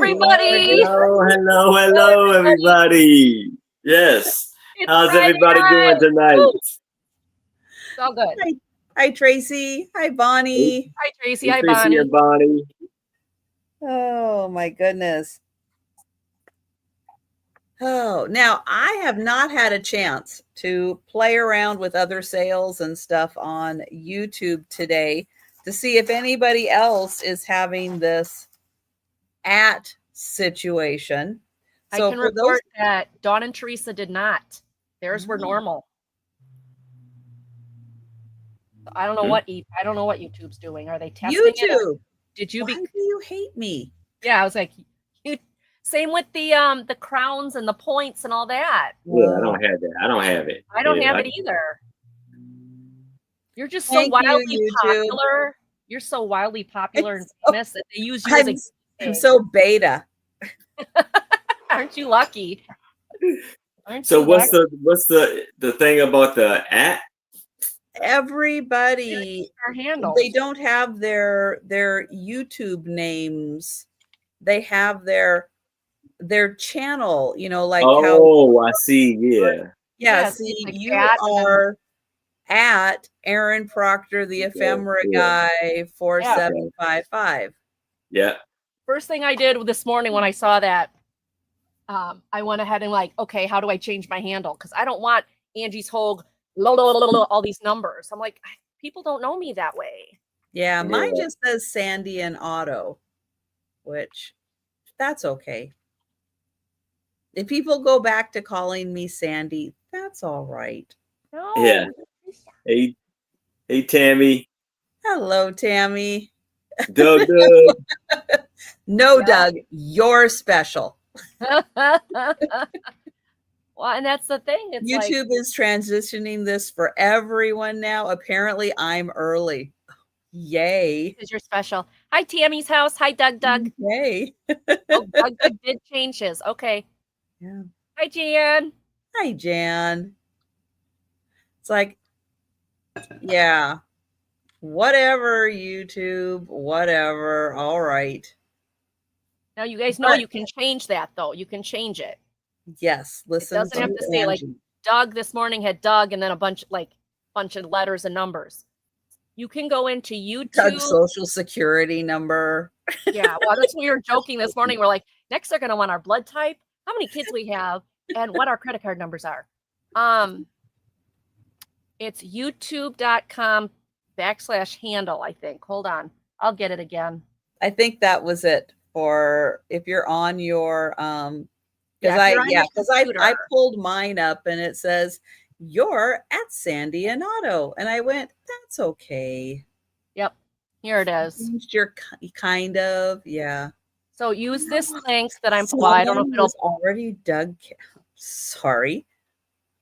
everybody. Hello, everybody. Yes. It's How's Friday everybody doing night. tonight? Woo. It's all good. Hi, Tracy. Hi, Bonnie. Hi, Tracy. Hey, Hi, Tracy Bonnie. and Bonnie. Oh, my goodness. Oh, now I have not had a chance to play around with other sales and stuff on YouTube today to see if anybody else is having this at situation. I can report that Dawn and Teresa did not. Theirs were normal. I don't know what YouTube's doing. Are they testing YouTube? Did you? Why do you hate me? Yeah, I was like, same with the crowns and the points and all that. Yeah, I don't have that. I don't have it. I don't have it either. You're just so wildly popular. You're so wildly popular and famous that they use you as a I'm so beta. Aren't you lucky? So what's the thing about the at? Everybody, they don't have their YouTube names. They have their channel, like I see. Yeah, see, you are at Aaron Proctor, the ephemera guy, 4755. Yeah. First thing I did this morning when I saw that, I went ahead and okay, how do I change my handle? Because I don't want Angie's Hogue, all these numbers. I'm like, people don't know me that way. Yeah, mine just says sandyandotto, which that's okay. If people go back to calling me Sandy, that's all right. No. Yeah. Hey, Tammy. Hello, Tammy. Doug. No, Doug, you're special. Well, and that's the thing. It's YouTube is transitioning this for everyone now. Apparently, I'm early. Yay. Because you're special. Hi, Tammy's house. Hi, Doug. Yay. Doug did change his. Okay. Yeah. Hi, Jan. Hi, Jan. It's like, yeah, whatever, YouTube, whatever. All right. Now, you guys know you can change that, though. You can change it. Yes. Listen. It doesn't have to say Doug this morning had Doug and then a bunch of letters and numbers. You can go into YouTube. Doug's social security number. Yeah. Well, that's what we were joking this morning. We're like, next they're going to want our blood type, how many kids we have, and what our credit card numbers are. It's youtube.com/handle, I think. Hold on. I'll get it again. I think that was it for if you're on your because I pulled mine up and it says you're at sandyandotto, and I went, that's okay. Yep, here it is. You're kind of, yeah. So use this link that I don't know if it'll already Doug. Sorry.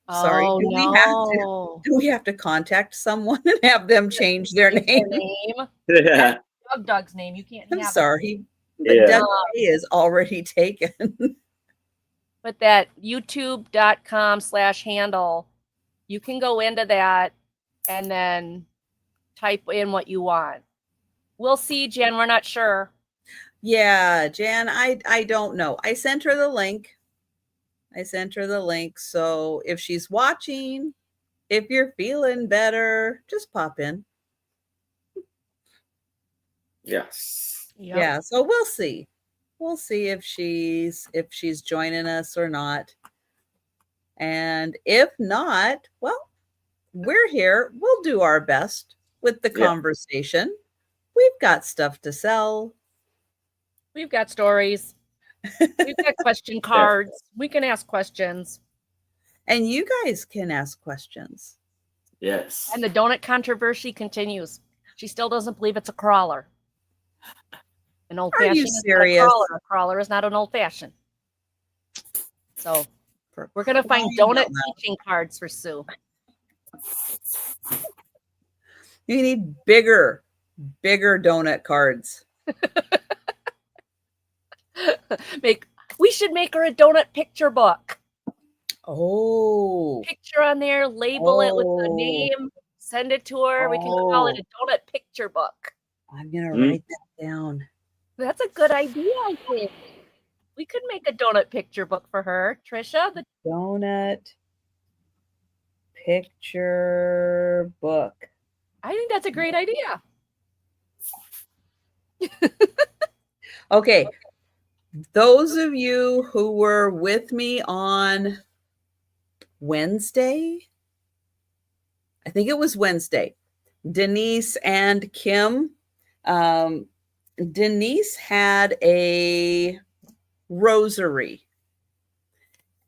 Oh, do we have to contact someone and have them change their name? Yeah. Doug's name. You can't. I'm sorry, but Doug is already taken. But that youtube.com/handle, you can go into that and then type in what you want. We'll see, Jen. We're not sure. Yeah, Jan, I don't know. I sent her the link. So if she's watching, if you're feeling better, just pop in. Yes. Yep. Yeah, so we'll see. We'll see if she's joining us or not. And if not, well, we're here. We'll do our best with the conversation. We've got stuff to sell. We've got stories. We've got question cards. We can ask questions. And you guys can ask questions. Yes. And the donut controversy continues. She still doesn't believe it's a crawler. An old-fashioned. Are you serious? A crawler is not an old-fashioned. So we're going to find donut teaching cards for Sue. You need bigger donut cards. We should make her a donut picture book. Oh. Picture on there, label it with the name, send it to her. We can call it a donut picture book. I'm going to write that down. That's a good idea, I think. We could make a donut picture book for her, Trisha. The donut picture book. I think that's a great idea. Okay. Those of you who were with me on Wednesday, I think it was Wednesday, Denise and Kim. Denise had a rosary,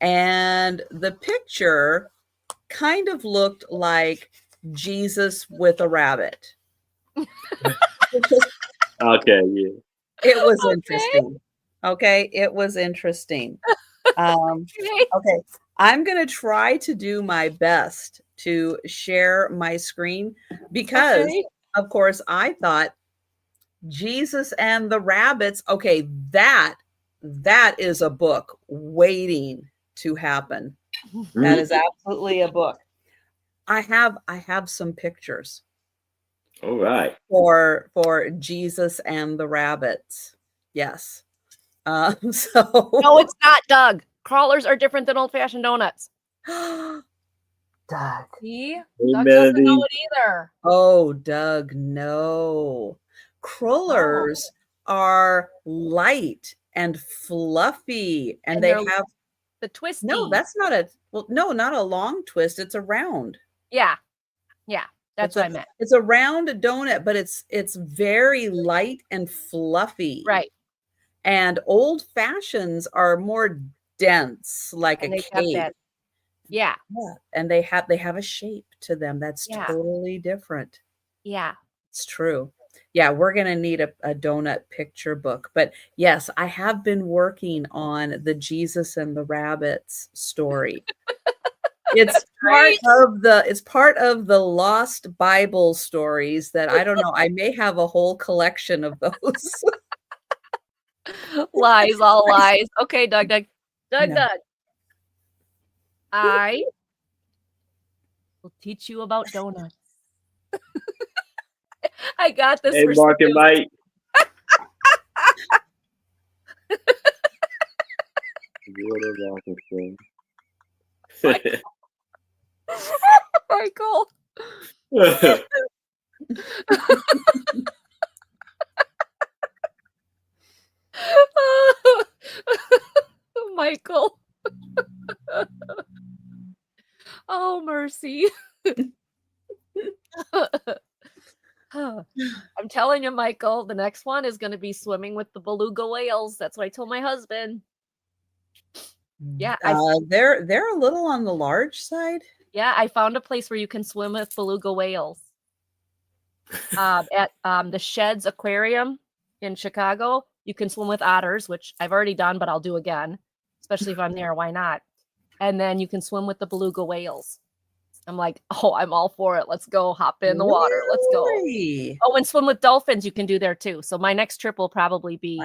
and the picture kind of looked like Jesus with a rabbit. Okay, yeah. It was interesting. Okay, it was interesting. Okay, I'm going to try to do my best to share my screen because, of course, I thought Jesus and the rabbits. Okay, that is a book waiting to happen. That is absolutely a book. I have some pictures. All right. For Jesus and the rabbits. Yes. So no, it's not, Doug. Crawlers are different than old-fashioned donuts. Doug. See? Doug doesn't know it either. Oh, Doug, no. Crawlers are light and fluffy, and they have the twisty. No, that's not not a long twist. It's a round. Yeah. That's what I meant. It's a round donut, but it's very light and fluffy. Right. And old fashions are more dense, like a cake. Yeah. And they have a shape to them that's totally different. Yeah. It's true. Yeah, we're going to need a donut picture book. But yes, I have been working on the Jesus and the Rabbits story. It's part of the lost Bible stories that I don't know. I may have a whole collection of those. Lies, all lies. Okay, Doug. I will teach you about donuts. I got this. Hey, Mark and Mike. Michael. Michael. Oh, mercy. I'm telling you, Michael, the next one is going to be swimming with the beluga whales. That's what I told my husband. Yeah. They're a little on the large side. Yeah, I found a place where you can swim with beluga whales. At the Sheds Aquarium in Chicago, you can swim with otters, which I've already done, but I'll do again, especially if I'm there. Why not? And then you can swim with the beluga whales. I'm like, oh, I'm all for it. Let's go hop in the water. Let's go. Oh, and swim with dolphins you can do there too. So my next trip will probably be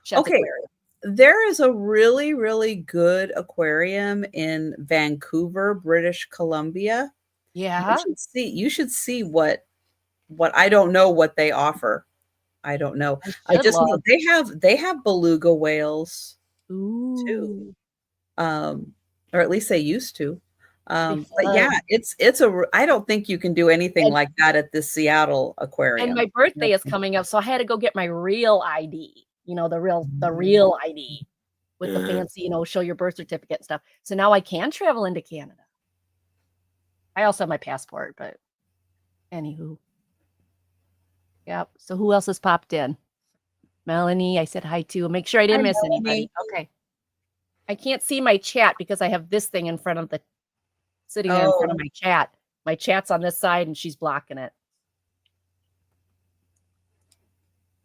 Sheds Aquarium. There is a really, really good aquarium in Vancouver, British Columbia. Yeah. You should see what I don't know what they offer. I don't know. I just know they have beluga whales too. Or at least they used to. But yeah, I don't think you can do anything like that at the Seattle Aquarium. And my birthday is coming up, so I had to go get my real ID. The real ID with the fancy, show your birth certificate and stuff. So now I can travel into Canada. I also have my passport, but anywho. Yep. So who else has popped in? Melanie, I said hi to. Make sure I didn't miss anybody. Okay. I can't see my chat because I have this thing in front of sitting in front of my chat. My chat's on this side and she's blocking it.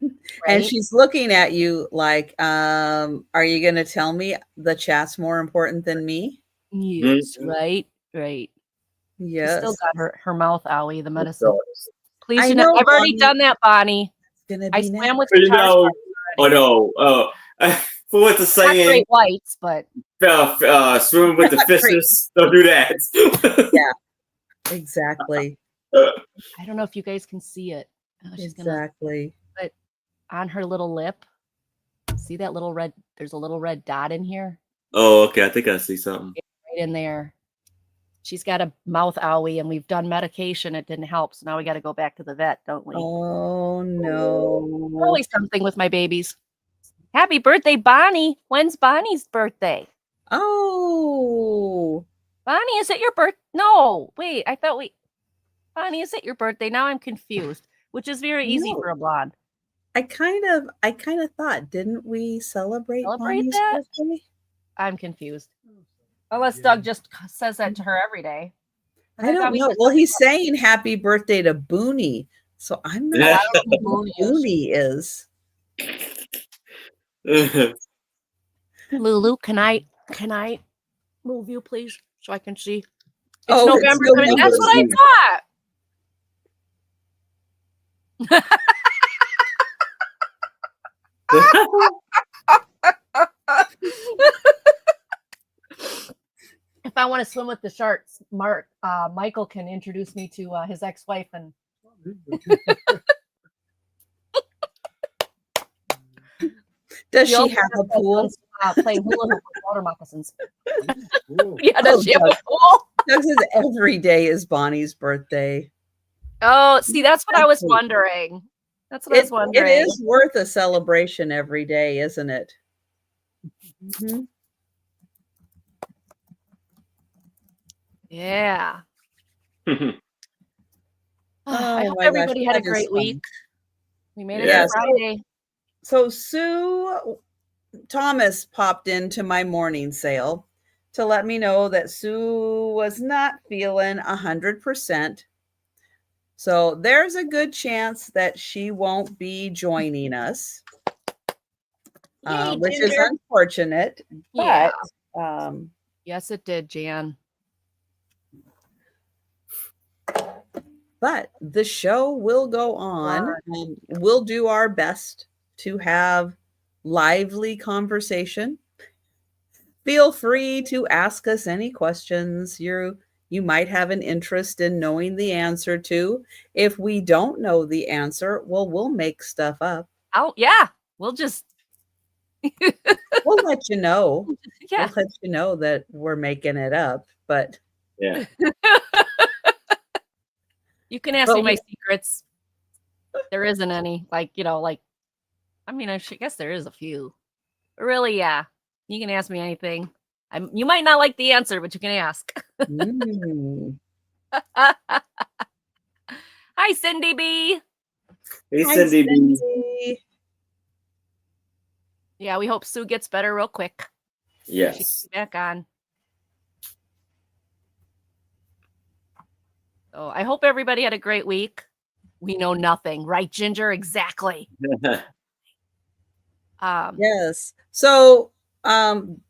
Right? And she's looking at you like, are you going to tell me the chat's more important than me? Yes, right. Yes. She's still got her mouth owie, the medicine. Please do not. I've already done that, Bonnie. I swam with guitar. Oh, no. For what the saying? Not great whites, but swimming with the fishes. Don't do that. Yeah, exactly. I don't know if you guys can see it. Exactly. But on her little lip. See that little red? There's a little red dot in here. Oh, okay. I think I see something. It's right in there. She's got a mouth owie, and we've done medication. It didn't help, so now we got to go back to the vet, don't we? Oh no! Always something with my babies. Happy birthday, Bonnie! When's Bonnie's birthday? Oh, Bonnie, is it your birth? No, wait. I thought Bonnie, is it your birthday? Now I'm confused. Which is very easy for a blonde. I kind of thought, didn't we celebrate Bonnie's that? birthday? I'm confused. Unless Doug just says that to her every day. I don't know. Well, he's saying happy birthday to Booney. So I'm not sure who Booney is. Lulu, can I move you, please, so I can see? It's November. That's what I thought. If I want to swim with the sharks, Michael can introduce me to his ex-wife and. Does she have a pool? Playing hula hoop with water moccasins. Yeah, does she have a pool? Doug says every day is Bonnie's birthday. Oh, see, that's what I was wondering. That's what I was wondering. It is worth a celebration every day, isn't it? Mm-hmm. Yeah. I hope everybody had a great week. We made it on Friday. So Sue Thomas popped into my morning sale to let me know that Sue was not feeling 100%. So there's a good chance that she won't be joining us, which is unfortunate. But yes, it did, Jan. But the show will go on, and we'll do our best to have lively conversation. Feel free to ask us any questions you might have an interest in knowing the answer to. If we don't know the answer, well, we'll make stuff up. Oh, yeah. We'll just we'll let you know. Yeah. We'll let you know that we're making it up, but yeah. You can ask me my secrets. There isn't any. I guess there is a few. But really, yeah. You can ask me anything. You might not like the answer, but you can ask. Hi, Cindy B. Hey, Cindy B. Yeah, we hope Sue gets better real quick. Yes. She's back on. So I hope everybody had a great week. We know nothing, right, Ginger? Exactly. Yes. So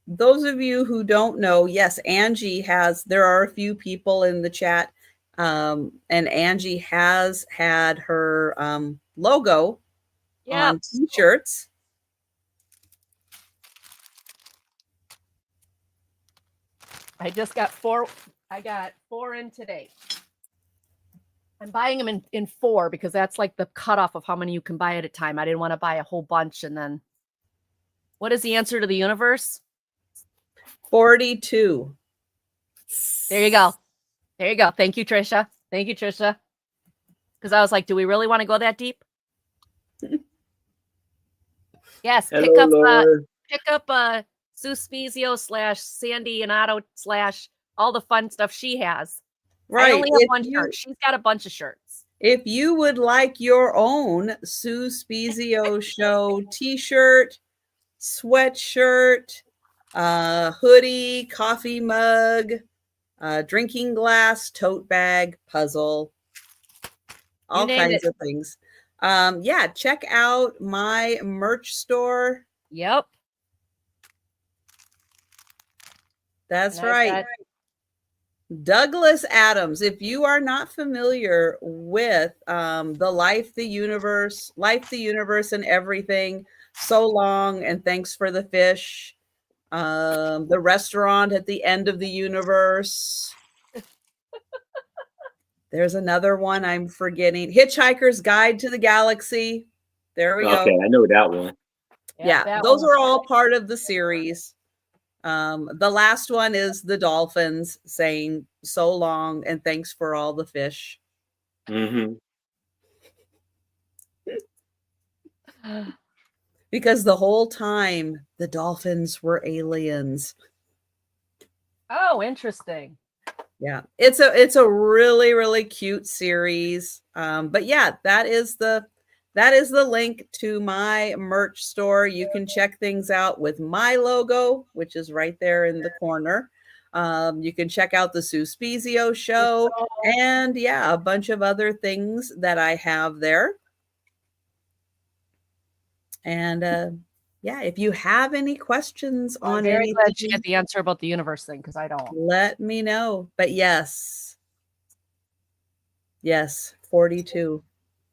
those of you who don't know, yes, there are a few people in the chat, and Angie has had her logo on t-shirts. I just got 4. I got 4 in today. I'm buying them in 4 because that's like the cutoff of how many you can buy at a time. I didn't want to buy a whole bunch and then. What is the answer to the universe? 42. There you go. There you go. Thank you, Trisha. Thank you, Trisha. Because I was like, do we really want to go that deep? Yes. Pick up Sue Spiezio /sandyandotto/ all the fun stuff she has. Right. I only have one shirt. She's got a bunch of shirts. If you would like your own Sue Spiezio Show t-shirt, sweatshirt, hoodie, coffee mug, drinking glass, tote bag, puzzle, all kinds of things. Check out my merch store. Yep. That's right. Douglas Adams. If you are not familiar with the Life, the Universe, and Everything, So Long and Thanks for the Fish, the restaurant at the end of the universe. There's another one I'm forgetting. Hitchhiker's Guide to the Galaxy. There we go. Okay, I know that one. Yeah, those are all part of the series. The last one is the dolphins saying so long and thanks for all the fish. Mm-hmm. Because the whole time the dolphins were aliens. Oh, interesting. Yeah, it's a really, really cute series. But yeah, that is the link to my merch store. You can check things out with my logo, which is right there in the corner. You can check out the Sue Spiezio show and yeah, a bunch of other things that I have there. And yeah, if you have any questions on I'm very anything, glad you get the answer about the universe thing because I don't. Let me know. But yes, 42.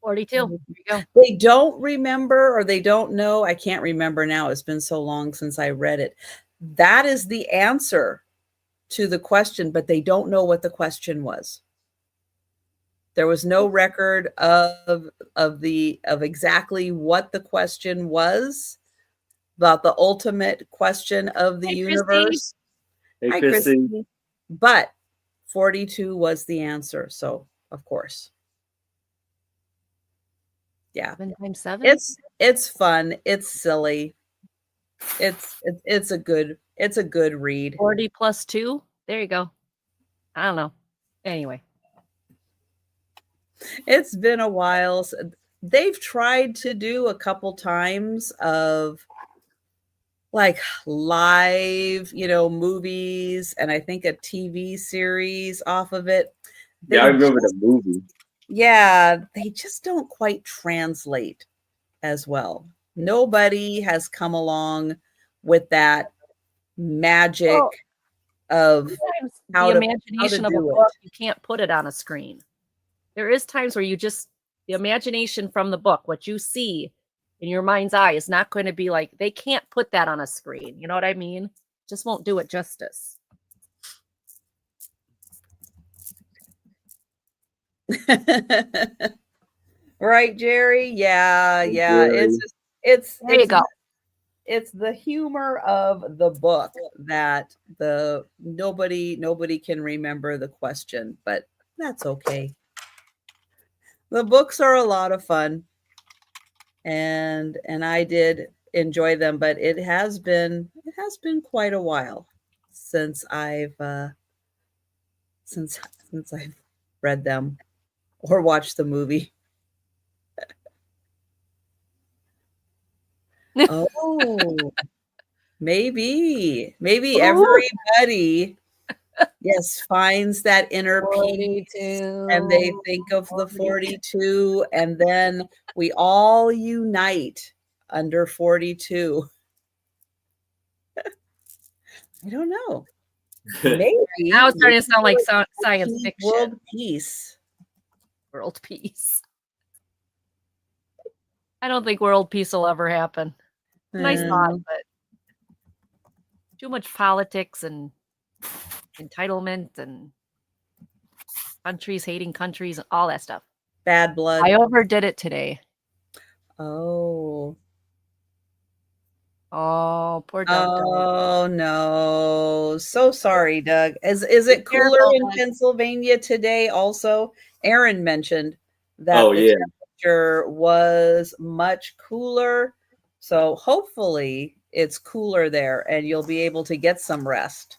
42. There you go. They don't remember or they don't know. I can't remember now. It's been so long since I read it. That is the answer to the question, but they don't know what the question was. There was no record of exactly what the question was about the ultimate question of the universe. Hey, Hi, Christy. But 42 was the answer. So, of course. Yeah. 7 times 7? It's fun. It's silly. It's a good read. 40 plus 2. There you go. I don't know. Anyway. It's been a while. They've tried to do a couple times of like live, movies and I think a TV series off of it. Yeah, I remember the movie. Yeah, they just don't quite translate as well. Nobody has come along with that magic of how the imagination of a book. You can't put it on a screen. There is times where the imagination from the book, what you see in your mind's eye is not going to be like, they can't put that on a screen. You know what I mean? Just won't do it justice. Right, Jerry? Yeah. Jerry. It's there you go. It's the humor of the book that nobody can remember the question, but that's okay. The books are a lot of fun, and I did enjoy them, but it has been quite a while since I've since I've read them or watched the movie. Oh, maybe everybody finds that inner 42. peace and they think of the 42 and then we all unite under 42. I don't know. Maybe now it's starting to sound like science fiction. World peace. I don't think world peace will ever happen. Nice thought, but too much politics and entitlement and countries hating countries and all that stuff. Bad blood. I overdid it today. Oh, poor Doug. Oh no. So sorry, Doug. Is it cooler in Pennsylvania today also? Aaron mentioned that the temperature was much cooler. So hopefully it's cooler there and you'll be able to get some rest.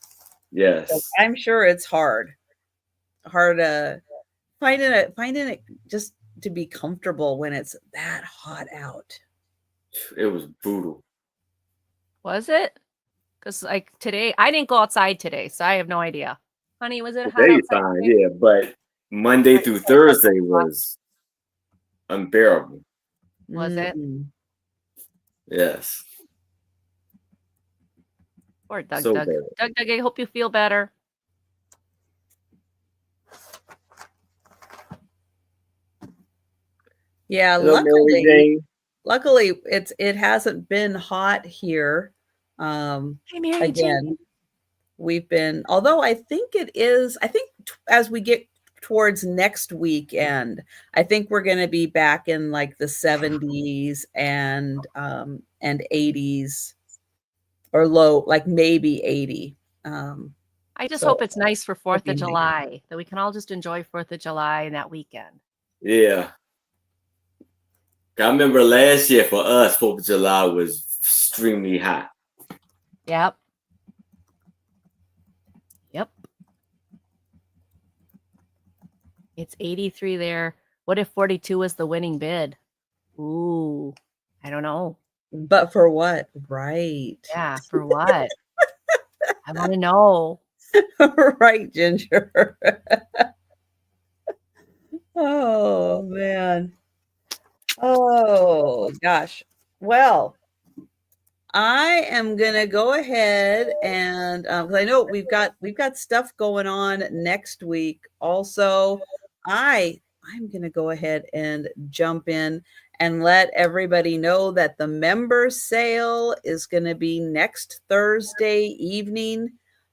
Yes. I'm sure it's hard finding it just to be comfortable when it's that hot out. It was brutal. Was it? Because like today, I didn't go outside today, so I have no idea. Honey, was it hot outside? Fine, yeah, but Monday through Thursday was unbearable. Was it? Yes. Poor Doug. Doug, I hope you feel better. Yeah, luckily it hasn't been hot here. Again, we've been, although I think as we get towards next weekend. I think we're going to be back in like the 70s and 80s, or low, like maybe 80. I just hope it's nice for 4th of July, that we can all just enjoy 4th of July and that weekend. Yeah. I remember last year for us, 4th of July was extremely hot. Yep. It's 83 there. What if 42 was the winning bid? Ooh, I don't know. But for what? Right. Yeah, for what? I want to know. Right, Ginger. Oh, man. Oh, gosh. Well, I am gonna go ahead and because I know we've got stuff going on next week. Also, I'm gonna go ahead and jump in and let everybody know that the member sale is going to be next Thursday evening.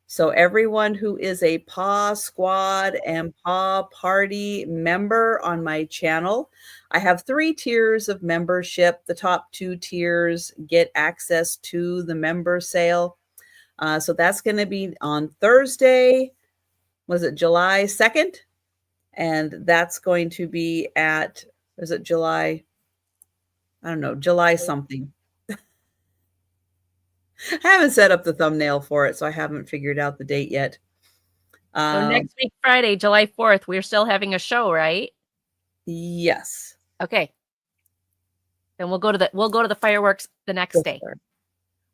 So everyone who is a Paw Squad and Paw Party member on my channel, I have 3 tiers of membership. The top 2 tiers get access to the member sale. So that's going to be on Thursday. Was it July 2nd? And that's going to be at, is it July? I don't know, July something. I haven't set up the thumbnail for it, so I haven't figured out the date yet. So next week, Friday, July 4th, we're still having a show, right? Yes. Okay. Then we'll go to the fireworks the next day.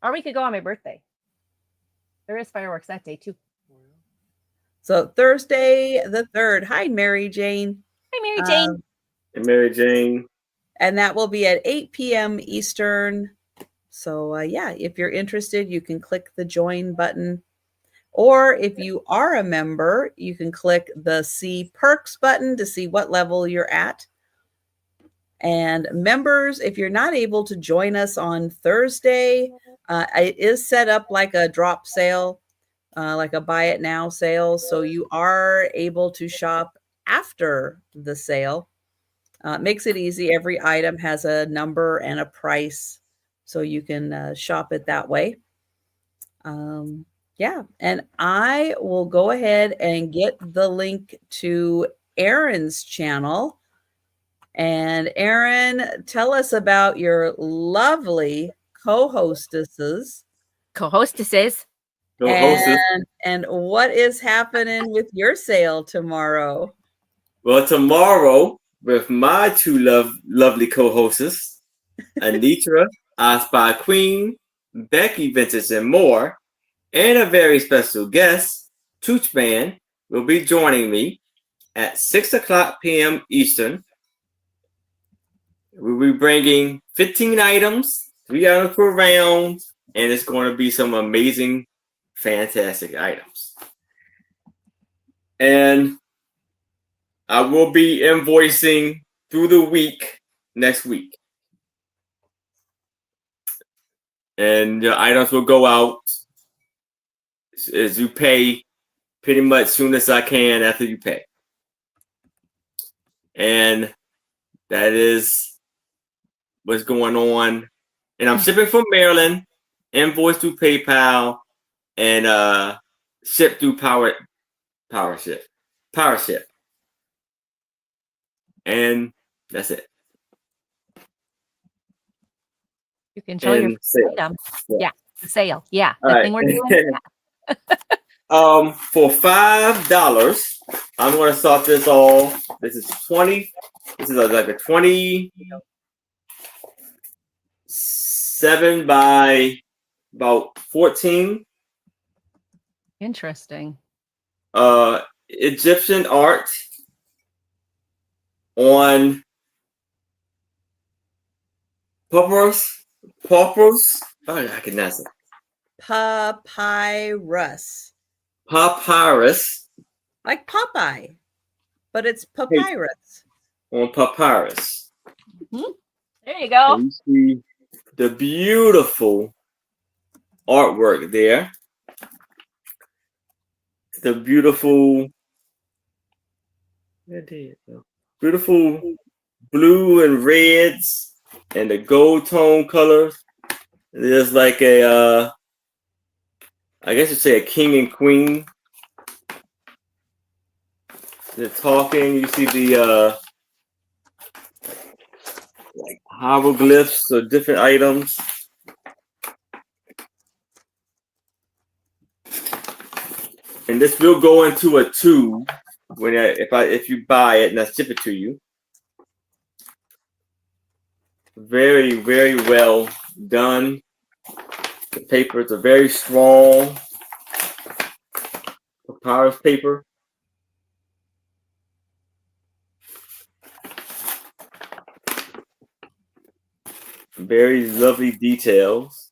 Or we could go on my birthday. There is fireworks that day too. So Thursday the 3rd. Hi, Mary Jane. Hi, Mary Jane. Hey, Mary Jane. And that will be at 8 p.m. Eastern. So yeah, if you're interested, you can click the join button. Or if you are a member, you can click the See Perks button to see what level you're at. And members, if you're not able to join us on Thursday, it is set up like a drop sale, like a buy it now sale. So you are able to shop after the sale. Makes it easy. Every item has a number and a price, so you can shop it that way. Yeah, and I will go ahead and get the link to Erin's channel. And Erin, tell us about your lovely co-hostesses. And what is happening with your sale tomorrow? Well, tomorrow, with my 2 lovely co-hosts, Anitra, I Spy Queen, Becky Vintage, and more, and a very special guest, Tooch Band, will be joining me at 6:00 p.m. Eastern. We'll be bringing 15 items, 3 items per round, and it's going to be some amazing, fantastic items. And I will be invoicing through the week next week. And the items will go out as you pay pretty much soon as I can after you pay. And that is what's going on. And I'm shipping from Maryland, invoice through PayPal, and ship through PowerShip. And that's it. You can show your item. Yeah, the sale. Yeah, the thing we're doing. For $5, I'm going to start this off. This is 20. This is like a 27 by about 14. Interesting. Egyptian art on papyrus. Oh, I can answer. Papyrus. Papyrus. Like Popeye, but it's papyrus. On papyrus. Mm-hmm. There you go. And you see the beautiful artwork there. The beautiful It did. Beautiful blue and reds and the gold tone colors. There's like a, I guess you'd say a king and queen. They're talking. You see the like hieroglyphs or different items. And this will go into a tube when if you buy it and I ship it to you. Very, very well done. The papers are very strong. Papyrus paper. Very lovely details.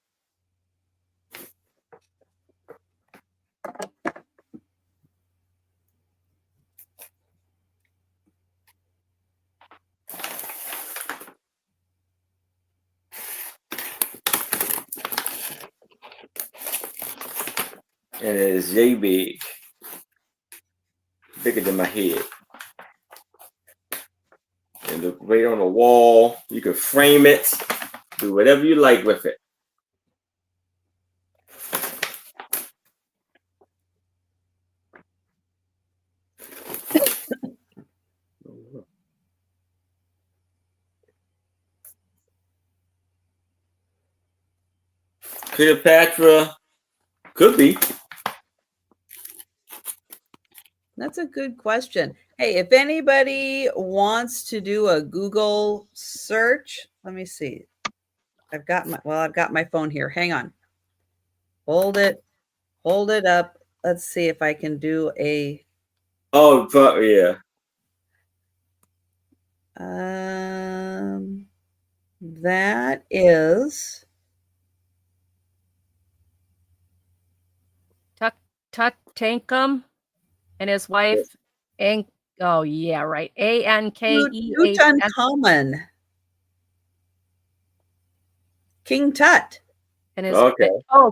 And it is yay big. Bigger than my head. And look right on the wall. You can frame it. Do whatever you like with it. Cleopatra could be. That's a good question. Hey, if anybody wants to do a Google search, let me see. I've got my phone here. Hang on. Hold it up. Let's see if I can do a Oh, but yeah. That is Tutankhamun and his wife, oh yeah, right. Ankeh. Tutankhamun. King Tut. And his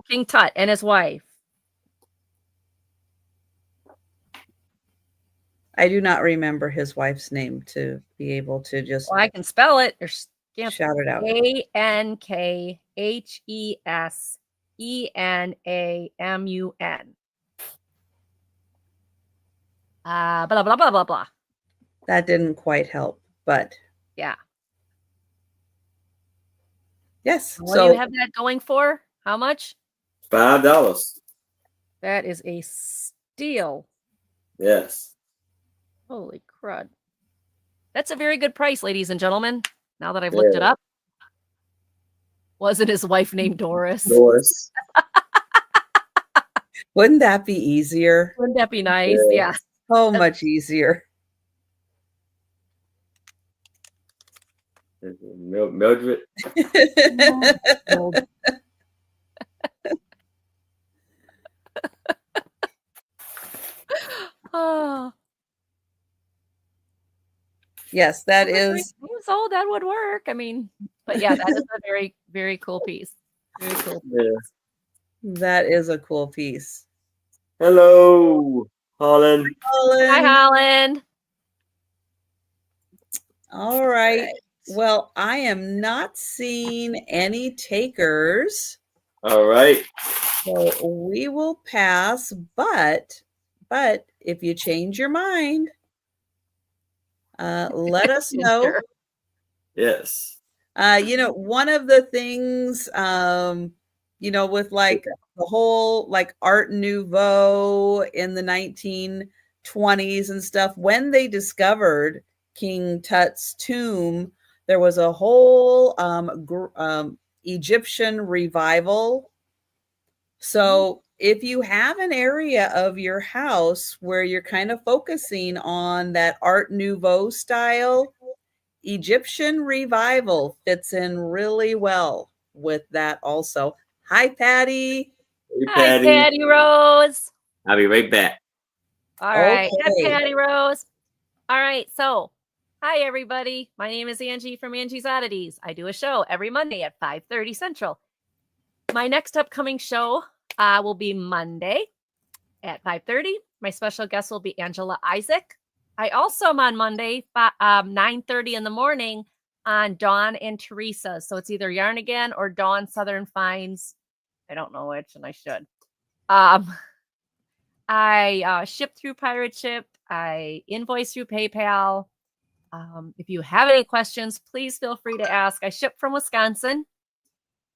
King Tut and his wife. I do not remember his wife's name to be able to just. Well, I can spell it. Shout it out. Ankhesenamun. Blah blah blah blah blah. That didn't quite help, but yeah. Yes. What do you have that going for? How much? $5. That is a steal. Yes. Holy crud. That's a very good price, ladies and gentlemen. Now that I've looked it up. Wasn't his wife named Doris? Doris. Wouldn't that be easier? Wouldn't that be nice? Yeah. So much easier. Mildred. Oh. Yes, that is. So that would work. I mean, but yeah, that is a very, very cool piece. Very cool. Yeah. That is a cool piece. Hello, Holland. Hi, Holland. All right. Well, I am not seeing any takers. All right. So we will pass, but if you change your mind, let us know. Yes. One of the things, with like the whole like Art Nouveau in the 1920s and stuff, when they discovered King Tut's tomb, there was a whole Egyptian revival. So if you have an area of your house where you're kind of focusing on that Art Nouveau style, Egyptian revival fits in really well with that also. Hi, Patty. Hey, Patty. Hi, Patty Rose. I'll be right back. All right. Hi, Patty Rose. All right. So, hi, everybody. My name is Angie from Angie's Oddities. I do a show every Monday at 5:30 Central. My next upcoming show will be Monday at 5:30. My special guest will be Angela Isaac. I also am on Monday, 9:30 in the morning on Dawn and Teresa. So it's either Yarn Again or Dawn Southern Finds. I don't know which, and I should. I ship through Pirate Ship. I invoice through PayPal. If you have any questions, please feel free to ask. I ship from Wisconsin.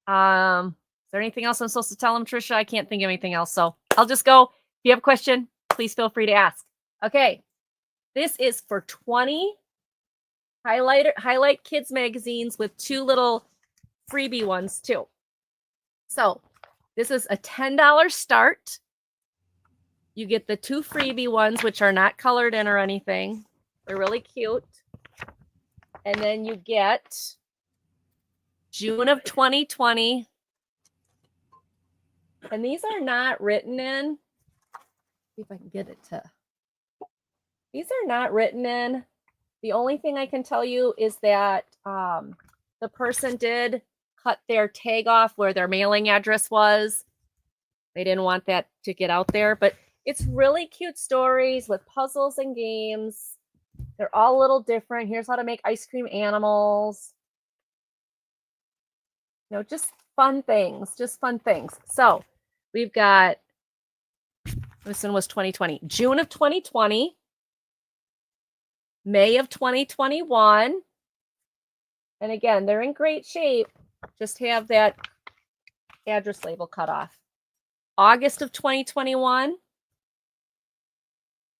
Is there anything else I'm supposed to tell them, Trisha? I can't think of anything else. So I'll just go. If you have a question, please feel free to ask. Okay. This is for 20 highlight kids magazines with 2 little freebie ones too. So this is a $10 start. You get the 2 freebie ones, which are not colored in or anything. They're really cute. And then you get June of 2020. And these are not written in. See if I can get it to. These are not written in. The only thing I can tell you is that the person did cut their tag off where their mailing address was. They didn't want that to get out there, but it's really cute stories with puzzles and games. They're all a little different. Here's how to make ice cream animals. You know, just fun things, So we've got, this one was 2020, June of 2020, May of 2021. And again, they're in great shape. Just have that address label cut off. August of 2021,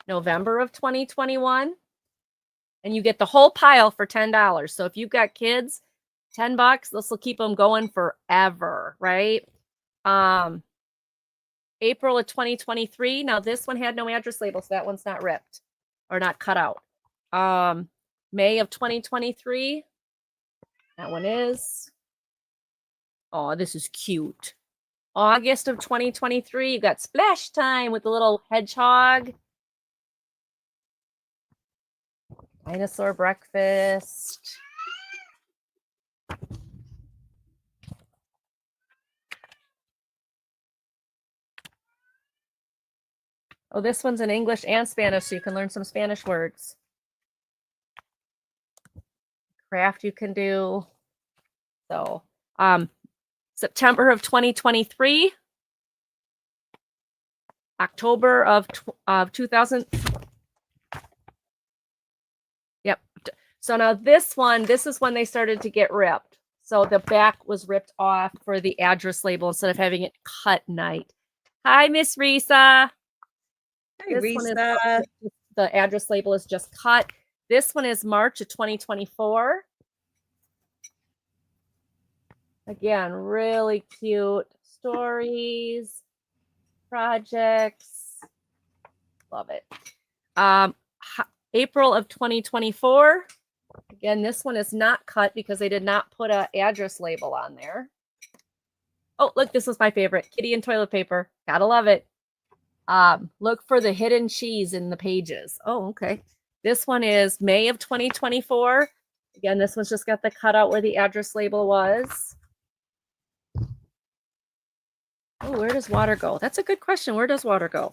November of 2021, and you get the whole pile for $10. So if you've got kids, $10, this will keep them going forever, right? April of 2023. Now this one had no address label, so that one's not ripped or not cut out. May of 2023. That one is. Oh, this is cute. August of 2023, you got Splash Time with the little hedgehog. Dinosaur Breakfast. Oh, this one's in English and Spanish, so you can learn some Spanish words. Craft you can do. So, September of 2023, October of 2000. Yep. So now this is when they started to get ripped. So the back was ripped off for the address label instead of having it cut night. Hi, Miss Risa. Hey, Risa. The address label is just cut. This one is March of 2024. Again, really cute stories, projects. Love it. April of 2024. Again, this one is not cut because they did not put an address label on there. Oh, look, this was my favorite. Kitty and toilet paper. Gotta love it. Look for the hidden cheese in the pages. Oh, okay. This one is May of 2024. Again, this one's just got the cutout where the address label was. Oh, where does water go? That's a good question. Where does water go?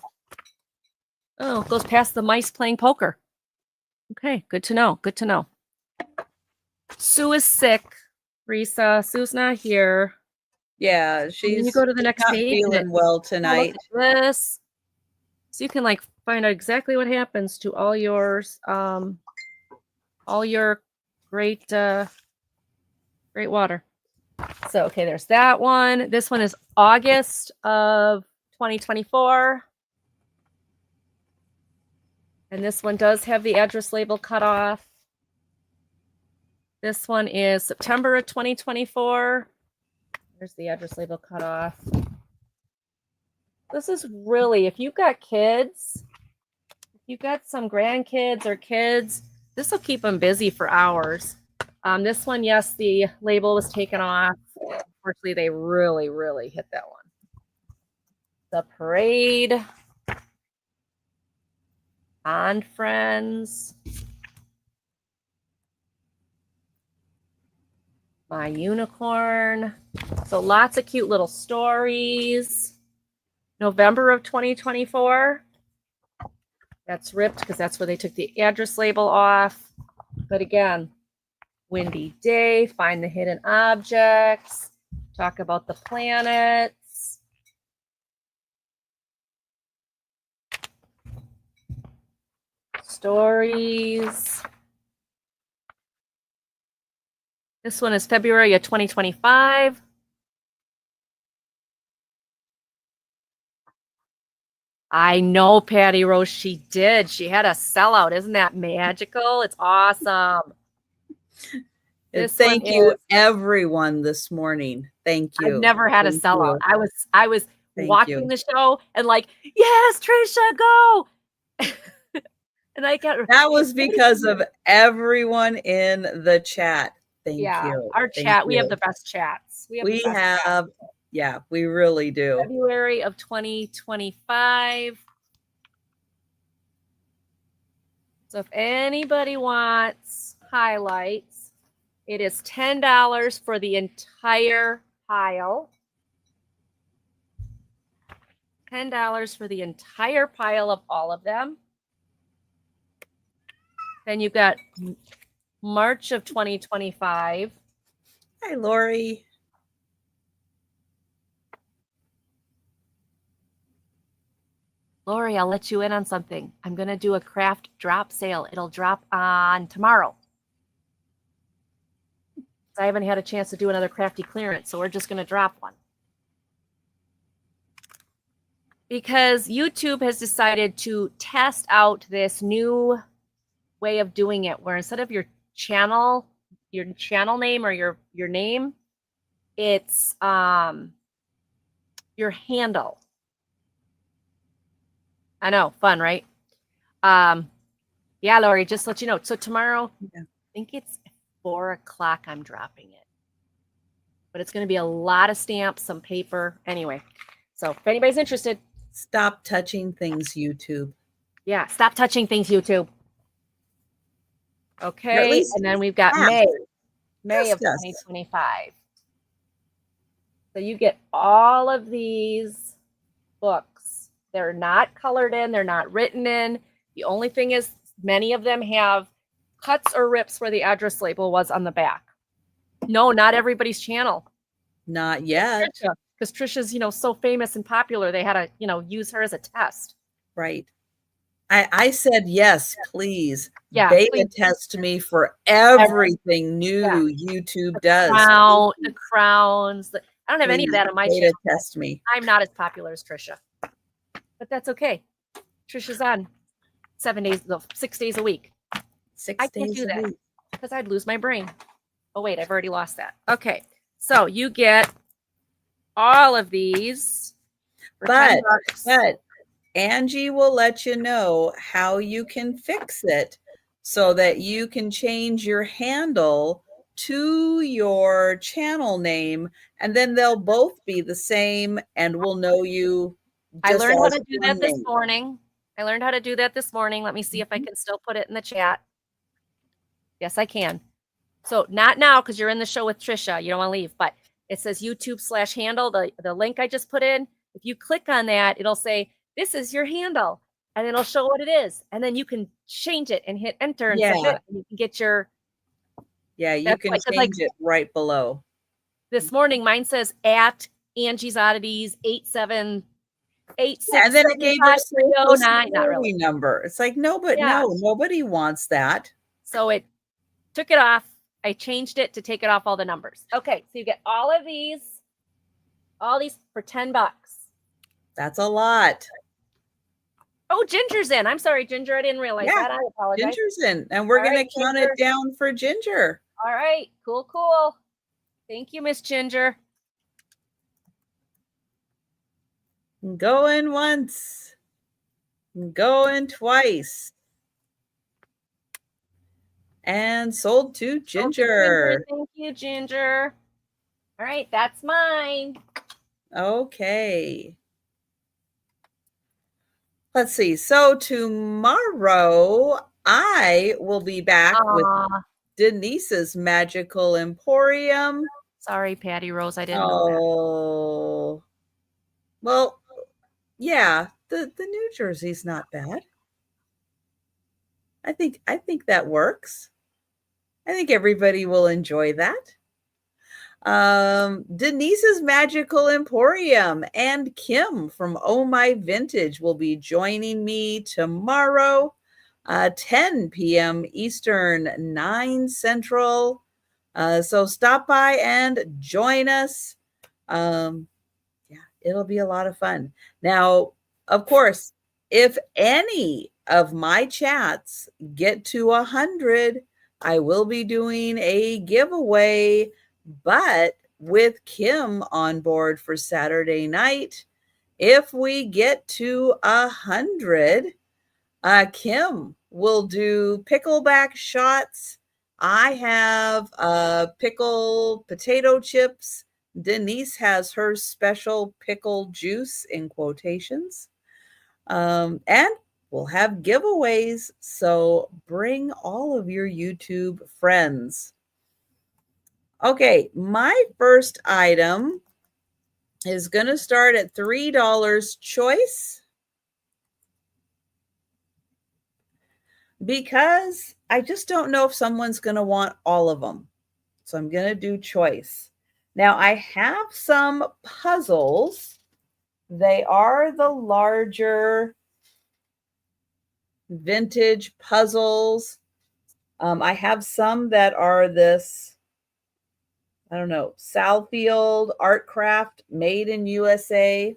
Oh, it goes past the mice playing poker. Okay, good to know. Good to know. Sue is sick. Risa, Sue's not here. Yeah, she's you go to the next not page feeling well tonight. This. So you can like find out exactly what happens to all yours, all your great water. So, okay, there's that one. This one is August of 2024. And this one does have the address label cut off. This one is September of 2024. There's the address label cut off. This is really, if you've got kids, if you've got some grandkids or kids, this will keep them busy for hours. This one, yes, the label was taken off. Unfortunately, they really, really hit that one. The Parade. And Friends. My Unicorn. So lots of cute little stories. November of 2024. That's ripped because that's where they took the address label off. But again, windy day, find the hidden objects, talk about the planets. Stories. This one is February of 2025. I know, Patty Rose, she did. She had a sellout. Isn't that magical? It's awesome. Thank you, everyone, this morning. Thank you. I've never had a sellout. I was watching the show and like, yes, Trisha, go. And I got that was because of everyone in the chat. Thank you. Our chat, we have the best chats. We have, yeah, we really do. February of 2025. So if anybody wants highlights, it is $10 for the entire pile. $10 for the entire pile of all of them. Then you've got March of 2025. Hi, Lori. Lori, I'll let you in on something. I'm going to do a craft drop sale. It'll drop on tomorrow. I haven't had a chance to do another crafty clearance, so we're just going to drop one. Because YouTube has decided to test out this new way of doing it, where instead of your channel name or your name, it's your handle. I know, fun, right? Yeah, Lori, just to let you know. So tomorrow, I think it's 4 o'clock I'm dropping it. But it's going to be a lot of stamps, some paper. Anyway, so if anybody's interested. Stop touching things, YouTube. Yeah, stop touching things, YouTube. Okay, and then we've got May of 2025. So you get all of these books. They're not colored in. They're not written in. The only thing is many of them have cuts or rips where the address label was on the back. No, not everybody's channel. Not yet. Because Trisha's, so famous and popular. They had to, use her as a test. Right. I said, yes, please. Yeah. Beta test me for everything new YouTube does. The crowns. I don't have any of that on my channel. Beta test me. I'm not as popular as Trisha. But that's okay. Trisha's on 6 days a week. 6 days can't do that week. because I'd lose my brain. Oh, wait, I've already lost that. Okay. So you get all of these. But Angie will let you know how you can fix it so that you can change your handle to your channel name, and then they'll both be the same and we'll know you. I learned how to do that this morning. Let me see if I can still put it in the chat. Yes, I can. So not now because you're in the show with Trisha. You don't want to leave, but it says YouTube/handle, the link I just put in. If you click on that, it'll say, this is your handle, and it'll show what it is. And then you can change it and hit enter and submit, and you can get your. Yeah, you can change it right below. This morning, mine says at Angie's Oddities 8786. And then it gave us the not really number. It's like, no, nobody wants that. So it took it off. I changed it to take it off all the numbers. Okay, so you get all these for $10. That's a lot. Oh, Ginger's in. I'm sorry, Ginger. I didn't realize that. I apologize. Ginger's in, and we're going to count it down for Ginger. All right. Cool. Thank you, Miss Ginger. Going once. Going twice. And sold to Ginger. Thank you, Ginger. All right. That's mine. Okay. Let's see. So tomorrow I will be back with Denise's Magical Emporium. Sorry, Patty Rose. I didn't know that. Well, yeah, the New Jersey's not bad. I think that works. I think everybody will enjoy that. Denise's Magical Emporium and Kim from Oh My Vintage will be joining me tomorrow, 10 p.m. Eastern, 9 Central. So stop by and join us. Yeah, it'll be a lot of fun. Now, of course, if any of my chats get to 100, I will be doing a giveaway, but with Kim on board for Saturday night. If we get to 100, Kim will do pickleback shots. I have pickled potato chips. Denise has her special pickle juice in quotations. And we'll have giveaways. So bring all of your YouTube friends. Okay, my first item is going to start at $3 choice because I just don't know if someone's going to want all of them. So I'm going to do choice. Now I have some puzzles. They are the larger vintage puzzles. I have some that are this, I don't know, Southfield art craft made in USA,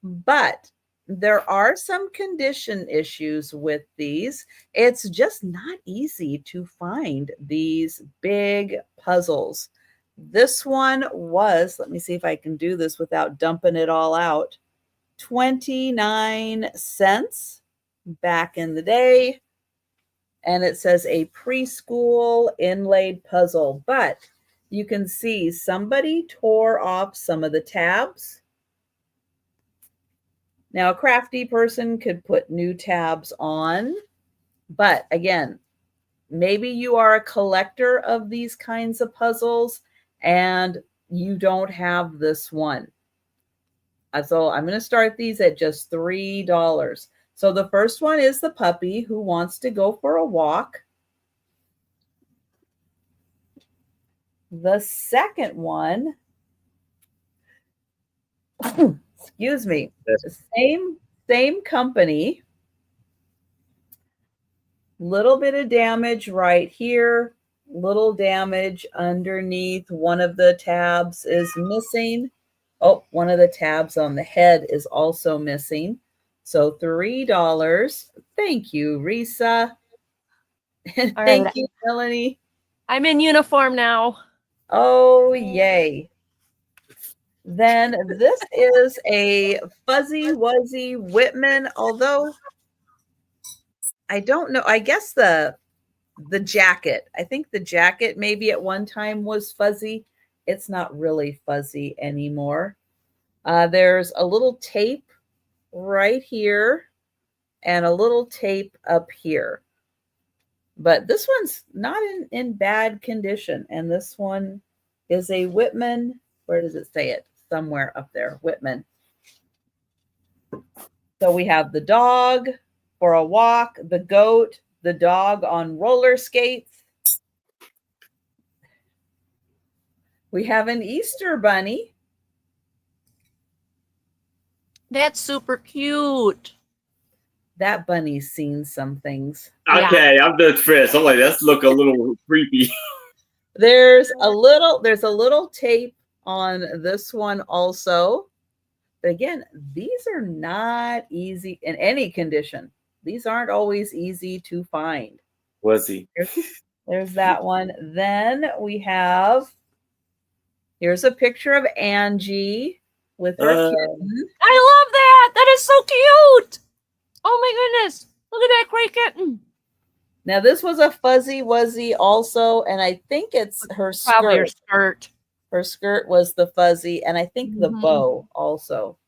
but there are some condition issues with these. It's just not easy to find these big puzzles. This one was, let me see if I can do this without dumping it all out, 29 cents back in the day. And it says a preschool inlaid puzzle, but you can see somebody tore off some of the tabs. Now, a crafty person could put new tabs on, but again, maybe you are a collector of these kinds of puzzles and you don't have this one. So I'm going to start these at just $3. So the first one is the puppy who wants to go for a walk. The second one, excuse me, same company. Little bit of damage right here, little damage underneath. One of the tabs is missing. Oh, one of the tabs on the head is also missing. So $3. Thank you, Risa. And thank you, Melanie. I'm in uniform now. Oh, yay. Then this is a Fuzzy Wuzzy Whitman, although I don't know. I guess the jacket. I think the jacket maybe at one time was fuzzy. It's not really fuzzy anymore. There's a little tape right here and a little tape up here. But this one's not in bad condition. And this one is a Whitman. Where does it say it? Somewhere up there, Whitman. So we have the dog for a walk, the goat, the dog on roller skates. We have an Easter bunny. That's super cute. That bunny's seen some things. Okay, I'm the Chris. I'm like, that's look a little creepy. There's a little tape on this one also. But again, these are not easy in any condition. These aren't always easy to find. Was he? There's that one. Then we have, here's a picture of Angie with her kitten. I love that. That is so cute. Oh my goodness. Look at that great kitten. Now this was a Fuzzy Wuzzy also, and I think it's her skirt. Probably her skirt. Her skirt was the fuzzy, and I think the bow also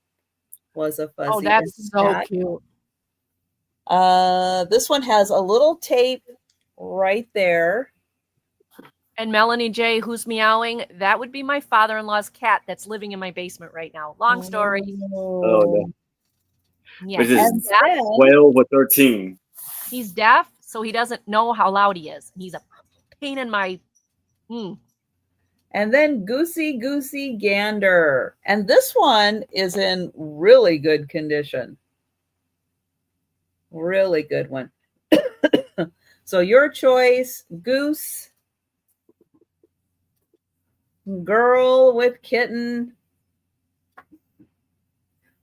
was a fuzzy. Oh, that's so cute. This one has a little tape right there. And Melanie J, who's meowing, that would be my father-in-law's cat that's living in my basement right now. Long story. Oh, no. Yeah. Which is 12 or 13. He's deaf, so he doesn't know how loud he is. He's a pain in my... And then Goosey Goosey Gander. And this one is in really good condition. Really good one. So your choice, Goose, Girl with Kitten,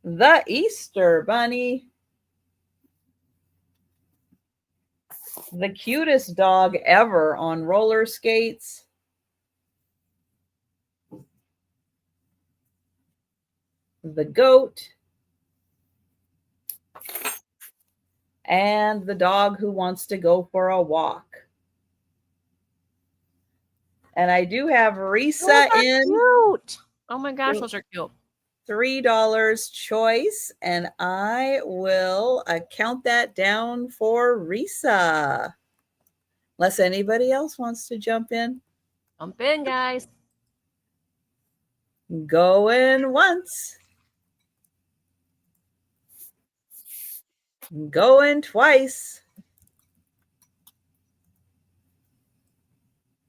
the Easter Bunny, the cutest dog ever on roller skates, the goat, and the dog who wants to go for a walk. And I do have Risa in. Cute. Oh my gosh, those are cute. $3 choice, and I will count that down for Risa. Unless anybody else wants to jump in. Jump in, guys. Going once. Going twice.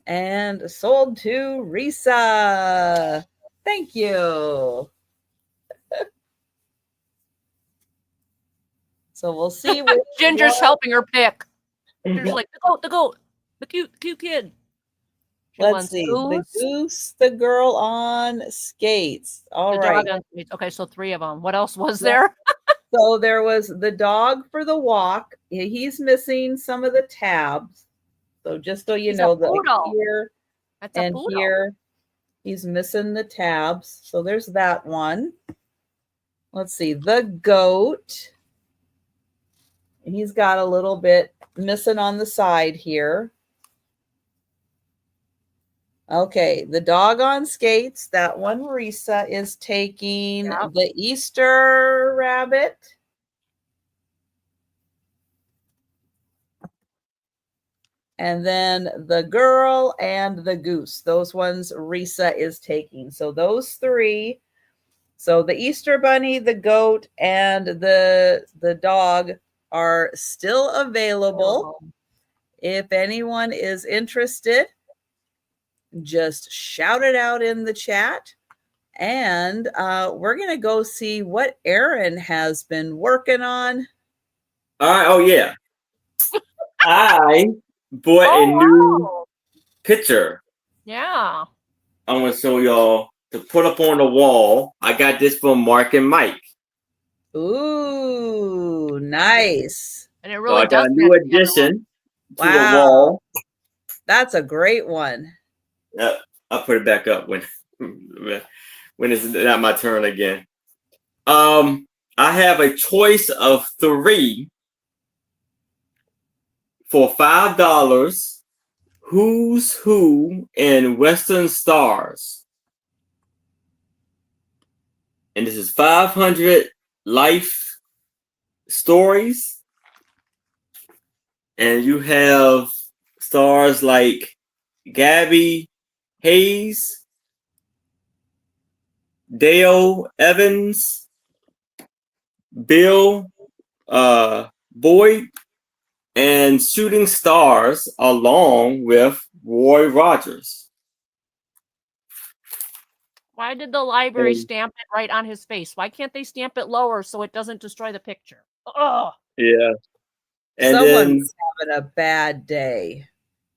And sold to Risa. Thank you. So we'll see. Ginger's helping her pick. Ginger's like, the goat, the cute kid. Let's see. Goose. The goose, the girl on skates. All right. Dog on skates. Okay, so 3 of them. What else was there? So there was the dog for the walk. He's missing some of the tabs. So just so you know, that here and here, he's missing the tabs. So there's that one. Let's see. The goat. He's got a little bit missing on the side here. Okay, the dog on skates. That one Risa is taking. The Easter rabbit. And then the girl and the goose. Those ones Risa is taking. So those 3. So the Easter bunny, the goat, and the dog are still available. If anyone is interested, just shout it out in the chat. And we're going to go see what Aaron has been working on. All right. Oh, yeah. I bought a new picture. Yeah. I'm going to show y'all to put up on the wall. I got this from Mark and Mike. Ooh, nice. And it really I got a new addition to the wall. That's a great one. I'll put it back up when it's not my turn again. I have a choice of 3 for $5. Who's Who in Western Stars. And this is 500 life stories. And you have stars like Gabby Hayes, Dale Evans, Bill Boyd, and shooting stars along with Roy Rogers. Why did the library stamp it right on his face? Why can't they stamp it lower so it doesn't destroy the picture? Oh, yeah. And someone's having a bad day.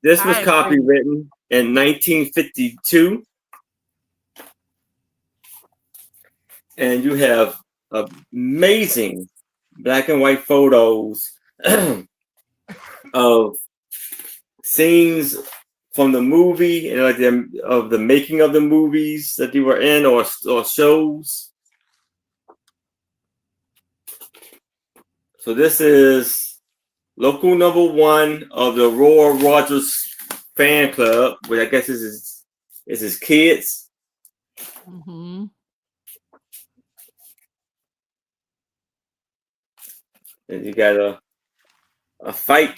This was copywritten in 1952. And you have amazing black and white photos of scenes from the movie and like of the making of the movies that they were in or shows. So this is local #1 of the Roy Rogers fan club, which I guess is his kids. Mm-hmm. And you got a fight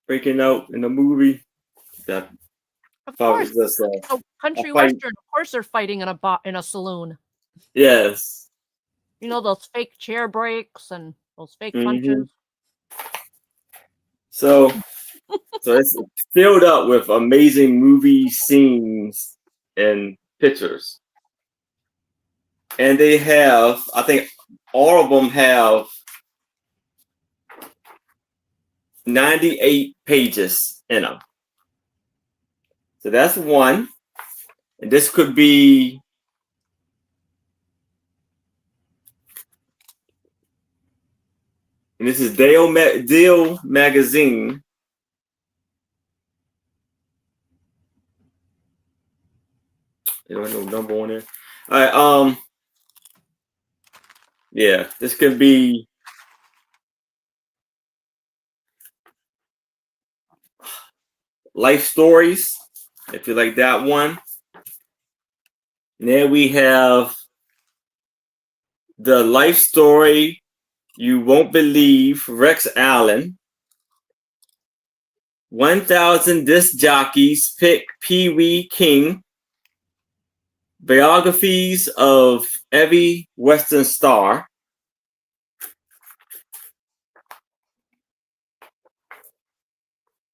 breaking out in the movie. That of course, just, so country western. Of course, they're fighting in a saloon. Yes. You know those fake chair breaks and those fake punches. So it's filled up with amazing movie scenes and pictures. And they have, I think all of them have 98 pages in them. So that's one. And this could be and this is Deal Magazine. There ain't no number on there. All right, yeah, this could be life stories, if you like that one. And then we have the life story you won't believe, Rex Allen. 1,000 disc jockeys pick Pee Wee King. Biographies of every Western star.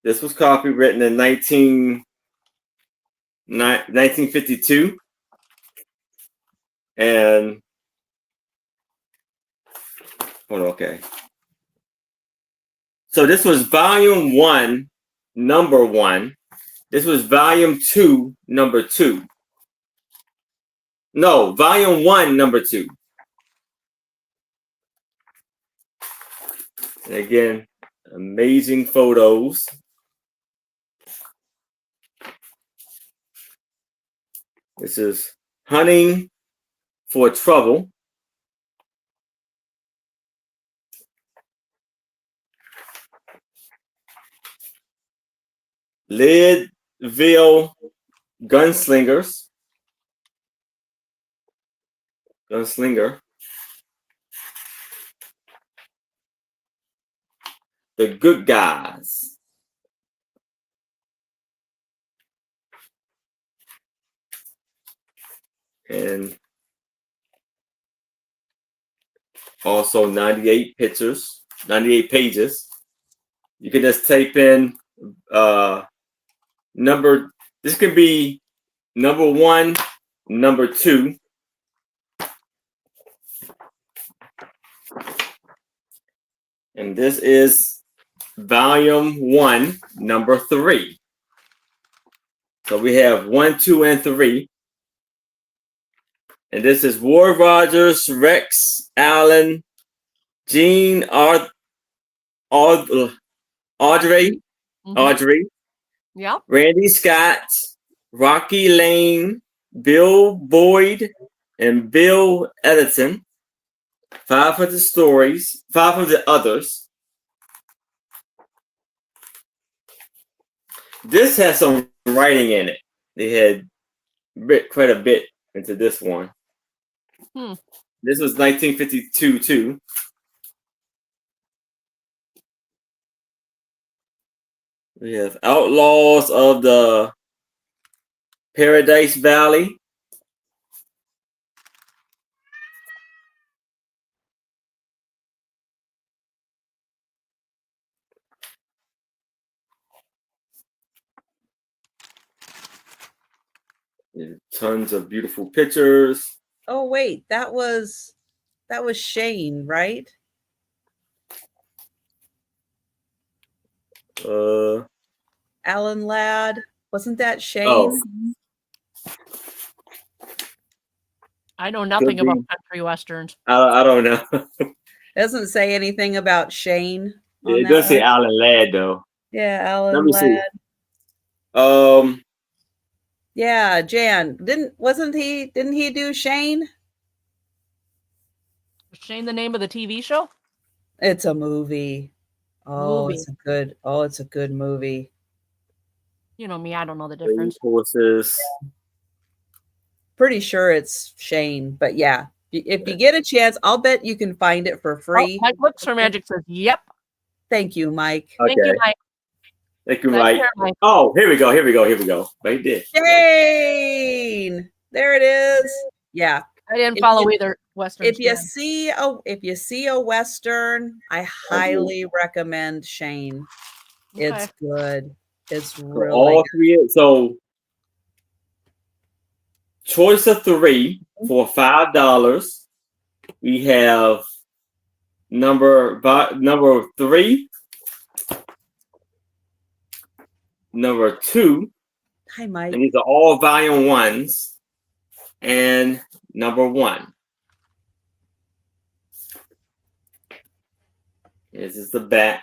This was copywritten in 1952. And, okay. So this was volume 1, number 1. This was volume 2, number 2. No, volume 1, number 2. And again, amazing photos. This is Hunting for Trouble. Leadville Gunslinger. The Good Guys. And also 98 pictures, 98 pages. You can just type in number, this could be number 1, number 2. And this is volume 1, number 3. So we have 1, 2, and 3. And this is Ward Rogers, Rex Allen, Gene Audrey, Yep. Randy Scott, Rocky Lane, Bill Boyd, and Bill Edison. 500 stories, 500 others. This has some writing in it. They had quite a bit into this one. This was 1952 too. We have Outlaws of the Paradise Valley. Tons of beautiful pictures. Oh wait, that was Shane, right? Alan Ladd, wasn't that Shane? Oh. I know nothing about country westerns. I don't know. It doesn't say anything about Shane. It does say Alan Ladd though. Yeah, Alan Let me Ladd. See. Yeah, Jan. Didn't he do Shane? Is Shane the name of the TV show? It's a movie. Oh, it's a good movie. You know me, I don't know the difference. Horses. Yeah. Pretty sure it's Shane, but yeah. If you get a chance, I'll bet you can find it for free. Mike looks for magic says, yep. Thank you, Mike. Okay. Thank you, Mike. Thank you, Mike. Oh, here we go. Right there. Shane! There it is. Yeah. I didn't follow either Western. If you see a Western, I highly recommend Shane. It's good. It's So really all good. three. So choice of three for $5. We have number 3, number 2. Hi, Mike. And these are all volume 1s. And number 1. This is the back.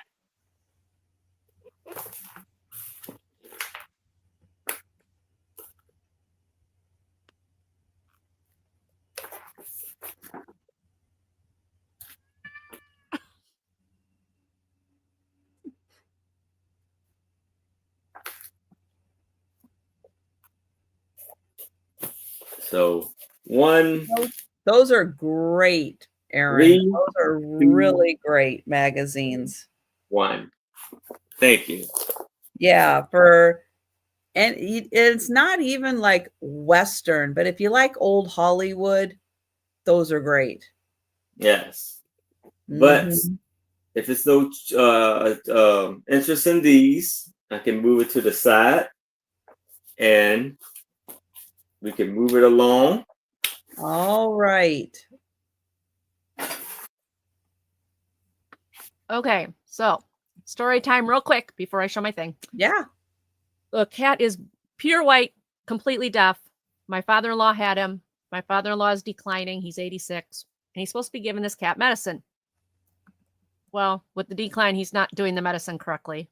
So 1. Those are great, Aaron. 3, Those are 2, really great magazines. 1. Thank you. Yeah, and it's not even like Western, but if you like old Hollywood, those are great. Yes. But if it's no interest in these, I can move it to the side and we can move it along. All right. Okay, so story time real quick before I show my thing. Yeah. The cat is pure white, completely deaf. My father-in-law had him. My father-in-law is declining. He's 86. And he's supposed to be giving this cat medicine. Well, with the decline, he's not doing the medicine correctly.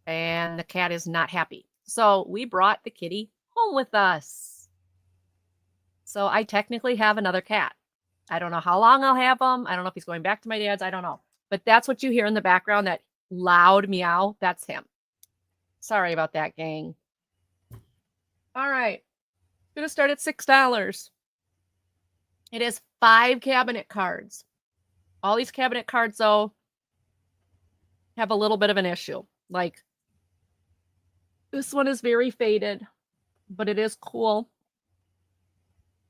And the cat is not happy. So we brought the kitty home with us. So I technically have another cat. I don't know how long I'll have him. I don't know if he's going back to my dad's. I don't know. But that's what you hear in the background, that loud meow. That's him. Sorry about that, gang. All right. Going to start at $6. It is 5 cabinet cards. All these cabinet cards, though, have a little bit of an issue. Like, this one is very faded, but it is cool.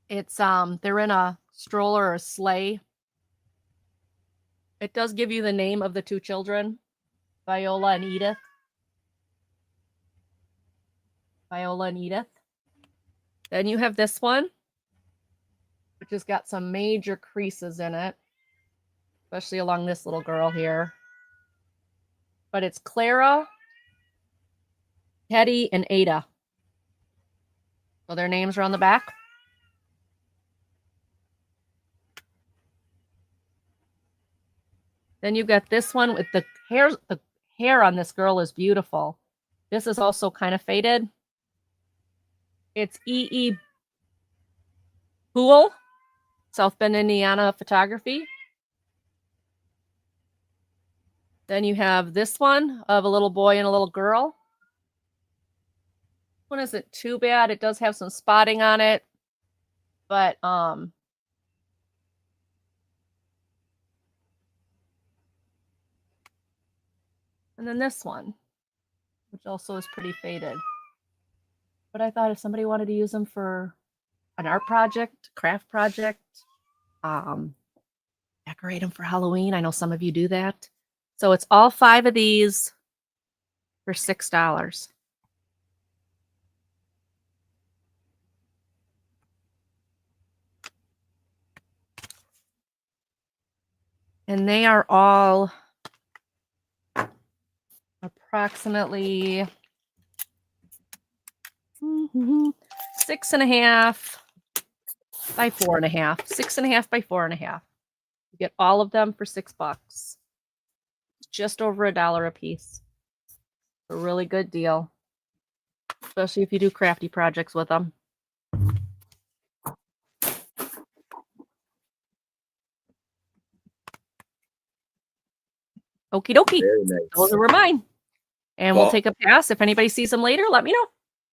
It's, they're in a stroller or a sleigh. It does give you the name of the 2 children, Viola and Edith. Viola and Edith. Then you have this one, which has got some major creases in it, especially along this little girl here. But it's Clara, Hetty, and Ada. So their names are on the back. Then you've got this one with the hair on this girl is beautiful. This is also kind of faded. It's E.E. Poole, South Bend, Indiana photography. Then you have this one of a little boy and a little girl. This one isn't too bad. It does have some spotting on it, but and then this one, which also is pretty faded. But I thought if somebody wanted to use them for an art project, craft project, decorate them for Halloween. I know some of you do that. So it's all 5 of these for $6. And they are all approximately 6.5 by 4.5. 6.5 by 4.5. You get all of them for $6. Just over $1 a piece. A really good deal, especially if you do crafty projects with them. Okie dokie. Nice. Those were mine. And we'll take a pass. If anybody sees them later, let me know.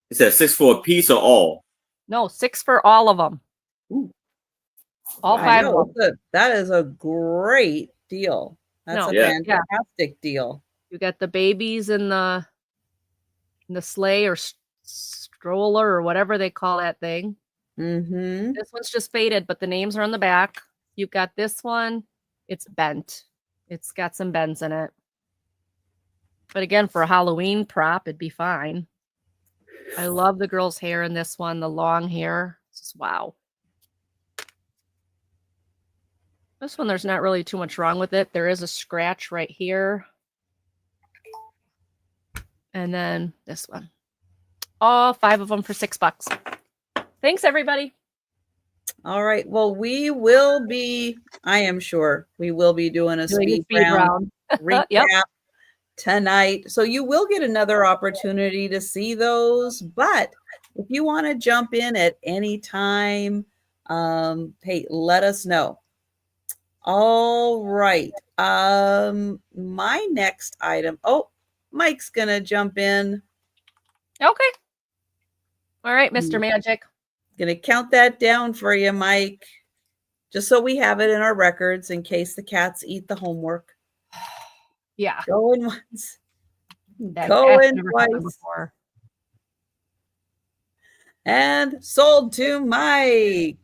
Is that 6 for a piece or all? No, 6 for all of them. Ooh. All 5 of them. That is a great deal. That's a fantastic deal. You got the babies in the sleigh or stroller or whatever they call that thing. Mm-hmm. This one's just faded, but the names are on the back. You've got this one. It's bent. It's got some bends in it. But again, for a Halloween prop, it'd be fine. I love the girl's hair in this one, the long hair. Just, wow. This one, there's not really too much wrong with it. There is a scratch right here. And then this one. All 5 of them for $6. Thanks, everybody. All right. Well, we will be, I am sure, we will be doing a speed round recap Yep. tonight. So you will get another opportunity to see those. But if you want to jump in at any time, hey, let us know. All right. My next item. Oh, Mike's going to jump in. Okay. All right, Mr. Magic. Going to count that down for you, Mike, just so we have it in our records in case the cats eat the homework. Yeah. Going once. That Going twice. And sold to Mike.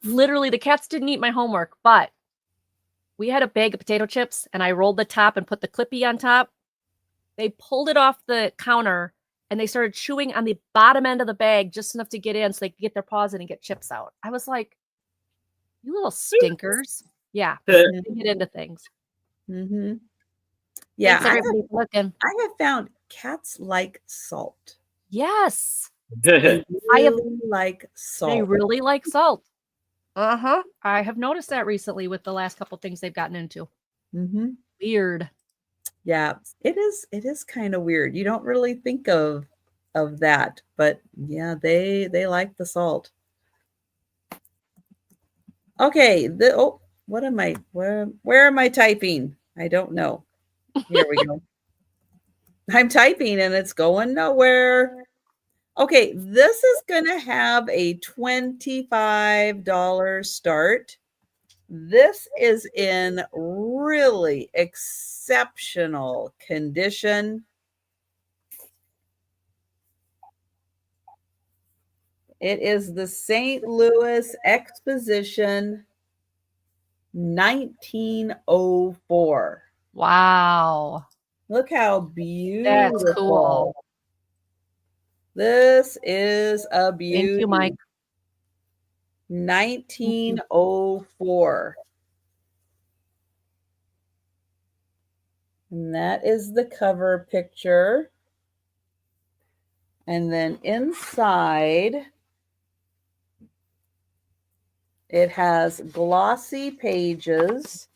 Literally, the cats didn't eat my homework, but we had a bag of potato chips, and I rolled the top and put the Clippy on top. They pulled it off the counter, and they started chewing on the bottom end of the bag just enough to get in so they could get their paws in and get chips out. I was like, you little stinkers. Yeah, they get into things. Mm-hmm. Yeah, thanks, everybody, for looking. I have found cats like salt. Yes. They really like salt. They really like salt. Uh-huh. I have noticed that recently with the last couple things they've gotten into. Mm-hmm. Weird. Yeah, it is kind of weird. You don't really think of that, but yeah, they like the salt. Okay, what am I? Where am I typing? I don't know. Here we go. I'm typing and it's going nowhere. Okay, this is going to have a $25 start. This is in really exceptional condition. It is the St. Louis Exposition 1904. Wow. Look how beautiful. That's cool. This is a beauty. Thank you, Mike. 1904. And that is the cover picture. And then inside, it has glossy pages.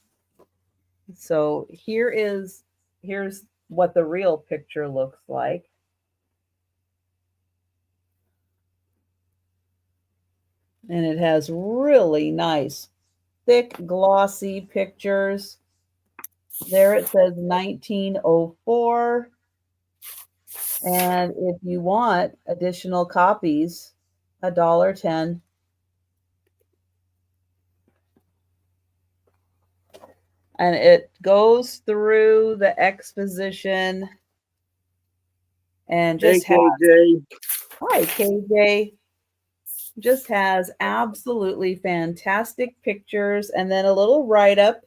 So here's what the real picture looks like. And it has really nice, thick, glossy pictures. There it says 1904. And if you want additional copies, $1.10. And it goes through the exposition and just hey, KJ. Hi, KJ. Just has absolutely fantastic pictures and then a little write-up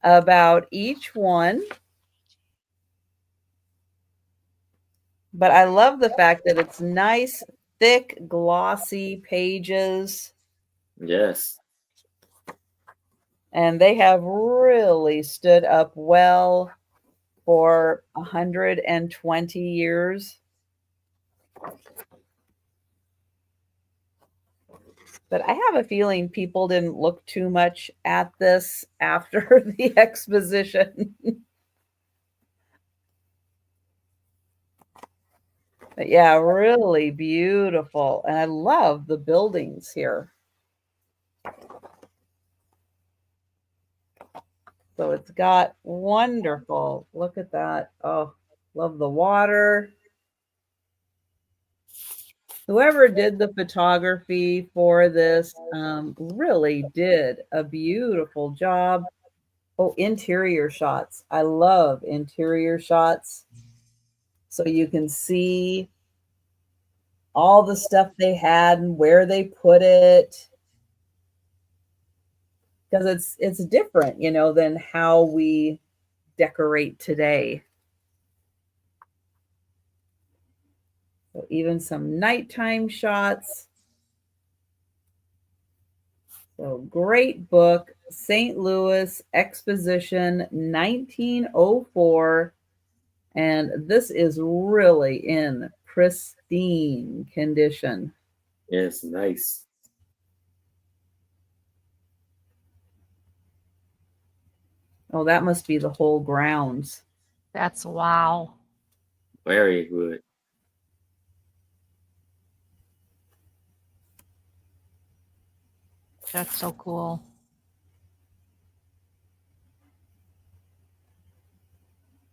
about each one. But I love the fact that it's nice, thick, glossy pages. Yes. And they have really stood up well for 120 years. But I have a feeling people didn't look too much at this after the exposition. But yeah, really beautiful. And I love the buildings here. So it's got wonderful. Look at that. Oh, love the water. Whoever did the photography for this really did a beautiful job. Oh, interior shots. I love interior shots. So you can see all the stuff they had and where they put it. Because it's different, than how we decorate today. So even some nighttime shots. So great book, St. Louis Exposition, 1904. And this is really in pristine condition. Yes, nice. Oh, that must be the whole grounds. That's wow. Very good. That's so cool.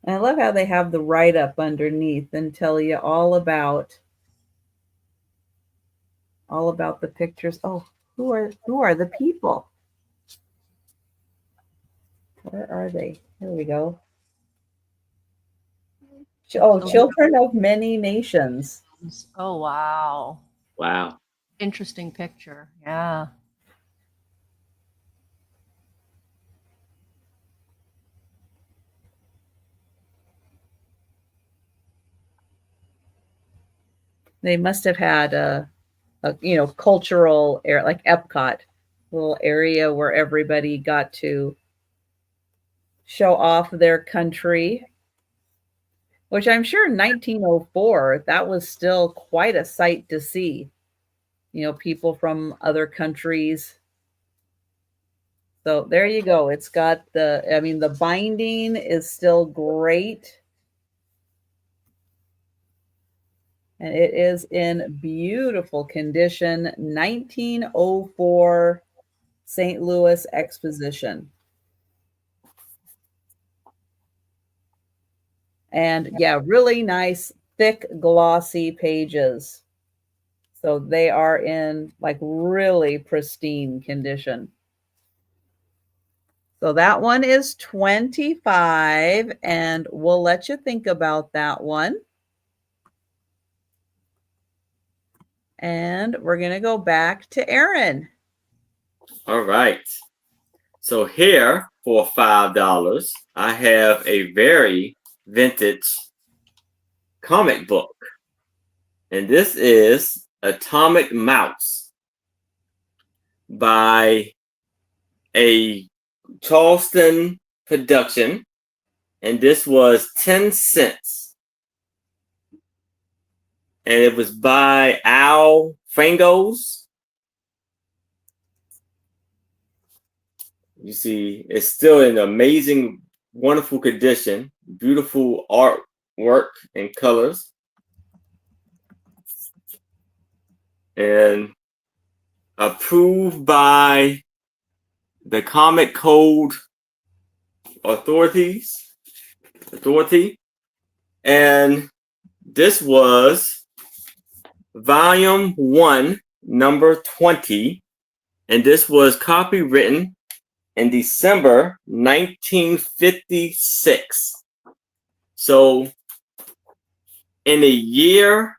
And I love how they have the write-up underneath and tell you all about the pictures. Oh, who are the people? Where are they? Here we go. Oh, children of many nations. Oh, wow. Wow. Interesting picture. Yeah. They must have had a cultural area like Epcot, little area where everybody got to show off their country, which I'm sure in 1904, that was still quite a sight to see. People from other countries. So there you go. It's got the binding is still great. And it is in beautiful condition, 1904 St. Louis Exposition. And yeah, really nice, thick, glossy pages. So they are in like really pristine condition. So that one is 25, and we'll let you think about that one. And we're going to go back to Aaron. All right. So here for $5, I have a very vintage comic book. And this is Atomic Mouse by a Charleston production. And this was 10 cents. And it was by Al Frangos. You see, it's still in amazing, wonderful condition. Beautiful artwork and colors. And approved by the Comic Code Authority. And this was volume 1, number 20. And this was copywritten in December 1956. So in a year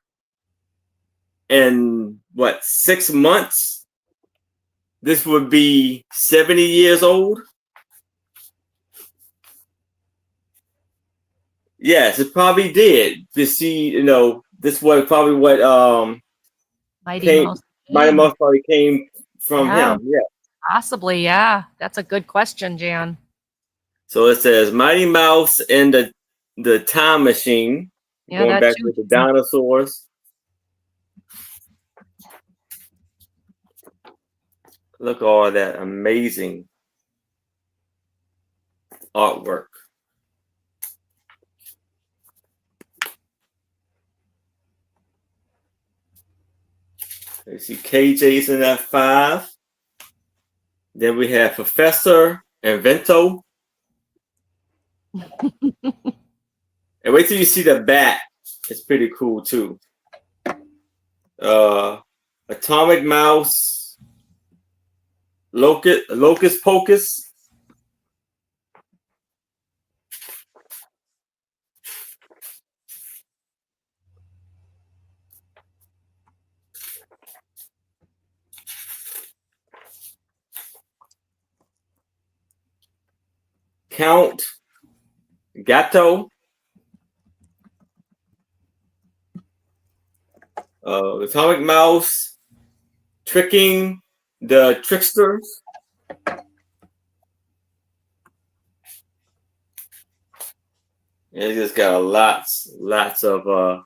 and 6 months, this would be 70 years old. Yes, it probably did. To see, this was probably what Mighty Mouse probably came from him. Yeah. Possibly, yeah. That's a good question, Jan. So it says Mighty Mouse and the Time Machine. Yeah, going back with the dinosaurs. Look at all that amazing artwork. You see KJ's in that 5. Then we have Professor Invento. And wait till you see the bat. It's pretty cool too. Atomic Mouse. Locust Pocus. Count Gatto. Atomic Mouse, Tricking the Tricksters. And it just got lots of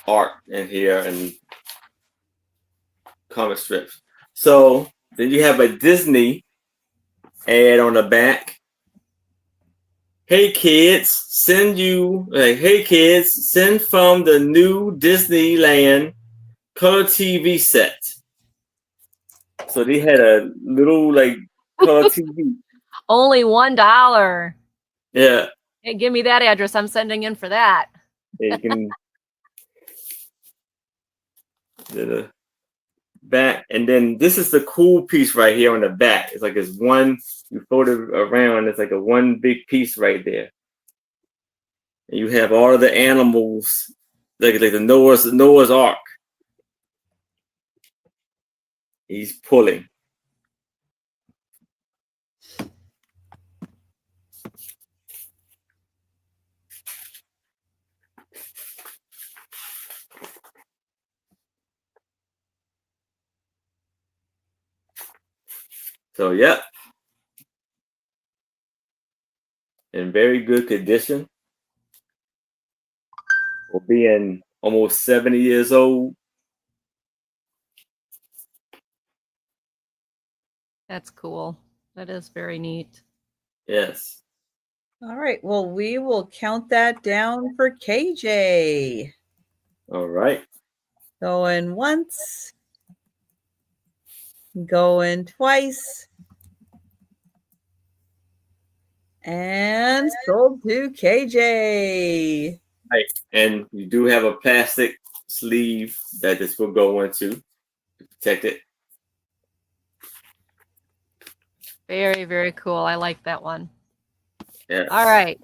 art in here and comic strips. So then you have a Disney ad on the back. Hey kids, send from the new Disneyland color TV set. So they had a little like color TV. Only $1. Yeah. Hey, give me that address. I'm sending in for that. Yeah, you can the back, and then this is the cool piece right here on the back. It's like it's one, you fold it around, it's like a one big piece right there. And you have all of the animals, like the Noah's Ark. He's pulling. So, yep. In very good condition. For being almost 70 years old. That's cool. That is very neat. Yes. All right. Well, we will count that down for KJ. All right. Going once. Going twice. And sold to KJ. Right. And you do have a plastic sleeve that this will go into to protect it. Very, very cool. I like that one. Yes. All right.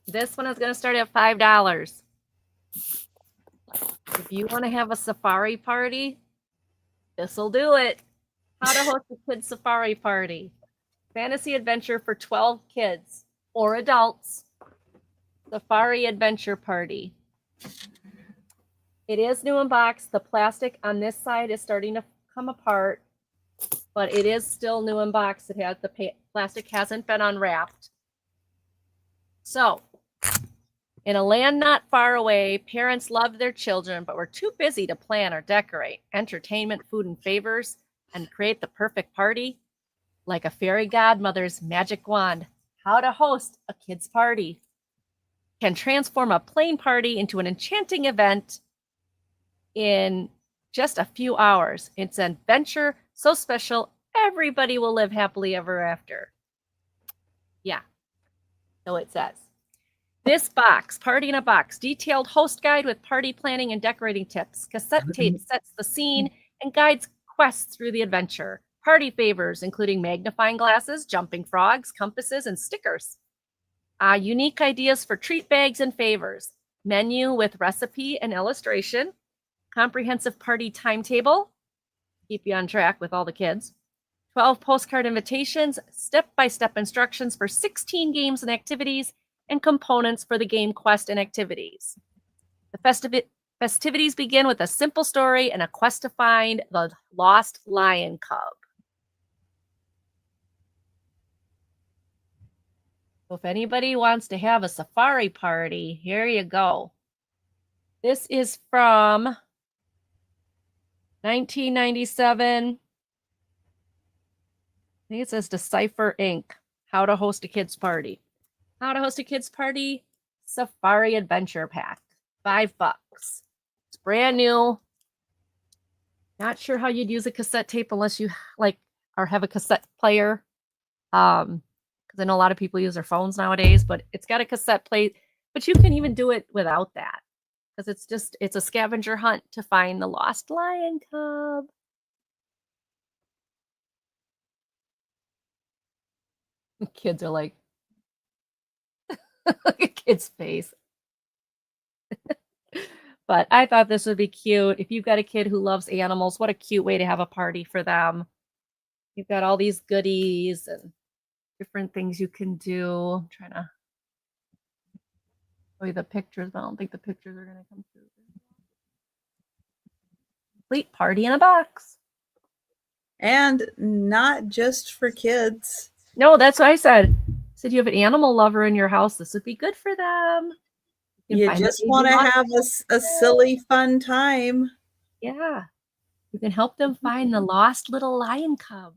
This one is going to start at $5. If you want to have a safari party, this will do it. How to host a kid's safari party. Fantasy adventure for 12 kids or adults. Safari adventure party. It is new in box. The plastic on this side is starting to come apart, but it is still new in box. It has the plastic hasn't been unwrapped. So, in a land not far away, parents loved their children, but were too busy to plan or decorate entertainment, food, and favors, and create the perfect party. Like a fairy godmother's magic wand, how to host a kid's party can transform a plain party into an enchanting event in just a few hours. It's an adventure so special, everybody will live happily ever after. Yeah, so it says. This box, Party in a Box, detailed host guide with party planning and decorating tips. Cassette tape sets the scene and guides quests through the adventure. Party favors, including magnifying glasses, jumping frogs, compasses, and stickers. Unique ideas for treat bags and favors. Menu with recipe and illustration. Comprehensive party timetable. Keep you on track with all the kids. 12 postcard invitations, step-by-step instructions for 16 games and activities, and components for the game quest and activities. The festivities begin with a simple story and a quest to find the lost lion cub. So if anybody wants to have a safari party, here you go. This is from 1997. I think it says Decipher Inc. How to host a kids party. How to host a kids party safari adventure pack. $5. It's brand new. Not sure how you'd use a cassette tape unless you or have a cassette player. Because I know a lot of people use their phones nowadays, but it's got a cassette plate. But you can even do it without that. Because it's a scavenger hunt to find the lost lion cub. The kids are like, look at kid's face. But I thought this would be cute. If you've got a kid who loves animals, what a cute way to have a party for them. You've got all these goodies and different things you can do. I'm trying to show you the pictures, but I don't think the pictures are going to come through. Complete party in a box. And not just for kids. No, that's what I said. I said you have an animal lover in your house. This would be good for them. You just want to have a silly, fun time. Yeah. You can help them find the lost little lion cub.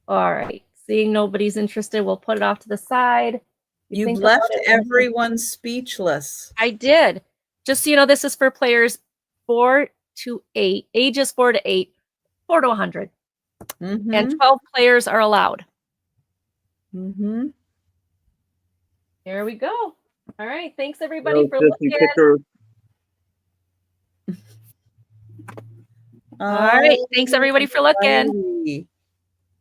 All right. Seeing nobody's interested, we'll put it off to the side. You've left everyone speechless. I did. Just so you know, this is for players 4 to 8, ages 4 to 8, 4 to 100. Mm-hmm. And 12 players are allowed. Mm-hmm. There we go. All right. Thanks, everybody, for looking. All right. Thanks, everybody, for looking.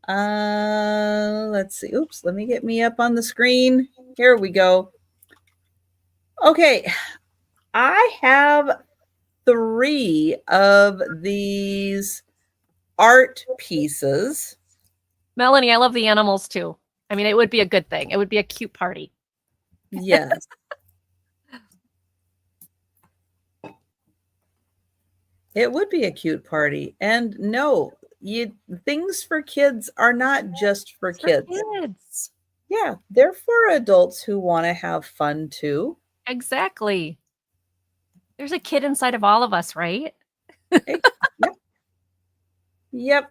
Let's see. Oops. Let me get me up on the screen. Here we go. Okay. I have 3 of these art pieces. Melanie, I love the animals, too. I mean, it would be a good thing. It would be a cute party. Yes. It would be a cute party. And no, things for kids are not just for kids. Yeah, they're for adults who want to have fun too. Exactly. There's a kid inside of all of us, right? Yep.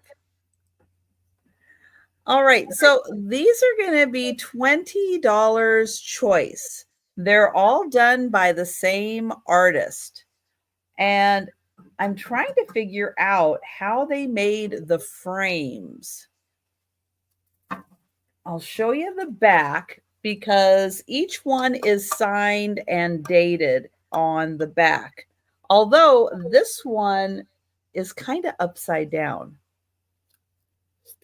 All right, so these are going to be $20 choice. They're all done by the same artist. And I'm trying to figure out how they made the frames. I'll show you the back because each one is signed and dated on the back. Although this one is kind of upside down,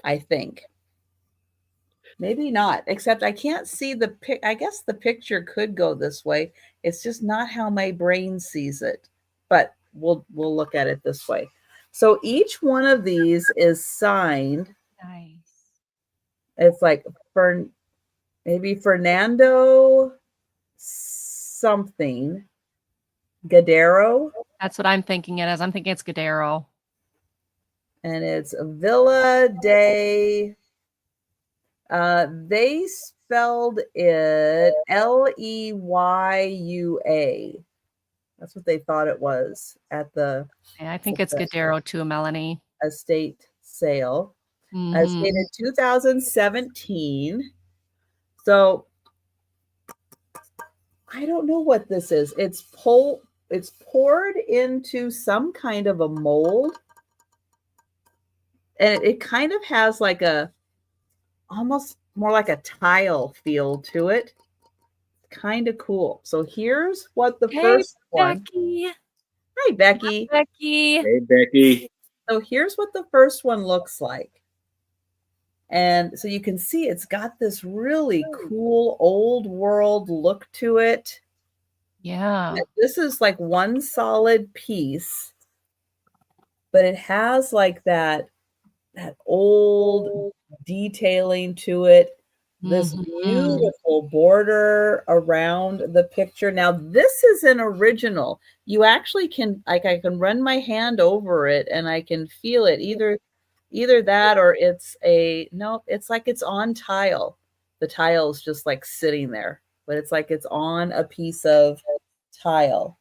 I think. Maybe not, except I can't see the pic. I guess the picture could go this way. It's just not how my brain sees it. But we'll look at it this way. So each one of these is signed. Nice. It's like maybe Fernando something. Gadero. That's what I'm thinking it as. I'm thinking it's Gadero. And it's Villa de... they spelled it Leyyua. That's what they thought it was at the... Yeah, I think it's Gadero too, Melanie. Estate sale. As dated 2017. So I don't know what this is. It's poured into some kind of a mold. And it kind of has like almost more like a tile feel to it. Kind of cool. So here's what the first one. Becky. Hi, Becky. Hi, Becky. Hey, Becky. So here's what the first one looks like. And so you can see it's got this really cool old world look to it. Yeah. This is like one solid piece, but it has like that old detailing to it. This beautiful border around the picture. Now, this is an original. You actually can, like, I can run my hand over it and I can feel it. Either that or it's it's like it's on tile. The tile is just like sitting there, but it's like it's on a piece of tile.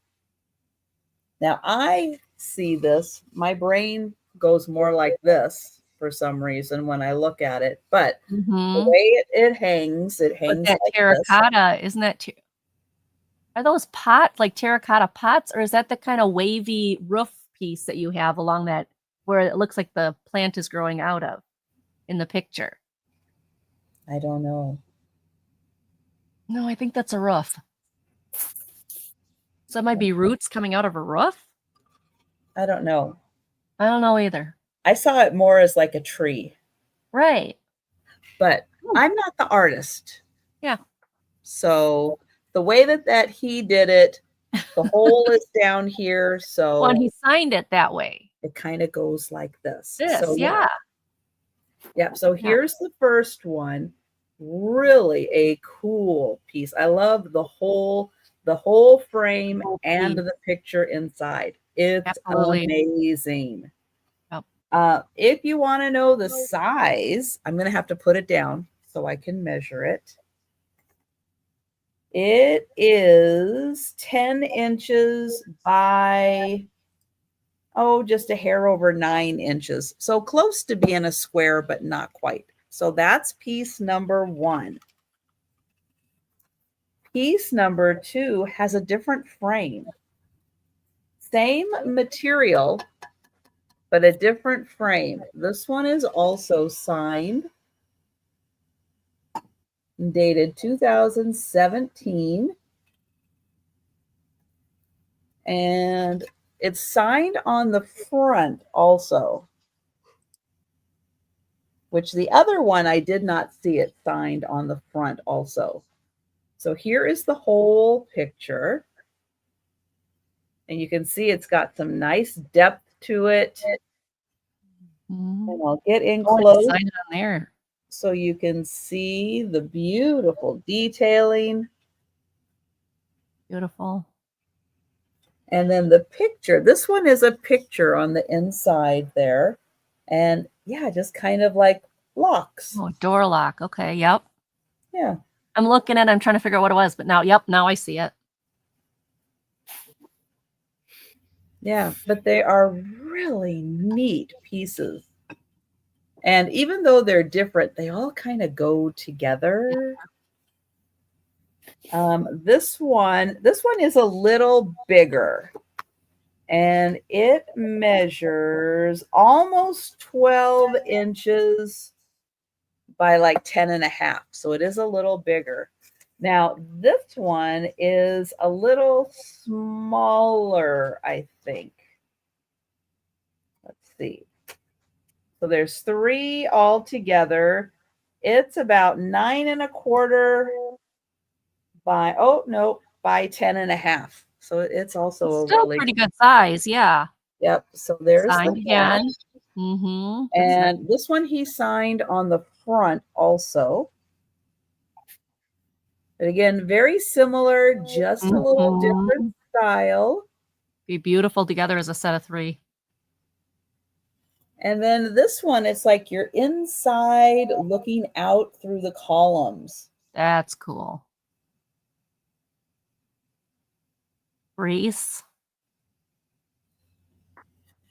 Now, I see this. My brain goes more like this for some reason when I look at it, but the way it hangs that like terracotta, isn't that are those like terracotta pots, or is that the kind of wavy roof piece that you have along that where it looks like the plant is growing out of in the picture? I don't know. No, I think that's a roof. So it might be roots coming out of a roof? I don't know. I don't know either. I saw it more as like a tree. Right. But I'm not the artist. Yeah. So the way that he did it, the hole is down here. So well, he signed it that way. It kind of goes like this. So yeah. So here's the first one. really a cool piece. I love the whole frame and the picture inside. It's Absolutely amazing. Yep. If you want to know the size, I'm going to have to put it down so I can measure it. It is 10 inches by, just a hair over 9 inches. So close to being a square, but not quite. So that's piece number 1. Piece number 2 has a different frame. Same material, but a different frame. This one is also signed, dated 2017. And it's signed on the front also, which the other one I did not see it signed on the front also. So here is the whole picture. And you can see it's got some nice depth to it. And I'll get in close Sign it on there so you can see the beautiful detailing. Beautiful. And then the picture, this one is a picture on the inside there. And yeah, just kind of like locks. Oh, door lock. Okay. Yep. Yeah. I'm looking at it. I'm trying to figure out what it was, but now I see it. Yeah, but they are really neat pieces. And even though they're different, they all kind of go together. This one is a little bigger. And it measures almost 12 inches by like 10 and a half. So it is a little bigger. Now, this one is a little smaller, I think. Let's see. So there's 3 all together. It's about 9 1/4 by 10 and a half. So it's also Still really pretty good size. Yeah. Yep. So there's Signed the again. back. And this one he signed on the front also. But again, very similar, just a little different style. Be beautiful together as a set of 3. And then this one, it's like you're inside looking out through the columns. That's cool. Greece.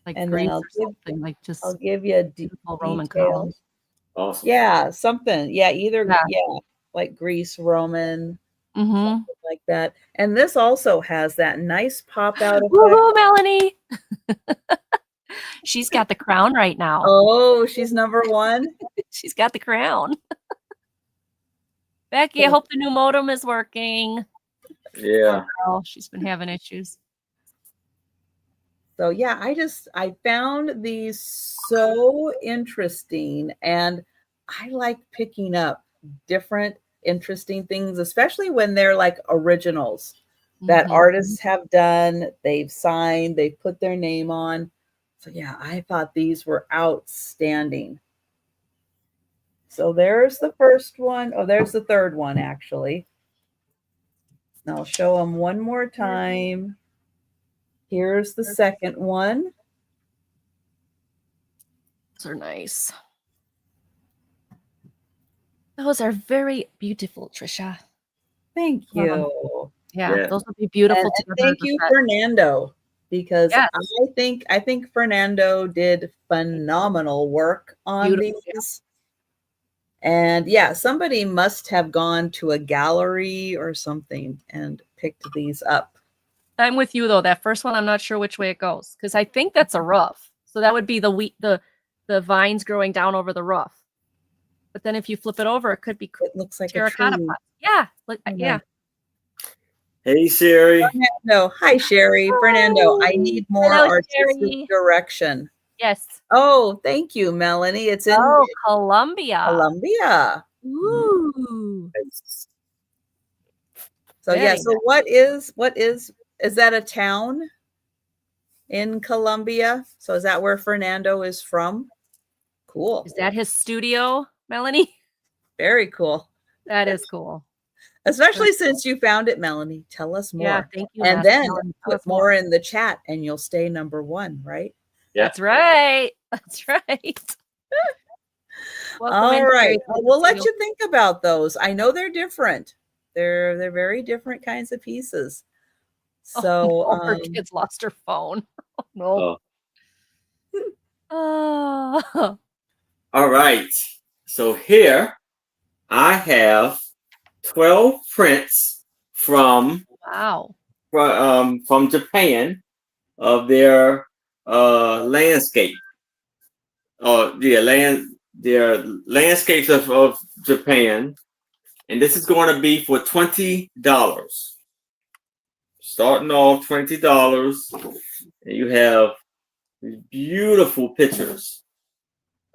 Like And Greece then or something, like just I'll give you a beautiful Roman columns. Awesome. Yeah, something. Yeah, like Greece, Roman, something like that. And this also has that nice pop out effect. Woohoo, Melanie! She's got the crown right now. Oh, she's number 1. She's got the crown. Becky, I hope the new modem is working. Yeah. Oh, she's been having issues. So yeah, I found these so interesting, and I like picking up different interesting things, especially when they're like originals that artists have done, they've signed, they've put their name on. So yeah, I thought these were outstanding. So there's the first one. Oh, there's the third one actually. And I'll show them one more time. Here's the second one. Those are nice. Those are very beautiful, Trisha. Thank you. Yeah, those would be beautiful. And thank you, Fernando, because I think Fernando did phenomenal work on these. And yeah, somebody must have gone to a gallery or something and picked these up. I'm with you though. That first one, I'm not sure which way it goes because I think that's a roof. So that would be the vines growing down over the roof. But then if you flip it over, it could be it looks like terracotta a tree. pot. Yeah, yeah. Hey, Sherry. No, hi, Sherry. Fernando, I need more artistic direction. Yes. Oh, thank you, Melanie. It's in Colombia. Colombia. Ooh. So yeah, so what is that a town in Colombia? So is that where Fernando is from? Cool. Is that his studio, Melanie? Very cool. That is cool. Especially since you found it, Melanie. Tell us more. Yeah, thank you. And then Melanie. put more in the chat and you'll stay number 1, right? Yeah. That's right. That's right. All right. Well, we'll let you think about those. I know they're different. They're very different kinds of pieces. So her kids lost her phone. Oh, no. Oh. All right. So here I have 12 prints from Japan of their landscape. Their landscapes of Japan. And this is going to be for $20. Starting off $20. And you have these beautiful pictures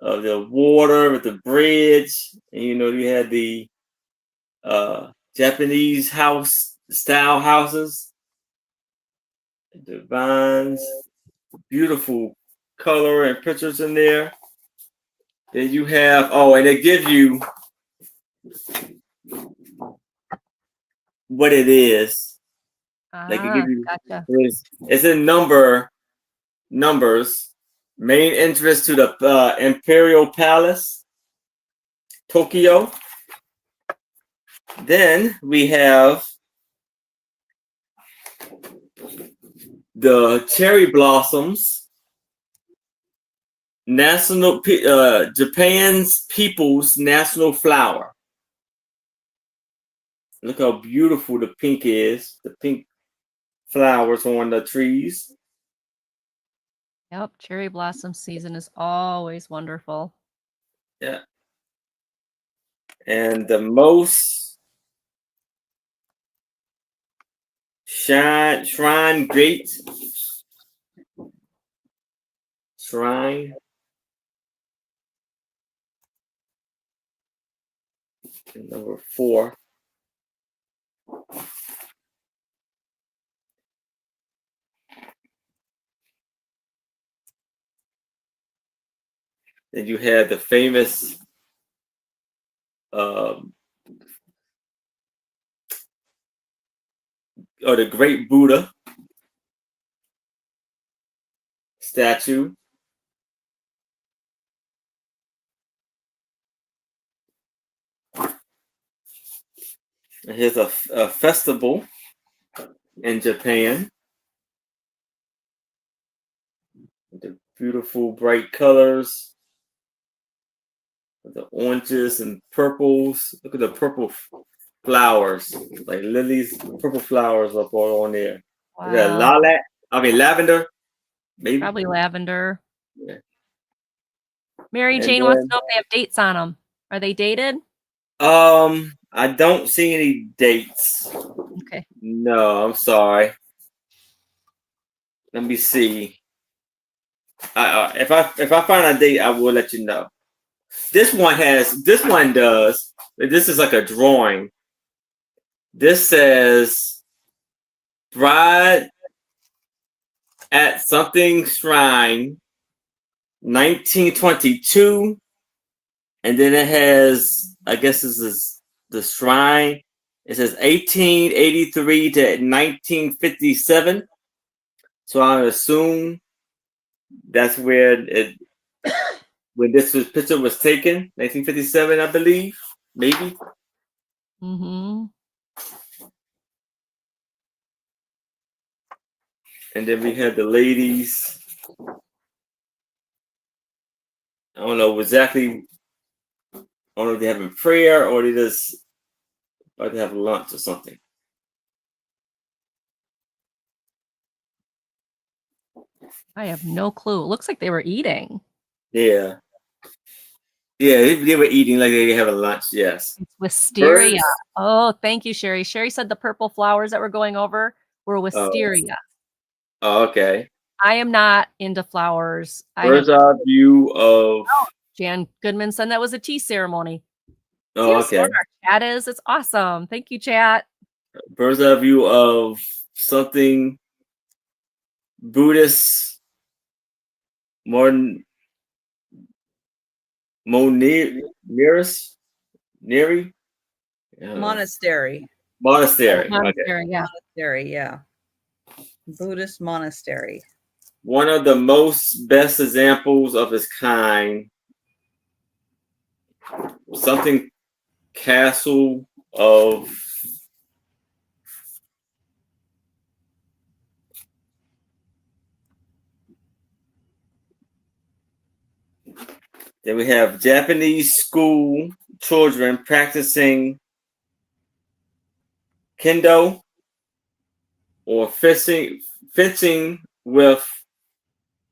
of the water with the bridge. And you had the Japanese house style houses. The vines, beautiful color and pictures in there. Then you have, and they give you what it is. They can give you, gotcha. it's in numbers. Main entrance to the Imperial Palace, Tokyo. Then we have the cherry blossoms, Japan's people's national flower. Look how beautiful the pink is. The pink flowers on the trees. Yep, cherry blossom season is always wonderful. Yeah. And the most shrine gate. Shrine. Number 4. Then you had the famous the Great Buddha statue. And here's a festival in Japan. The beautiful bright colors. The oranges and purples. Look at the purple flowers, like lilies, purple flowers up all on there. Wow. Is that lavender? Maybe. Probably lavender. Yeah. Mary Jane wants to know if they have dates on them. Are they dated? I don't see any dates. Okay. No, I'm sorry. Let me see. If I find a date, I will let you know. This one does. This is like a drawing. This says Bride at something shrine 1922. And then it has, I guess this is the shrine. It says 1883 to 1957. So I assume that's where when this picture was taken, 1957, I believe, maybe. Mm-hmm. And then we had the ladies. I don't know exactly. I don't know if they're having prayer or they just about to have lunch or something. I have no clue. It looks like they were eating. Yeah. Yeah, they were eating like they were having lunch, yes. It's wisteria. Oh, thank you, Sherry. Sherry said the purple flowers that we're going over were wisteria. Oh, okay. I am not into flowers. Bird's eye view of... Oh, Jan Goodman said that was a tea ceremony. Oh, see how smart our chat is? It's awesome. Thank you, chat. Bird's eye view of something Buddhist, Neri. Monastery. Monastery. Monastery, yeah. Monastery, yeah. Buddhist monastery. One of the most best examples of its kind. Something castle of then we have Japanese school children practicing kendo or fencing with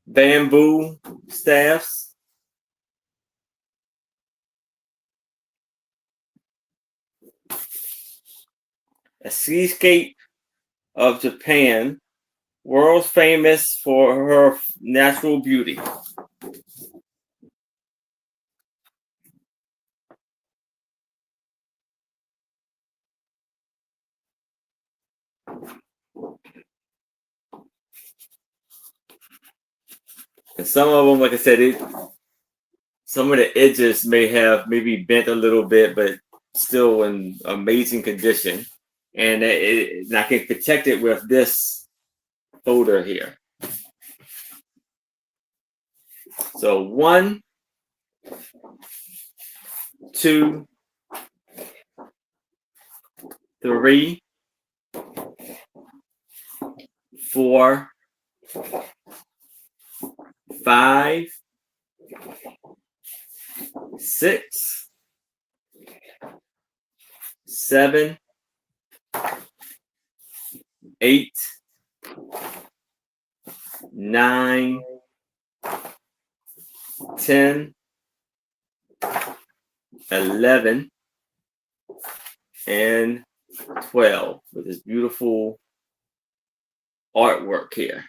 bamboo staffs. A seascape of Japan, world famous for her natural beauty. And some of them, like I said, some of the edges may have maybe bent a little bit, but still in amazing condition. And I can protect it with this folder here. So 1, 2, 3, 4, 5, 6, 7, 8, 9, 10, 11, and 12 with this beautiful artwork here.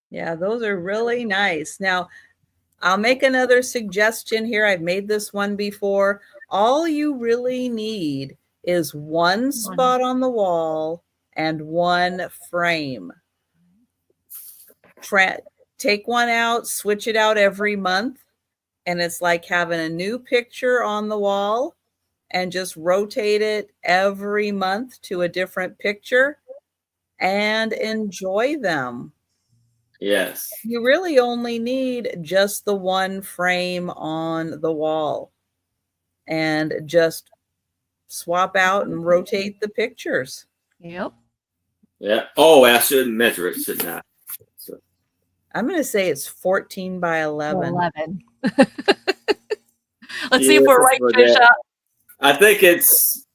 Yeah, those are really nice. Now, I'll make another suggestion here. I've made this one before. All you really need is one spot on the wall and one frame. Take one out, switch it out every month, and it's like having a new picture on the wall, and just rotate it every month to a different picture and enjoy them. Yes. You really only need just the one frame on the wall, and just swap out and rotate the pictures. Yep. Yeah. Oh, I shouldn't measure it, shouldn't I? So. I'm going to say it's 14 by 11. 11. Let's see if we're right, Trisha. I think it's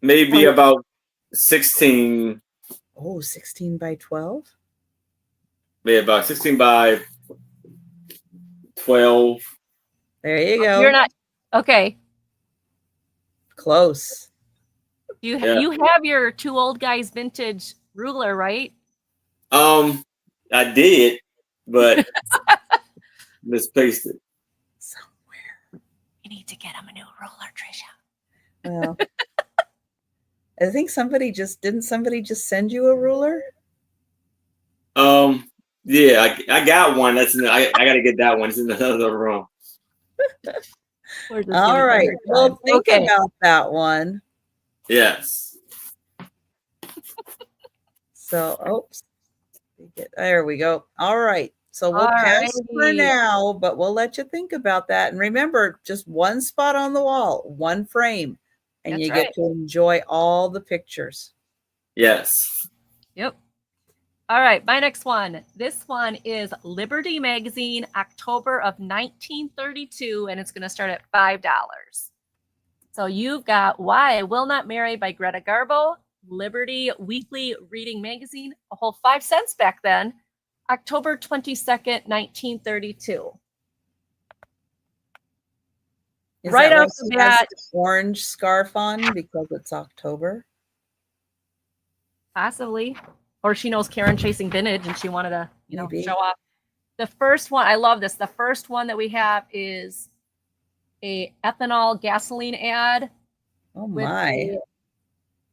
maybe about 16. Oh, 16 by 12? Maybe about 16 by 12. There you go. You're not okay. Close. You have your two old guys vintage ruler, right? I did, but misplaced it somewhere. You need to get him a new ruler, Trisha. Well, I think somebody just send you a ruler? Yeah, I got one. I got to get that one. It's in another room. All right. Well, think about that one. Yes. So, there we go. All right. So we'll pass for now, but we'll let you think about that. And remember, just one spot on the wall, one frame, and you get to enjoy all the pictures. Yes. Yep. All right, my next one. This one is Liberty Magazine, October of 1932, and it's going to start at $5. So you've got Why I Will Not Marry by Greta Garbo, Liberty Weekly Reading Magazine, a whole 5 cents back then, October 22nd, 1932. Right off the bat, orange scarf on because it's October. Possibly. Or she knows Karen chasing vintage and she wanted to, show off. The first one, I love this. The first one that we have is a ethanol gasoline ad. Oh my.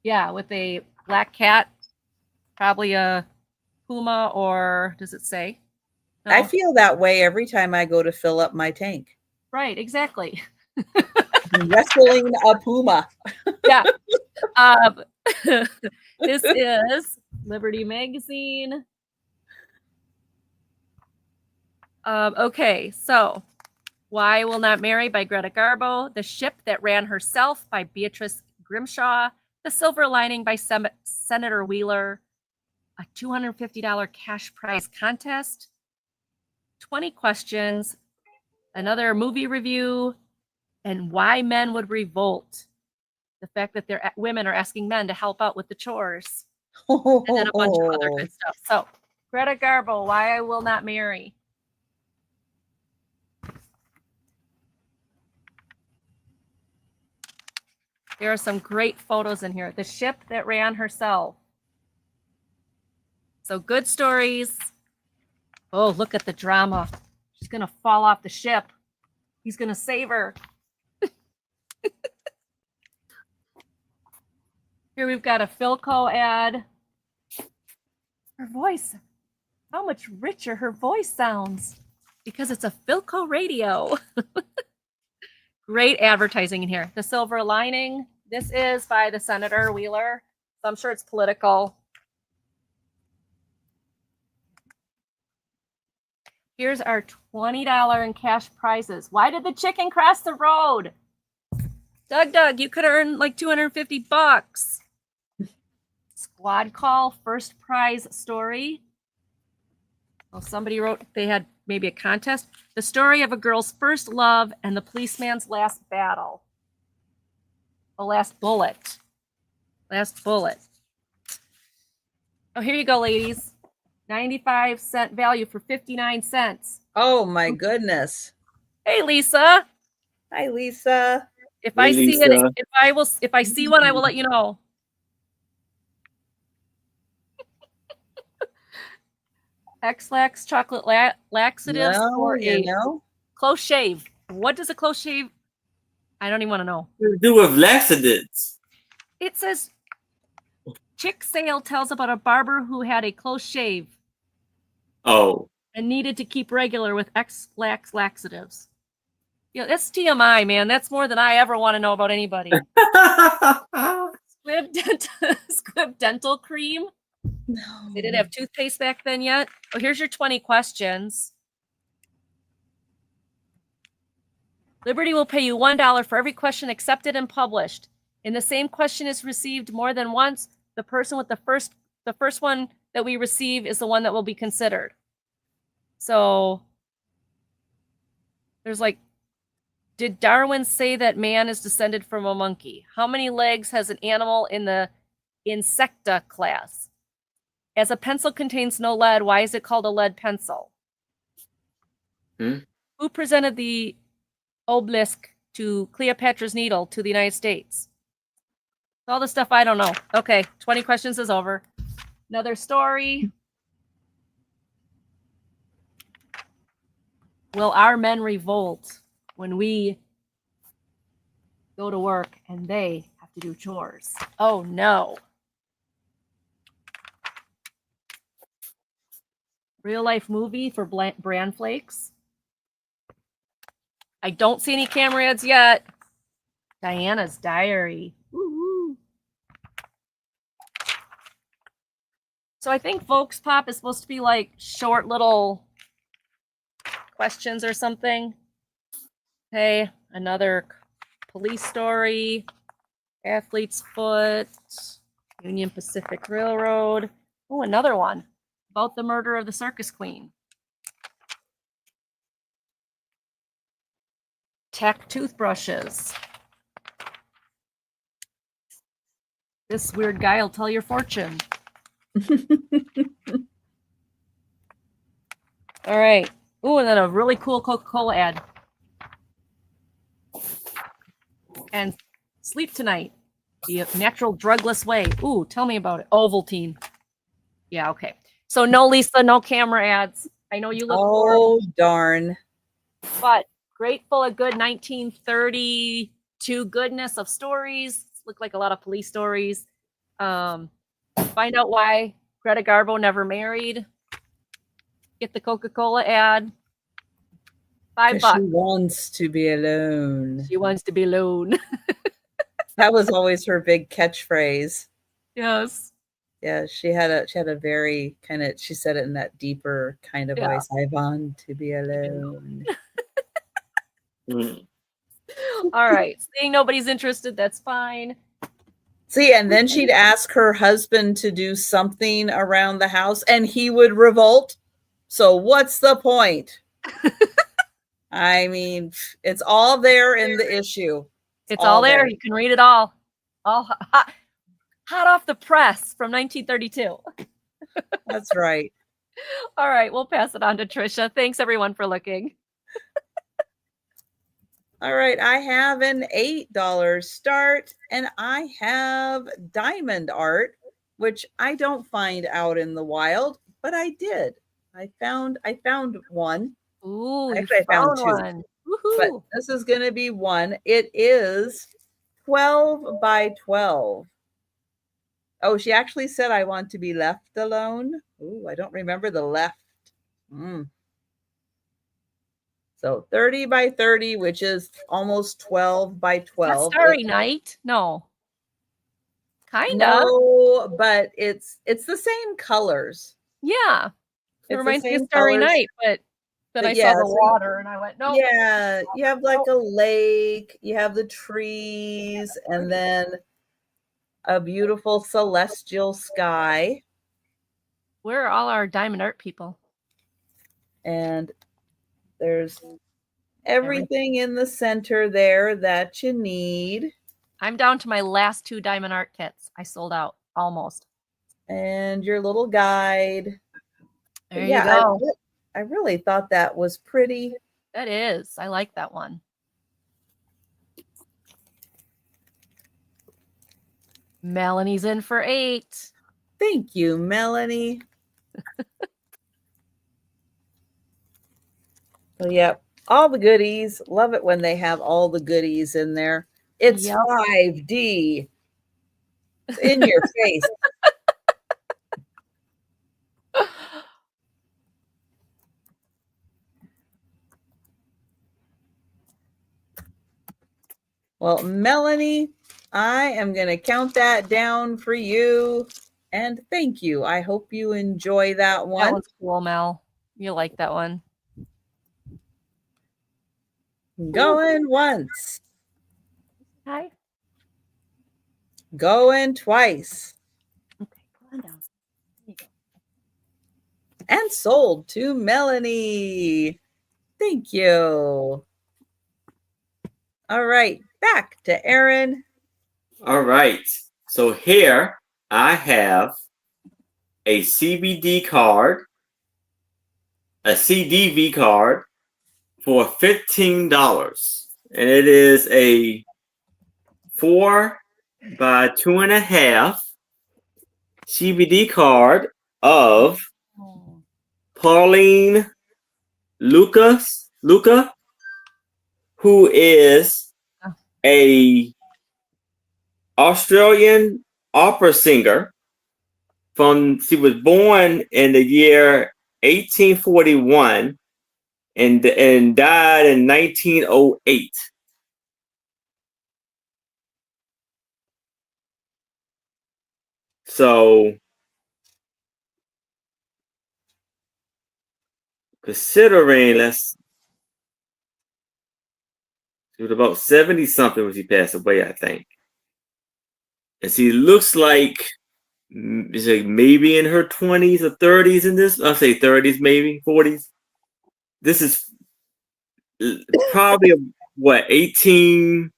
With a black cat, probably a puma, or does it say? No. I feel that way every time I go to fill up my tank. Right, exactly. Wrestling a puma. Yeah. This is Liberty Magazine. Okay, so Why I Will Not Marry by Greta Garbo, The Ship That Ran Herself by Beatrice Grimshaw, The Silver Lining by Senator Wheeler, a $250 cash prize contest, 20 questions, another movie review, and why men would revolt. The fact that women are asking men to help out with the chores. And then a bunch of other good stuff. So, Greta Garbo, Why I Will Not Marry. There are some great photos in here. The Ship That Ran Herself. So good stories. Oh, look at the drama. She's going to fall off the ship. He's going to save her. Here we've got a Philco ad. Her voice. How much richer her voice sounds. Because it's a Philco radio. Great advertising in here. The Silver Lining. This is by the Senator Wheeler. So I'm sure it's political. Here's our $20 in cash prizes. Why did the chicken cross the road? Doug, you could earn like $250. Squad Call, first prize story. Well, somebody wrote they had maybe a contest. The story of a girl's first love and the policeman's last battle. The last bullet. Last bullet. Oh, here you go, ladies. 95-cent value for 59 cents. Oh my goodness. Hey, Lisa. Hi, Lisa. If I see it, if I see one, I will let you know. X-Lax chocolate laxatives for a close shave. What does a close shave? I don't even want to know. What to do with laxatives? It says Chick Sale tells about a barber who had a close shave. Oh. And needed to keep regular with X-Lax laxatives. Yeah, that's TMI, man. That's more than I ever want to know about anybody. Squib dental cream. No. They didn't have toothpaste back then yet. Oh, here's your 20 questions. Liberty will pay you $1 for every question accepted and published. And the same question is received more than once. The person with the first one that we receive is the one that will be considered. So there's like, did Darwin say that man is descended from a monkey? How many legs has an animal in the Insecta class? As a pencil contains no lead, why is it called a lead pencil? Who presented the obelisk to Cleopatra's Needle to the United States? All the stuff I don't know. Okay, 20 questions is over. Another story. Will our men revolt when we go to work and they have to do chores? Oh, no. Real life movie for bran flakes. I don't see any camera ads yet. Diana's Diary. Woo-hoo. So I think Vox Pop is supposed to be like short little questions or something. Hey, another police story. Athlete's Foot. Union Pacific Railroad. Oh, another one about the murder of the circus queen. Tech toothbrushes. This weird guy will tell your fortune. All right. Ooh, and then a really cool Coca-Cola ad. And Sleep Tonight, the natural drugless way. Ooh, tell me about it. Ovaltine. Yeah, okay. So no Lisa, no camera ads. I know you look horrible. Oh, darn. But great, full of good 1932 goodness of stories. Look like a lot of police stories. Find out why Greta Garbo never married. Get the Coca-Cola ad. $5. She wants to be alone. She wants to be alone. That was always her big catchphrase. Yes. Yeah, she had a very kind of, she said it in that deeper kind of voice. I want to be alone. All right. Seeing nobody's interested, that's fine. See, and then she'd ask her husband to do something around the house and he would revolt. So what's the point? I mean, it's all there in the issue. It's all there. You can read it all. All hot off the press from 1932. That's right. All right. We'll pass it on to Trisha. Thanks, everyone, for looking. All right. I have an $8 start, and I have diamond art, which I don't find out in the wild, but I did. I found one. Ooh, actually, I found two. One. But this is going to be one. It is 12 by 12. Oh, she actually said, I want to be left alone. Ooh, I don't remember the left. So 30 by 30, which is almost 12 by 12. Starry Night? No. Kind of. No, but it's the same colors. Yeah. It reminds me of Starry Night, but then I saw the water and I went, no. Yeah, you have like a lake, you have the trees, and then a beautiful celestial sky. Where are all our diamond art people? And there's everything in the center there that you need. I'm down to my last 2 diamond art kits. I sold out almost. And your little guide. There you go. I really thought that was pretty. That is. I like that one. Melanie's in for 8. Thank you, Melanie. So, yep, all the goodies. Love it when they have all the goodies in there. It's 5D. It's in your face. Well, Melanie, I am going to count that down for you. And thank you. I hope you enjoy that one. That one's cool, Mel. You like that one. Going once. Hi. Going twice. Okay, come on down. There you go. And sold to Melanie. Thank you. All right. Back to Aaron. All right. So here I have a CBD card, a CDV card for $15. And it is a 4 by 2.5 CBD card of Pauline Luca, who is a Australian opera singer. She was born in the year 1841 and died in 1908. So considering, she was about 70 something when she passed away, I think. And she looks like maybe in her 20s or 30s in this. I'll say 30s, maybe 40s. This is probably 1870s.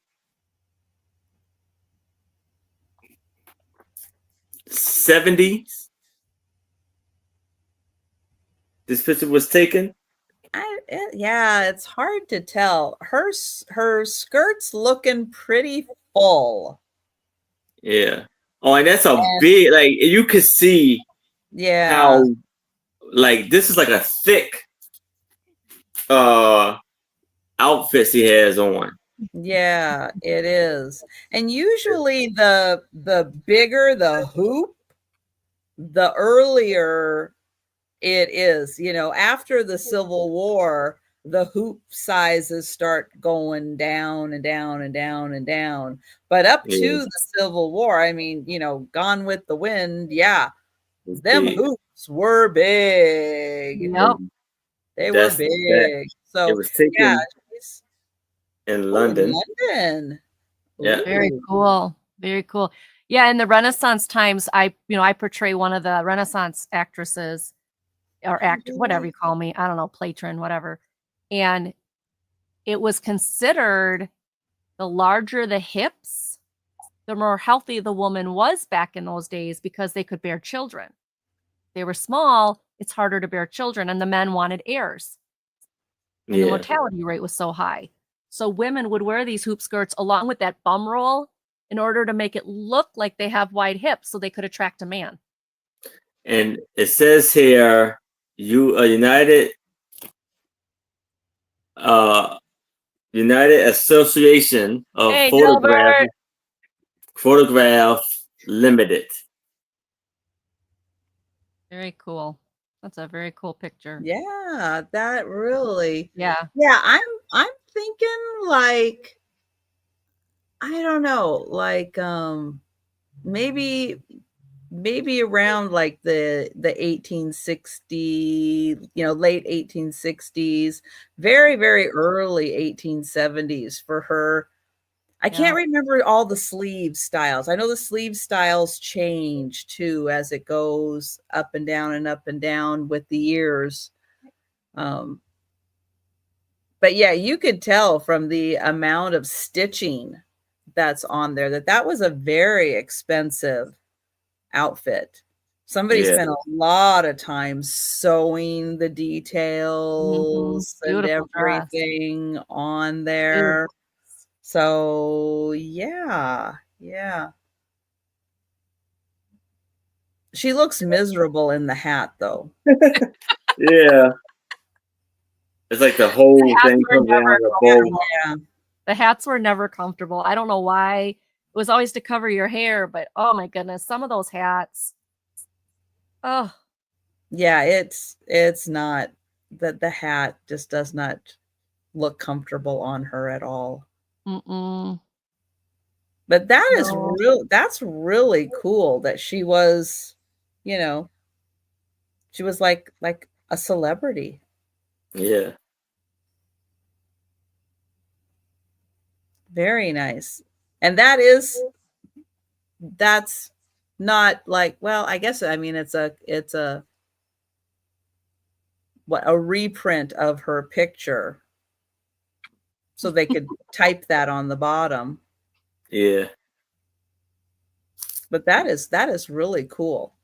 This picture was taken. Yeah, it's hard to tell. Her skirt's looking pretty full. Yeah. Oh, and that's a big, like, you could see how like this is like a thick outfit he has on. Yeah, it is. And usually the bigger the hoop, the earlier it is. You know, after the Civil War, the hoop sizes start going down and down and down and down. But up to the Civil War, I mean, you know, Gone with the Wind, yeah, them hoops were big. Yep. They were big. So it was taken yeah, in London. London. Yeah. Very cool. Very cool. Yeah, in the Renaissance times, I portray one of the Renaissance actresses or actor, whatever you call me. I don't know, patron, whatever. And it was considered the larger the hips, the more healthy the woman was back in those days because they could bear children. They were small, it's harder to bear children, and the men wanted heirs. And the mortality rate was so high. So women would wear these hoop skirts along with that bum roll in order to make it look like they have wide hips so they could attract a man. And it says here, United Association of Photograph Limited. Very cool. That's a very cool picture. Yeah, that really. Yeah. Yeah, I'm thinking like, I don't know, like maybe around like the 1860, late 1860s, very, very early 1870s for her. I can't remember all the sleeve styles. I know the sleeve styles change too as it goes up and down and up and down with the years. But yeah, you could tell from the amount of stitching that's on there that was a very expensive outfit. Somebody spent a lot of time sewing the details and everything on there. So yeah. She looks miserable in the hat though. Yeah. It's like the whole thing comes down the bowl. Yeah. The hats were never comfortable. I don't know why. It was always to cover your hair, but oh my goodness, some of those hats. Oh. Yeah, it's not that the hat just does not look comfortable on her at all. Mm-mm. But that's really cool that she was, she was like a celebrity. Yeah. Very nice. And that's not like, well, I guess, I mean, it's a reprint of her picture. So they could type that on the bottom. Yeah. But that is really cool.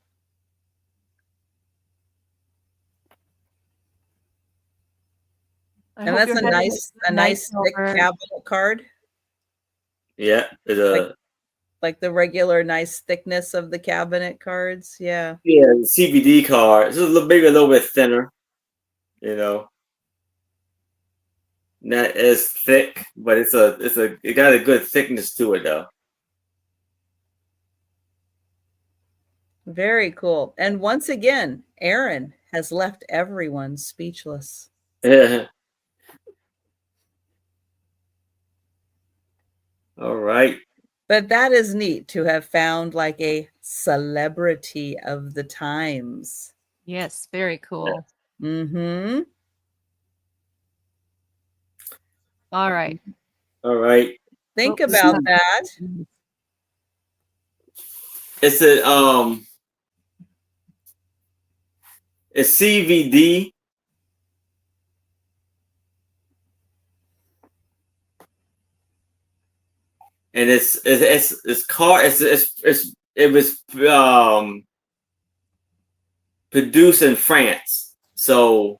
And that's a nice thick cabinet card. Yeah, like the regular nice thickness of the cabinet cards. Yeah. Yeah, the CVD card. It's a little bigger, a little bit thinner. Not as thick, but it got a good thickness to it though. Very cool. And once again, Aaron has left everyone speechless. Yeah. All right. But that is neat to have found like a celebrity of the times. Yes, very cool. Mm-hmm. All right. Think about that. It's it's CVD. And it was produced in France. So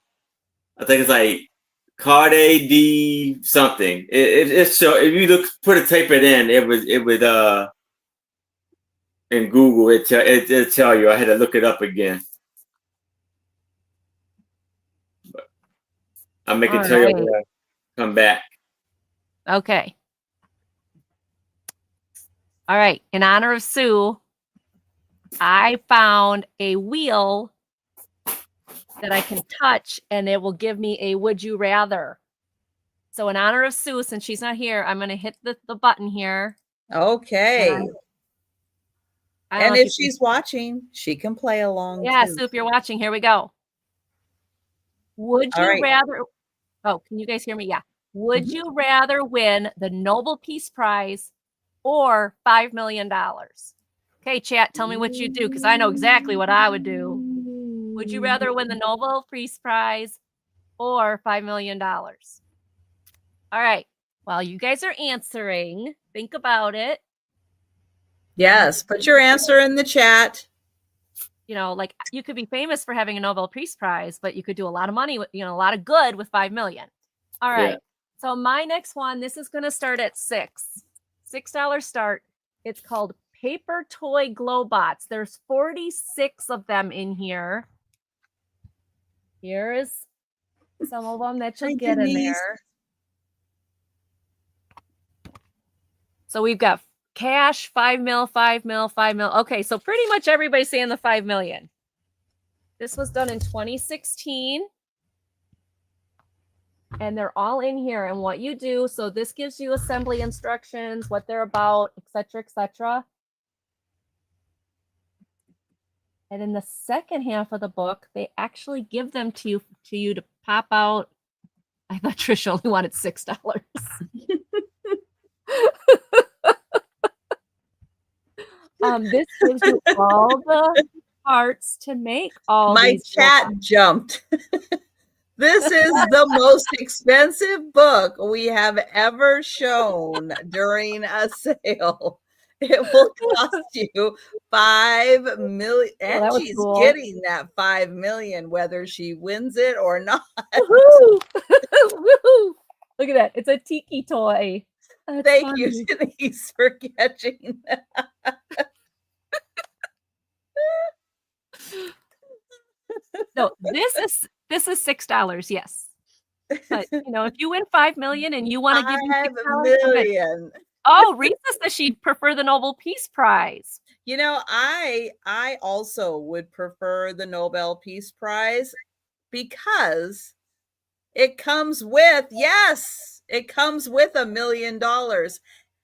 I think it's like Card D something. It's so if you type it in, it would in Google it'll tell you. I had to look it up again. I'll make All it tell you right. when I come back. Okay. All right. In honor of Sue, I found a wheel that I can touch and it will give me a would you rather. So in honor of Sue, since she's not here, I'm going to hit the button here. Okay. And if she's watching, she can play along. Yeah, too. Sue, if you're watching, here we go. Would you rather? Oh, can you guys hear me? Yeah. Would you rather win the Nobel Peace Prize or $5 million? Okay, chat, tell me what you do, because I know exactly what I would do. Would you rather win the Nobel Peace Prize or $5 million? All right. While you guys are answering, think about it. Yes, put your answer in the chat. You know, like you could be famous for having a Nobel Peace Prize, but you could do a lot of money with, you know, a lot of good with 5 million. All right. Yeah. So my next one, this is going to start at $6 start. It's called Paper Toy Glowbots. There's 46 of them in here. Here is some of them that you'll get in there. So we've got cash, 5 mil, 5 mil, 5 mil. Okay, so pretty much everybody's saying the 5 million. This was done in 2016. And they're all in here. And what you do, so this gives you assembly instructions, what they're about, etc., etc. And in the second half of the book, they actually give them to you to pop out. I thought Trisha only wanted $6. This gives you all the parts to make all these. My chat jumped. This is the most expensive book we have ever shown during a sale. It will cost you 5 million. And she's getting that 5 million, whether she wins it or not. Woohoo! Woohoo! Look at that. It's a tiki toy. That's Thank you, Denise, for catching that. No, this is $6, yes. But you know, if you win 5 million and you want to give me $6 million. Oh, Rita says she'd prefer the Nobel Peace Prize. You know, I also would prefer the Nobel Peace Prize because it comes with, it comes with $1 million.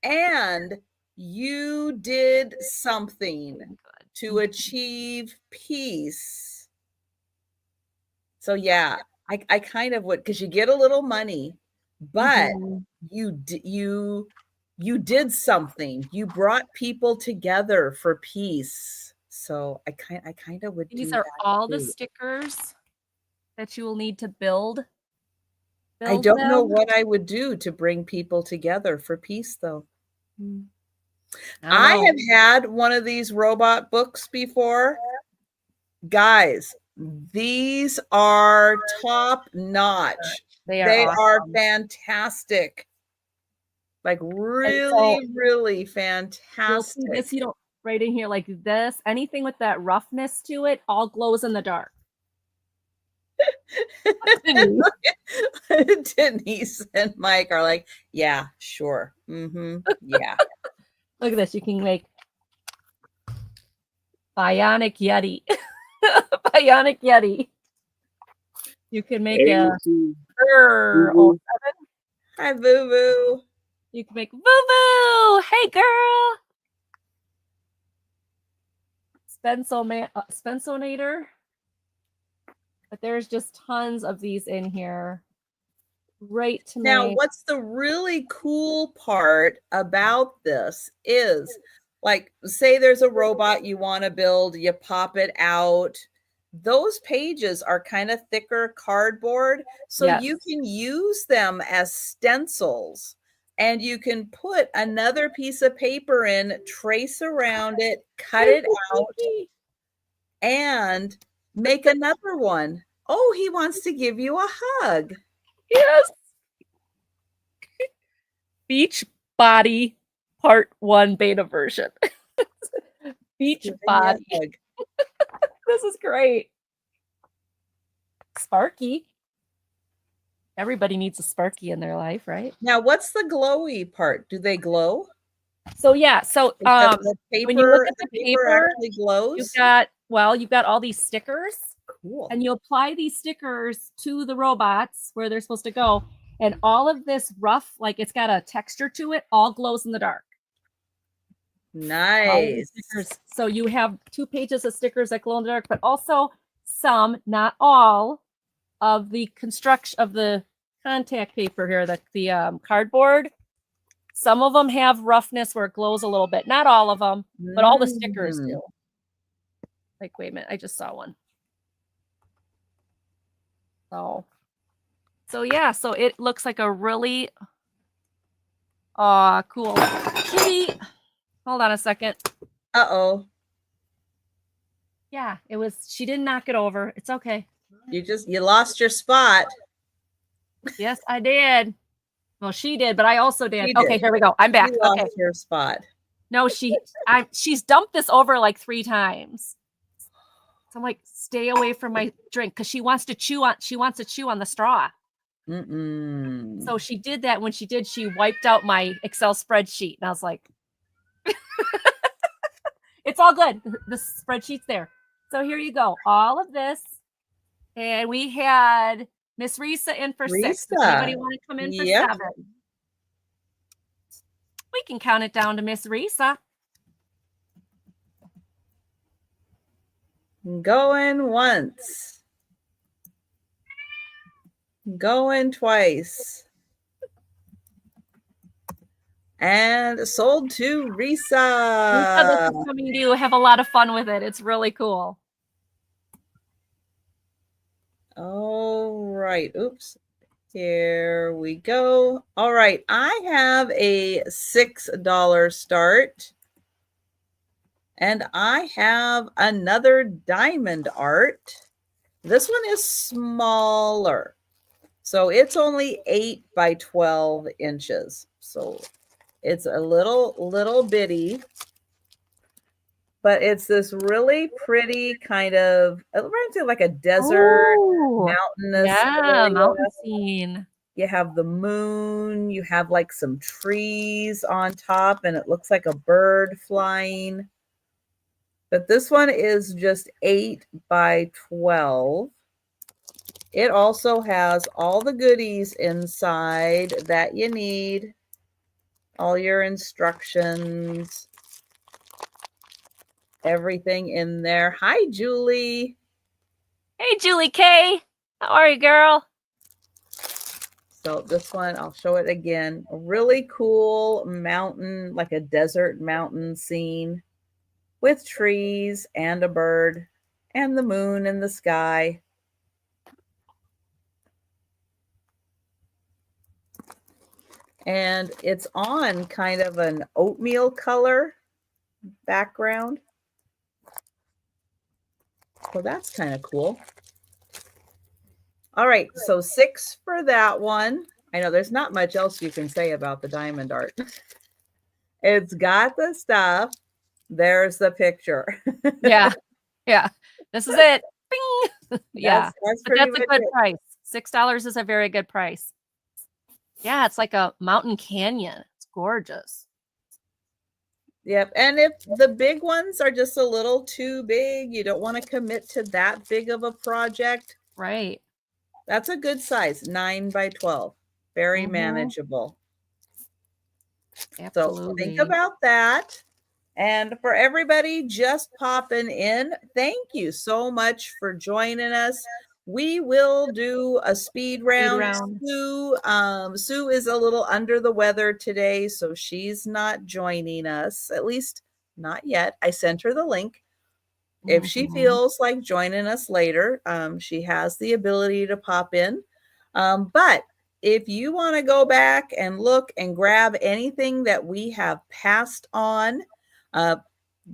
And you did something to achieve peace. So yeah, I kind of would, because you get a little money, but you did something. You brought people together for peace. So I kind of would. These are all the stickers that you will need to build. I don't know what I would do to bring people together for peace, though. I have had one of these robot books before. Guys, these are top notch. They are fantastic. Like really, really fantastic. You'll see this, you don't right in here like this. Anything with that roughness to it all glows in the dark. Denise and Mike are like, yeah, sure. Yeah. Look at this. You can make Bionic Yeti. Bionic Yeti. You can make a old seven. Hi, Boo Boo. You can make Boo Boo. Hey, girl. Spensonator. But there's just tons of these in here. Right to now, what's the really cool part about this is, like, say there's a robot you want to build, you pop it out. Those pages are kind of thicker cardboard, so you can use them as stencils, and you can put another piece of paper in, trace around it, cut it out, and make another one. Oh, he wants to give you a hug. Yes. Beach Body Part 1 beta version. Beach Body. This is great. Sparky. Everybody needs a Sparky in their life, right? Now, what's the glowy part? Do they glow? So yeah, so The paper, when you look at the paper actually glows. you've got all these stickers. Cool. And you apply these stickers to the robots where they're supposed to go, and all of this rough, like it's got a texture to it, all glows in the dark. Nice. So you have 2 pages of stickers that glow in the dark, but also some, not all, of the construction of the contact paper here, the cardboard. Some of them have roughness where it glows a little bit. Not all of them, but all the stickers do. Like, wait a minute, I just saw one. So yeah, so it looks like a really cool kitty. Hold on a second. Uh-oh. Yeah, she didn't knock it over. It's okay. You lost your spot. Yes, I did. Well, she did, but I also did. Okay, here we go. I'm back. You lost your spot. No, she's dumped this over like 3 times. So I'm like, stay away from my drink, because she wants to chew on the straw. So she did that. When she did, she wiped out my Excel spreadsheet, and I was like, it's all good. The spreadsheet's there. So here you go. All of this. And we had Miss Risa in for 6. Does anybody want to come in for 7? We can count it down to Miss Risa. Going once. Going twice. And sold to Risa. Risa, this is coming to you. Have a lot of fun with it. It's really cool. All right. Oops. Here we go. All right. I have a $6 start. And I have another diamond art. This one is smaller. So it's only 8 by 12 inches. So it's a little bitty. But it's this really pretty kind of, it reminds me of like a desert, mountainous. Yeah, mountain scene. You have the moon. You have like some trees on top, and it looks like a bird flying. But this one is just 8 by 12. It also has all the goodies inside that you need. All your instructions. Everything in there. Hi, Julie. Hey, Julie K. How are you, girl? So this one, I'll show it again. A really cool mountain, like a desert mountain scene with trees and a bird and the moon in the sky. And it's on kind of an oatmeal color background. So that's kind of cool. All right, so 6 for that one. I know there's not much else you can say about the diamond art. It's got the stuff. There's the picture. Yeah. This is it. Bing. Yeah. That's a good price. $6 is a very good price. Yeah, it's like a mountain canyon. It's gorgeous. Yep. And if the big ones are just a little too big, you don't want to commit to that big of a project. Right. That's a good size, 9 by 12. Very manageable. Absolutely. So think about that. And for everybody just popping in, thank you so much for joining us. We will do a speed round. Sue is a little under the weather today, so she's not joining us, at least not yet. I sent her the link. If she feels like joining us later, she has the ability to pop in. But if you want to go back and look and grab anything that we have passed on,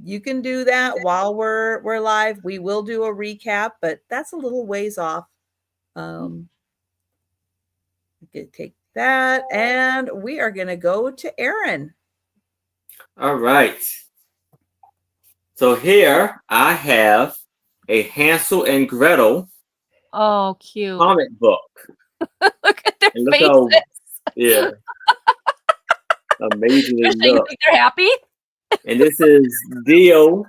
you can do that while we're live. We will do a recap, but that's a little ways off. We could take that, and we are going to go to Aaron. All right. So here I have a Hansel and Gretel cute comic book. Look at their And look faces. how, yeah. Amazing. You think they're happy? And this is Deo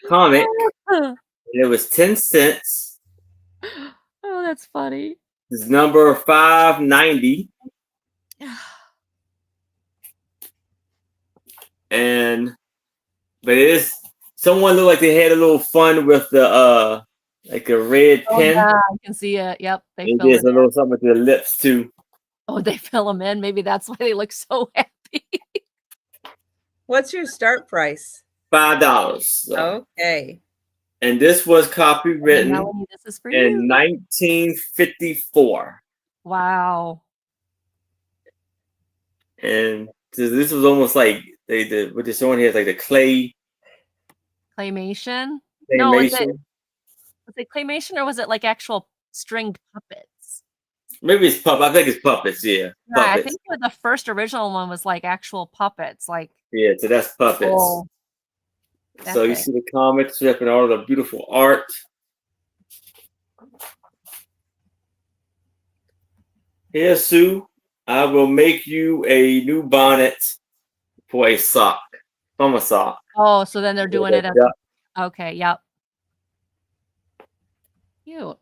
comic. And it was 10 cents. Oh, that's funny. It's number 590. But it is, someone looked like they had a little fun with the like a red pen. Yeah, I can see it. Yep. They did a little something with their lips too. Oh, they fill them in. Maybe that's why they look so happy. What's your start price? $5. So. Okay. And this was copywritten Melanie, this is for in you. 1954. Wow. And this was almost like they did what they're showing here is like the claymation. claymation. No, was it claymation or was it like actual stringed puppets? Maybe it's puppets. I think it's puppets. Yeah, puppets. I think the first original one was like actual puppets. Like yeah, so that's puppets. Oh, so you see the comic strip and all the beautiful art. Here, Sue, I will make you a new bonnet for a sock. From a sock. Oh, so then they're doing it. Okay, yep. Cute.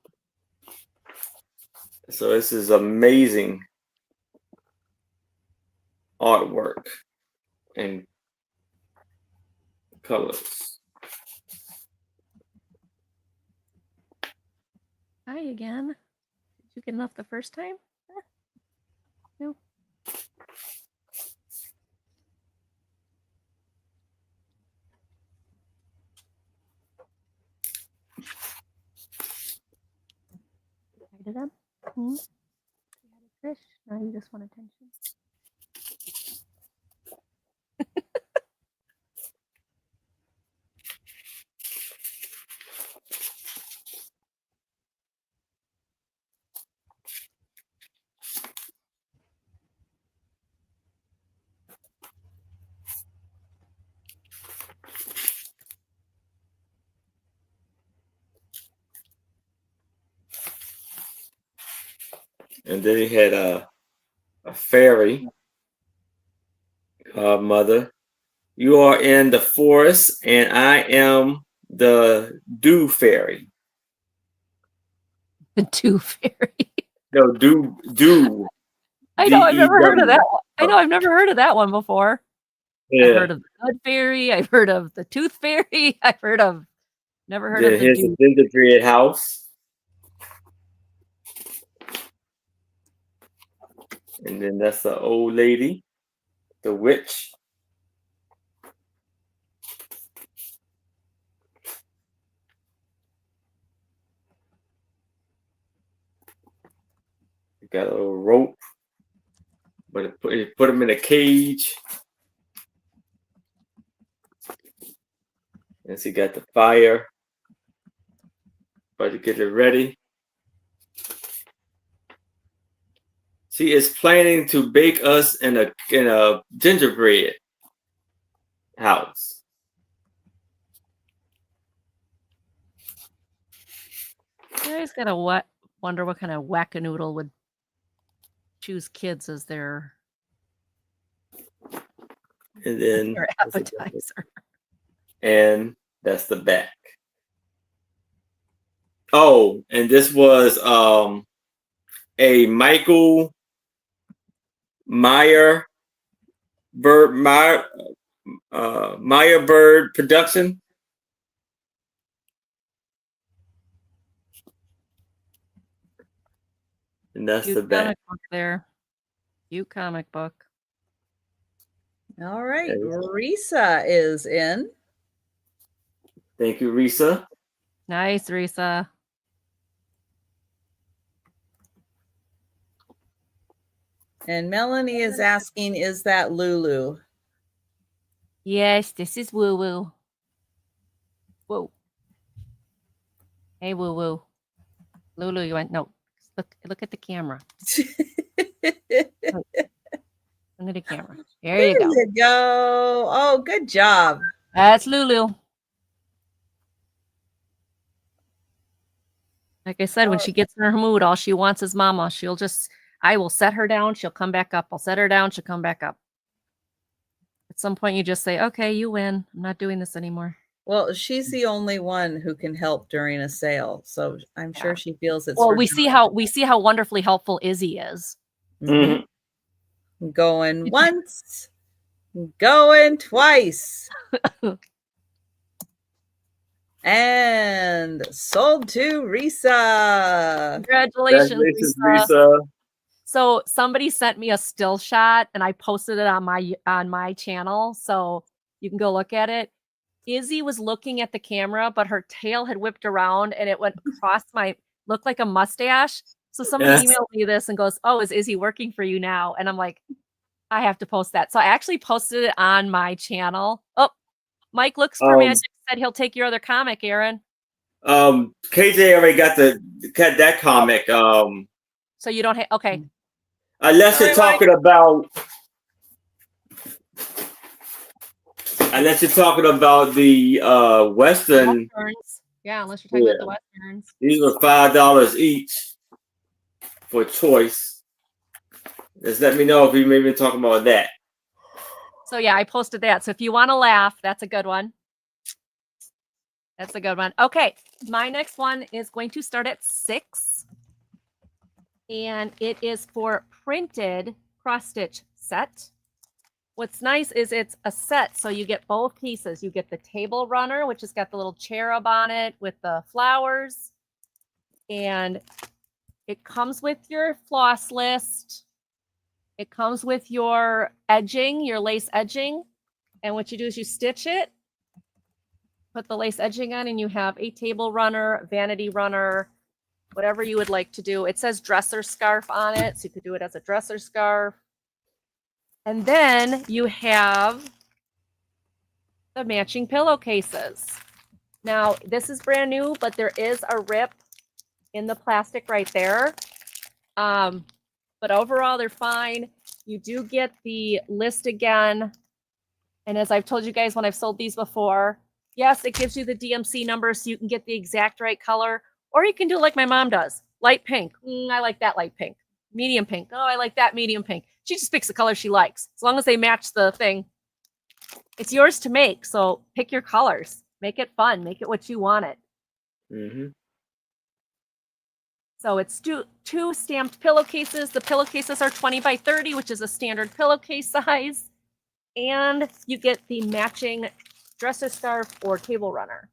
So this is amazing artwork and colors. Hi again. Did you get enough the first time? No. To them? Trish, now you just want attention. And then he had a fairy. Mother, you are in the forest, and I am the dew fairy. The dew fairy. No, dew. I know. I've never heard of that one. I know. I've never heard of that one before. Yeah. I've heard of the good fairy. I've heard of the tooth fairy. I've heard of. Never heard of the here's dew. the gingerbread house. And then that's the old lady, the witch. You got a little rope, but it put them in a cage. And so you got the fire, about to get it ready. She is planning to bake us in a gingerbread house. I always gotta wonder what kind of whack-a-noodle would choose kids as their appetizer. And that's the back. Oh, and this was a Michael Meyer Bird production. And that's the back. Comic book there. Cute comic book. All right. Risa is in. Thank you, Risa. Nice, Risa. And Melanie is asking, is that Lulu? Yes, this is Woo Woo. Whoa. Hey, Woo Woo. Lulu, you went, no. Look at the camera. Look at the camera. There you go. There you go. Oh, good job. That's Lulu. Like I said, when she gets in her mood, all she wants is mama. I will set her down. She'll come back up. I'll set her down. She'll come back up. At some point, you just say, okay, you win. I'm not doing this anymore. Well, she's the only one who can help during a sale. So I'm sure she feels it's well, we see how wonderfully helpful Izzy is. Mm-hmm. Going once, going twice. And sold to Risa. Congratulations, Risa. So somebody sent me a still shot and I posted it on my channel. So you can go look at it. Izzy was looking at the camera, but her tail had whipped around and it went across looked like a mustache. So somebody emailed me this and goes, oh, is Izzy working for you now? And I'm like, I have to post that. So I actually posted it on my channel. Oh, Mike looks for magic. Said he'll take your other comic, Aaron. KJ already got that comic. So you don't have okay. Unless you're talking about the Western. Yeah, unless you're talking about the Westerns. These were $5 each for choice. Just let me know if you maybe talking about that. So yeah, I posted that. So if you want to laugh, that's a good one. That's a good one. Okay, my next one is going to start at 6. And it is for printed cross-stitch set. What's nice is it's a set, so you get both pieces. You get the table runner, which has got the little cherub on it with the flowers. And it comes with your floss list. It comes with your edging, your lace edging. And what you do is you stitch it, put the lace edging on, and you have a table runner, vanity runner, whatever you would like to do. It says dresser scarf on it, so you could do it as a dresser scarf. And then you have the matching pillowcases. Now, this is brand new, but there is a rip in the plastic right there. But overall, they're fine. You do get the list again. And as I've told you guys when I've sold these before, yes, it gives you the DMC number so you can get the exact right color. Or you can do like my mom does. Light pink. I like that light pink. Medium pink. Oh, I like that medium pink. She just picks the color she likes. As long as they match the thing. It's yours to make. So pick your colors. Make it fun. Make it what you want it. Mm-hmm. So it's two stamped pillowcases. The pillowcases are 20 by 30, which is a standard pillowcase size. And you get the matching dresser scarf or table runner.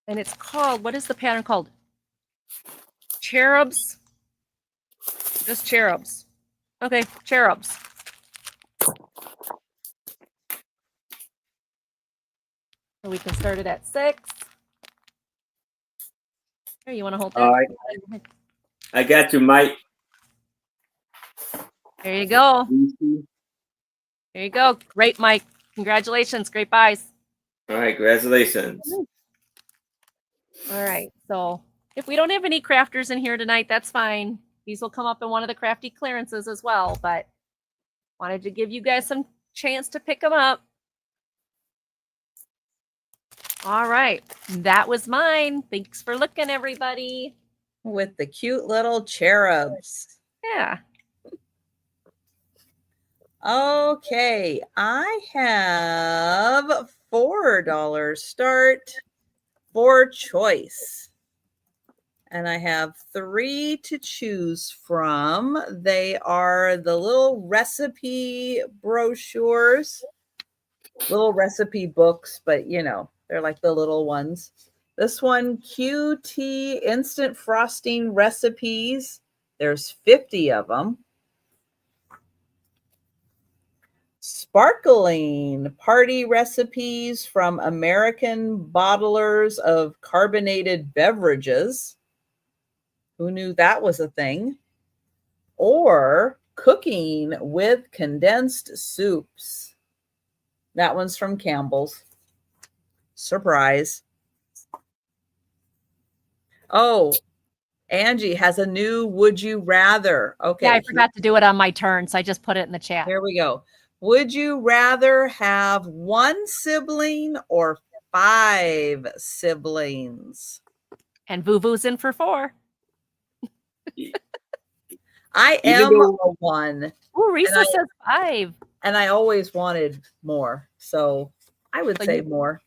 And it's called, what is the pattern called? Cherubs. Just cherubs. Okay, cherubs. So we can start it at 6. Here, you want to hold that? All right. I got you, Mike. There you go. There you go. Great, Mike. Congratulations. Great buys. All right. Congratulations. All right. So if we don't have any crafters in here tonight, that's fine. These will come up in one of the crafty clearances as well, but wanted to give you guys some chance to pick them up. All right. That was mine. Thanks for looking, everybody. With the cute little cherubs. Yeah. Okay. I have $4 start for choice. And I have 3 to choose from. They are the little recipe brochures, little recipe books, but you know, they're like the little ones. This one, QT Instant Frosting Recipes. There's 50 of them. Sparkling Party Recipes from American Bottlers of Carbonated Beverages. Who knew that was a thing? Or Cooking with Condensed Soups. That one's from Campbell's. Surprise. Oh, Angie has a new Would You Rather. Okay. Yeah, I forgot to do it on my turn, so I just put it in the chat. Here we go. Would you rather have 1 sibling or 5 siblings? And Vuvu's in for 4. I am a 1. Ooh, Risa says 5. And I always wanted more. So I would say more.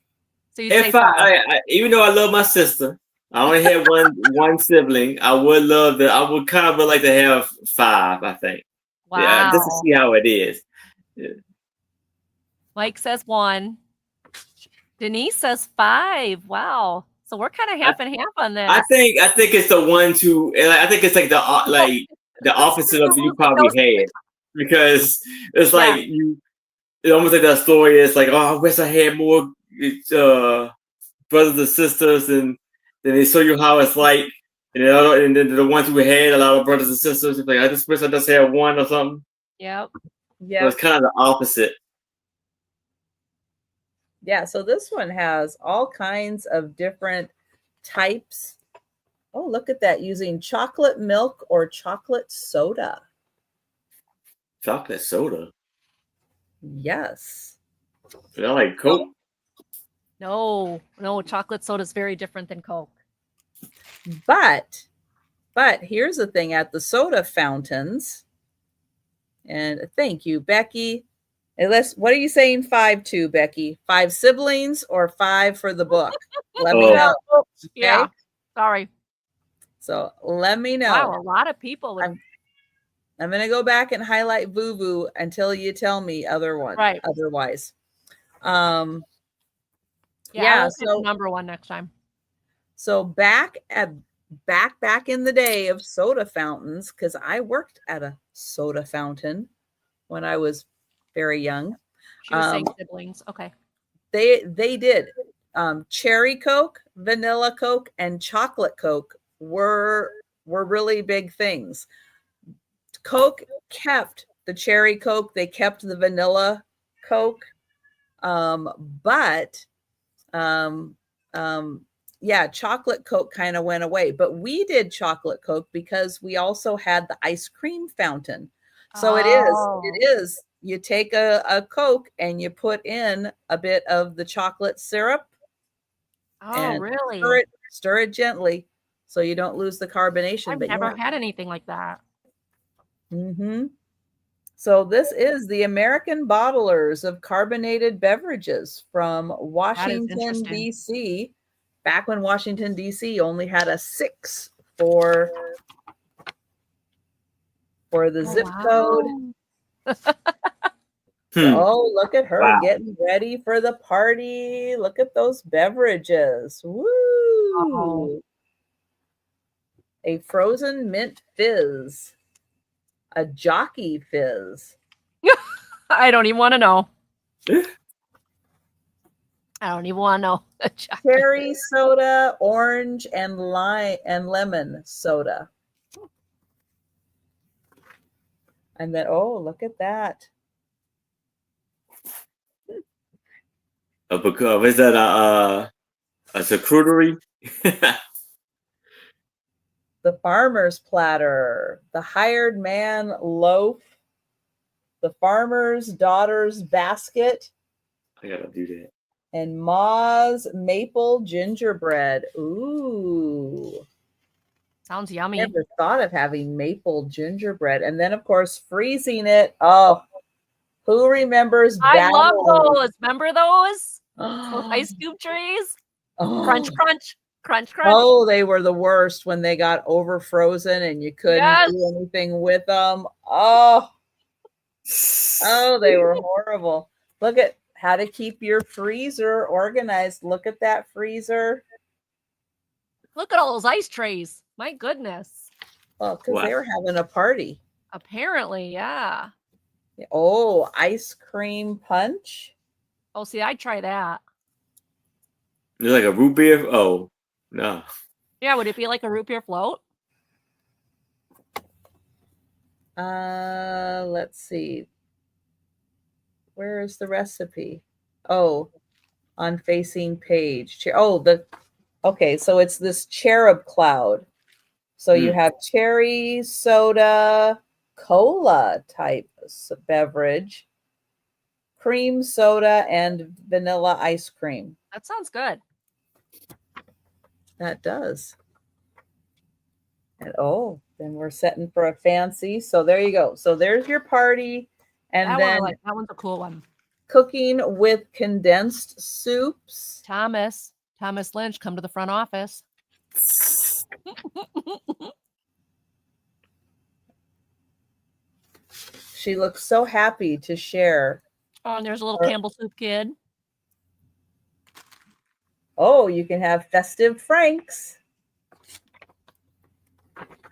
So you'd say 5. Even though I love my sister, I only had one sibling. I would kind of like to have 5, I think. Wow. Yeah, just to see how it is. Yeah. Mike says 1. Denise says 5. Wow. So we're kind of half and half on this. I think it's the 1, 2. I think it's like the opposite of you probably had, because it's like it's almost like that story. It's like, oh, I wish I had more brothers and sisters, and then they show you how it's like. And then the ones who had a lot of brothers and sisters, it's like, I just wish I just had 1 or something. Yep. Yeah. So it's kind of the opposite. Yeah. So this one has all kinds of different types. Oh, look at that. Using chocolate milk or chocolate soda. Chocolate soda? Yes. I like Coke. No, chocolate soda is very different than Coke. But here's the thing, at the soda fountains, and thank you, Becky. What are you saying 5 to, Becky? 5 siblings or 5 for the book? Let me know. Okay? Yeah. Sorry. So let me know. Wow, a lot of people. I'm going to go back and highlight Vuvu until you tell me otherwise. Yeah, so number 1 next time. So back in the day of soda fountains, because I worked at a soda fountain when I was very young. She was saying siblings. Okay. They did. Cherry Coke, vanilla Coke, and chocolate Coke were really big things. Coke kept the cherry Coke. They kept the vanilla Coke. Chocolate Coke kind of went away, but we did chocolate Coke because we also had the ice cream fountain. So it is, you take a Coke and you put in a bit of the chocolate syrup. Oh, and really? Stir it gently so you don't lose the carbonation. I've never had anything like that. Mm-hmm. So this is the American Bottlers of Carbonated Beverages from Washington, D.C. Back when Washington, D.C. only had a 6 for the zip code. Oh, look at her getting ready for the party. Look at those beverages. Woo! Oh. A frozen mint fizz. A jockey fizz. I don't even want to know. I don't even want to know. Cherry soda, orange and lime and lemon soda. And then, oh, look at that. Is that a charcuterie? The farmer's platter, the hired man loaf, the farmer's daughter's basket. I gotta do that. And Ma's maple gingerbread. Ooh. Sounds yummy. Never thought of having maple gingerbread. And then, of course, freezing it. Oh, who remembers? I love those. Remember those? Those ice cube trees? Oh. Crunch, crunch. Crunch, crunch. Oh, they were the worst when they got over frozen and you couldn't do anything with them. Oh, they were horrible. Look at how to keep your freezer organized. Look at that freezer. Look at all those ice trays. My goodness. Well, because they were having a party. Apparently, yeah. Oh, ice cream punch. Oh, see, I'd try that. It's like a root beer. Oh, no. Yeah, would it be like a root beer float? Let's see. Where is the recipe? Oh, on facing page. Okay, so it's this cherub cloud. So you have cherry soda, cola type beverage, cream soda, and vanilla ice cream. That sounds good. That does. And then we're setting for a fancy. So there you go. So there's your party. And that then one I like. That one's a cool one. Cooking with condensed soups. Thomas Lynch, come to the front office. She looks so happy to share. Oh, and there's a little Campbell Soup kid. Oh, you can have festive Franks.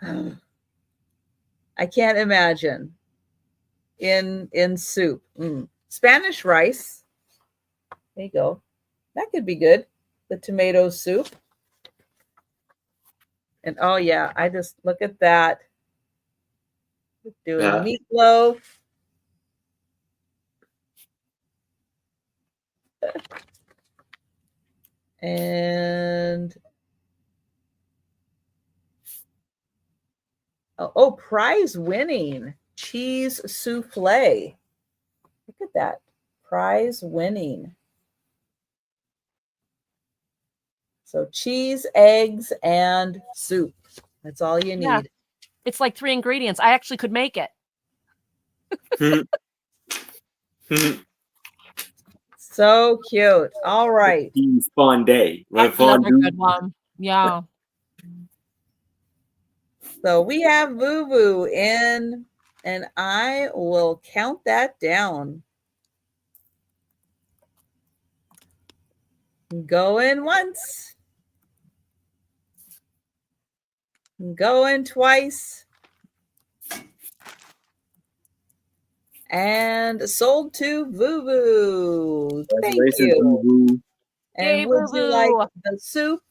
I can't imagine. In soup. Spanish rice. There you go. That could be good. The tomato soup. And oh yeah, I just look at that. Doing meatloaf. And prize winning cheese souffle. Look at that. Prize winning. So cheese, eggs, and soup. That's all you need. Yeah. It's like 3 ingredients. I actually could make it. So cute. All right. Fun day. That's another good one. Yeah. So we have Vuvu in, and I will count that down. Going once. Going twice. And sold to Vuvu. Thank you. Vuvu. And Yay, would Vuvu. you like the soup,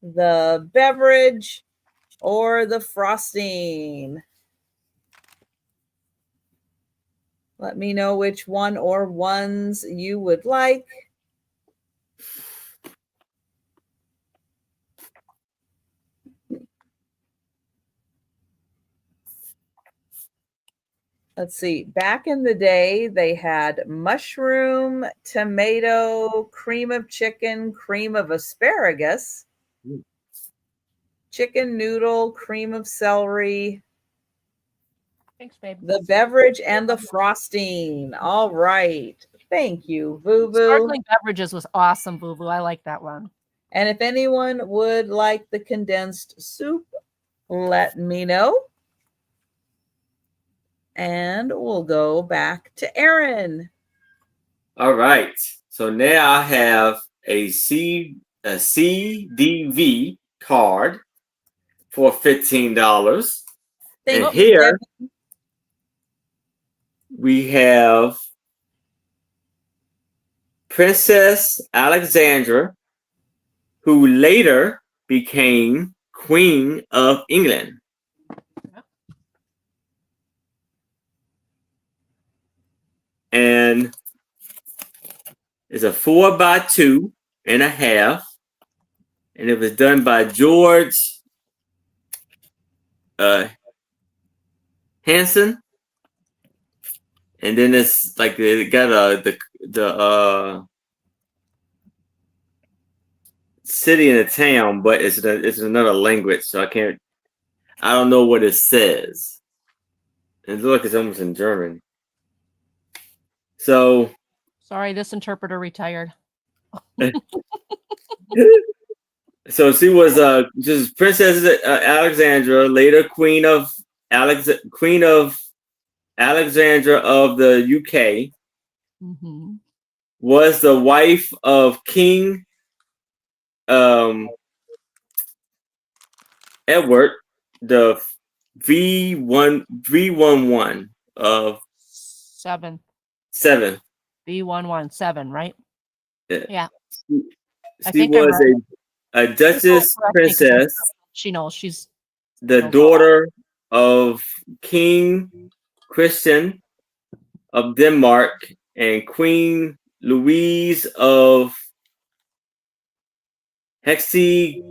the beverage, or the frosting? Let me know which one or ones you would like. Let's see. Back in the day, they had mushroom, tomato, cream of chicken, cream of asparagus, chicken noodle, cream of celery. Thanks, babe. The beverage and the frosting. All right. Thank you, Vuvu. Sparkling beverages was awesome, Vuvu. I like that one. And if anyone would like the condensed soup, let me know. And we'll go back to Aaron. All right. So now I have a CDV card for $15. And here we have Princess Alexandra, who later became Queen of England. And it's a 4x2.5, and it was done by George Hansen. And then it's like it got the city and the town, but it's another language, so I don't know what it says. And look, it's almost in German. So sorry, this interpreter retired. So she was just Princess Alexandra, later Queen of Alexandra of the UK, was the wife of King Edward the V11 of 7. V117, right? Yeah. She was a Duchess princess. She knows she's the daughter of King Christian of Denmark and Queen Louise of Hesse.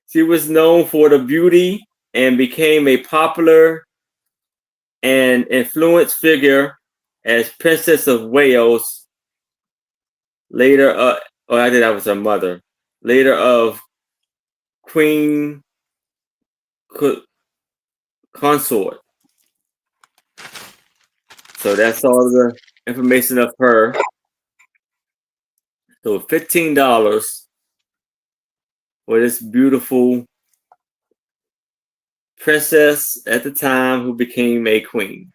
She was known for the beauty and became a popular and influential figure as Princess of Wales. Later, I think that was her mother. later of Queen Consort. So that's all the information of her. So $15 for this beautiful princess at the time who became a queen.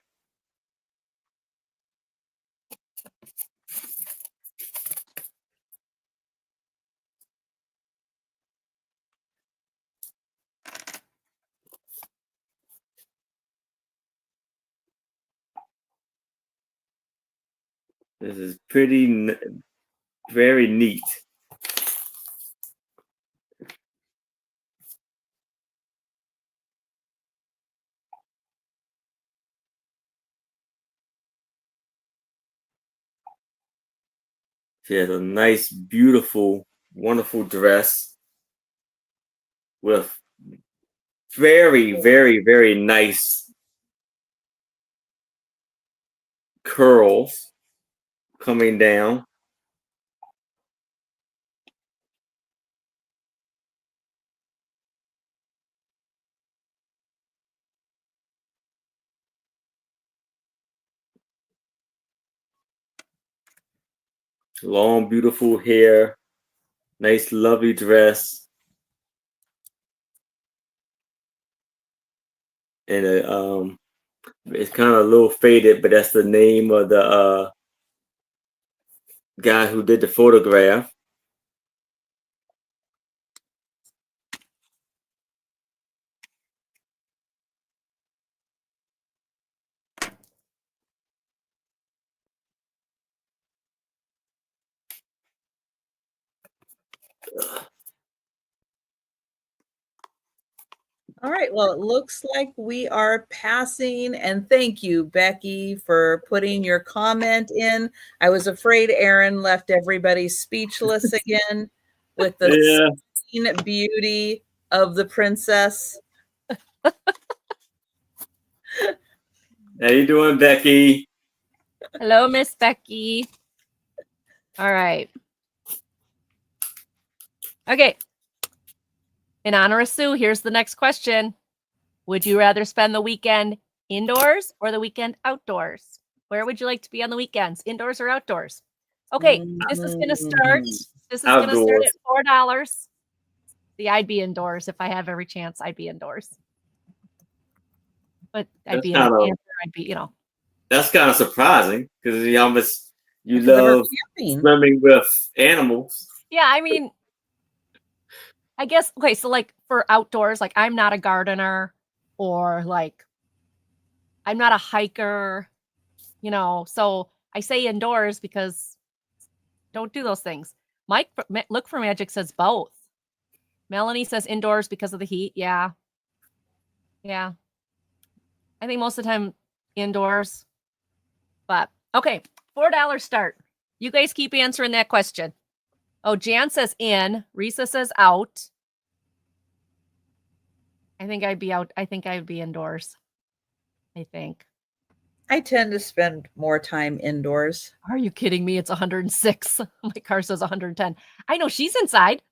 This is very neat. She has a nice, beautiful, wonderful dress with very, very, very nice curls coming down. Long, beautiful hair. Nice, lovely dress. And it's kind of a little faded, but that's the name of the guy who did the photograph. All right. Well, it looks like we are passing. And thank you, Becky, for putting your comment in. I was afraid Aaron left everybody speechless again with the scene beauty of the princess. How you doing, Becky? Hello, Miss Becky. All right. Okay. In honor of Sue, here's the next question. Would you rather spend the weekend indoors or the weekend outdoors? Where would you like to be on the weekends, indoors or outdoors? Okay, this is going to start. This is going to start at $4. See, I'd be indoors if I have every chance. I'd be indoors, but I'd be That's kind of surprising because you love swimming with animals. Yeah, I mean, I guess, okay, so like for outdoors, like I'm not a gardener or like I'm not a hiker, so I say indoors because don't do those things. Mike, Look for Magic says both. Melanie says indoors because of the heat. Yeah. Yeah. I think most of the time indoors, but okay, $4 start. You guys keep answering that question. Oh, Jan says in. Risa says out. I think I'd be out. I think I'd be indoors. I think. I tend to spend more time indoors. Are you kidding me? It's 106. My car says 110. I know she's inside.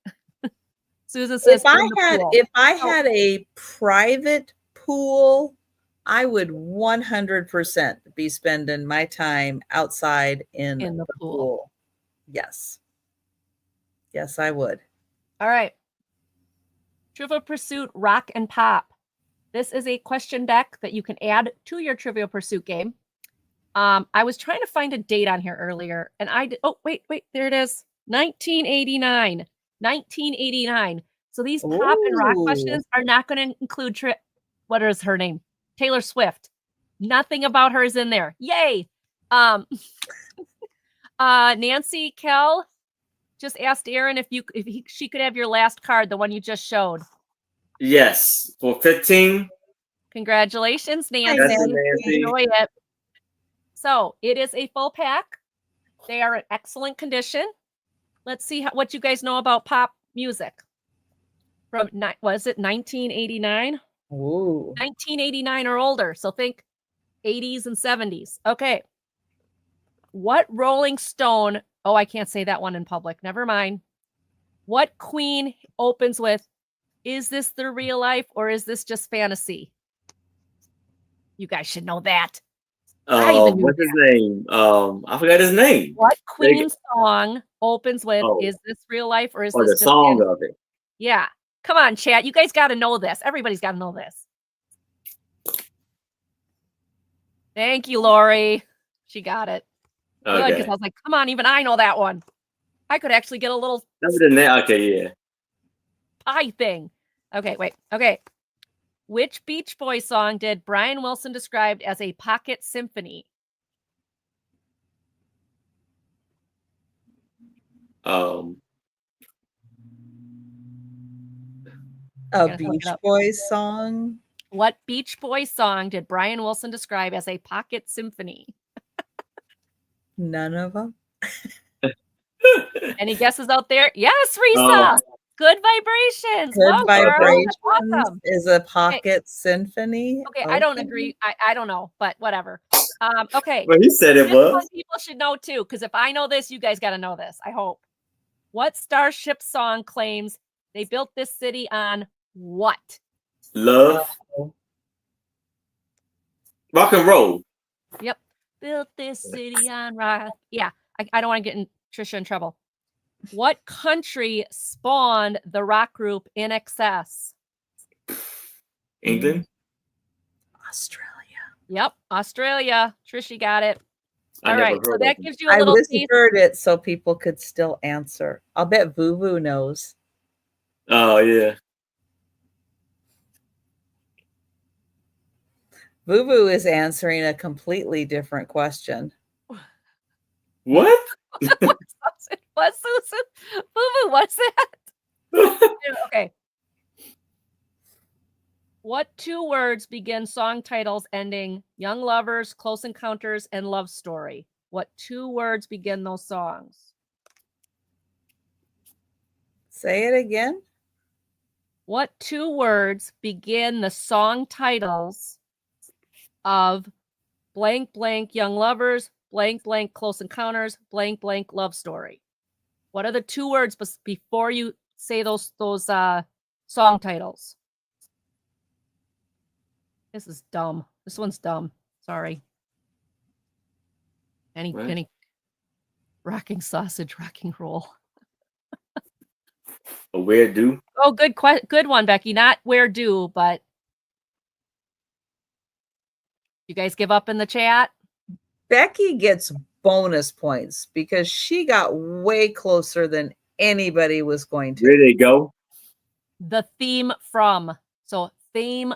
Susan says if I had a private pool, I would 100% be spending my time outside in the pool. Yes. Yes, I would. All right. Trivial Pursuit Rock and Pop. This is a question deck that you can add to your Trivial Pursuit game. I was trying to find a date on here earlier, and oh, wait, there it is. 1989. 1989. So these pop and rock questions are not going to include what is her name? Taylor Swift. Nothing about her is in there. Yay. Nancy Kell just asked Aaron if she could have your last card, the one you just showed. Yes, for 15. Congratulations, Nancy. Enjoy it. So it is a full pack. They are in excellent condition. Let's see what you guys know about pop music. From, was it 1989? Ooh. 1989 or older. So think 80s and 70s. Okay. What Rolling Stone? Oh, I can't say that one in public. Never mind. What queen opens with, "Is this the real life or is this just fantasy?" You guys should know that. What's his name? I forgot his name. What queen song opens with, "Is this real life or is this the just song fantasy?" of it? Yeah. Come on, chat. You guys got to know this. Everybody's got to know this. Thank you, Lori. She got it. Good, because I was like, come on, even I know that one. I could actually get a little Okay, yeah. pie thing. Okay, wait. Okay. Which Beach Boys song did Brian Wilson describe as a pocket symphony? A Beach Boys song? What Beach Boys song did Brian Wilson describe as a pocket symphony? None of them. Any guesses out there? Yes, Risa. Good Vibrations. Good Vibrations awesome. Is a pocket symphony. Okay, I don't agree. I don't know, but whatever. Okay. Well, he said it was. People should know too, because if I know this, you guys got to know this. I hope. What Starship song claims they built this city on what? Love. Rock and roll. Yep. Built this city on rock. Yeah. I don't want to get Trisha in trouble. What country spawned the rock group In Excess? England. Australia. Yep. Australia. Trisha got it. All right. So that gives you a I little whispered it so people could still answer. I'll bet Vuvu knows. Oh, yeah. Vuvu is answering a completely different question. What? What, Susan? Vuvu, what's that? Okay. What two words begin song titles ending Young Lovers, Close Encounters, and Love Story? What two words begin those songs? Say it again. What two words begin the song titles of blank blank Young Lovers, blank blank Close Encounters, blank blank Love Story? What are the two words before you say those song titles? This is dumb. This one's dumb. Sorry. Any rocking sausage, rocking roll. A where do? Oh, good one, Becky. Not where do, but you guys give up in the chat? Becky gets bonus points because she got way closer than anybody was going to. Where they go? The theme from. So theme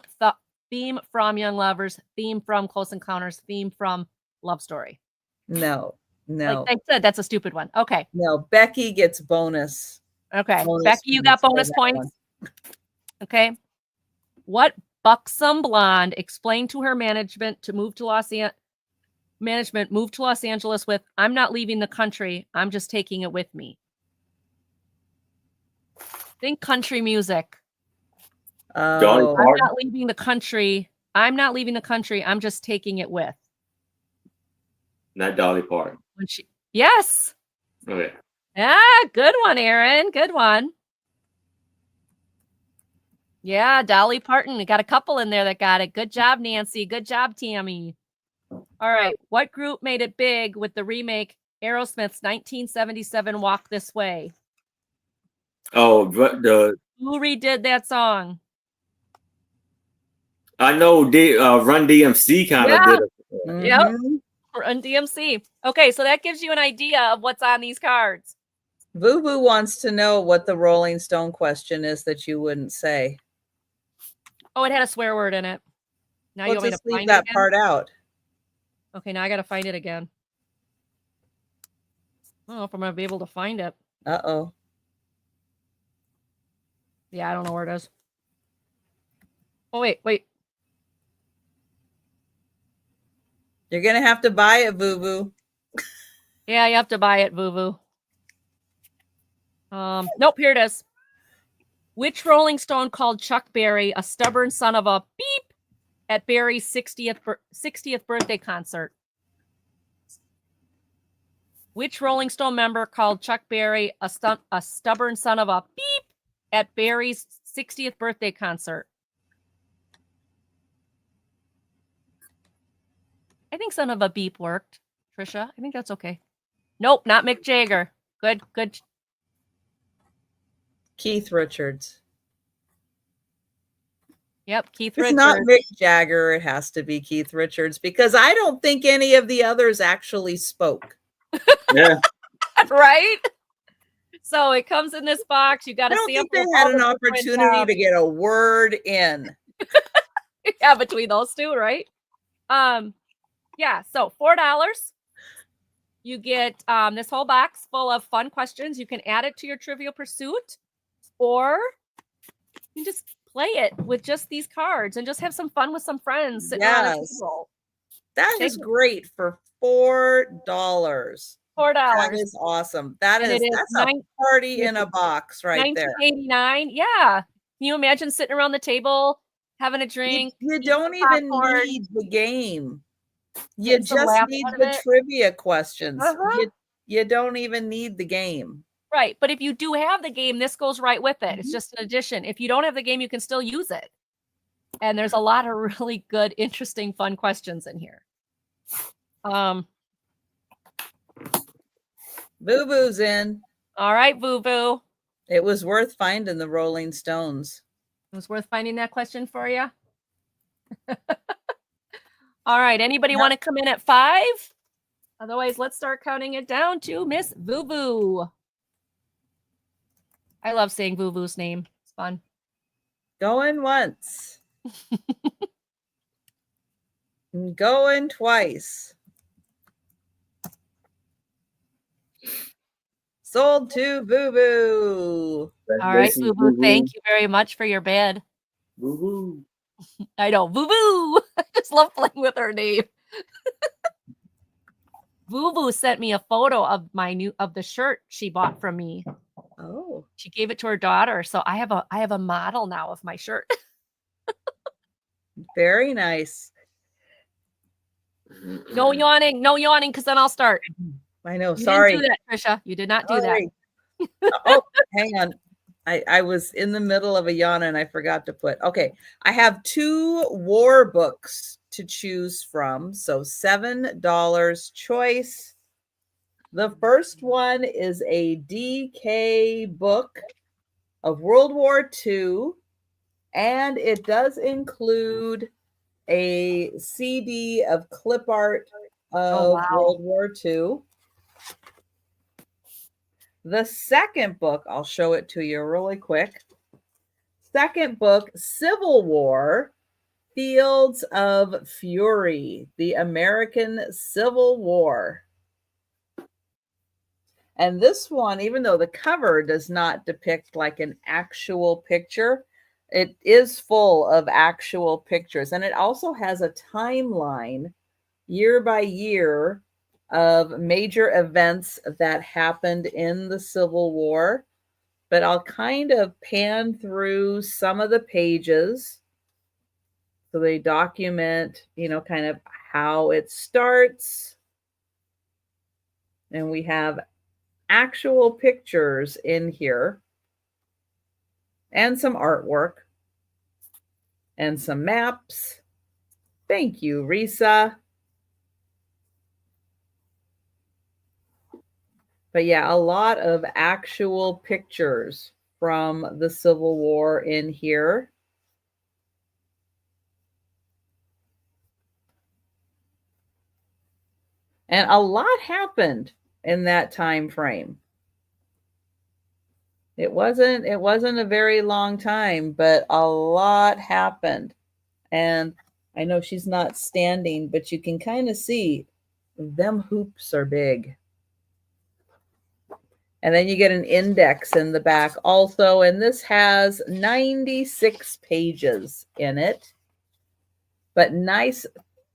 from Young Lovers, theme from Close Encounters, theme from Love Story. No. Like I said, that's a stupid one. Okay. No, Becky gets bonus. Okay. Becky, you got bonus points. Okay. What buxom blonde explained to her management to move to Los Angeles with, "I'm not leaving the country. I'm just taking it with me." Think country music. I'm not leaving the country. I'm not leaving the country. I'm just taking it with. Not Dolly Parton. Yes. Okay. Yeah, good one, Aaron. Good one. Yeah, Dolly Parton. We got a couple in there that got it. Good job, Nancy. Good job, Tammy. All right. What group made it big with the remake Aerosmith's 1977 Walk This Way? Oh, who redid that song? I know Run DMC kind of did it. Yep. Run DMC. Okay, so that gives you an idea of what's on these cards. Vuvu wants to know what the Rolling Stone question is that you wouldn't say. Oh, it had a swear word in it. Now you want me to leave find that part out. Okay, now I got to find it again. I don't know if I'm going to be able to find it. Uh-oh. Yeah, I don't know where it is. Oh, wait. You're going to have to buy it, Vuvu. Yeah, you have to buy it, Vuvu. Nope, here it is. Which Rolling Stone called Chuck Berry a stubborn son of a beep at Berry's 60th birthday concert? Which Rolling Stone member called Chuck Berry a stubborn son of a beep at Berry's 60th birthday concert? I think son of a beep worked, Trisha. I think that's okay. Nope, not Mick Jagger. Good. Keith Richards. Yep, Keith It's Richards. not Mick Jagger. It has to be Keith Richards because I don't think any of the others actually spoke. Yeah. Right? So it comes in this box. You got a sample. I don't think they had an opportunity to get a word in. Yeah, between those two, right? Yeah, so $4. You get this whole box full of fun questions. You can add it to your Trivial Pursuit, or you can just play it with just these cards and just have some fun with some friends sitting around a table. That is great for $4. $4. That is awesome. That's a party in a box right there. $19.89. Yeah. Can you imagine sitting around the table having a drink? You don't even need the game. You just need the trivia questions. You don't even need the game. Right. But if you do have the game, this goes right with it. It's just an addition. If you don't have the game, you can still use it. And there's a lot of really good, interesting, fun questions in here. Boo Boo's in. All right, Boo Boo. It was worth finding the Rolling Stones. It was worth finding that question for you. All right. Anybody want to come in at 5? Otherwise, let's start counting it down to Miss Boo Boo. I love saying Boo Boo's name. It's fun. Going once. Going twice. Sold to Boo Boo. All right, Boo Boo. Thank you very much for your bid. Boo Boo. I know, Boo Boo. I just love playing with her name. Boo Boo sent me a photo of the shirt she bought from me. Oh, she gave it to her daughter, so I have a model now of my shirt. Very nice. No yawning, because then I'll start. I know. Sorry, you didn't do that, Trisha. You did not do that. Oh, hang on. I was in the middle of a yawn and I forgot to put. Okay, I have 2 war books to choose from, so $7 choice. The first one is a DK book of World War II, and it does include a CD of clip art of World War II. The second book, I'll show it to you really quick. Second book, Civil War, Fields of Fury, the American Civil War. And this one, even though the cover does not depict like an actual picture, it is full of actual pictures. And it also has a timeline year by year of major events that happened in the Civil War. But I'll kind of pan through some of the pages. So they document, kind of how it starts. And we have actual pictures in here. And some artwork. And some maps. Thank you, Risa. But yeah, a lot of actual pictures from the Civil War in here. And a lot happened in that time frame. It wasn't a very long time, but a lot happened. And I know she's not standing, but you can kind of see them hoops are big. And then you get an index in the back also. And this has 96 pages in it, but nice,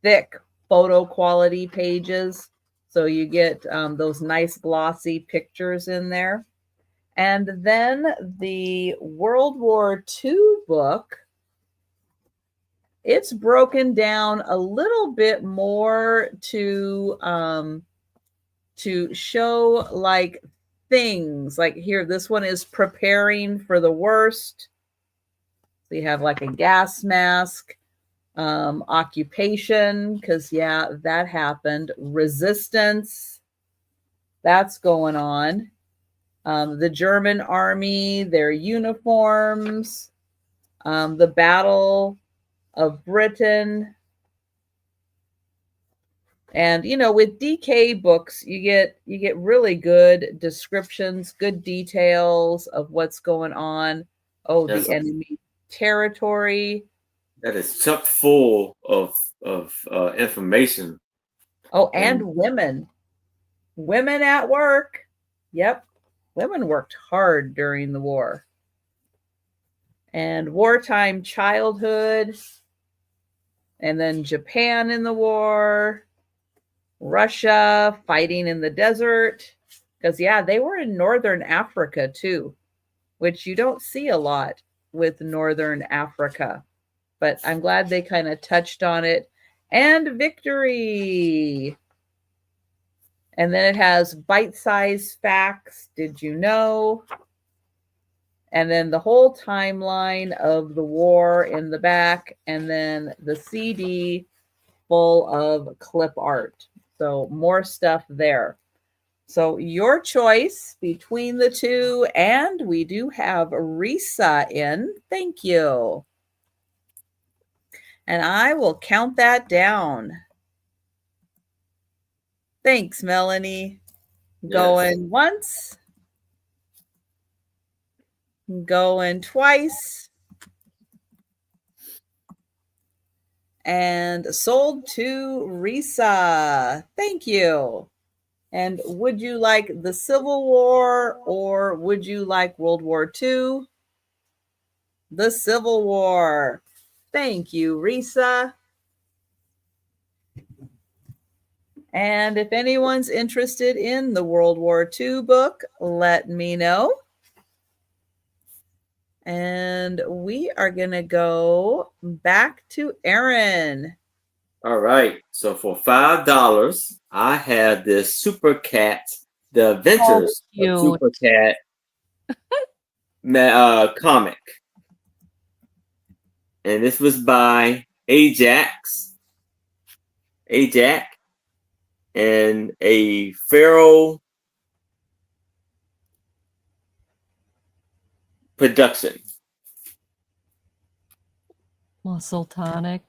thick photo quality pages. So you get those nice glossy pictures in there. And then the World War II book, it's broken down a little bit more to to show like things. Like here, this one is preparing for the worst. So you have like a gas mask, occupation, because yeah, that happened. Resistance, that's going on. The German army, their uniforms, the Battle of Britain. And with DK books, you get really good descriptions, good details of what's going on. Oh, the enemy territory. That is chock full of information. Oh, and women at work. Yep, women worked hard during the war. And wartime childhood, and then Japan in the war. Russia fighting in the desert, because yeah, they were in northern Africa too, which you don't see a lot with northern Africa, but I'm glad they kind of touched on it. And victory. And then it has bite-sized facts. Did you know? And then the whole timeline of the war in the back, and then the CD full of clip art. So more stuff there. So your choice between the two, and we do have Risa in. Thank you. And I will count that down. Thanks, Melanie. Yes. Going once. Going twice. And sold to Risa. Thank you. And would you like the Civil War or would you like World War II? The Civil War. Thank you, Risa. And if anyone's interested in the World War II book, let me know. And we are going to go back to Aaron. All right. So for $5, I have this Super Cat, The Adventures of Super Cat comic. And this was by Ajax, and a Pharaoh production. Muscle tonic.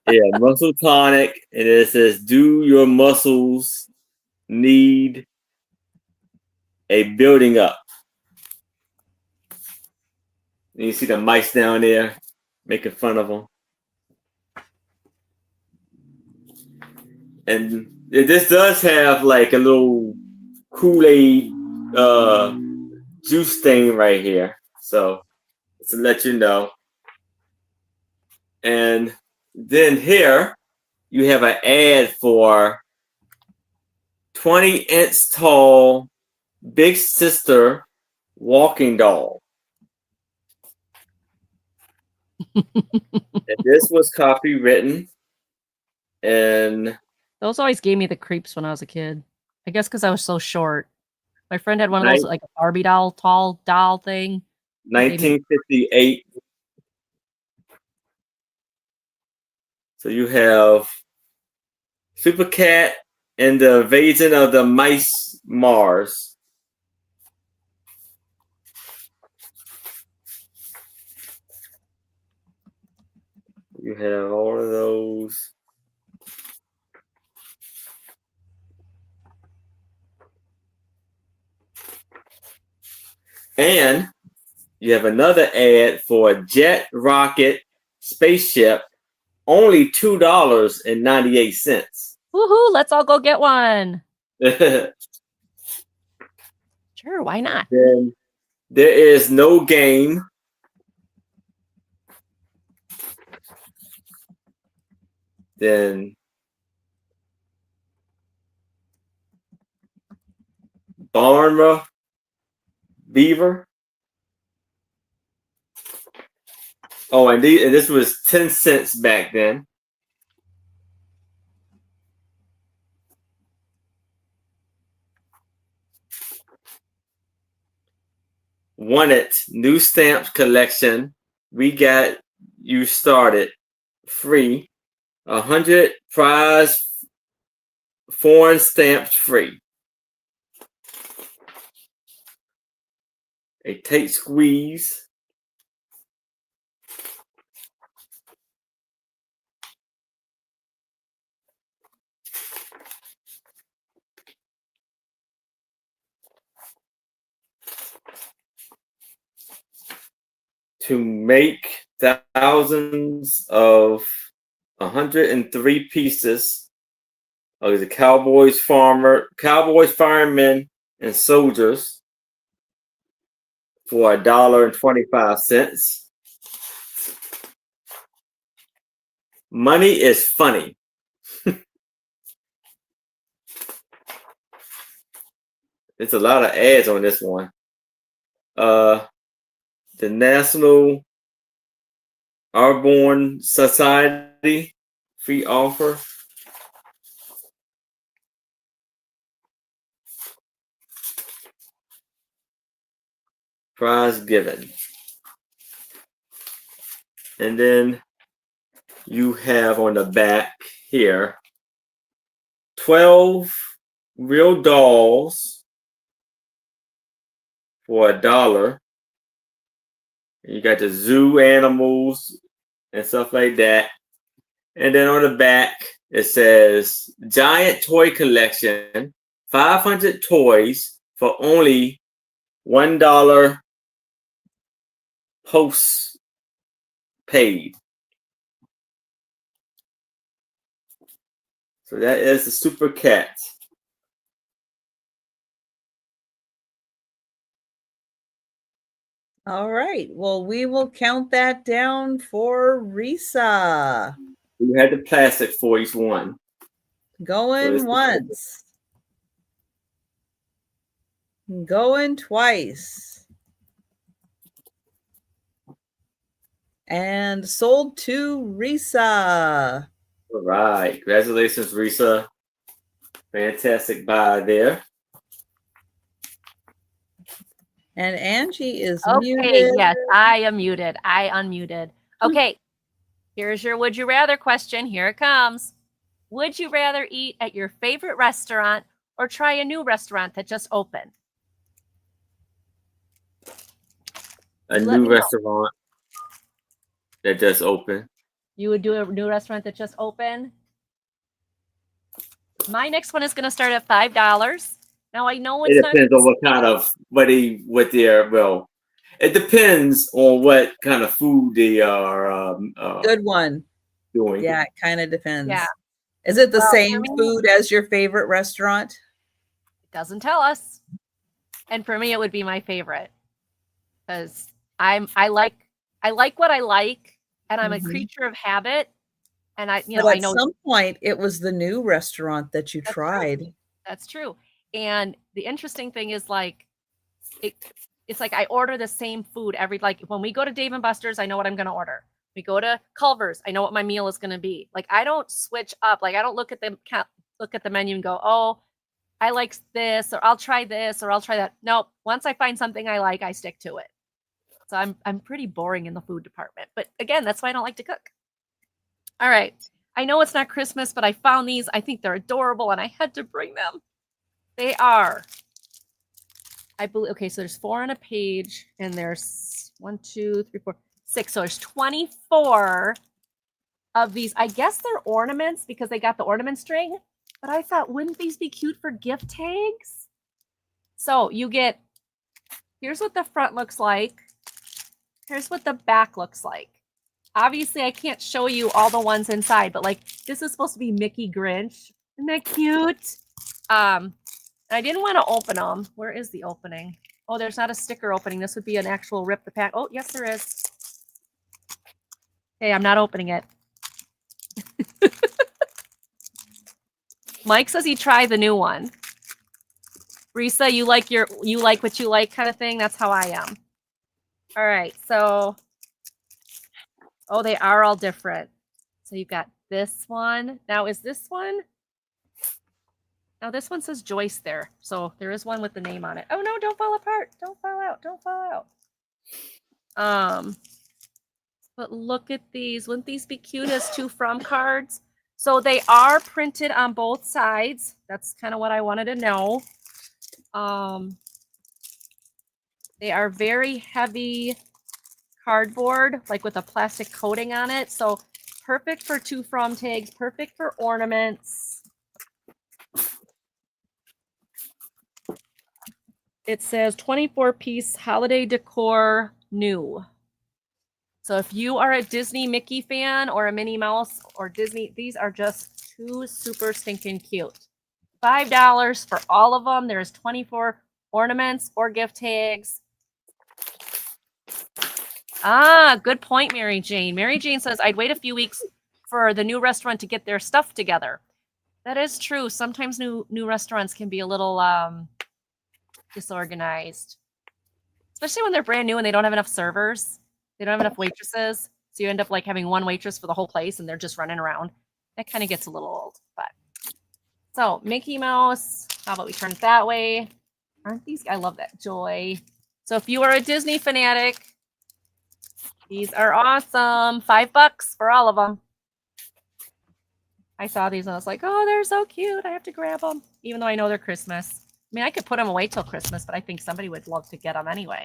Yeah, muscle tonic. And it says, do your muscles need a building up? And you see the mice down there making fun of them. And this does have like a little Kool-Aid juice stain right here. So to let you know. And then here you have an ad for 20-inch tall Big Sister walking doll. And this was copywritten. And those always gave me the creeps when I was a kid. I guess because I was so short. My friend had one of those, like a Barbie doll, tall doll thing. 1958. So you have Super Cat and the Invasion of the Mice Mars. You have all of those. And you have another ad for a jet rocket spaceship, only $2.98. Woohoo! Let's all go get one. Sure, why not? Then there is no game. Then Barnra Beaver. Oh, and this was 10 cents back then. . wanted new stamps collection, we got you started free. 100 prize foreign stamps free. A tape squeeze. To make thousands of 103 pieces of the cowboys, firemen, and soldiers for $1.25. Money is funny. There's a lot of ads on this one. The National Airborne Society free offer. Prize given. And then you have on the back here 12 real dolls for $1. You got the zoo animals and stuff like that. And then on the back, it says giant toy collection, 500 toys for only $1 post paid. So that is the Super Cat. All right. Well, we will count that down for Risa. We had the plastic for each one. Going So once. Going twice. And sold to Risa. All right. Congratulations, Risa. Fantastic buy there. And Angie is muted. Okay, yes, I am muted. I unmuted. Okay, here's your would you rather question. Here it comes. Would you rather eat at your favorite restaurant or try a new restaurant that just opened? A new restaurant that just opened. You would do a new restaurant that just opened? My next one is going to start at $5. Now I know it depends on what kind of it depends on what kind of food they are. Good one. Doing. Yeah, it kind of depends. Yeah. Is it the same food as your favorite restaurant? It doesn't tell us. And for me, it would be my favorite because I like what I like, and I'm a creature of habit. And I know at some point it was the new restaurant that you tried. True. That's true. And the interesting thing is it's like I order the same food when we go to Dave & Buster's, I know what I'm going to order. We go to Culver's, I know what my meal is going to be. Like I don't switch up. Like I don't look at the menu and go, oh, I like this, or I'll try this, or I'll try that. No, once I find something I like, I stick to it. So I'm pretty boring in the food department. But again, that's why I don't like to cook. All right. I know it's not Christmas, but I found these. I think they're adorable, and I had to bring them. They are, I believe, okay, so there's 4 on a page, and there's 1, 2, 3, 4, 6. So there's 24 of these. I guess they're ornaments because they got the ornament string, but I thought, wouldn't these be cute for gift tags? So you get, here's what the front looks like. Here's what the back looks like. Obviously, I can't show you all the ones inside, but this is supposed to be Mickey Grinch. Isn't that cute? I didn't want to open them. Where is the opening? Oh, there's not a sticker opening. This would be an actual rip the pack. Oh, yes, there is. Okay, I'm not opening it. Mike says he tried the new one. Risa, you like what you like kind of thing? That's how I am. All right, so they are all different. So you've got this one. Now, is this one? Now this one says Joyce there. So there is one with the name on it. Oh no, don't fall apart. Don't fall out. Don't fall out. But look at these. Wouldn't these be cute as to from cards? So they are printed on both sides. That's kind of what I wanted to know. They are very heavy cardboard, like with a plastic coating on it. So perfect for to from tags, perfect for ornaments. It says 24-piece holiday decor new. So if you are a Disney Mickey fan or a Minnie Mouse or Disney, these are just too super stinking cute. $5 for all of them. There's 24 ornaments or gift tags. Ah, good point, Mary Jane. Mary Jane says, I'd wait a few weeks for the new restaurant to get their stuff together. That is true. Sometimes new restaurants can be a little disorganized, especially when they're brand new and they don't have enough servers. They don't have enough waitresses. So you end up like having one waitress for the whole place and they're just running around. That kind of gets a little old. But so Mickey Mouse, how about we turn it that way? Aren't these? I love that. Joy. So if you are a Disney fanatic, these are awesome. $5 for all of them. I saw these and I was like, oh, they're so cute. I have to grab them, even though I know they're Christmas. I mean, I could put them away till Christmas, but I think somebody would love to get them anyway.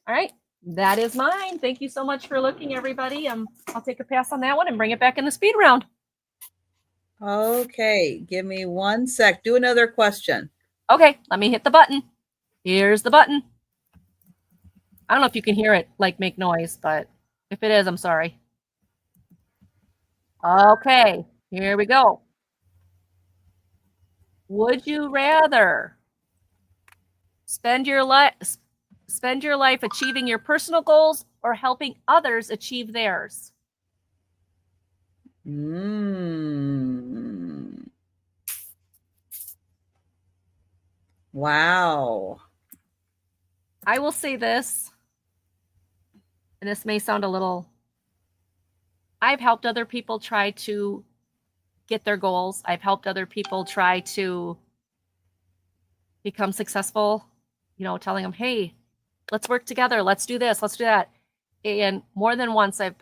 All right. That is mine. Thank you so much for looking, everybody. I'll take a pass on that one and bring it back in the speed round. Okay. Give me 1 sec. Do another question. Okay. Let me hit the button. Here's the button. I don't know if you can hear it like make noise, but if it is, I'm sorry. Okay. Here we go. Would you rather spend your life achieving your personal goals or helping others achieve theirs? Wow. I will say this, and this may sound a little, I've helped other people try to get their goals. I've helped other people try to become successful, telling them, hey, let's work together. Let's do this. Let's do that. And more than once it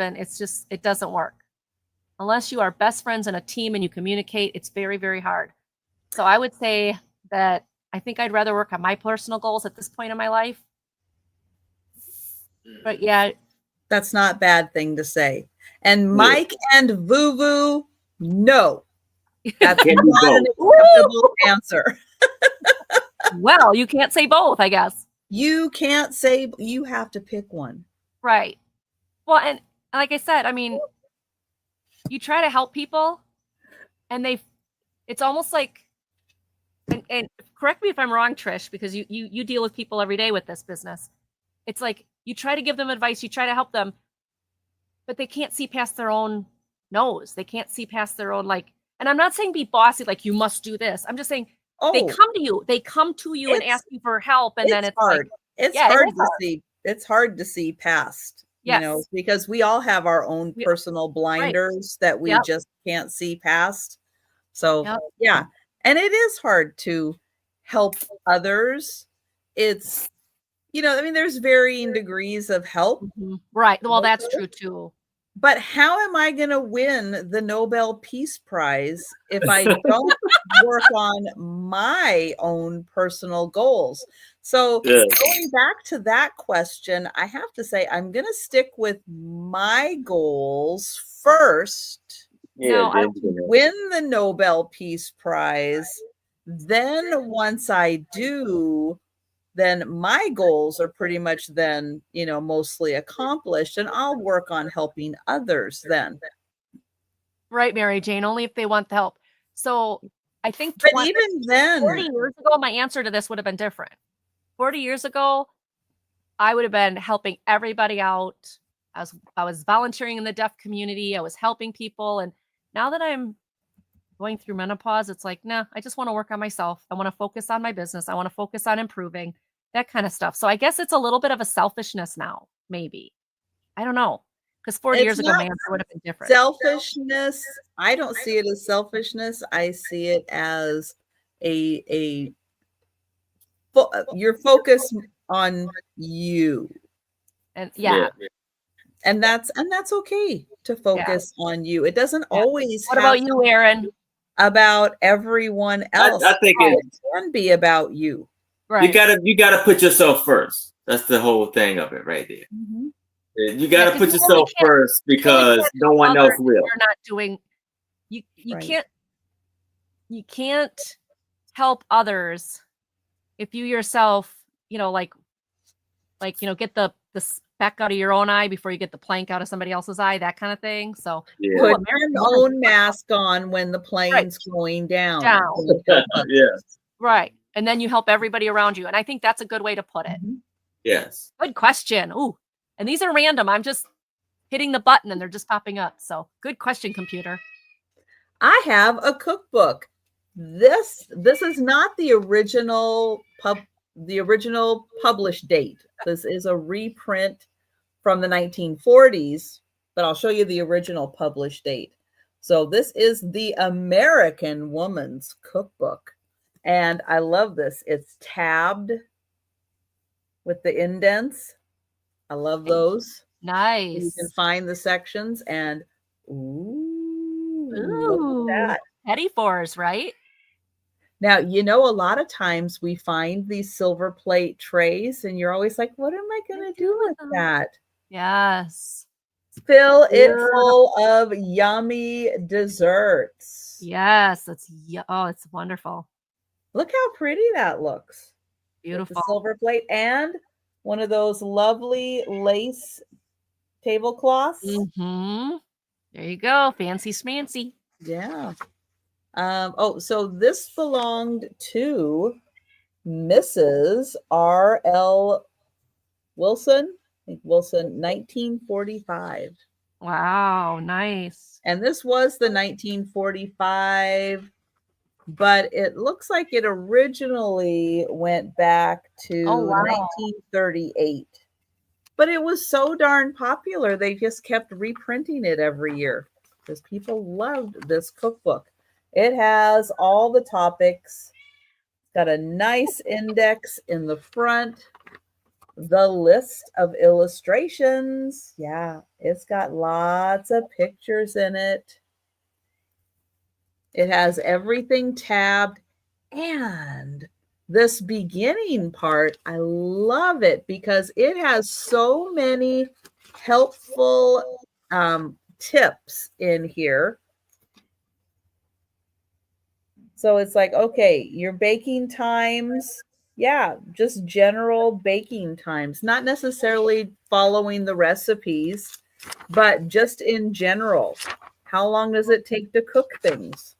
doesn't work. Unless you are best friends in a team and you communicate, it's very, very hard. So I would say that I think I'd rather work on my personal goals at this point in my life. But yeah. That's not a bad thing to say. And Mike and Vuvu, no. That's not an acceptable answer. Well, you can't say both, I guess. You can't say, you have to pick one. Right. Well, and like I said, I mean, you try to help people and it's almost like, and correct me if I'm wrong, Trish, because you deal with people every day with this business. It's like you try to give them advice, you try to help them, but they can't see past their own nose. They can't see past their own, like, and I'm not saying be bossy, like you must do this. I'm just saying they come to you and ask you for help. And then it's hard. Like, it's hard to see. It's hard to see past, because we all have our own personal blinders that we just can't see past. So yeah. And it is hard to help others. It's, there's varying degrees of help. Right. Well, that's true too. But how am I going to win the Nobel Peace Prize if I don't work on my own personal goals? So going back to that question, I have to say I'm going to stick with my goals first. I win the Nobel Peace Prize. Then once I do, then my goals are pretty much then, mostly accomplished, and I'll work on helping others then. Right, Mary Jane, only if they want the help. So I think even then 40 years ago, my answer to this would have been different. 40 years ago, I would have been helping everybody out. I was volunteering in the deaf community. I was helping people. And now that I'm going through menopause, it's like, nah, I just want to work on myself. I want to focus on my business. I want to focus on improving, that kind of stuff. So I guess it's a little bit of a selfishness now, maybe. I don't know. Because 40 years ago, my answer would have been different. Selfishness. I don't see it as selfishness. I see it as you're focused on you. And yeah. And that's okay to focus on you. It doesn't always What about you, Aaron? About everyone else. I think it can be about you. Right. You gotta put yourself first. That's the whole thing of it right there. Mm-hmm. You gotta put yourself first because no one else will. You're not doing you can't help others if you yourself, like get the speck out of your own eye before you get the plank out of somebody else's eye, that kind of thing. So put your own mask on when the plane's going down. Right. And then you help everybody around you. And I think that's a good way to put it. Mm-hmm. Yes. Good question. Ooh. And these are random. I'm just hitting the button and they're just popping up. So good question, computer. I have a cookbook. This is not the original published date. This is a reprint from the 1940s, but I'll show you the original published date. So this is the American Woman's Cookbook. And I love this. It's tabbed with the indents. I love those. Nice. You can find the sections and ooh, look at that. Petty fours, right? Now, a lot of times we find these silver plate trays and you're always like, what am I going to do with that? Yes. Fill it full of yummy desserts. Yes. It's wonderful. Look how pretty that looks. Beautiful. The silver plate and one of those lovely lace tablecloths. Mm-hmm. There you go. Fancy schmancy. Yeah. So this belonged to Mrs. R.L. Wilson. I think Wilson, 1945. Wow, nice. And this was the 1945, but it looks like it originally went back to 1938. But it was so darn popular, they just kept reprinting it every year because people loved this cookbook. It has all the topics. It's got a nice index in the front. The list of illustrations. Yeah, it's got lots of pictures in it. It has everything tabbed. And this beginning part, I love it because it has so many helpful tips in here. So it's like, okay, your baking times, just general baking times, not necessarily following the recipes, but just in general. How long does it take to cook things?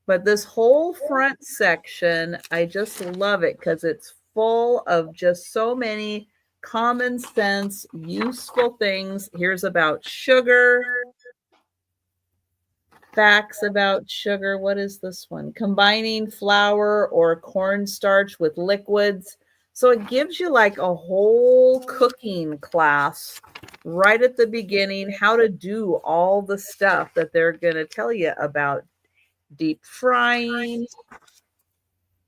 But this whole front section, I just love it because it's full of just so many common sense, useful things. Here's about sugar. Facts about sugar. What is this one? Combining flour or cornstarch with liquids. So it gives you like a whole cooking class right at the beginning, how to do all the stuff that they're going to tell you about. Deep frying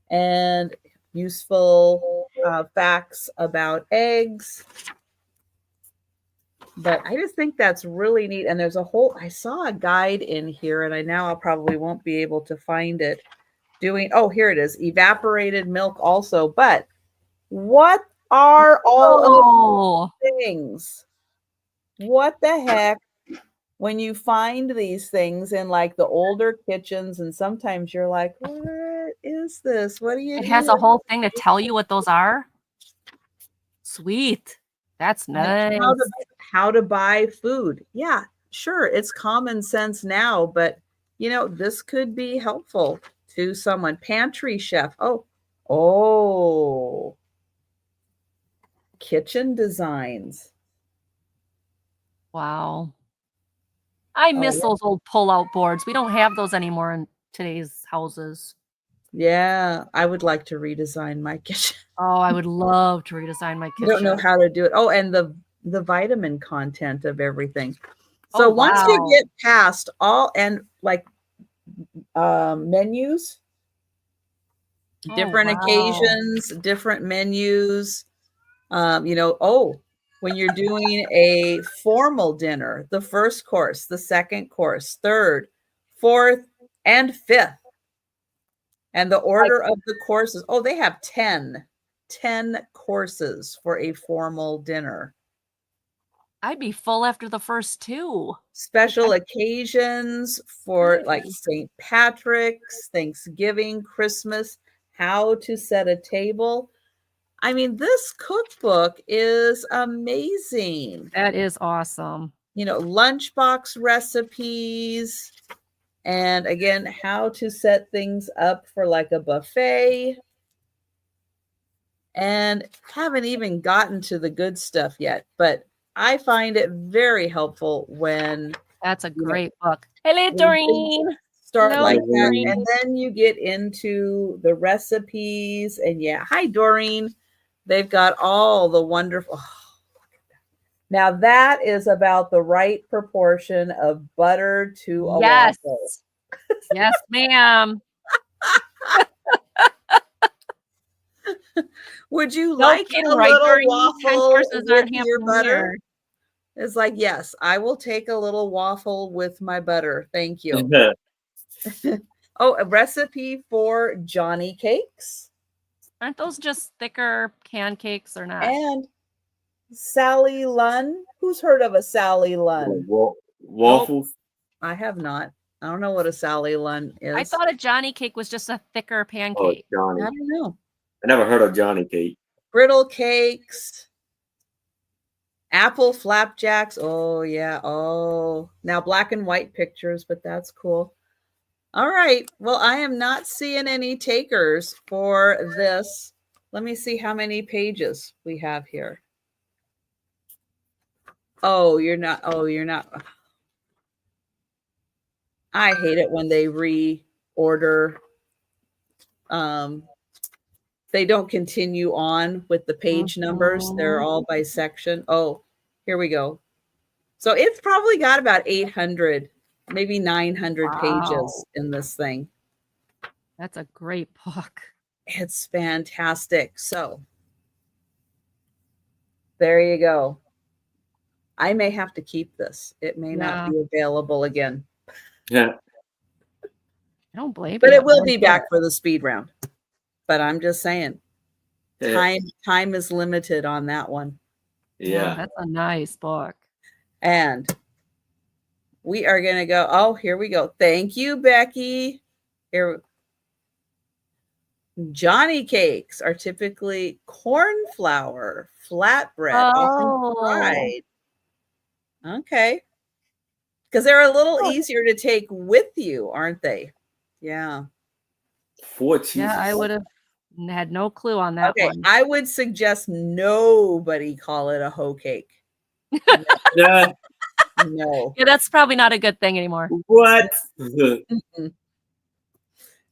and useful facts about eggs. But I just think that's really neat. And there's I saw a guide in here and I probably won't be able to find it here it is. Evaporated milk also. But what are all of these things? What the heck? When you find these things in like the older kitchens and sometimes you're like, what is this? What do you do? It has a whole thing to tell you what those are. Sweet. That's nice. How to buy food. Yeah, sure. It's common sense now, but this could be helpful to someone. Pantry chef. Oh, kitchen designs. Wow. I miss those old pull-out boards. We don't have those anymore in today's houses. Yeah, I would like to redesign my kitchen. Oh, I would love to redesign my I kitchen. don't know how to do it. Oh, and the vitamin content of everything. So Oh, once you wow. get past all and like menus, different wow. occasions, different menus, when you're doing a formal dinner, the first course, the second course, third, fourth, and fifth. And the order of the courses, they have 10 courses for a formal dinner. I'd be full after the first 2. Special occasions for like St. Patrick's, Thanksgiving, Christmas, how to set a table. I mean, this cookbook is amazing. That is awesome. Lunchbox recipes. And again, how to set things up for like a buffet. And haven't even gotten to the good stuff yet, but I find it very helpful when that's a great book. Hello, Doreen. Start like that, and then you get into the recipes. And hi, Doreen. They've got all the wonderful. Look at that. Now that is about the right proportion of butter to a waffle. Yes, ma'am. Would you like a little waffle with your butter? It's like, yes, I will take a little waffle with my butter. Thank you. A recipe for Johnny cakes. Aren't those just thicker can cakes or not? And Sally Lunn. Who's heard of a Sally Lunn? Waffles? I have not. I don't know what a Sally Lunn is. I thought a Johnny cake was just a thicker pancake. Johnny. I don't know. I never heard of Johnny cake. Griddle cakes. Apple flapjacks. Oh, yeah. Oh, now black and white pictures, but that's cool. All right. Well, I am not seeing any takers for this. Let me see how many pages we have here. Oh, you're not. I hate it when they reorder. They don't continue on with the page numbers. They're all by section. Oh, here we go. So it's probably got about 800, maybe 900 pages in this thing. That's a great book. It's fantastic. So there you go. I may have to keep this. It may not be available again. Yeah. I don't blame you. But it will be back for the speed round. But I'm just saying, time is limited on that one. Yeah. That's a nice book. And we are going to go. Oh, here we go. Thank you, Becky. Here, Johnny cakes are typically corn flour, flatbread, often fried. Okay. Because they're a little easier to take with you, aren't they? Yeah. 4 cheeses. Yeah, I would have had no clue on that one. I would suggest nobody call it a hoe cake. Yeah. No. Yeah, that's probably not a good thing anymore. What?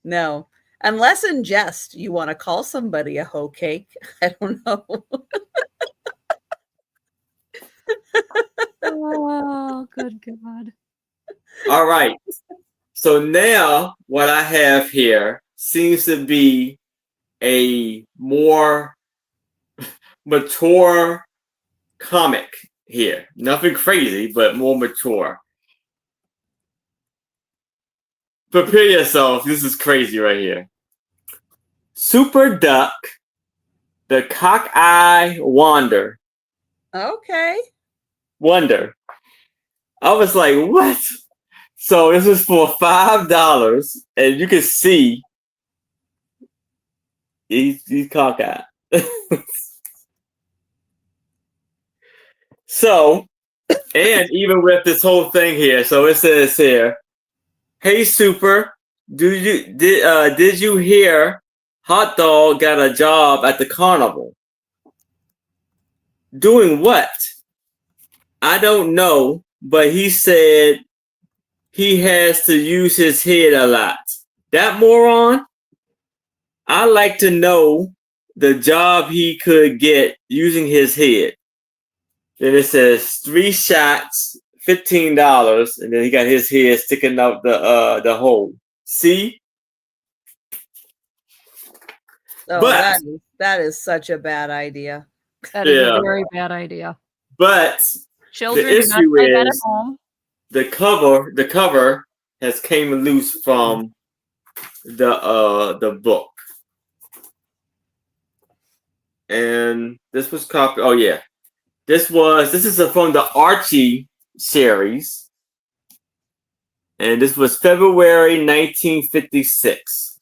No. Unless in jest you want to call somebody a hoe cake. I don't know. Oh, good God. All right. So now what I have here seems to be a more mature comic here. Nothing crazy, but more mature. Prepare yourself. This is crazy right here. Super Duck, the Cockeye Wonder. Okay. Wonder. I was like, what? So this is for $5, and you can see he's cockeyed. So, and even with this whole thing here, so it says here, "Hey Super, did you hear Hot Dog got a job at the carnival? Doing what? I don't know, but he said he has to use his head a lot. That moron? I like to know the job he could get using his head. Then it says 3 shots, $15, and then he got his head sticking out the hole. See? Oh, but that is such a bad idea. That is a very bad idea. But children do not play that at home. The cover has came loose from the book. And this was copied. Oh yeah. This is from the Archie series. And this was February 1956.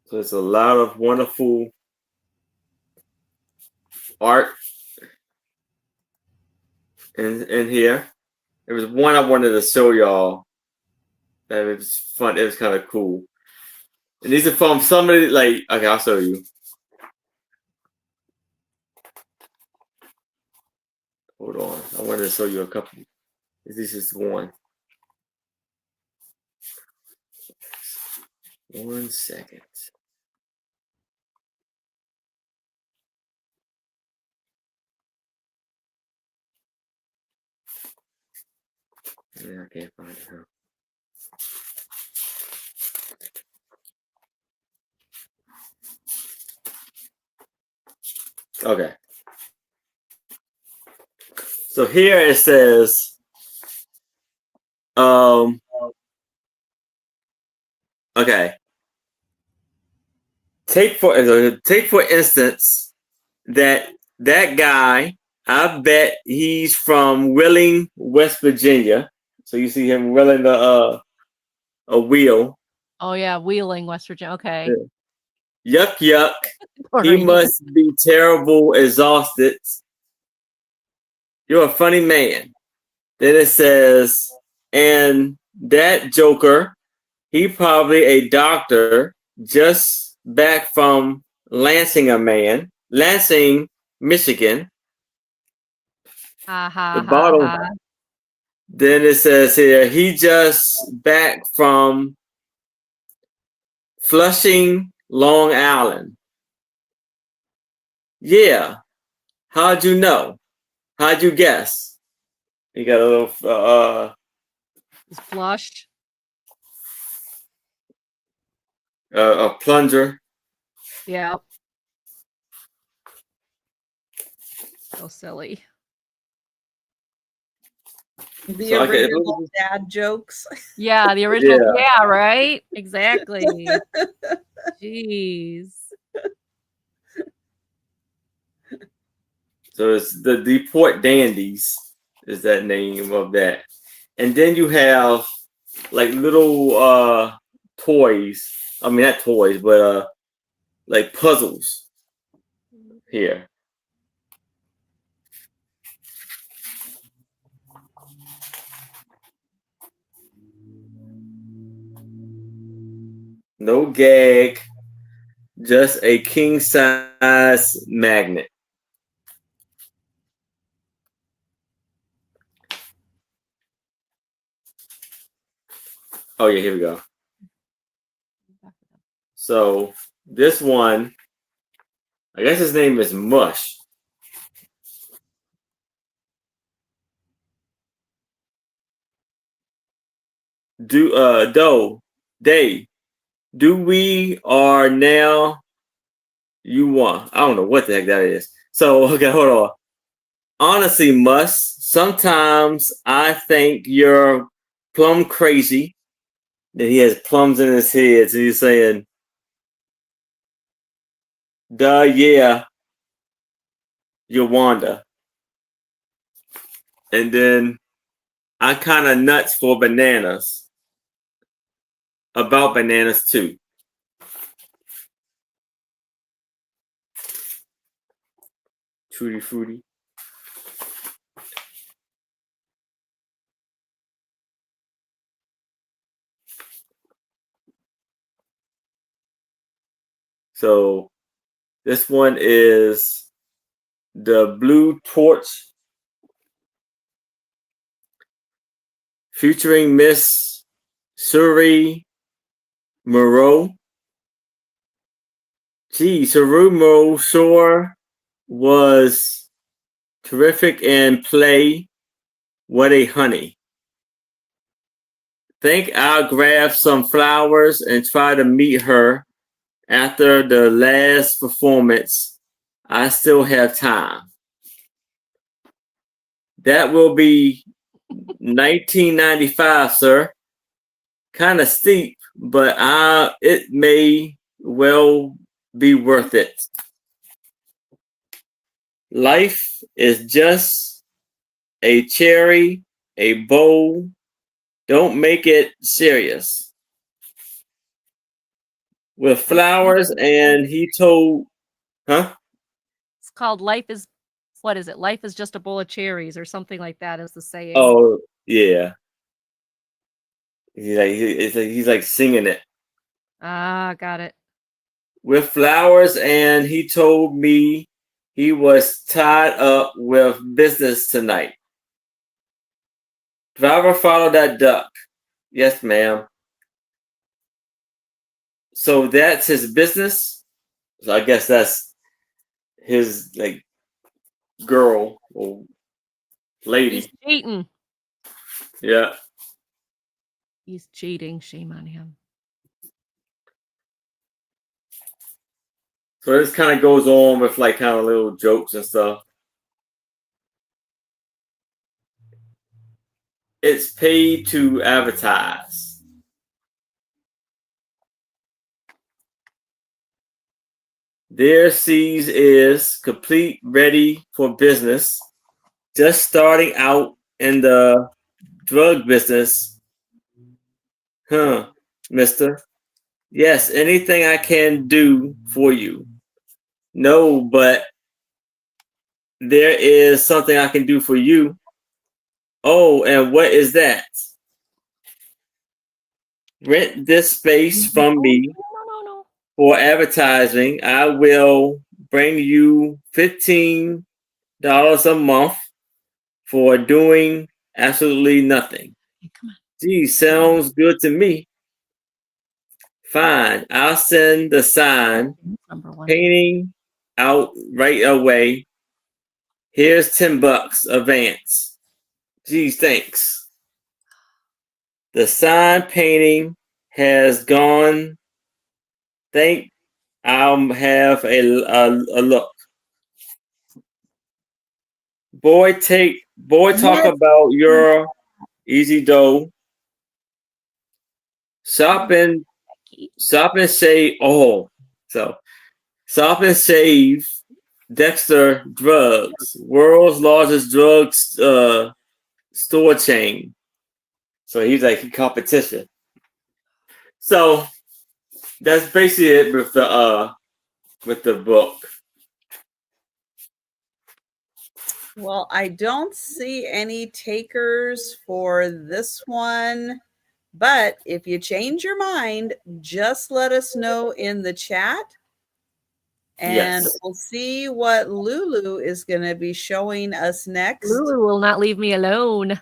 So there's a lot of wonderful art in here. There was one I wanted to show y'all. That it was fun. It was kind of cool. And these are from somebody like, okay, I'll show you. Hold on. I wanted to show you a couple. This is one. 1 second. Yeah, I can't find it. Huh? Okay. So here it says, okay. Take for instance that guy. I bet he's from Wheeling, West Virginia. So you see him wheeling a wheel. Oh yeah, Wheeling, West Virginia. Okay. Yeah. Yuck, yuck. He must be terrible, exhausted. You're a funny man. Then it says, and that joker, he probably a doctor just back from Lansing, Michigan. The bottom. Then it says here, he just back from Flushing, Long Island. Yeah. How'd you know? How'd you guess? He got a little He's flushed. A plunger. Yeah. So silly. The original dad jokes. Yeah, the original. Yeah, right? Exactly. Jeez. So it's the Deport Dandies is that name of that. And then you have like little toys. I mean not toys, but like puzzles here. No gag, just a king size magnet. Oh yeah, here we go. So this one, I guess his name is Mush. Do we are now you want. I don't know what the heck that is. So okay, hold on. Honestly, Must, sometimes I think you're plum crazy. That he has plums in his head, so he's saying, duh, yeah, Yawanda. And then I kind of nuts for bananas. About bananas too. Tutti frutti. So this one is the blue torch. featuring Miss Suri Moreau. Gee, Suri Moreau sure was terrific in play. What a honey. Think I'll grab some flowers and try to meet her after the last performance. I still have time. That will be $19.95, sir. Kind of steep, but it may well be worth it. Life is just a cherry, a bowl. Don't make it serious. With flowers, and he told, huh? It's called Life is, what is it? Life is just a bowl of cherries or something like that is the saying. Oh, yeah. He's like singing it. Ah, got it. With flowers, and he told me he was tied up with business tonight. Driver, follow that duck. Yes, ma'am. So that's his business. So I guess that's his like girl or lady. He's cheating. Yeah. He's cheating. Shame on him. So this kind of goes on with like kind of little jokes and stuff. It's paid to advertise. Their C's is complete, ready for business. Just starting out in the drug business. Huh, mister? Yes, anything I can do for you. No, but there is something I can do for you. Oh, and what is that? Rent this space from me for advertising. I will bring you $15 a month for doing absolutely nothing. Come on. Gee, sounds good to me. Fine, I'll send the sign painting out right away. Here's $10 advance. Geez, thanks. The sign painting has gone. Think I'll have a look. Boy, talk about your easy dough. Shop and save. Oh, so shop and save. Dexter Drugs, world's largest drugs store chain. So he's like in competition. So that's basically it with the book. Well, I don't see any takers for this one, but if you change your mind, just let us know in the chat. And we'll see what Lulu is going to be showing us next. Lulu will not leave me alone.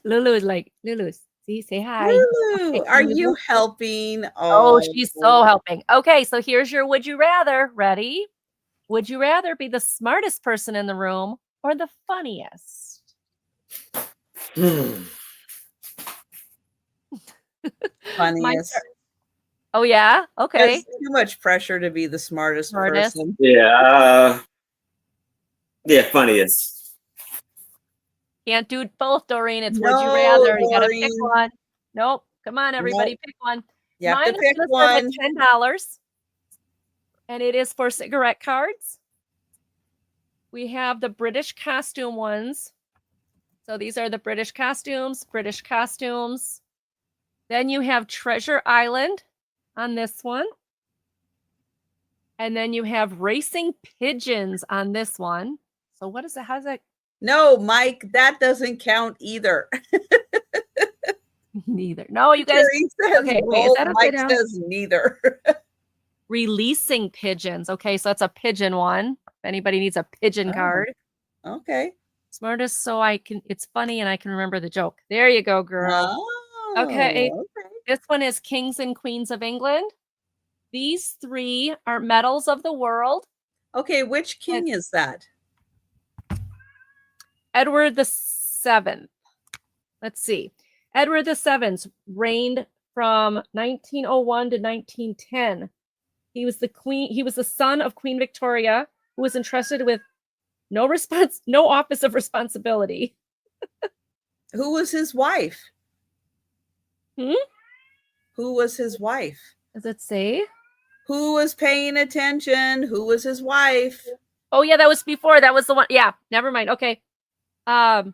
Lulu is like, Lulu, say hi. Lulu, okay, are you helping? Oh, she's so helping. Okay, so here's your would you rather. Ready? Would you rather be the smartest person in the room or the funniest? Funniest. Oh, yeah? Okay. There's too much pressure to be the smartest person. Yeah. Funniest. Can't do both, Doreen. It's would you rather. You got to pick one. Nope. Come on, everybody. Pick one. You have to pick one. $10. And it is for cigarette cards. We have the British costume ones. So these are the British costumes. Then you have Treasure Island on this one. And then you have Racing Pigeons on this one. So what is it? How's that? No, Mike, that doesn't count either. Neither. No, you guys. Okay, wait, is that Mike says neither. Releasing Pigeons. Okay, so that's a pigeon one. If anybody needs a pigeon card. Okay. Smartest, so it's funny and I can remember the joke. There you go, girl. Oh, Okay. This one is Kings and Queens of England. These 3 are medals of the world. Okay, which king is that? Edward the 7th. Let's see. Edward the 7th reigned from 1901 to 1910. He was the son of Queen Victoria, who was entrusted with no office of responsibility. Who was his wife? Hmm? Who was his wife? Does it say? Who was paying attention? Who was his wife? Oh yeah, that was before. That was the one. Yeah, never mind. Okay. That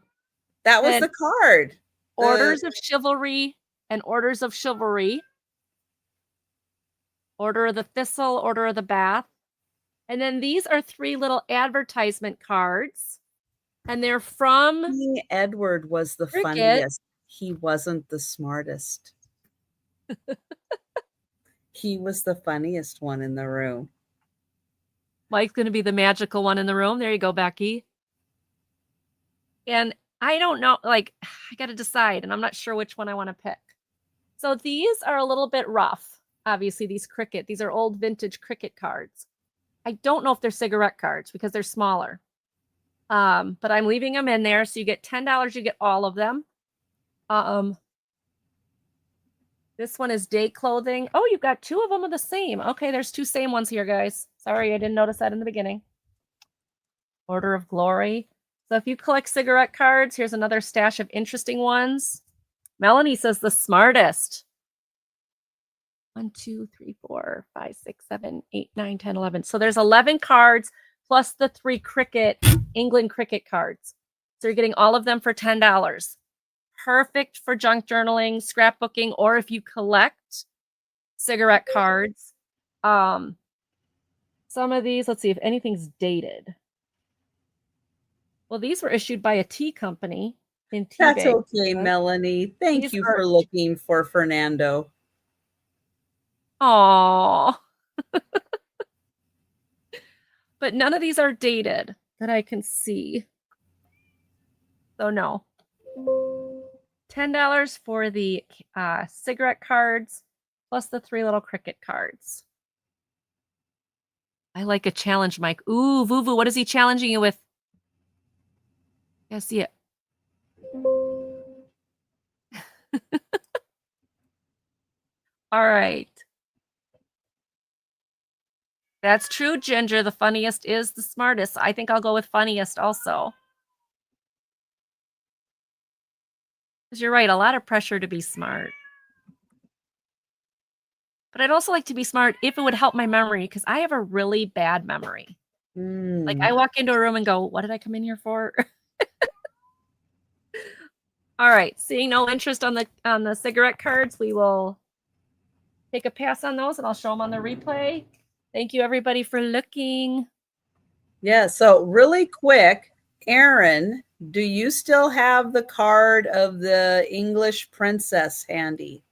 was the card. Orders of Chivalry and Orders of Chivalry. Order of the Thistle, Order of the Bath. And then these are 3 little advertisement cards. And they're from King Edward was the funniest. He wasn't the smartest. He was the funniest one in the room. Mike's going to be the magical one in the room. There you go, Becky. And I don't know, I got to decide, and I'm not sure which one I want to pick. So these are a little bit rough. Obviously, these are old vintage cricket cards. I don't know if they're cigarette cards because they're smaller. But I'm leaving them in there. So you get $10. You get all of them. This one is day clothing. Oh, you've got 2 of them of the same. Okay, there's 2 same ones here, guys. Sorry, I didn't notice that in the beginning. Order of Glory. So if you collect cigarette cards, here's another stash of interesting ones. Melanie says the smartest. 1, 2, 3, 4, 5, 6, 7, 8, 9, 10, 11. So there's 11 cards plus the 3 England cricket cards. So you're getting all of them for $10. Perfect for junk journaling, scrapbooking, or if you collect cigarette cards. Some of these, let's see if anything's dated. Well, these were issued by a tea company in tea. That's okay, Melanie. Thank you for looking for Fernando. Aww. But none of these are dated that I can see. So no. $10 for the cigarette cards plus the 3 little cricket cards. I like a challenge, Mike. Ooh, Vuvu, what is he challenging you with? Yeah, see it. All right. That's true, Ginger. The funniest is the smartest. I think I'll go with funniest also. Because you're right, a lot of pressure to be smart. But I'd also like to be smart if it would help my memory, because I have a really bad memory. Like I walk into a room and go, what did I come in here for? All right, seeing no interest on the cigarette cards, we will take a pass on those and I'll show them on the replay. Thank you everybody for looking. Yeah, so really quick, Aaron, do you still have the card of the English princess handy?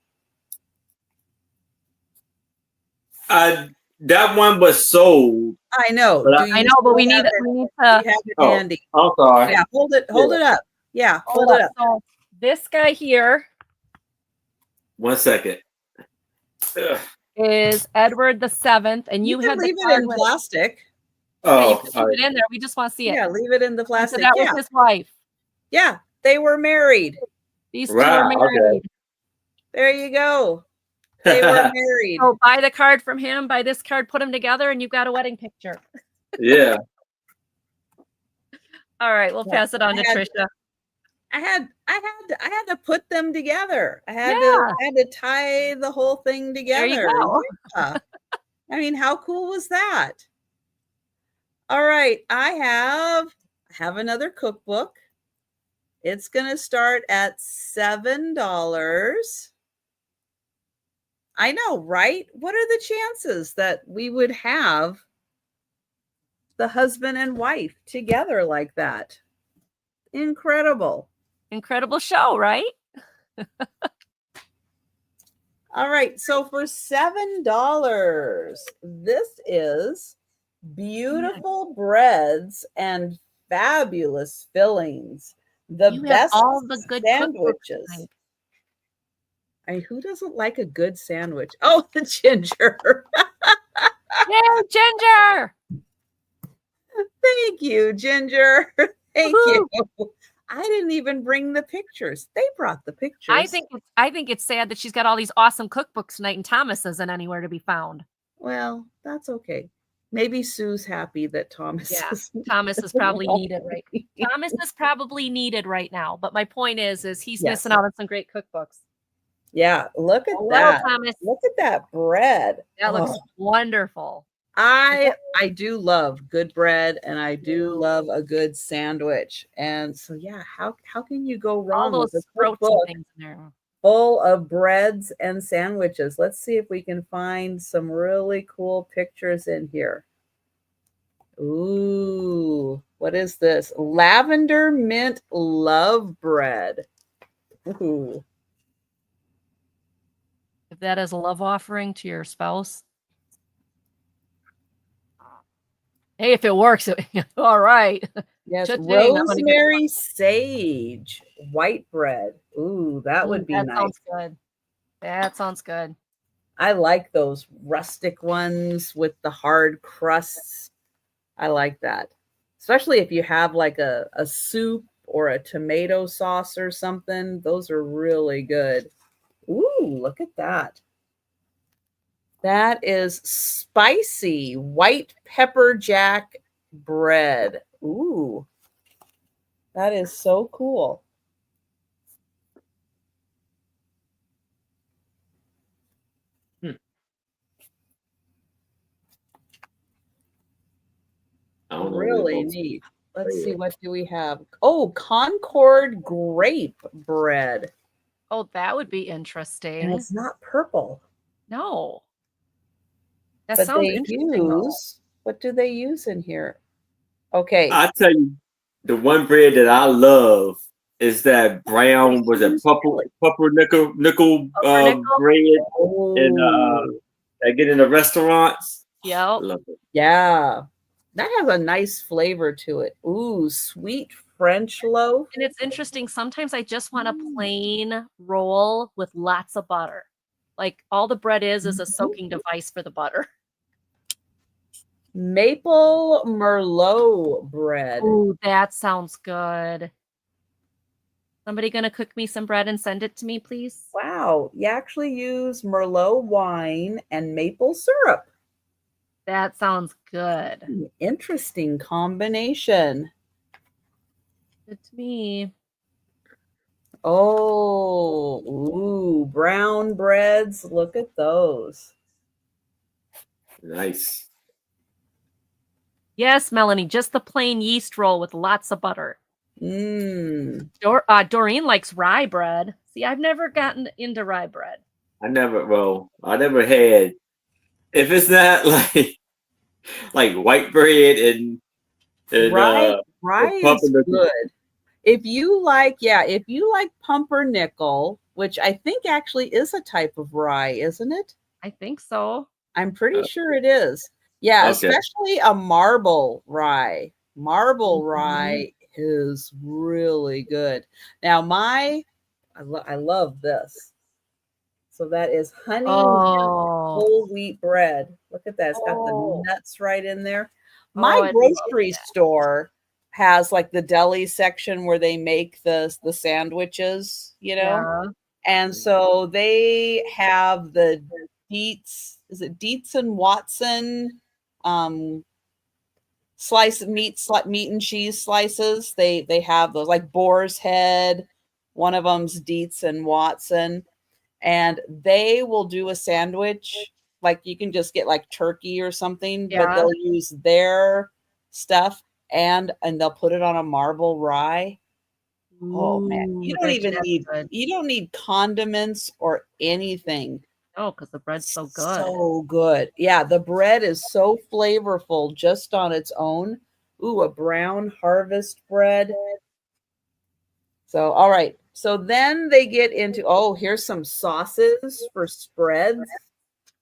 That one was sold. I know. But we need to have it handy. I'm sorry. Yeah, hold it up. Yeah, hold it up. So this guy here 1 second. is Edward the 7th, and you had leave it in plastic. Oh, you can leave it in there. We just want to see it. Yeah, leave it in the plastic. So that was his wife. Yeah, they were married. These 2 were married. Okay. There you go. They were married. So buy the card from him, buy this card, put them together, and you've got a wedding picture. Yeah. All right, we'll pass it on to Trisha. I had to put them together. I had to tie the whole thing together. There you go. Yeah. I mean, how cool was that? All right, I have another cookbook. It's going to start at $7. I know, right? What are the chances that we would have the husband and wife together like that? Incredible. Incredible show, right? All right. So for $7, this is Beautiful Breads and fabulous fillings. The You have best all the good sandwiches. cookbooks. I mean, who doesn't like a good sandwich? Oh, the ginger. Yay, Ginger! Thank you, Ginger. Thank Woohoo! you. I didn't even bring the pictures. They brought the pictures. I think it's sad that she's got all these awesome cookbooks tonight and Thomas isn't anywhere to be found. Well, that's okay. Maybe Sue's happy that Thomas Thomas is probably needed right. Thomas is probably needed right now. But my point is he's missing out on some great cookbooks. Yeah, look at that. Thomas. Look at that bread. That looks wonderful. I do love good bread and I do love a good sandwich. And so how can you go wrong all those with a cookbook things in there full of breads and sandwiches? Let's see if we can find some really cool pictures in here. Ooh, what is this? Lavender mint love bread. Ooh. If that is a love offering to your spouse. Hey, if it works, all right. Yes, rosemary sage white bread. Ooh, that would be nice. That sounds good. That sounds good. I like those rustic ones with the hard crusts. I like that. Especially if you have like a soup or a tomato sauce or something. Those are really good. Ooh, look at that. That is spicy white pepper jack bread. Ooh, that is so cool. Really neat. Let's see, what do we have? Oh, Concord grape bread. Oh, that would be interesting. And it's not purple. No. That but sounds they interesting. Use, what do they use in here? Okay. I'll tell you, the one bread that I love is that brown, was it purple nickel bread in I get in the restaurants. Yeah. Love it. Yeah. That has a nice flavor to it. Ooh, sweet French loaf. And it's interesting. Sometimes I just want a plain roll with lots of butter. Like all the bread is a soaking device for the butter. Maple Merlot bread. Ooh, that sounds good. Somebody gonna cook me some bread and send it to me, please? Wow, you actually use Merlot wine and maple syrup. That sounds good. Interesting combination. Good to me. Oh, ooh, brown breads. Look at those. Nice. Yes, Melanie, just the plain yeast roll with lots of butter. Doreen likes rye bread. See, I've never gotten into rye bread. I never had. If it's not like white bread and rye is good. If you like pumpernickel, which I think actually is a type of rye, isn't it? I think so. I'm pretty sure it is. Yeah, okay. Especially a marble rye. Marble rye is really good. Now, I love this. So that is honey whole wheat bread. Look at that. It's got the nuts right in there. My grocery store has like the deli section where they make the sandwiches, you know? Yeah. And so they have the Dietz, is it Dietz and Watson slice of meat and cheese slices. They have those, like Boar's Head. One of them's Dietz and Watson. And they will do a sandwich, like you can just get like turkey or something, but they'll use their stuff and they'll put it on a marble rye. Oh man, you don't need condiments or anything. Oh, because the bread's so good. So good. Yeah, the bread is so flavorful just on its own. Ooh, a brown harvest bread. So, all right. So then they get into, here's some sauces for spreads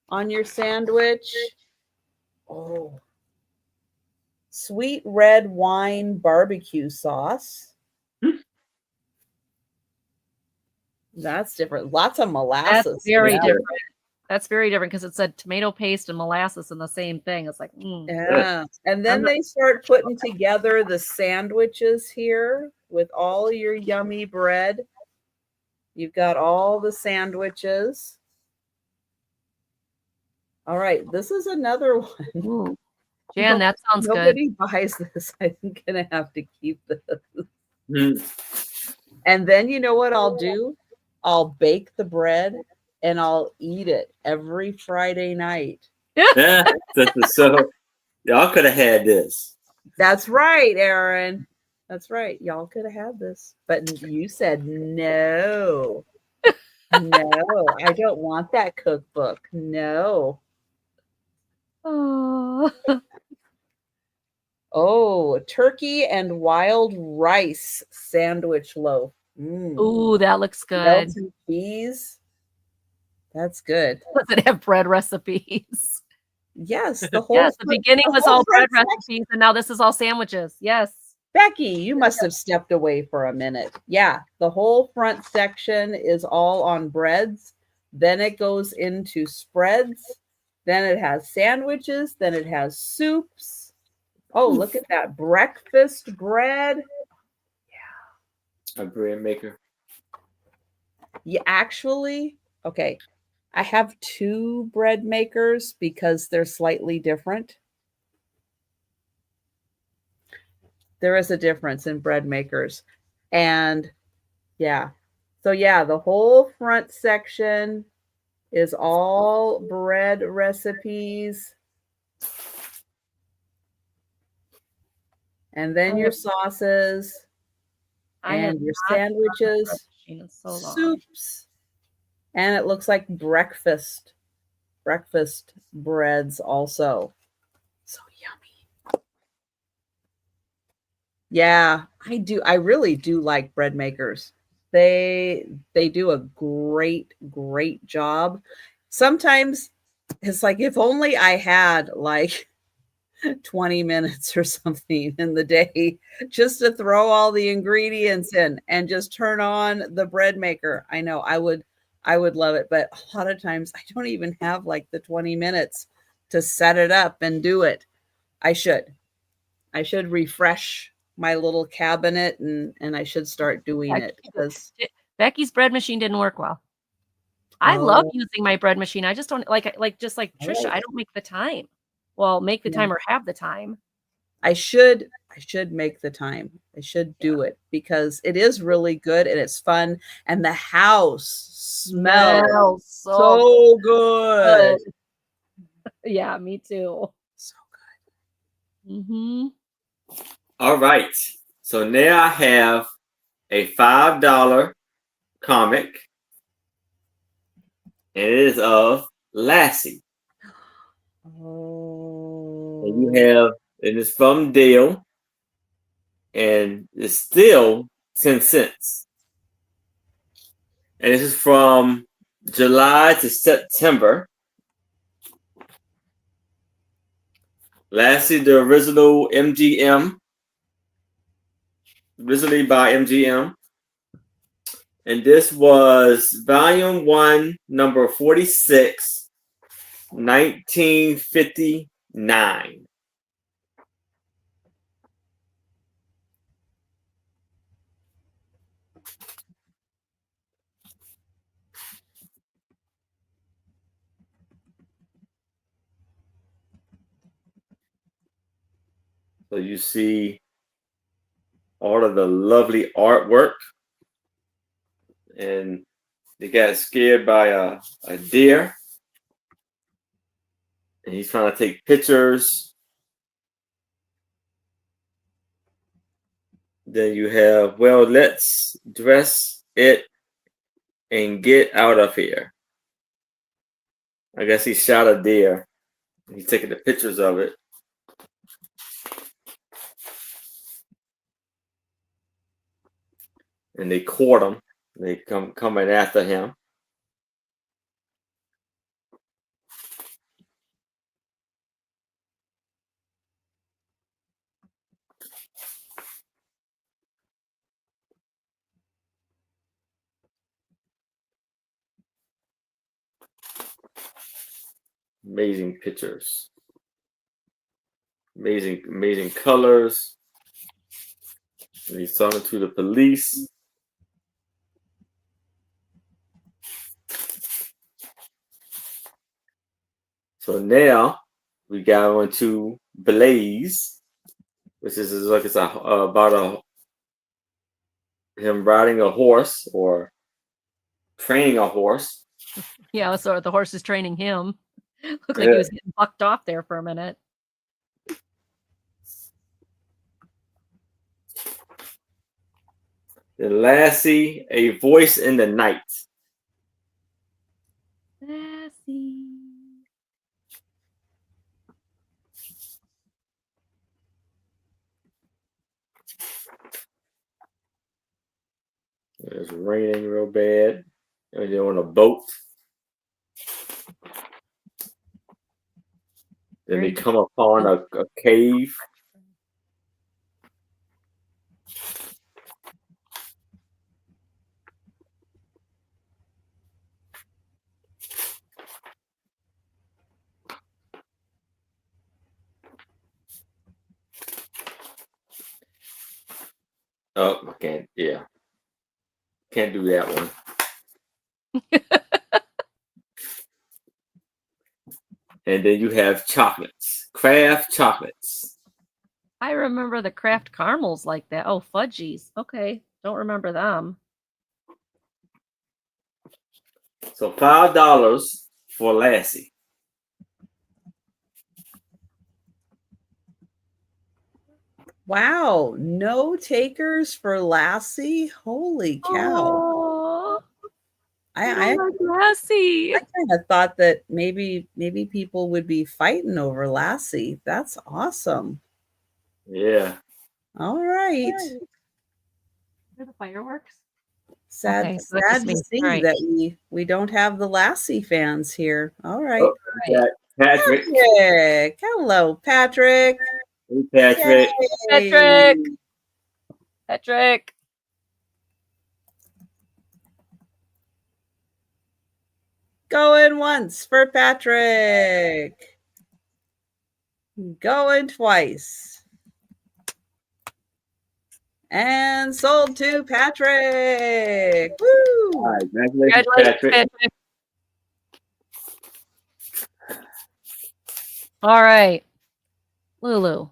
on your sandwich. Oh, sweet red wine barbecue sauce. That's different. Lots of molasses. That's very different. That's very different because it said tomato paste and molasses in the same thing. It's like, yeah. And then they start putting together the sandwiches here with all your yummy bread. You've got all the sandwiches. All right, this is another one. Ooh. Jan, that sounds Nobody good. buys this. I'm gonna have to keep this. And then you know what I'll do? I'll bake the bread and I'll eat it every Friday night. Yeah, so y'all could have had this. That's right, Aaron. That's right. Y'all could have had this, but you said no. No, I don't want that cookbook. No. Oh. Oh, turkey and wild rice sandwich loaf. Ooh, that looks good. Melted cheese. That's good. Does it have bread recipes? Yes, the whole. Yes, the beginning was all bread recipes, and now this is all sandwiches. Yes. Becky, you must have stepped away for a minute. Yeah, the whole front section is all on breads. Then it goes into spreads. Then it has sandwiches. Then it has soups. Oh, look at that breakfast bread. A bread maker. Yeah, actually, okay. I have two bread makers because they're slightly different. There is a difference in bread makers. And yeah. So yeah, the whole front section is all bread recipes. And then your sauces and your sandwiches, soups. And it looks like breakfast breads also. So yummy. Yeah, I do. I really do like bread makers. They do a great job. Sometimes it's like, if only I had like 20 minutes or something in the day just to throw all the ingredients in and just turn on the bread maker. I know I would love it, but a lot of times I don't even have like the 20 minutes to set it up and do it. I should refresh my little cabinet and I should start doing it, because Becky's bread machine didn't work well. I love using my bread machine. I just don't just like Trisha. I don't make the time. Well, make the time or have the time. I should make the time. I should do it because it is really good and it's fun, and the house smells so good. Yeah, me too. So good. All right. So now I have a $5 comic, and it is of Lassie. And you have, and it's from Dale, and it's still 10 cents. And this is from July to September. Lassie, the original MGM, originally by MGM. And this was volume 1, number 46, 1959. So you see all of the lovely artwork. And they got scared by a deer. And he's trying to take pictures. Then you have, well, let's dress it and get out of here. I guess he shot a deer. He's taking the pictures of it. And they caught him. They coming after him. Amazing pictures. Amazing colors. And he's talking to the police. So now we got into Blaze, which is like it's about him riding a horse or training a horse. Yeah, so the horse is training him. Looked like he was getting bucked off there for a minute. The Lassie, a voice in the night. Lassie. It's raining real bad. And they're on a boat. Then they come upon a cave. Oh, I can't. Yeah. Can't do that one. And then you have chocolates. Craft chocolates. I remember the Kraft caramels like that. Oh, fudgies. Okay. Don't remember them. So $5 for Lassie. Wow, no takers for Lassie. Holy cow! I like Lassie. I kind of thought that maybe people would be fighting over Lassie. That's awesome. Yeah. All right. Are the fireworks? Sad, Okay, so sad to see that we don't have the Lassie fans here. All right. Oh, right. Patrick. Hello, Patrick. Hey, Patrick. Patrick. Patrick. Going once for Patrick. Going twice. And sold to Patrick. Woo! All right, congratulations, Patrick. All right. Lulu,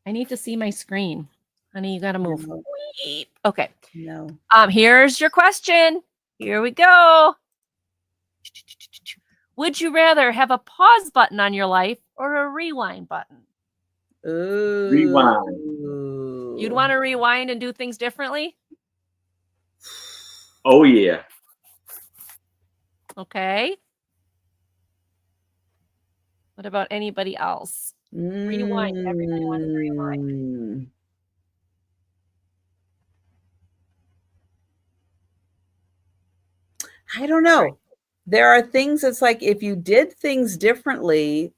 I need to see my screen. Honey, you got to move. No. Okay. No. Here's your question. Here we go. Would you rather have a pause button on your life or a rewind button? Ooh. Rewind. You'd want to rewind and do things differently? Oh, yeah. Okay. What about anybody else? Rewind. Everybody wants to rewind. I don't know. Right. There are things that's like if you did things differently,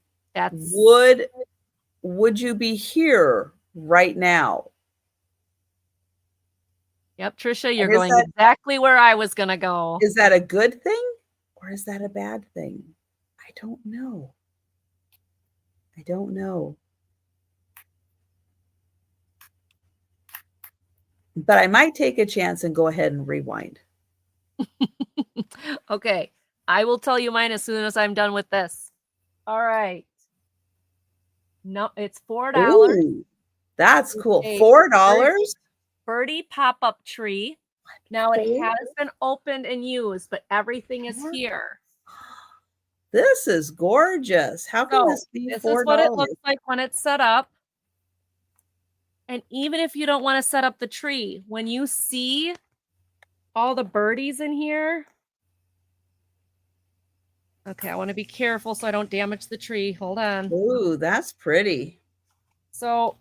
would you be here right now? Yep, Trisha, you're going exactly where I was going to go. Is that a good thing or is that a bad thing? I don't know. I don't know. But I might take a chance and go ahead and rewind. Okay. I will tell you mine as soon as I'm done with this. All right. No, it's $4. Ooh, that's cool. $4? Birdie pop-up tree. Now it has been opened and used, but everything is here. This is gorgeous. How can this be $4? This is what it looks like when it's set up. And even if you don't want to set up the tree, when you see all the birdies in here. Okay, I want to be careful so I don't damage the tree. Hold on. Ooh, that's pretty. So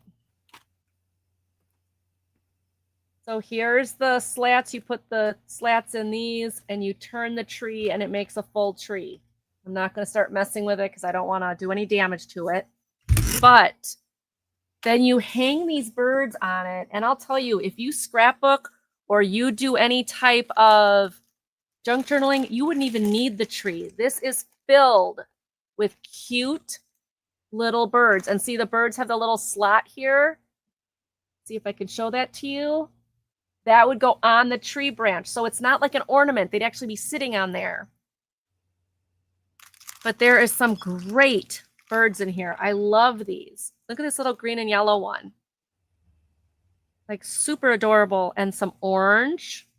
here's the slats. You put the slats in these and you turn the tree and it makes a full tree. I'm not going to start messing with it because I don't want to do any damage to it. But then you hang these birds on it. And I'll tell you, if you scrapbook or you do any type of junk journaling, you wouldn't even need the tree. This is filled with cute little birds. And see, the birds have the little slot here. See if I can show that to you. That would go on the tree branch. So it's not like an ornament. They'd actually be sitting on there. But there is some great birds in here. I love these. Look at this little green and yellow one. Like super adorable. And some orange.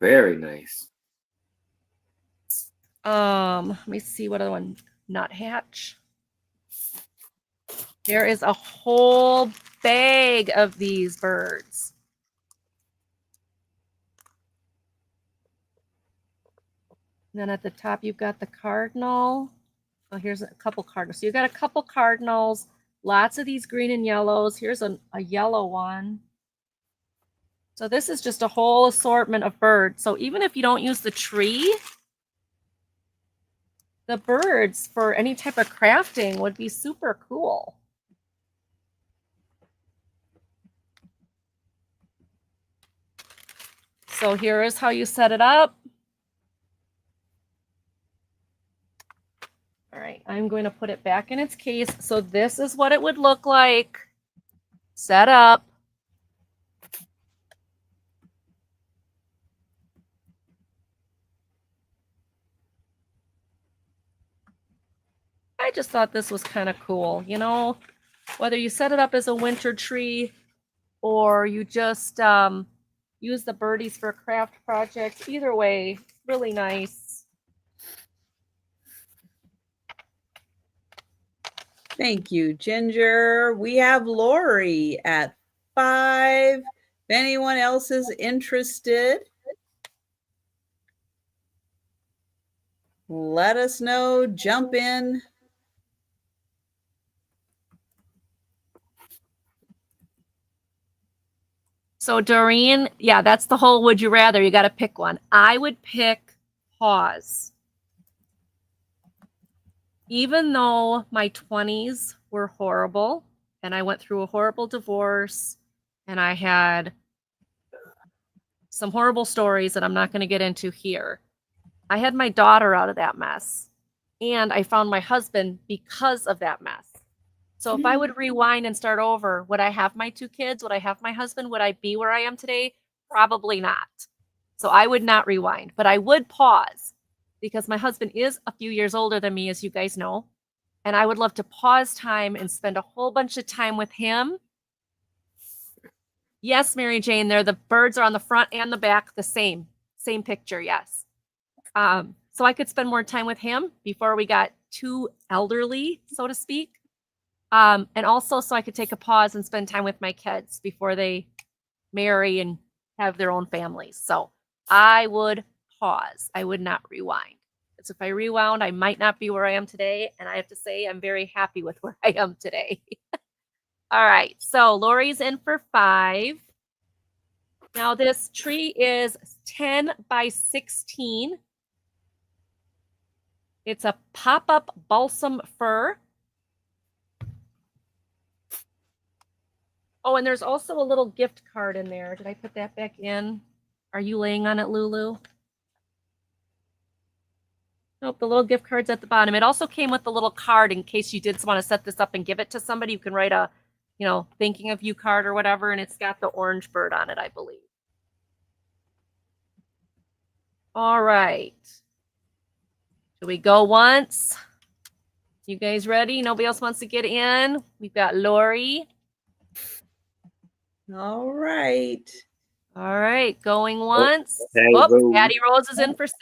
Very nice. Let me see what other one. Nuthatch. There is a whole bag of these birds. And then at the top, you've got the cardinal. Oh, here's a couple cardinals. So you've got a couple cardinals, lots of these green and yellows. Here's a yellow one. So this is just a whole assortment of birds. So even if you don't use the tree, the birds for any type of crafting would be super cool. So here is how you set it up. All right, I'm going to put it back in its case. So this is what it would look like set up. I just thought this was kind of cool, you know, whether you set it up as a winter tree or you just use the birdies for craft projects. Either way, really nice. Thank you, Ginger. We have Lori at 5. If anyone else is interested, let us know. Jump in. So Doreen, yeah, that's the whole would you rather. You got to pick one. I would pick pause. Even though my 20s were horrible and I went through a horrible divorce and I had some horrible stories that I'm not going to get into here, I had my daughter out of that mess and I found my husband because of that mess. So if I would rewind and start over, would I have my 2 kids? Would I have my husband? Would I be where I am today? Probably not. So I would not rewind, but I would pause because my husband is a few years older than me, as you guys know. And I would love to pause time and spend a whole bunch of time with him. Yes, Mary Jane, there. The birds are on the front and the back, the same picture. Yes. So I could spend more time with him before we got too elderly, so to speak. And also so I could take a pause and spend time with my kids before they marry and have their own families. So I would pause. I would not rewind. Because if I rewound, I might not be where I am today. And I have to say, I'm very happy with where I am today. All right. So Lori's in for 5. Now this tree is 10 by 16. It's a pop-up balsam fir. Oh, and there's also a little gift card in there. Did I put that back in? Are you laying on it, Lulu? Nope, the little gift card's at the bottom. It also came with a little card in case you did want to set this up and give it to somebody. You can write a, you know, thinking of you card or whatever, and it's got the orange bird on it, I believe. All right. Should we go once? You guys ready? Nobody else wants to get in? We've got Lori. All right. All right, going once. Patty Rose is in for 6.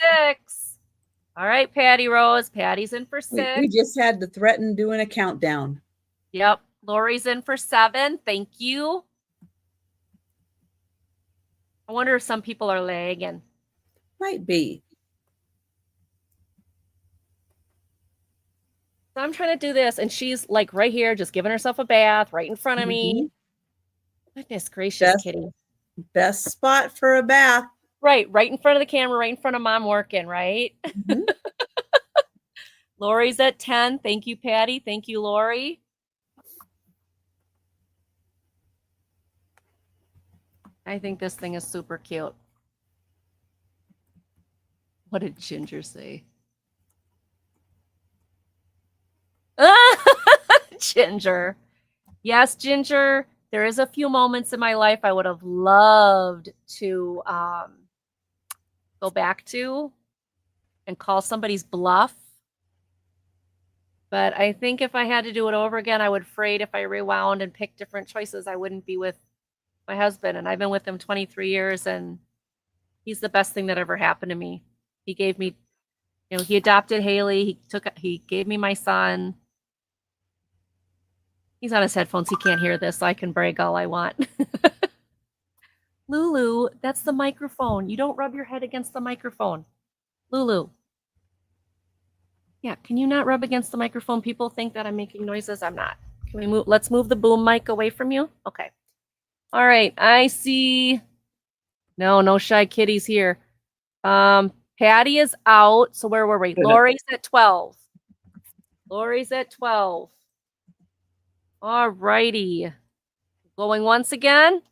All right, Patty Rose. Patty's in for 6. We just had to threaten doing a countdown. Yep. Lori's in for 7. Thank you. I wonder if some people are lagging. Might be. So I'm trying to do this, and she's like right here, just giving herself a bath right in front of me. Goodness gracious, Kitty. Best spot for a bath. Right in front of the camera, right in front of Mom working, right? Mm-hmm. Lori's at 10. Thank you, Patty. Thank you, Lori. I think this thing is super cute. What did Ginger say? Ginger. Yes, Ginger. There is a few moments in my life I would have loved to go back to and call somebody's bluff. But I think if I had to do it over again, I would afraid if I rewound and picked different choices, I wouldn't be with my husband. And I've been with him 23 years, and he's the best thing that ever happened to me. He gave me, he adopted Haley. He gave me my son. He's on his headphones. He can't hear this, so I can brag all I want. Lulu, that's the microphone. You don't rub your head against the microphone. Lulu. Yeah, can you not rub against the microphone? People think that I'm making noises. I'm not. Can we move? Let's move the boom mic away from you. Okay. All right. I see. No shy kitties here. Patty is out. So where were we? Lori's at 12. Lori's at 12. All righty. Going once again.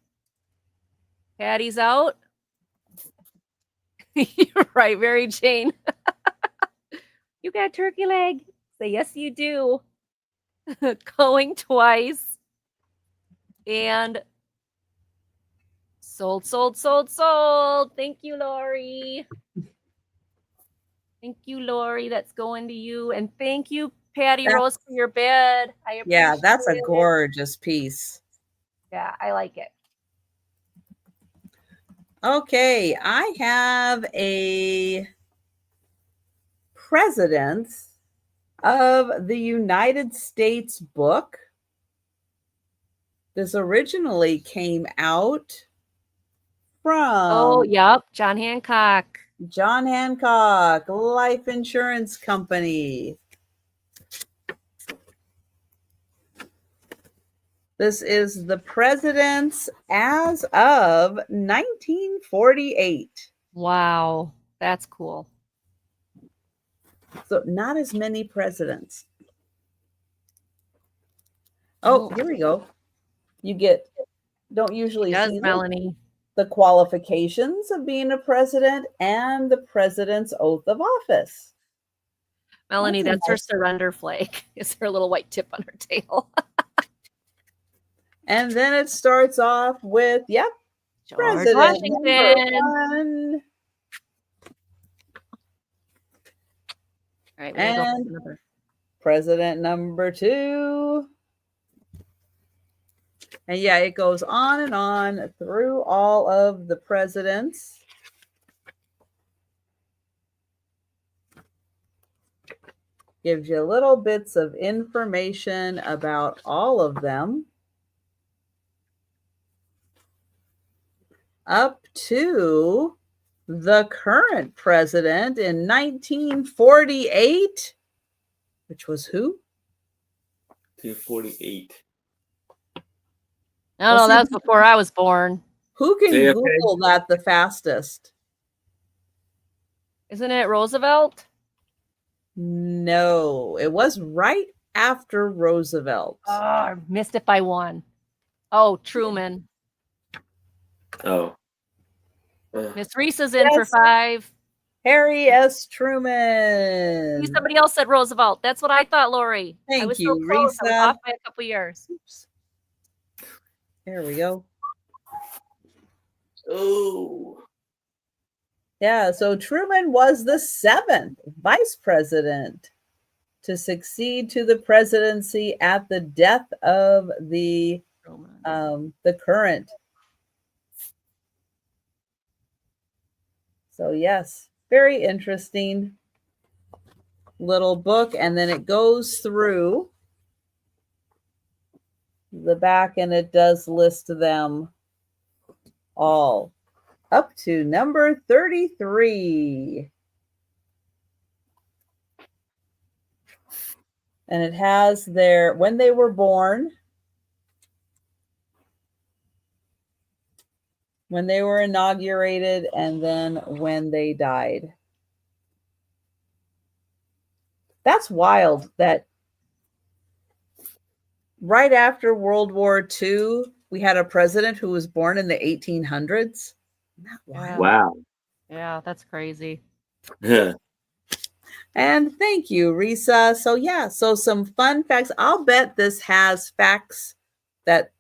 Patty's out. You're right, Mary Jane. You got a turkey leg. Say, yes, you do. Going twice. And sold. Thank you, Lori. Thank you, Lori. That's going to you. And thank you, Patty Rose, for your bed. I appreciate Yeah, that's a it. gorgeous piece. Yeah, I like it. Okay, I have a Presidents of the United States book. This originally came out from yep, John Hancock. John Hancock Life Insurance Company. This is the presidents as of 1948. Wow, that's cool. So not as many presidents. Oh, here we go. You don't usually see Melanie. The qualifications of being a president and the president's oath of office. Melanie, that's her surrender flag. It's her little white tip on her tail. And then it starts off with, yep, George President Washington. All right, and President number 2. And yeah, it goes on and on through all of the presidents. Gives you little bits of information about all of them. Up to the current president in 1948, which was who? 1948. No, that was before I was born. Who can Google that the fastest? Isn't it Roosevelt? No, it was right after Roosevelt. Oh, I missed it by one. Oh, Truman. Oh. Miss Reese is in for 5. Harry S. Truman. Somebody else said Roosevelt. That's what I thought, Lori. Thank I was you, so close. I was off by a couple years. Oops. There we go. Oh. Yeah, so Truman was the 7th vice president to succeed to the presidency at the death of the current. So yes, very interesting little book. And then it goes through the back and it does list them all up to number 33. And it has their, when they were born, when they were inaugurated, and then when they died. That's wild that right after World War II, we had a president who was born in the 1800s. Wow. Yeah, that's crazy. And thank you, Risa. So yeah, so some fun facts. I'll bet this has facts that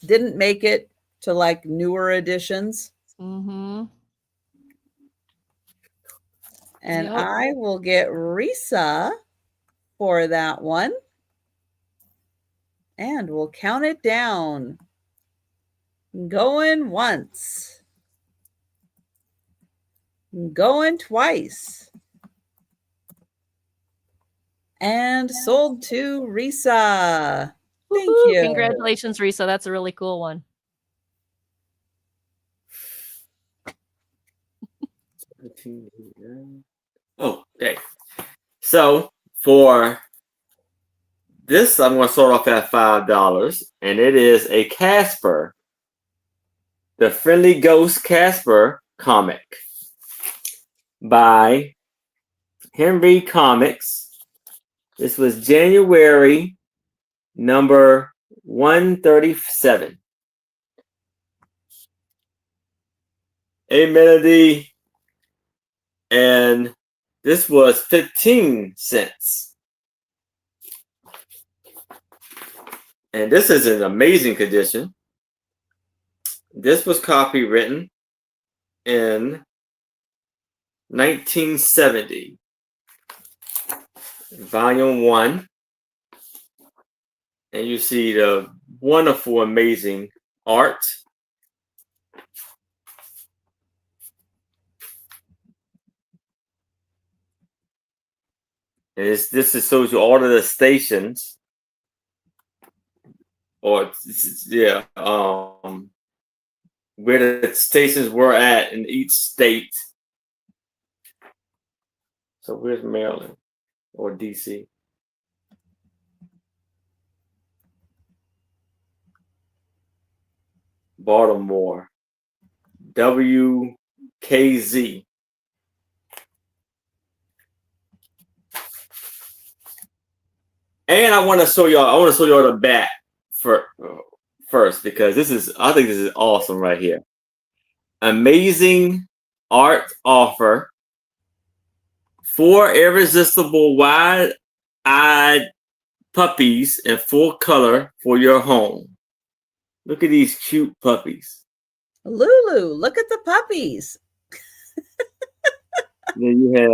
didn't make it to like newer editions. Mm-hmm. And I will get Risa for that one. And we'll count it down. Going once. Going twice. And sold to Risa. Thank you. Congratulations, Risa. That's a really cool one. Oh, okay. So for this, I'm going to start off at $5, and it is a Casper, the Friendly Ghost Casper comic by Henry Comics. This was January number 137. A melody, and this was 15 cents. And this is an amazing condition. This was copywritten in 1970. Volume 1. And you see the wonderful, amazing art. And this shows you all of the stations. Or yeah, where the stations were at in each state. So where's Maryland or DC? Baltimore, WKZ. And I want to show y'all the back first, because I think this is awesome right here. Amazing art offer. 4 irresistible wide-eyed puppies in full color for your home. Look at these cute puppies. Lulu, look at the puppies. Then you have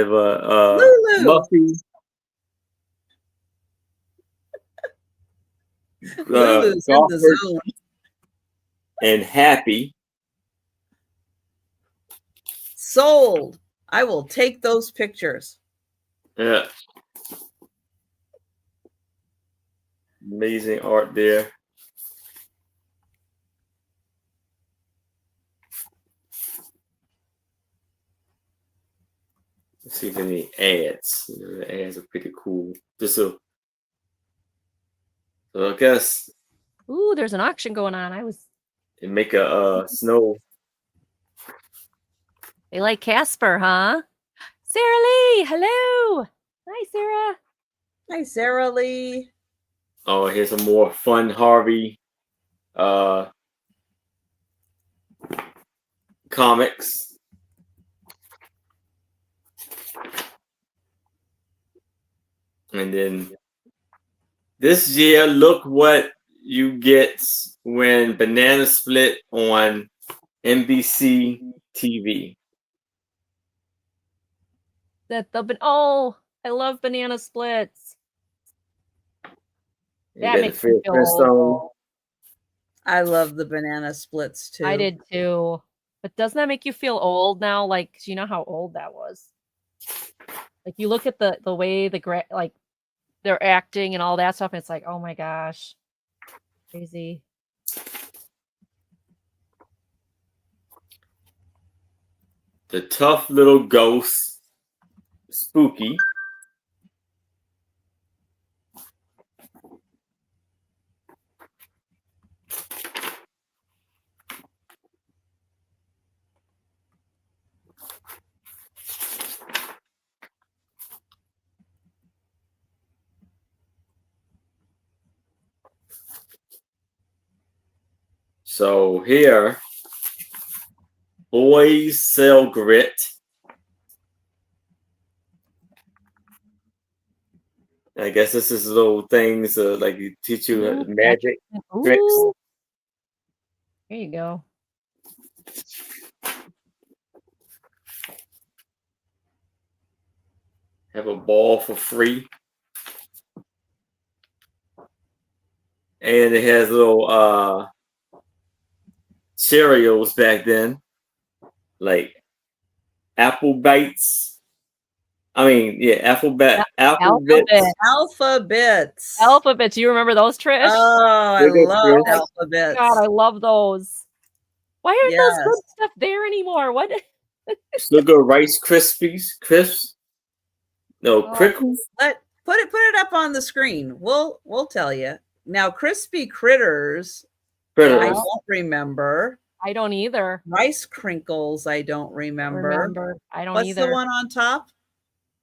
Lulu. Muffy. Lulu's in the zone. And Happy. Sold. I will take those pictures. Yeah. Amazing art there. Let's see if any ads. The ads are pretty cool. So I guess. Ooh, there's an auction going on. And make a snow. They like Casper, huh? Sarah Lee, hello. Hi, Sarah. Hi, Sarah Lee. Oh, here's some more fun Harvey comics. And then this year, look what you get when Bananas split on NBC TV. I love banana splits. That makes me feel old. I love the banana splits too. I did too. But doesn't that make you feel old now? Like, you know how old that was. Like, you look at the way they're acting and all that stuff, and it's like, oh my gosh, crazy. The tough little ghost, Spooky. So here, Boys Sell Grit. I guess this is little things like you teach you magic tricks. Ooh. There you go. Have a ball for free. And it has little Cheerios back then, like apple bites. I mean, yeah, apple bits. Alphabets. You remember those, Trish? Oh, I love alphabets. God, I love those. Why aren't those good stuff there anymore? What? Sugar Rice Crisps. No, Crickles. Put it up on the screen. We'll tell you. Now, crispy critters. I don't remember. I don't either. Rice crinkles. I don't remember. I don't What's either. the one on top?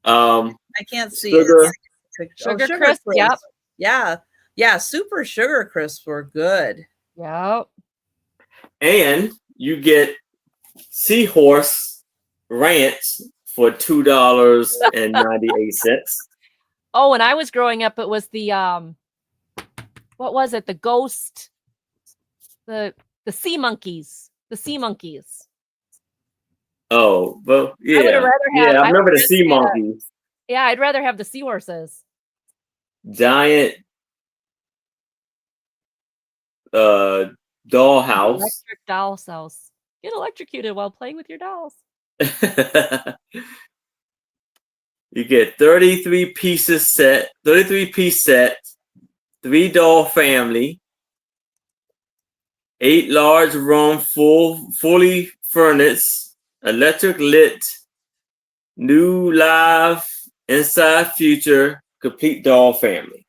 I can't see sugar. it. Sugar crisp. Yep. Yeah. Super sugar crisps were good. Yep. And you get Seahorse Ranch for $2.98. Oh, when I was growing up, it was the what was it? The ghost, the sea monkeys. The sea monkeys. Oh, well, yeah. I remember the sea monkeys. Yeah, I'd rather have the seahorses. Giant dollhouse. Electric doll's house. Get electrocuted while playing with your dolls. You get 33-piece set, 3 doll family, 8 large room fully furnished, electric lit, new live inside future complete doll family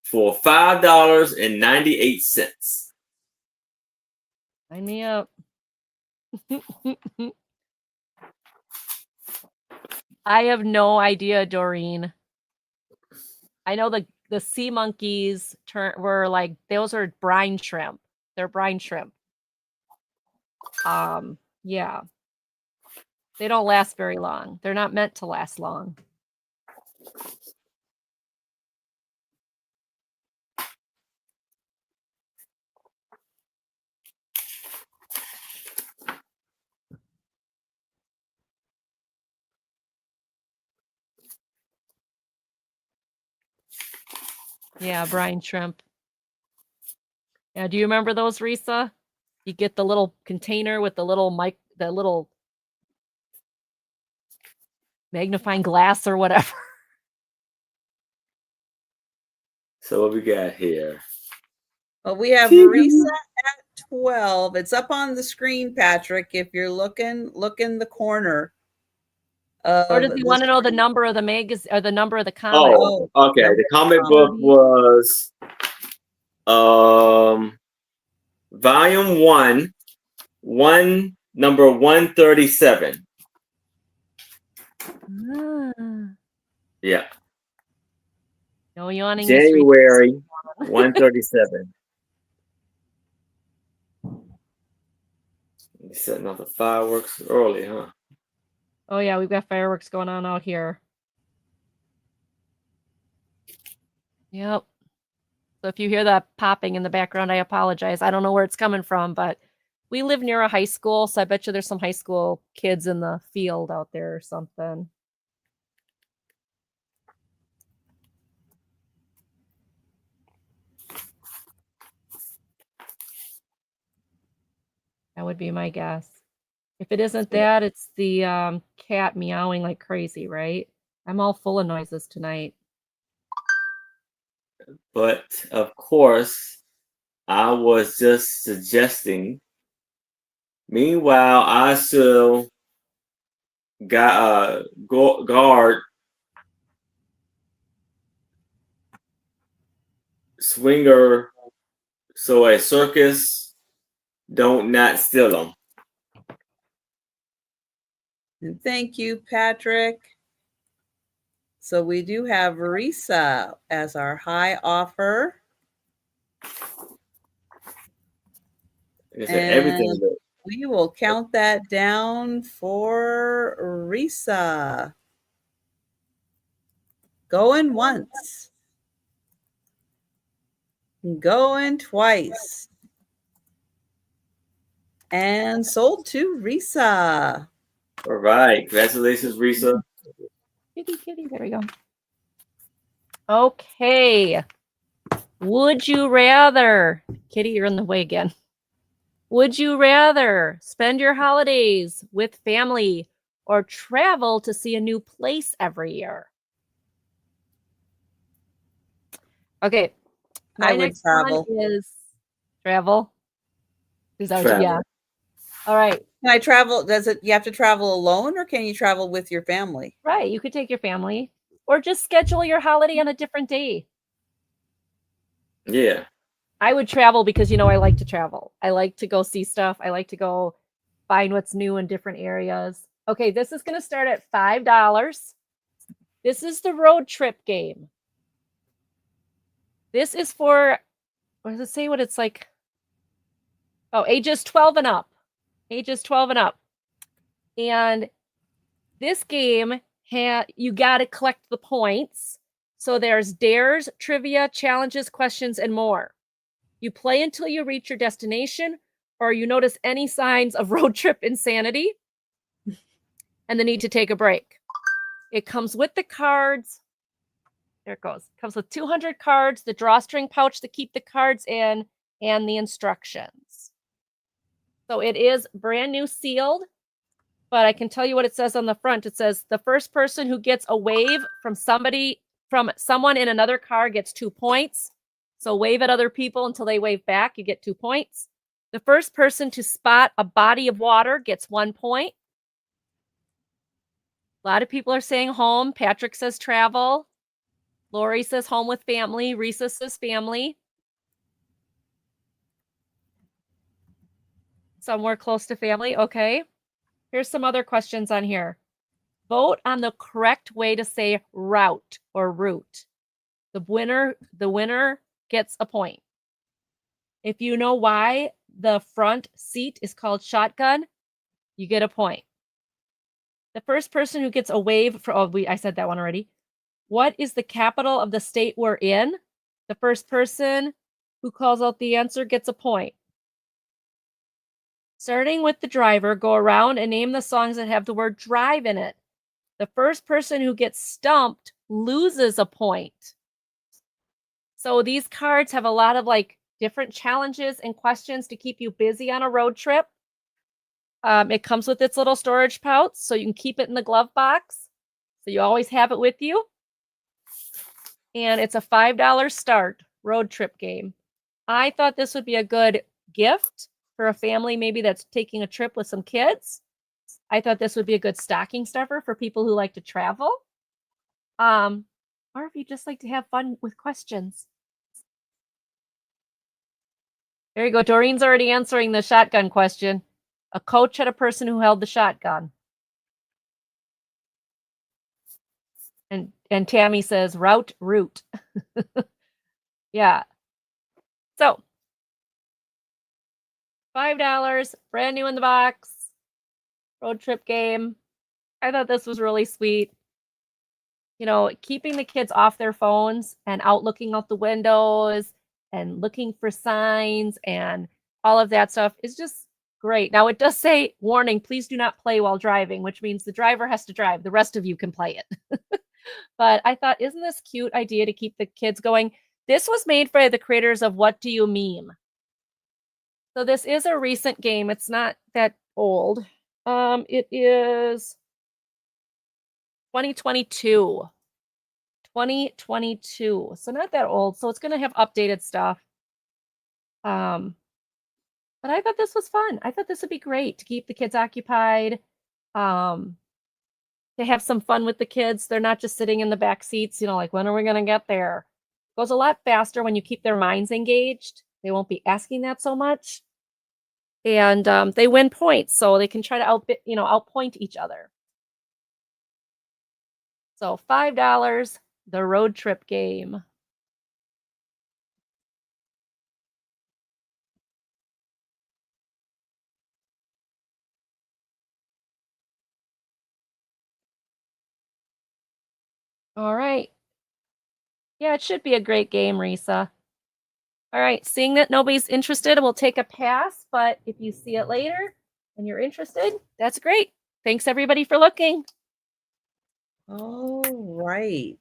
for $5.98. Sign me up. I have no idea, Doreen. I know the sea monkeys were like, those are brine shrimp. They're brine shrimp. Yeah. They don't last very long. They're not meant to last long. Yeah, brine shrimp. Yeah, do you remember those, Risa? You get the little container with the little magnifying glass or whatever. So what we got here? Well, we have Risa at 12. It's up on the screen, Patrick. If you're look in the corner. Or does he want to know the number of the magazine or the number of the comic? Oh, okay. The comic book was volume 1, number 137. Yeah. No yawning. January 137. You're setting off the fireworks early, huh? Oh yeah, we've got fireworks going on out here. Yep. So if you hear that popping in the background, I apologize. I don't know where it's coming from, but we live near a high school, so I bet you there's some high school kids in the field out there or something. That would be my guess. If it isn't that, it's the cat meowing like crazy, right? I'm all full of noises tonight. But of course, I was just suggesting. Meanwhile, I still got guard swinger, so a circus don't not steal them. And thank you, Patrick. So we do have Risa as our high offer. Everything. We will count that down for Risa. Going once. Going twice. And sold to Risa. All right. Congratulations, Risa. Kitty, there we go. Okay. Would you rather, Kitty, you're in the way again. Would you rather spend your holidays with family or travel to see a new place every year? Okay. I would travel. One is travel. Is that Travel. yeah. All right. Can I travel? You have to travel alone, or can you travel with your family? Right. You could take your family or just schedule your holiday on a different day. Yeah. I would travel because, I like to travel. I like to go see stuff. I like to go find what's new in different areas. Okay, this is going to start at $5. This is the road trip game. This is for, what does it say what it's like? Oh, ages 12 and up. Ages 12 and up. And this game, you got to collect the points. So there's dares, trivia, challenges, questions, and more. You play until you reach your destination or you notice any signs of road trip insanity and the need to take a break. It comes with the cards. There it goes. It comes with 200 cards, the drawstring pouch to keep the cards in, and the instructions. So it is brand new sealed, but I can tell you what it says on the front. It says the first person who gets a wave from someone in another car gets 2 points. So wave at other people until they wave back. You get 2 points. The first person to spot a body of water gets 1 point. A lot of people are saying home. Patrick says travel. Lori says home with family. Risa says family. Somewhere close to family. Okay. Here's some other questions on here. Vote on the correct way to say route or route. The winner gets a point. If you know why the front seat is called shotgun, you get a point. The first person who gets a wave I said that one already. What is the capital of the state we're in? The first person who calls out the answer gets a point. Starting with the driver, go around and name the songs that have the word drive in it. The first person who gets stumped loses a point. So these cards have a lot of different challenges and questions to keep you busy on a road trip. It comes with its little storage pouch, so you can keep it in the glove box. So you always have it with you. And it's a $5 start road trip game. I thought this would be a good gift for a family maybe that's taking a trip with some kids. I thought this would be a good stocking stuffer for people who like to travel. Or if you just like to have fun with questions. There you go. Doreen's already answering the shotgun question. A coach had a person who held the shotgun. And Tammy says route. Yeah. So $5, brand new in the box. Road trip game. I thought this was really sweet. Keeping the kids off their phones and out looking out the windows and looking for signs and all of that stuff is just great. Now it does say, warning, please do not play while driving, which means the driver has to drive. The rest of you can play it. But I thought, isn't this a cute idea to keep the kids going? This was made by the creators of What Do You Meme? So this is a recent game. It's not that old. It is 2022. 2022. So not that old. So it's going to have updated stuff. But I thought this was fun. I thought this would be great to keep the kids occupied. To have some fun with the kids. They're not just sitting in the back seats, when are we going to get there? It goes a lot faster when you keep their minds engaged. They won't be asking that so much. And they win points, so they can try to outpoint each other. So $5, the road trip game. All right. Yeah, it should be a great game, Risa. All right, seeing that nobody's interested, we'll take a pass, but if you see it later and you're interested, that's great. Thanks everybody for looking. All right.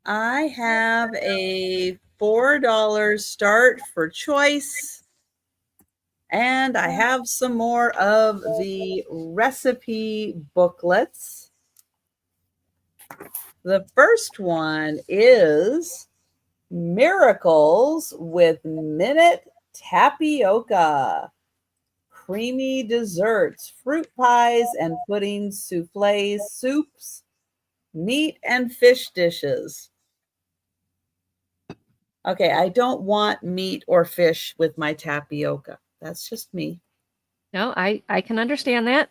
I have a $4 start for choice. And I have some more of the recipe booklets. The first one is Miracles with Minute Tapioca. Creamy desserts, fruit pies and puddings, souffles, soups, meat and fish dishes. Okay, I don't want meat or fish with my tapioca. That's just me. No, I can understand that.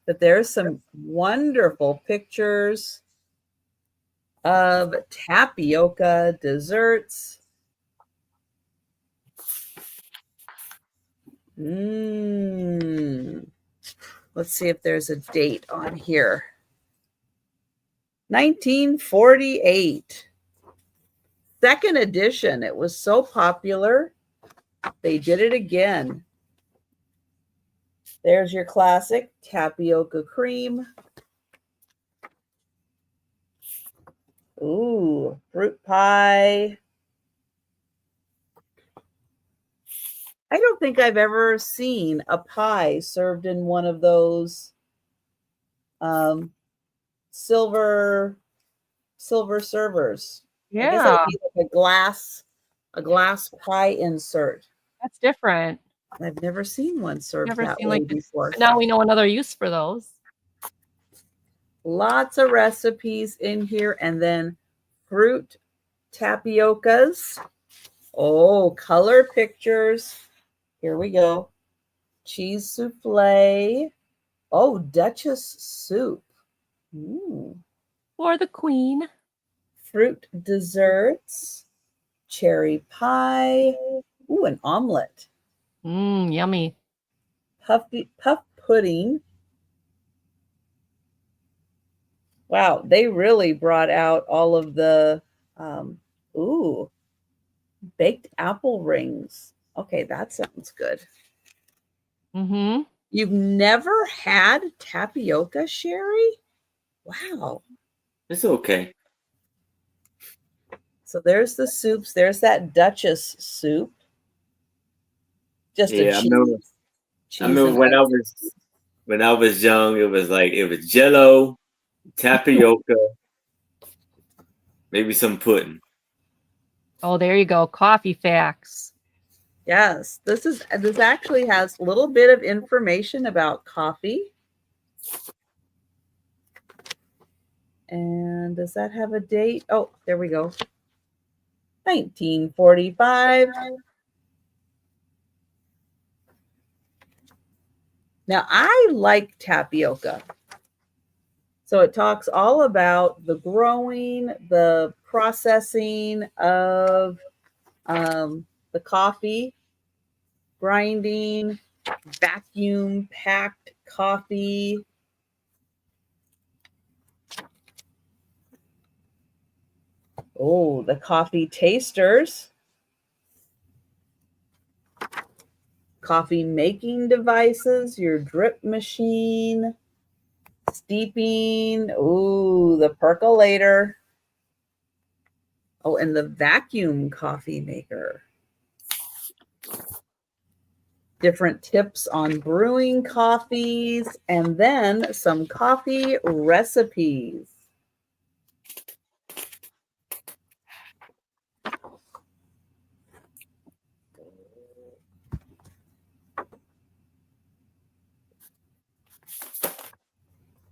But there's some wonderful pictures of tapioca desserts. Let's see if there's a date on here. 1948. Second edition. It was so popular, they did it again. There's your classic tapioca cream. Ooh, fruit pie. I don't think I've ever seen a pie served in one of those silver servers. Yeah, I guess that would be like a glass pie insert. That's different. I've never seen one served that way before. But now we know another use for those. Lots of recipes in here, and then fruit tapiocas. Oh, color pictures. Here we go. Cheese souffle. Oh, Duchess soup. Ooh. For the queen. Fruit desserts. Cherry pie. Ooh, an omelet. Yummy. Puff pudding. Wow, they really brought out all of the baked apple rings. Okay, that sounds good. You've never had tapioca, Sherry? Wow. It's okay. So there's the soups. There's that Duchess soup. Just a cheese. I remember when I was young, it was Jello, tapioca, maybe some pudding. Oh, there you go. Coffee facts. Yes, this actually has a little bit of information about coffee. And does that have a date? Oh, there we go. 1945. Now, I like tapioca. So it talks all about the growing, the processing of the coffee, grinding, vacuum packed coffee. Oh, the coffee tasters. Coffee making devices, your drip machine, steeping. Ooh, the percolator. Oh, and the vacuum coffee maker. Different tips on brewing coffees, and then some coffee recipes.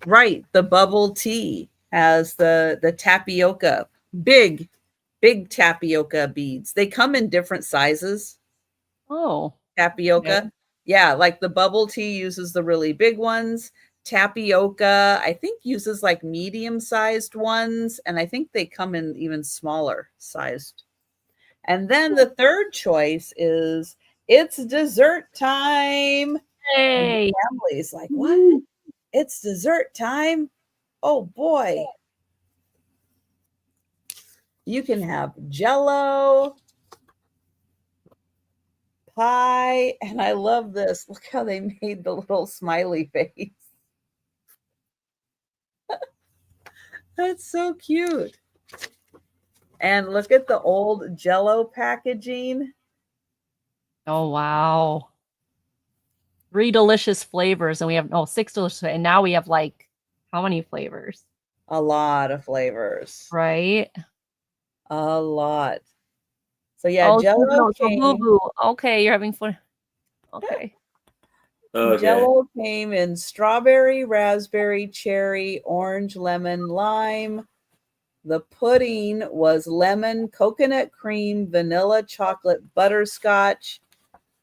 Right, the bubble tea has the tapioca, big tapioca beads. They come in different sizes. Oh, tapioca. Okay. Yeah, like the bubble tea uses the really big ones. Tapioca, I think, uses like medium-sized ones, and I think they come in even smaller sized. And then the third choice is it's dessert time. Hey, and the family's like, what? It's dessert time? Oh boy. You can have Jello, pie, and I love this. Look how they made the little smiley face. That's so cute. And look at the old Jello packaging. Oh, wow. 3 delicious flavors, and we have 6 delicious, and now we have like how many flavors? A lot of flavors. Right? A lot. So yeah, Jello so came. boo-boo. Okay, you're having fun. Okay. Okay. Jello came in strawberry, raspberry, cherry, orange, lemon, lime. The pudding was lemon, coconut cream, vanilla, chocolate, butterscotch,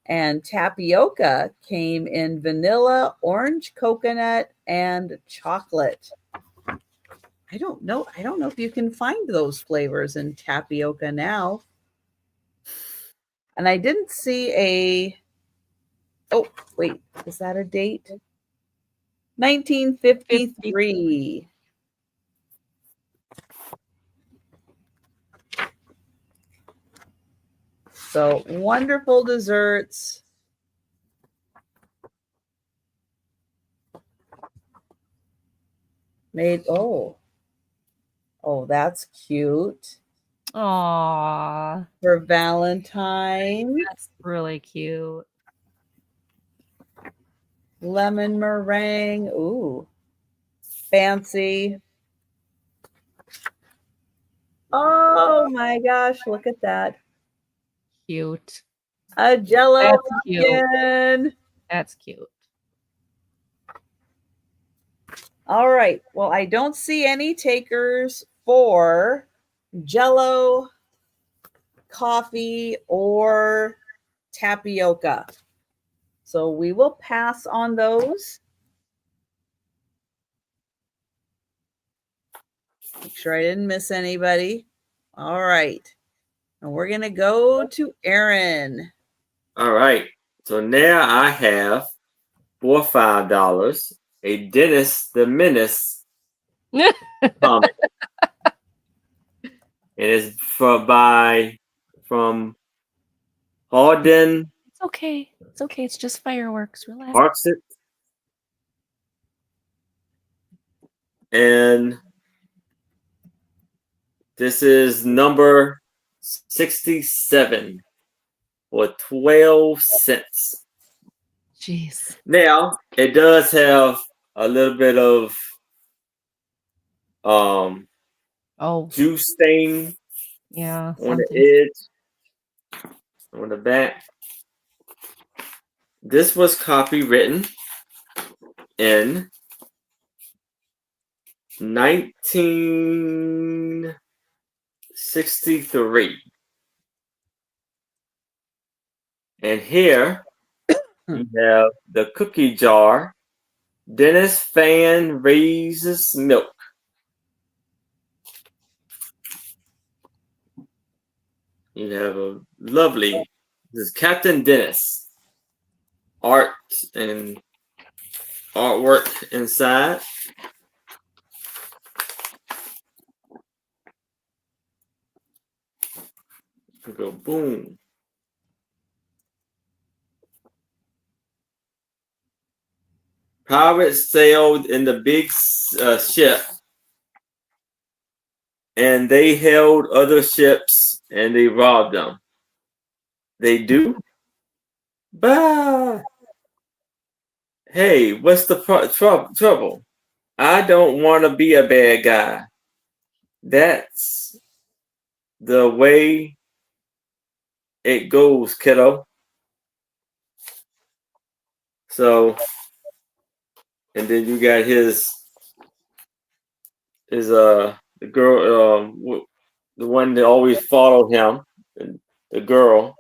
and tapioca came in vanilla, orange, coconut, and chocolate. I don't know if you can find those flavors in tapioca now. And I didn't see a... Oh, wait, is that a date? 1953. So wonderful desserts. Made, oh, that's cute. Aww. For Valentine's. That's really cute. Lemon meringue. Ooh, fancy. Oh my gosh, look at that. Cute. A Jello That's cute. pumpkin. That's cute. All right. Well, I don't see any takers for Jello, coffee, or tapioca. So we will pass on those. Make sure I didn't miss anybody. All right. And we're going to go to Aaron. All right. So now I have for $5 a Dennis the Menace comic. It is from Alden. It's okay. It's okay. It's just fireworks. Relax. Arxit. And this is number 67 for 12 cents. Jeez. Now, it does have a little bit of juice stain on the edge, on the back. This was copywritten in 1963. And here you have the cookie jar. Dennis Fan raises milk. You have a lovely, this is Captain Dennis. Art and artwork inside. Go boom. Pirates sailed in the big ship, and they held other ships and they robbed them. They do? Bah! Hey, what's the trouble? I don't want to be a bad guy. That's the way it goes, kiddo. So, and then you got his the girl, the one that always followed him, the girl,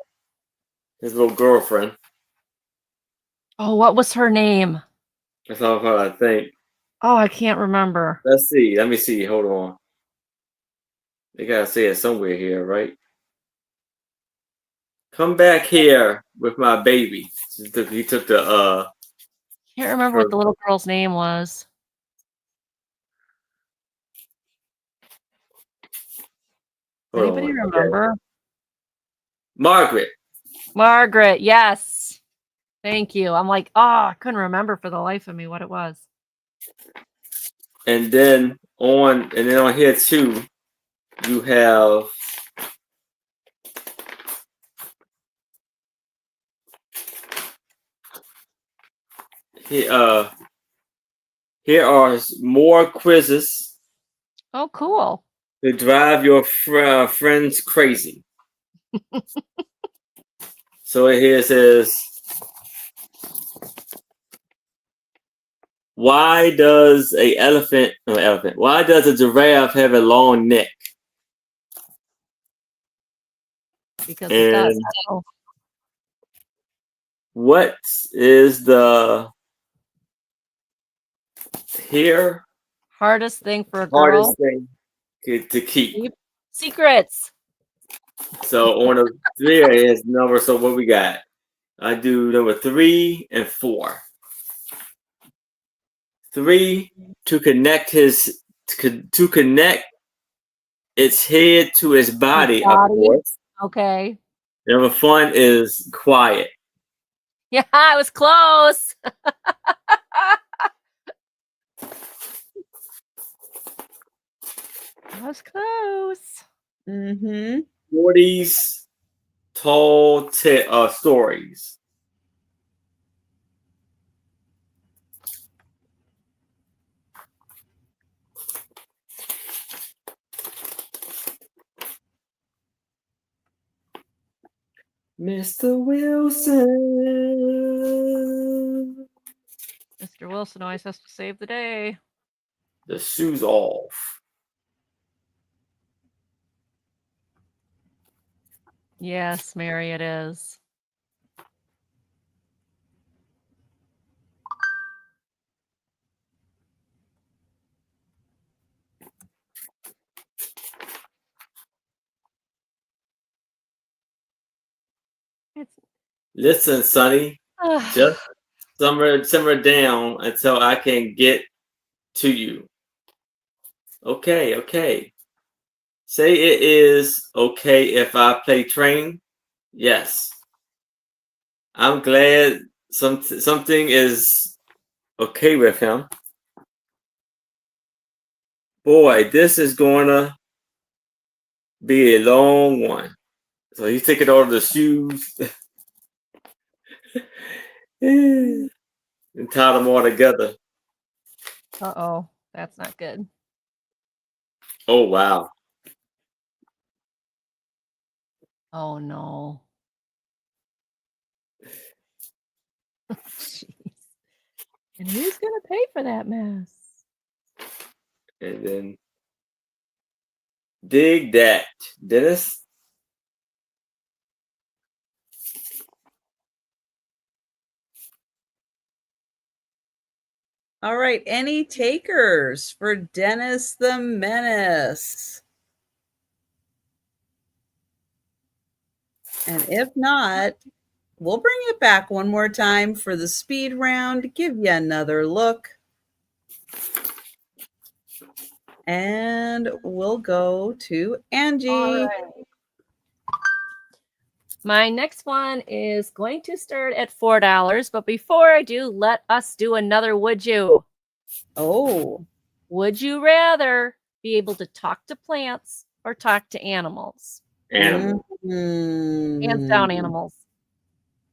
his little girlfriend. Oh, what was her name? That's all I think. Oh, I can't remember. Let's see. Let me see. Hold on. They gotta say it somewhere here, right? Come back here with my baby. He took the Can't remember what the little girl's name was. Anybody remember? Okay. Margaret. Margaret, yes. Thank you. I'm like, I couldn't remember for the life of me what it was. And then on here too, you have here are more quizzes. Oh, cool. To drive your friends crazy. So here it says, why does why does a giraffe have a long neck? Because it does. What is the hardest thing for a girl? Hardest thing to keep. Secrets. So on the 3 is number. So what we got? I do number 3 and 4. 3 to connect its head to its body, of course. Okay. Number 4 is quiet. Yeah, I was close. I was close. 40s tall stories. Mr. Wilson. Mr. Wilson always has to save the day. The shoes off. Yes, Mary, it is. Listen, Sonny, just simmer down until I can get to you. Okay. Say it is okay if I play train. Yes. I'm glad something is okay with him. Boy, this is gonna be a long one. So he's taking all the shoes and tied them all together. Uh-oh, that's not good. Oh, wow. Oh, no. Jeez. And who's going to pay for that mess? And then dig that, Dennis. All right. Any takers for Dennis the Menace? And if not, we'll bring it back one more time for the speed round, give you another look. And we'll go to Angie. All right. My next one is going to start at $4, but before I do, let us do another would you. Oh. Would you rather be able to talk to plants or talk to animals? Animals. Hands down, animals.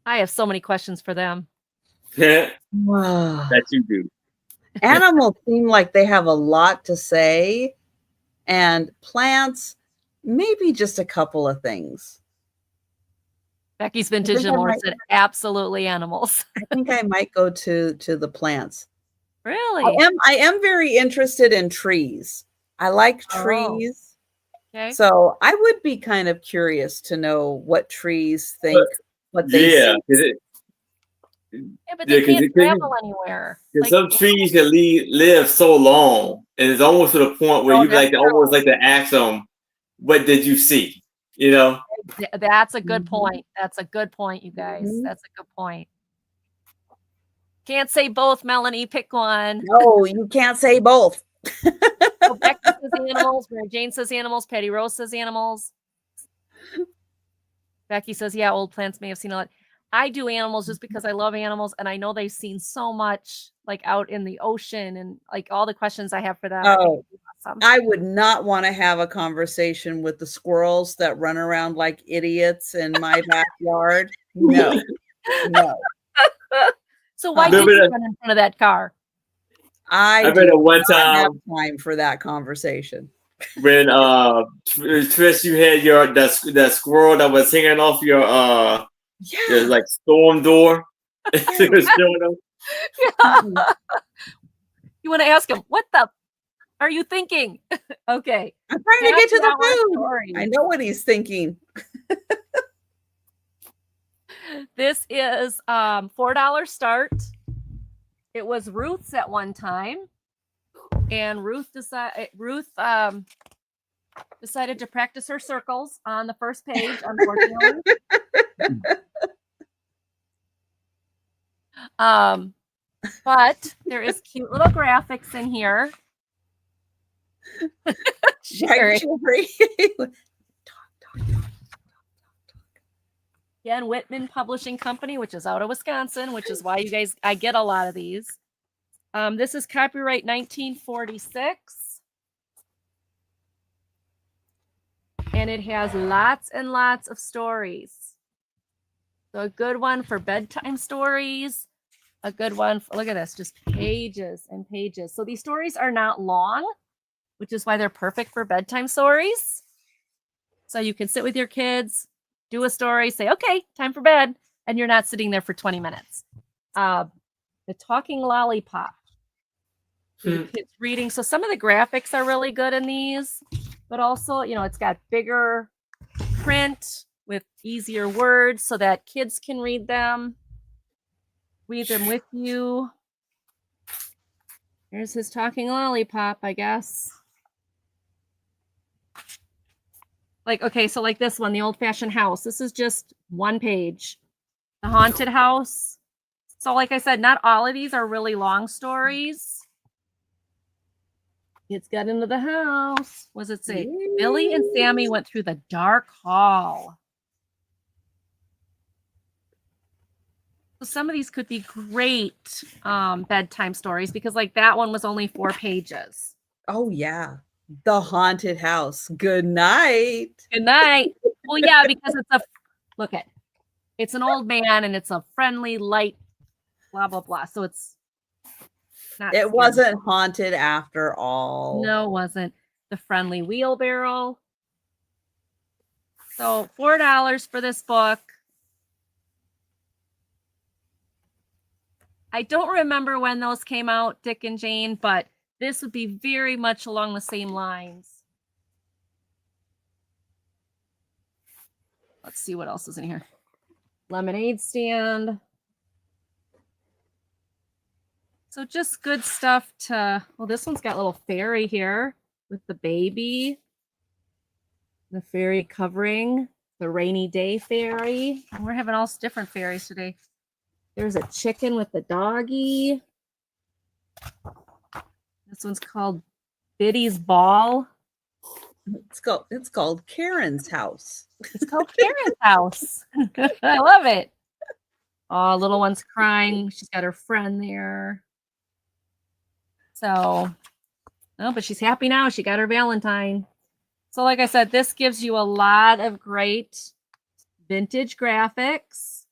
I have so many questions for them. Wow. That you do. Animals seem like they have a lot to say, and plants, maybe just a couple of things. Becky's Vintage and More said absolutely animals. I think I might go to the plants. Really? I am very interested in trees. I like trees. Okay. So I would be kind of curious to know what trees think, what they see. But they can't travel anywhere. Like, some trees can live so long, and it's almost to the point where you almost like to ask them, "What did you see?" You know. That's a good point. That's a good point, you guys. That's a good point. Can't say both, Melanie. Pick one. No, you can't say both. So Becky says animals. Mary Jane says animals. Patty Rose says animals. Becky says, yeah, old plants may have seen a lot. I do animals just because I love animals, and I know they've seen so much, like out in the ocean, and like all the questions I have for them. Oh, awesome. I would not want to have a conversation with the squirrels that run around like idiots in my backyard. No, no. So why did you run in front of that car? I do not have time for that conversation. When Trish, you had that squirrel that was hanging off your like storm door. Yeah. You want to ask him, what the are you thinking? Okay. I'm trying to get to the food. Story. I know what he's thinking. This is $4 start. It was Ruth's at one time, and Ruth decided to practice her circles on the first page, unfortunately. But there is cute little graphics in here. Sherry. Again, Whitman Publishing Company, which is out of Wisconsin, which is why I get a lot of these. This is copyright 1946. And it has lots and lots of stories. So a good one for bedtime stories. A good one for, look at this, just pages and pages. So these stories are not long, which is why they're perfect for bedtime stories. So you can sit with your kids, do a story, say, okay, time for bed, and you're not sitting there for 20 minutes. The Talking Lollipop. The kids reading. So some of the graphics are really good in these, but also, it's got bigger print with easier words so that kids can read them with you. Here's his talking lollipop, I guess. Like, okay, so like this one, the old-fashioned house. This is just one page. The haunted house. So like I said, not all of these are really long stories. Kids got into the house. What does it say? Billy and Sammy went through the dark hall. So some of these could be great bedtime stories because like that one was only 4 pages. Oh, yeah. The haunted house. Good night. Good night. Well, yeah, because it's an old man and it's a friendly, light, blah, blah, blah. So it's not. It wasn't haunted after all. No, it wasn't. The friendly wheelbarrow. So $4 for this book. I don't remember when those came out, Dick and Jane, but this would be very much along the same lines. Let's see what else is in here. Lemonade stand. So just good stuff well, this one's got a little fairy here with the baby. The fairy covering the rainy day fairy. And we're having all different fairies today. There's a chicken with the doggy. This one's called Biddy's Ball. It's called Karen's house. It's called Karen's house. I love it. Oh, little one's crying. She's got her friend there. So, but she's happy now. She got her Valentine. So like I said, this gives you a lot of great vintage graphics.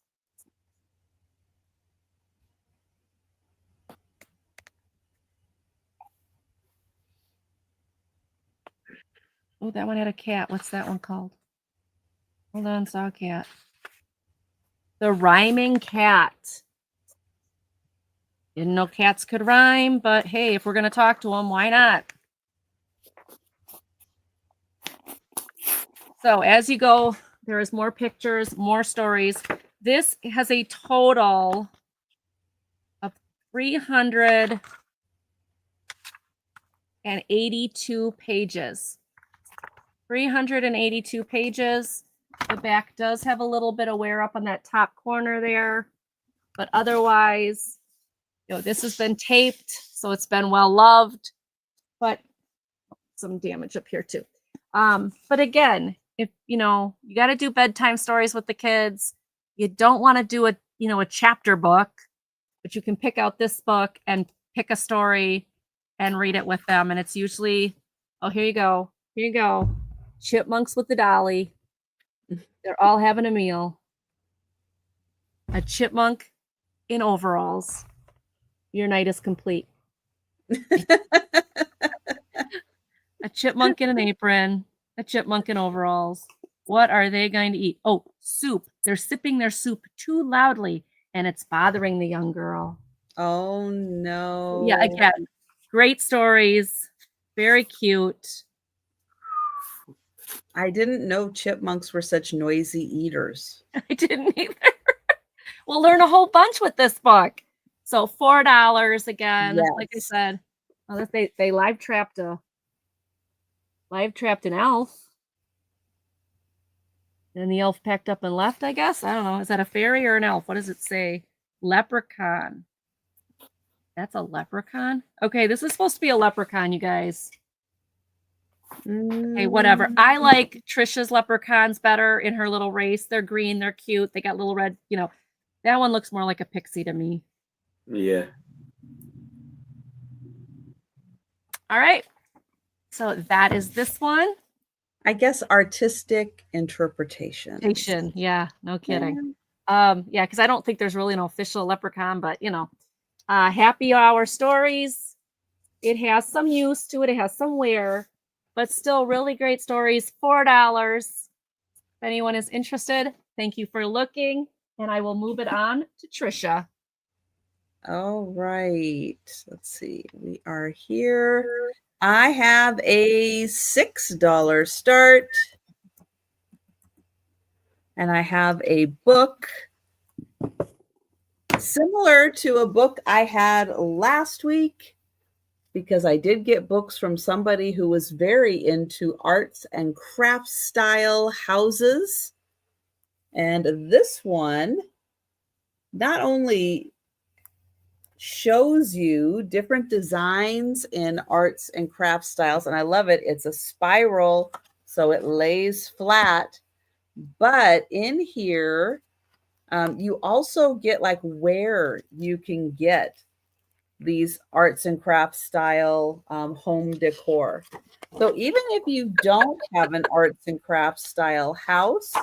Oh, that one had a cat. What's that one called? Hold on, saw a cat. The Rhyming Cat. Didn't know cats could rhyme, but hey, if we're going to talk to them, why not? So as you go, there is more pictures, more stories. This has a total of 382 pages. 382 pages. The back does have a little bit of wear up on that top corner there, but otherwise, this has been taped, so it's been well loved. But some damage up here too. But again, if you got to do bedtime stories with the kids, you don't want to do a chapter book, but you can pick out this book and pick a story and read it with them. And it's usually, oh, here you go. Here you go. Chipmunks with the dolly. They're all having a meal. A chipmunk in overalls. Your night is complete. A chipmunk in an apron. A chipmunk in overalls. What are they going to eat? Oh, soup. They're sipping their soup too loudly, and it's bothering the young girl. Oh, no. Yeah, again, great stories. Very cute. I didn't know chipmunks were such noisy eaters. I didn't either. We'll learn a whole bunch with this book. So $4 again. Yes. Like I said, they live trapped an elf. And the elf packed up and left, I guess. I don't know. Is that a fairy or an elf? What does it say? Leprechaun. That's a leprechaun? Okay, this is supposed to be a leprechaun, you guys. Okay, whatever. I like Trisha's leprechauns better in her little race. They're green. They're cute. They got little red, that one looks more like a pixie to me. Yeah. All right. So that is this one. I guess artistic interpretation. Yeah, no kidding. Yeah, because I don't think there's really an official leprechaun, but happy hour stories. It has some use to it. It has some wear, but still really great stories. $4. If anyone is interested, thank you for looking, and I will move it on to Trisha. All right. Let's see. We are here. I have a $6 start. And I have a book similar to a book I had last week, because I did get books from somebody who was very into arts and crafts style houses. And this one not only shows you different designs in arts and crafts styles, and I love it. It's a spiral, so it lays flat. But in here, you also get like where you can get these arts and crafts style home decor. So even if you don't have an arts and crafts style house,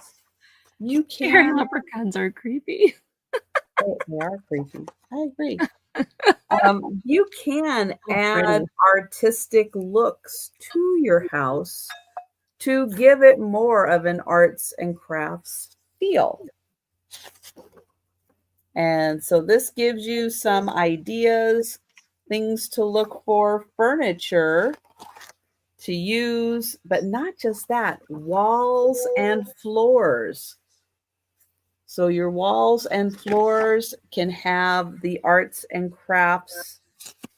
you can. Fairy leprechauns are creepy. They are creepy. I agree. You can add artistic looks to your house to give it more of an arts and crafts feel. And so this gives you some ideas, things to look for, furniture to use, but not just that, walls and floors. So your walls and floors can have the arts and crafts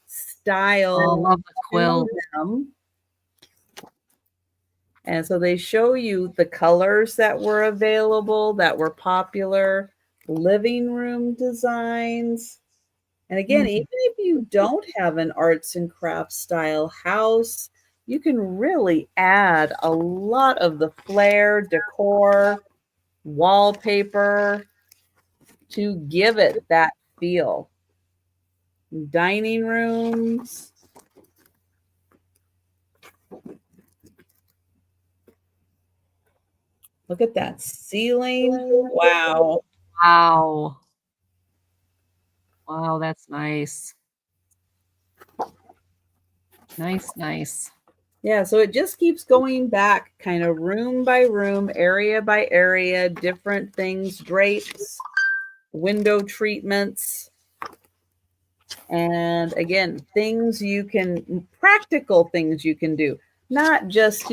style. I love the quilt. And so they show you the colors that were available, that were popular, living room designs. And again, even if you don't have an arts and crafts style house, you can really add a lot of the flair, decor, wallpaper to give it that feel. Dining rooms. Look at that ceiling. Wow. Wow. Wow, that's nice. Nice. Yeah, so it just keeps going back kind of room by room, area by area, different things, drapes, window treatments. And again, practical things you can do. Not just,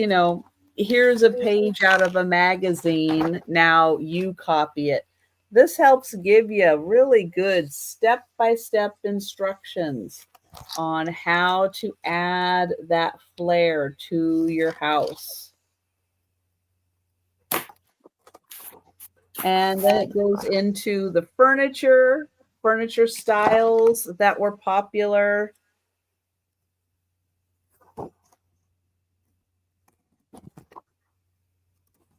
here's a page out of a magazine, now you copy it. This helps give you really good step-by-step instructions on how to add that flair to your house. And then it goes into the furniture styles that were popular.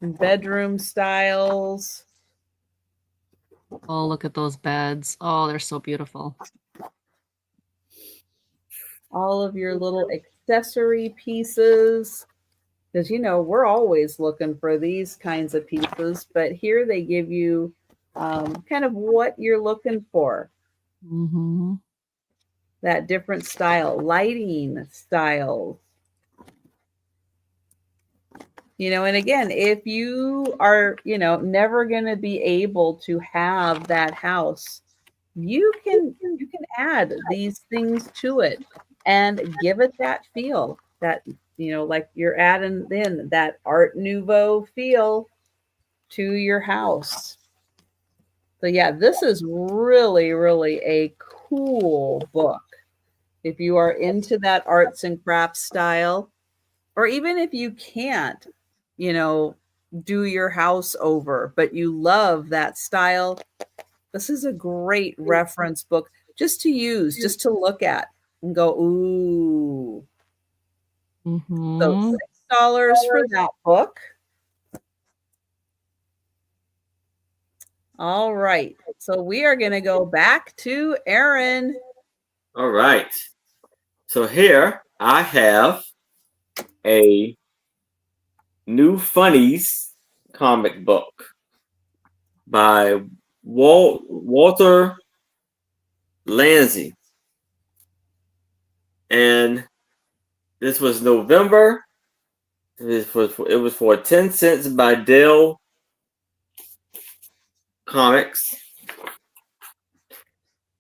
bedroom styles. Oh, look at those beds. Oh, they're so beautiful. All of your little accessory pieces. Because, we're always looking for these kinds of pieces. But here they give you kind of what you're looking for. Mm-hmm. That different style, lighting styles. And again, if you are, never going to be able to have that house, you can add these things to it and give it that feel that, like you're adding in that Art Nouveau feel to your house. So yeah, this is really, really a cool book. If you are into that arts and crafts style, or even if you can't, do your house over, but you love that style, this is a great reference book just to use, just to look at and go, ooh. Mm-hmm. So $6 for that book. All right. So we are going to go back to Aaron. All right. So here I have a New Funnies comic book by Walter Lanzi. And this was November. It was for 10 cents by Dell Comics.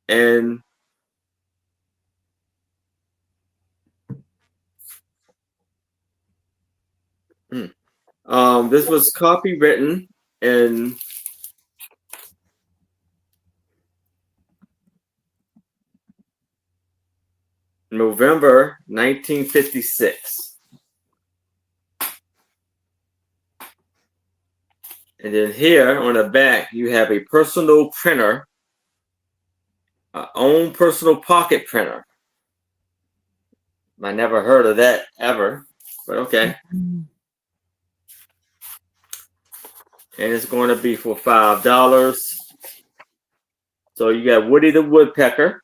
And this was copywritten in November 1956. And then here on the back, you have a personal printer, own personal pocket printer. I never heard of that ever, but okay. And it's going to be for $5. So you got Woody the Woodpecker.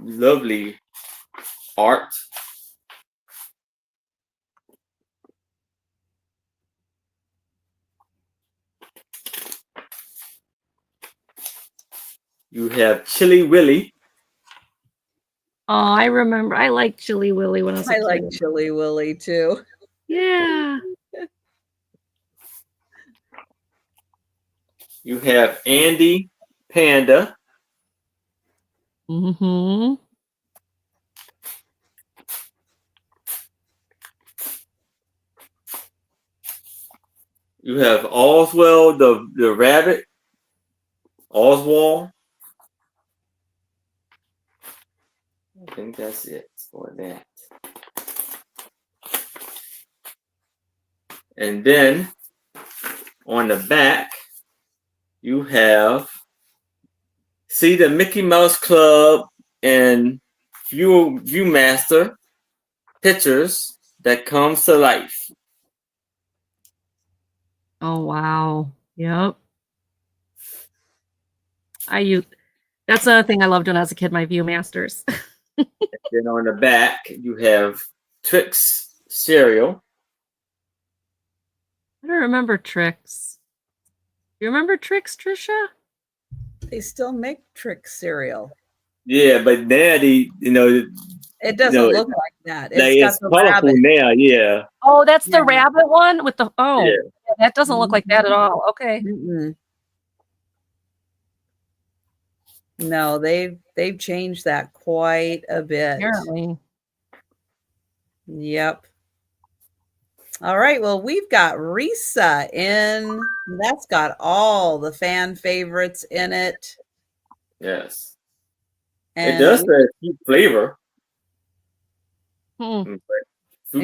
Lovely art. You have Chilly Willy. Oh, I remember. I liked Chilly Willy when I was a kid. I like Chilly Willy too. Yeah. You have Andy Panda. Mm-hmm. You have Oswald the rabbit. Oswald. I think that's it for that. And then on the back, you have see the Mickey Mouse Club and Viewmaster pictures that comes to life. Oh wow. Yep. That's another thing I loved when I was a kid, my Viewmasters. Then on the back, you have Trix cereal. I don't remember Trix. You remember Trix, Trisha? They still make Trix cereal. Yeah, but now it doesn't look like that. It's got the colorful rabbit. now, yeah. Oh, that's the rabbit one with the Yeah. That doesn't look like that at all. Okay. Mm-mm. No, they've changed that quite a bit. Apparently. Yep. All right. Well, we've got Risa in. That's got all the fan favorites in it. Yes. And it does say fruit flavor. Fruit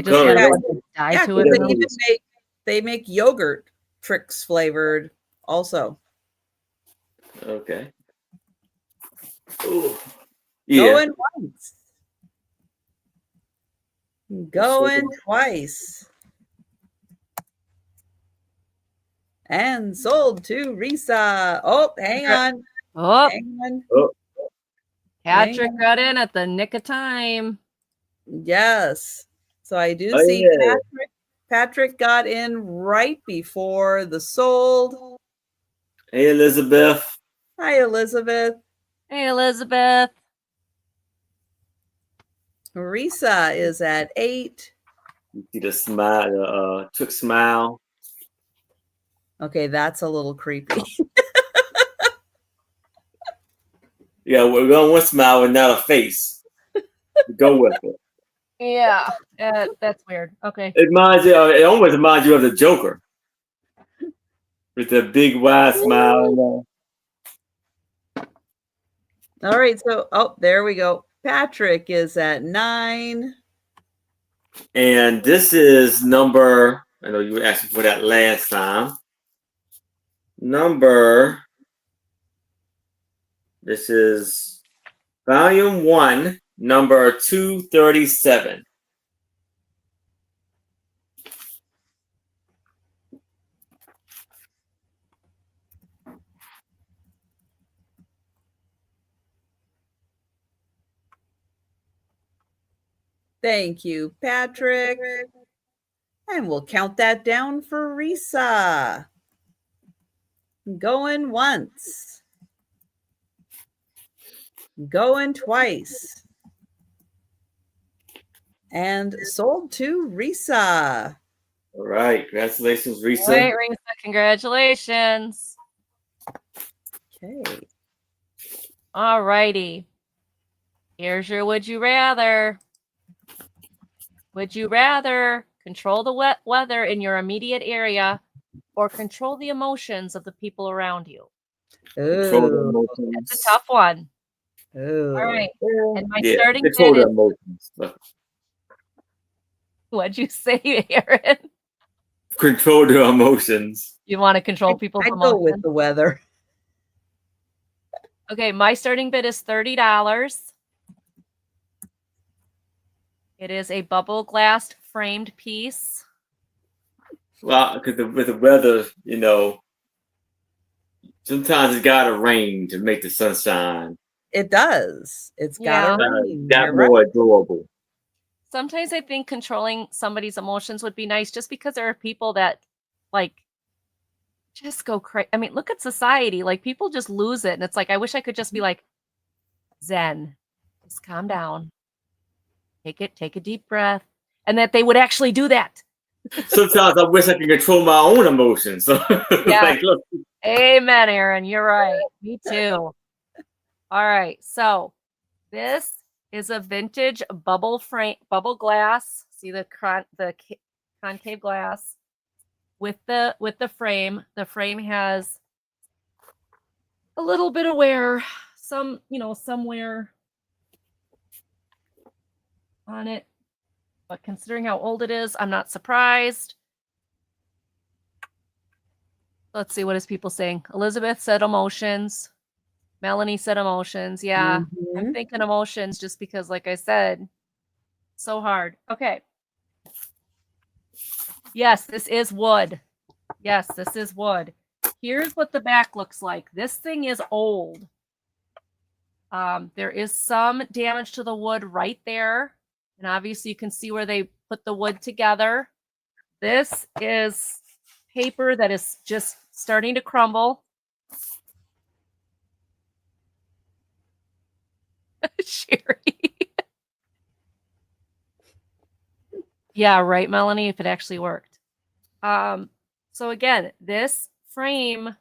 color. To it. They make yogurt Trix flavored also. Okay. Ooh. Yeah. Going once. Going twice. And sold to Risa. Oh, hang on. Oh, Hang on. Oh. Patrick got in at the nick of time. Yes. So I do Oh, see yeah. Patrick got in right before the sold. Hey, Elizabeth. Hi, Elizabeth. Hey, Elizabeth. Risa is at 8. You see the smile, the trick smile. Okay, that's a little creepy. Yeah, we're going with smile and not a face. Go with it. Yeah, that's weird. Okay. It almost reminds you of the Joker. With the big wide smile. All right, so there we go. Patrick is at 9. And this is number, I know you were asking for that last time. This is volume 1, number 237. Thank you, Patrick. And we'll count that down for Risa. Going once. Going twice. And sold to Risa. All right. Congratulations, Risa. Wait, Risa, congratulations. Okay. All righty. Here's your would you rather. Would you rather control the wet weather in your immediate area or control the emotions of the people around you? Control the Ooh. emotions. That's a tough one. Ooh. All right. And my Yeah, starting control bid the is, emotions. what'd you say, Aaron? Control the emotions. You want to control people's I'd emotions? go with the weather. Okay, my starting bid is $30. It is a bubble glass framed piece. Well, because with the weather, sometimes it's got to rain to make the sunshine. It does. It's got to rain. That You're more right. adorable. Sometimes I think controlling somebody's emotions would be nice just because there are people that just go crazy. I mean, look at society. Like people just lose it. And it's like, I wish I could just be like, Zen, just calm down. Take a deep breath. And that they would actually do that. Sometimes I wish I could control my own emotions. Yeah. Look. Amen, Aaron. You're right. Me too. All right. So this is a vintage bubble glass. See the concave glass with the frame. The frame has a little bit of wear, somewhere on it. But considering how old it is, I'm not surprised. Let's see, what is people saying? Elizabeth said emotions. Melanie said emotions. Yeah, I'm thinking emotions just because, like I said, so hard. Okay. Yes, this is wood. Yes, this is wood. Here's what the back looks like. This thing is old. There is some damage to the wood right there. And obviously you can see where they put the wood together. This is paper that is just starting to crumble. Sherry. Yeah, right, Melanie, if it actually worked. So again, this frame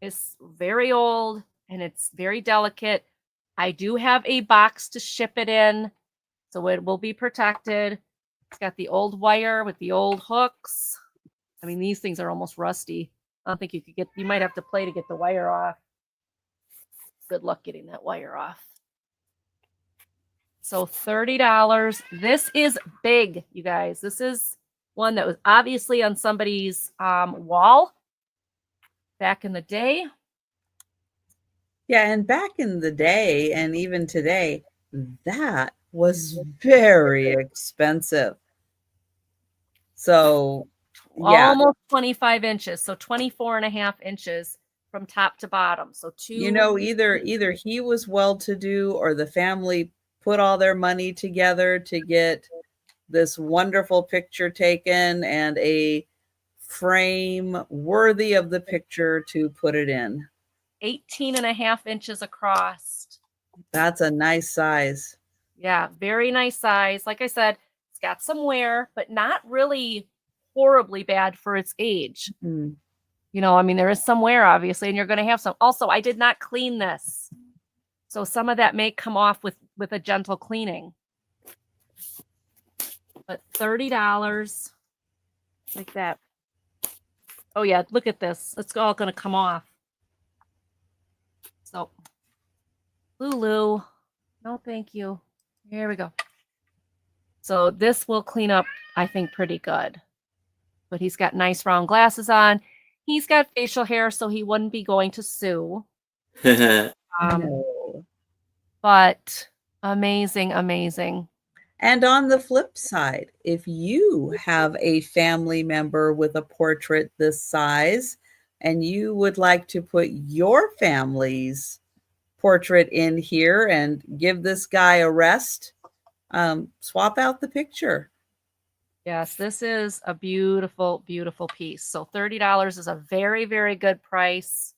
is very old and it's very delicate. I do have a box to ship it in, so it will be protected. It's got the old wire with the old hooks. I mean, these things are almost rusty. I don't think you might have to play to get the wire off. Good luck getting that wire off. So $30. This is big, you guys. This is one that was obviously on somebody's wall back in the day. Yeah, and back in the day, and even today, that was very expensive. So, yeah. Almost 25 inches. So 24 and a half inches from top to bottom. So either he was well-to-do or the family put all their money together to get this wonderful picture taken and a frame worthy of the picture to put it in. 18 and a half inches across. That's a nice size. Yeah, very nice size. Like I said, it's got some wear, but not really horribly bad for its age. Mm. I mean, there is some wear, obviously, and you're going to have some. Also, I did not clean this. So some of that may come off with a gentle cleaning. But $30 like that. Oh, yeah, look at this. It's all going to come off. So, Lulu. No, thank you. Here we go. So this will clean up, I think, pretty good. But he's got nice round glasses on. He's got facial hair, so he wouldn't be going to sue. No. But amazing, amazing. And on the flip side, if you have a family member with a portrait this size and you would like to put your family's portrait in here and give this guy a rest, swap out the picture. Yes, this is a beautiful, beautiful piece. So $30 is a very, very good price.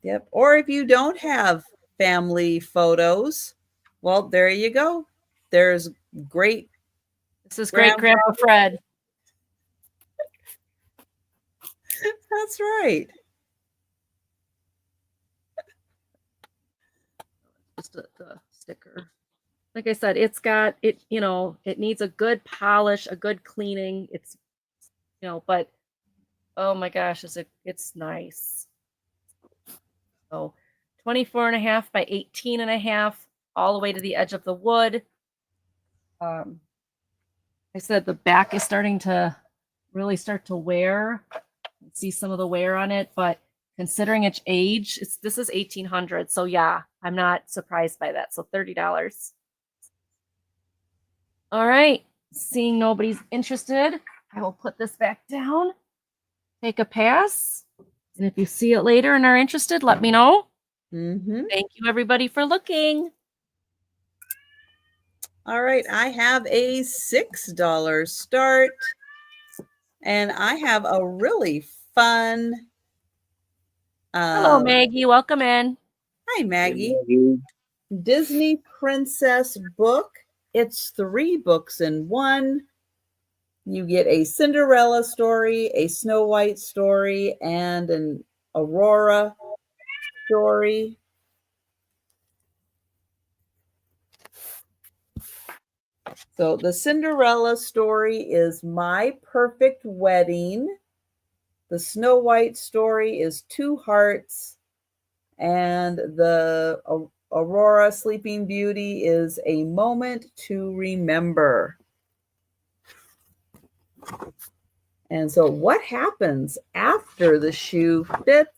Yep. Or if you don't have family photos, well, there you go. There's great. This is great Grandpa Fred. That's right. Just the sticker. Like I said, it's got it, it needs a good polish, a good cleaning. It's, but oh my gosh, it's nice. So 24 and a half by 18 and a half, all the way to the edge of the wood. I said the back is starting to really start to wear. See some of the wear on it, but considering its age, this is 1800. So yeah, I'm not surprised by that. So $30. All right. Seeing nobody's interested, I will put this back down. Take a pass. And if you see it later and are interested, let me know. Mm-hmm. Thank you, everybody, for looking. All right. I have a $6 start. And I have a really fun. Hello, Maggie. Welcome in. Hi, Maggie. Disney Princess book. It's 3 books in one. You get a Cinderella story, a Snow White story, and an Aurora story. So the Cinderella story is My Perfect Wedding. The Snow White story is Two Hearts. And the Aurora Sleeping Beauty is A Moment to Remember. And so what happens after the shoe fits?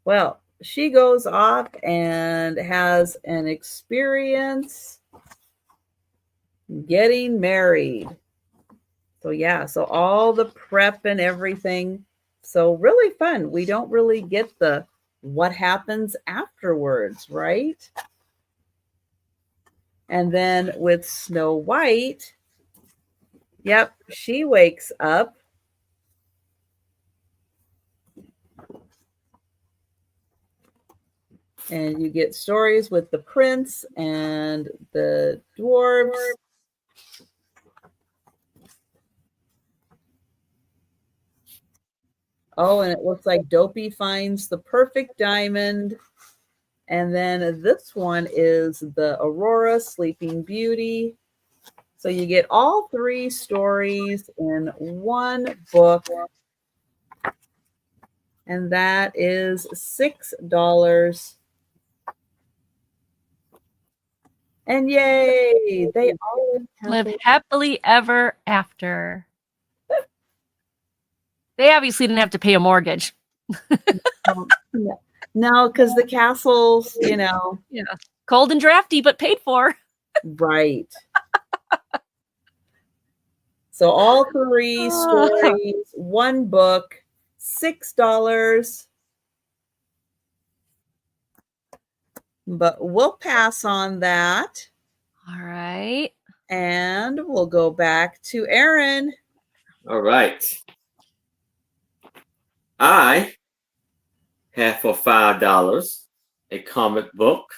Well, she goes off and has an experience getting married. So yeah, so all the prep and everything. So really fun. We don't really get the what happens afterwards, right? And then with Snow White, yep, she wakes up. And you get stories with the prince and the dwarves. Oh, and it looks like Dopey finds the perfect diamond. And then this one is the Aurora Sleeping Beauty. So you get all 3 stories in one book. And that is $6. And yay, they all live happily ever after. They obviously didn't have to pay a mortgage. No, because the castles, Yeah, cold and drafty, but paid for. Right. So all 3 stories, 1 book, $6. But we'll pass on that. All right. And we'll go back to Aaron. All right. I have for $5 a comic book,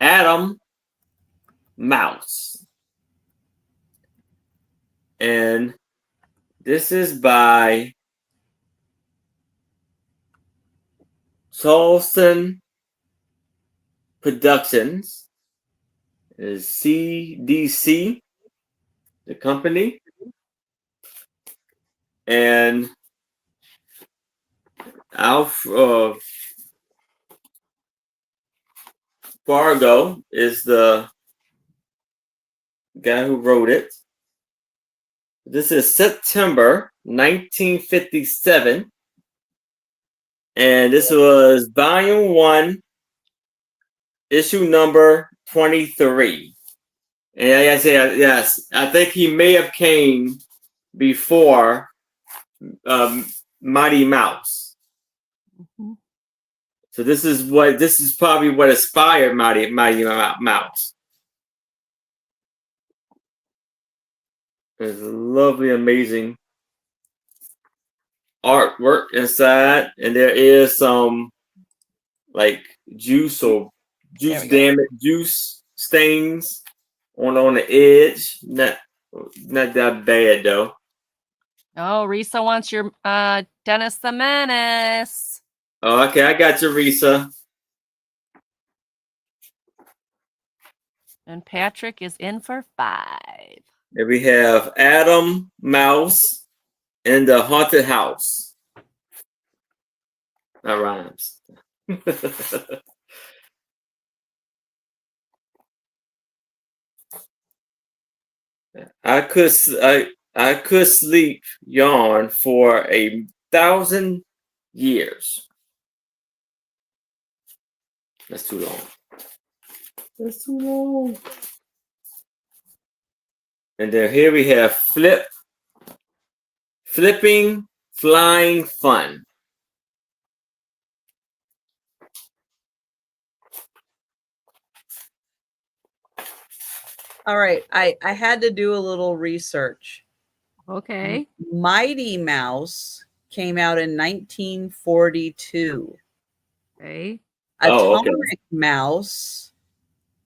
Adam Mouse. And this is by Charleston Productions. It is CDC, the company. And Fargo is the guy who wrote it. This is September 1957. And this was volume 1, issue number 23. And like I said, yes, I think he may have came before Mighty Mouse. Mm-hmm. So this is probably what inspired Mighty Mouse. There's lovely, amazing artwork inside, and there is some like juice stains on the edge. Not that bad though. Oh, Risa wants your Dennis the Menace. Oh, okay, I got you, Risa. And Patrick is in for 5. And we have Adam Mouse in the Haunted House. That rhymes. I could sleep yawn for 1,000 years. That's too long. That's too long. And then here we have flipping flying fun. All right. I had to do a little research. Okay. Mighty Mouse came out in 1942. Okay. Atomic Mouse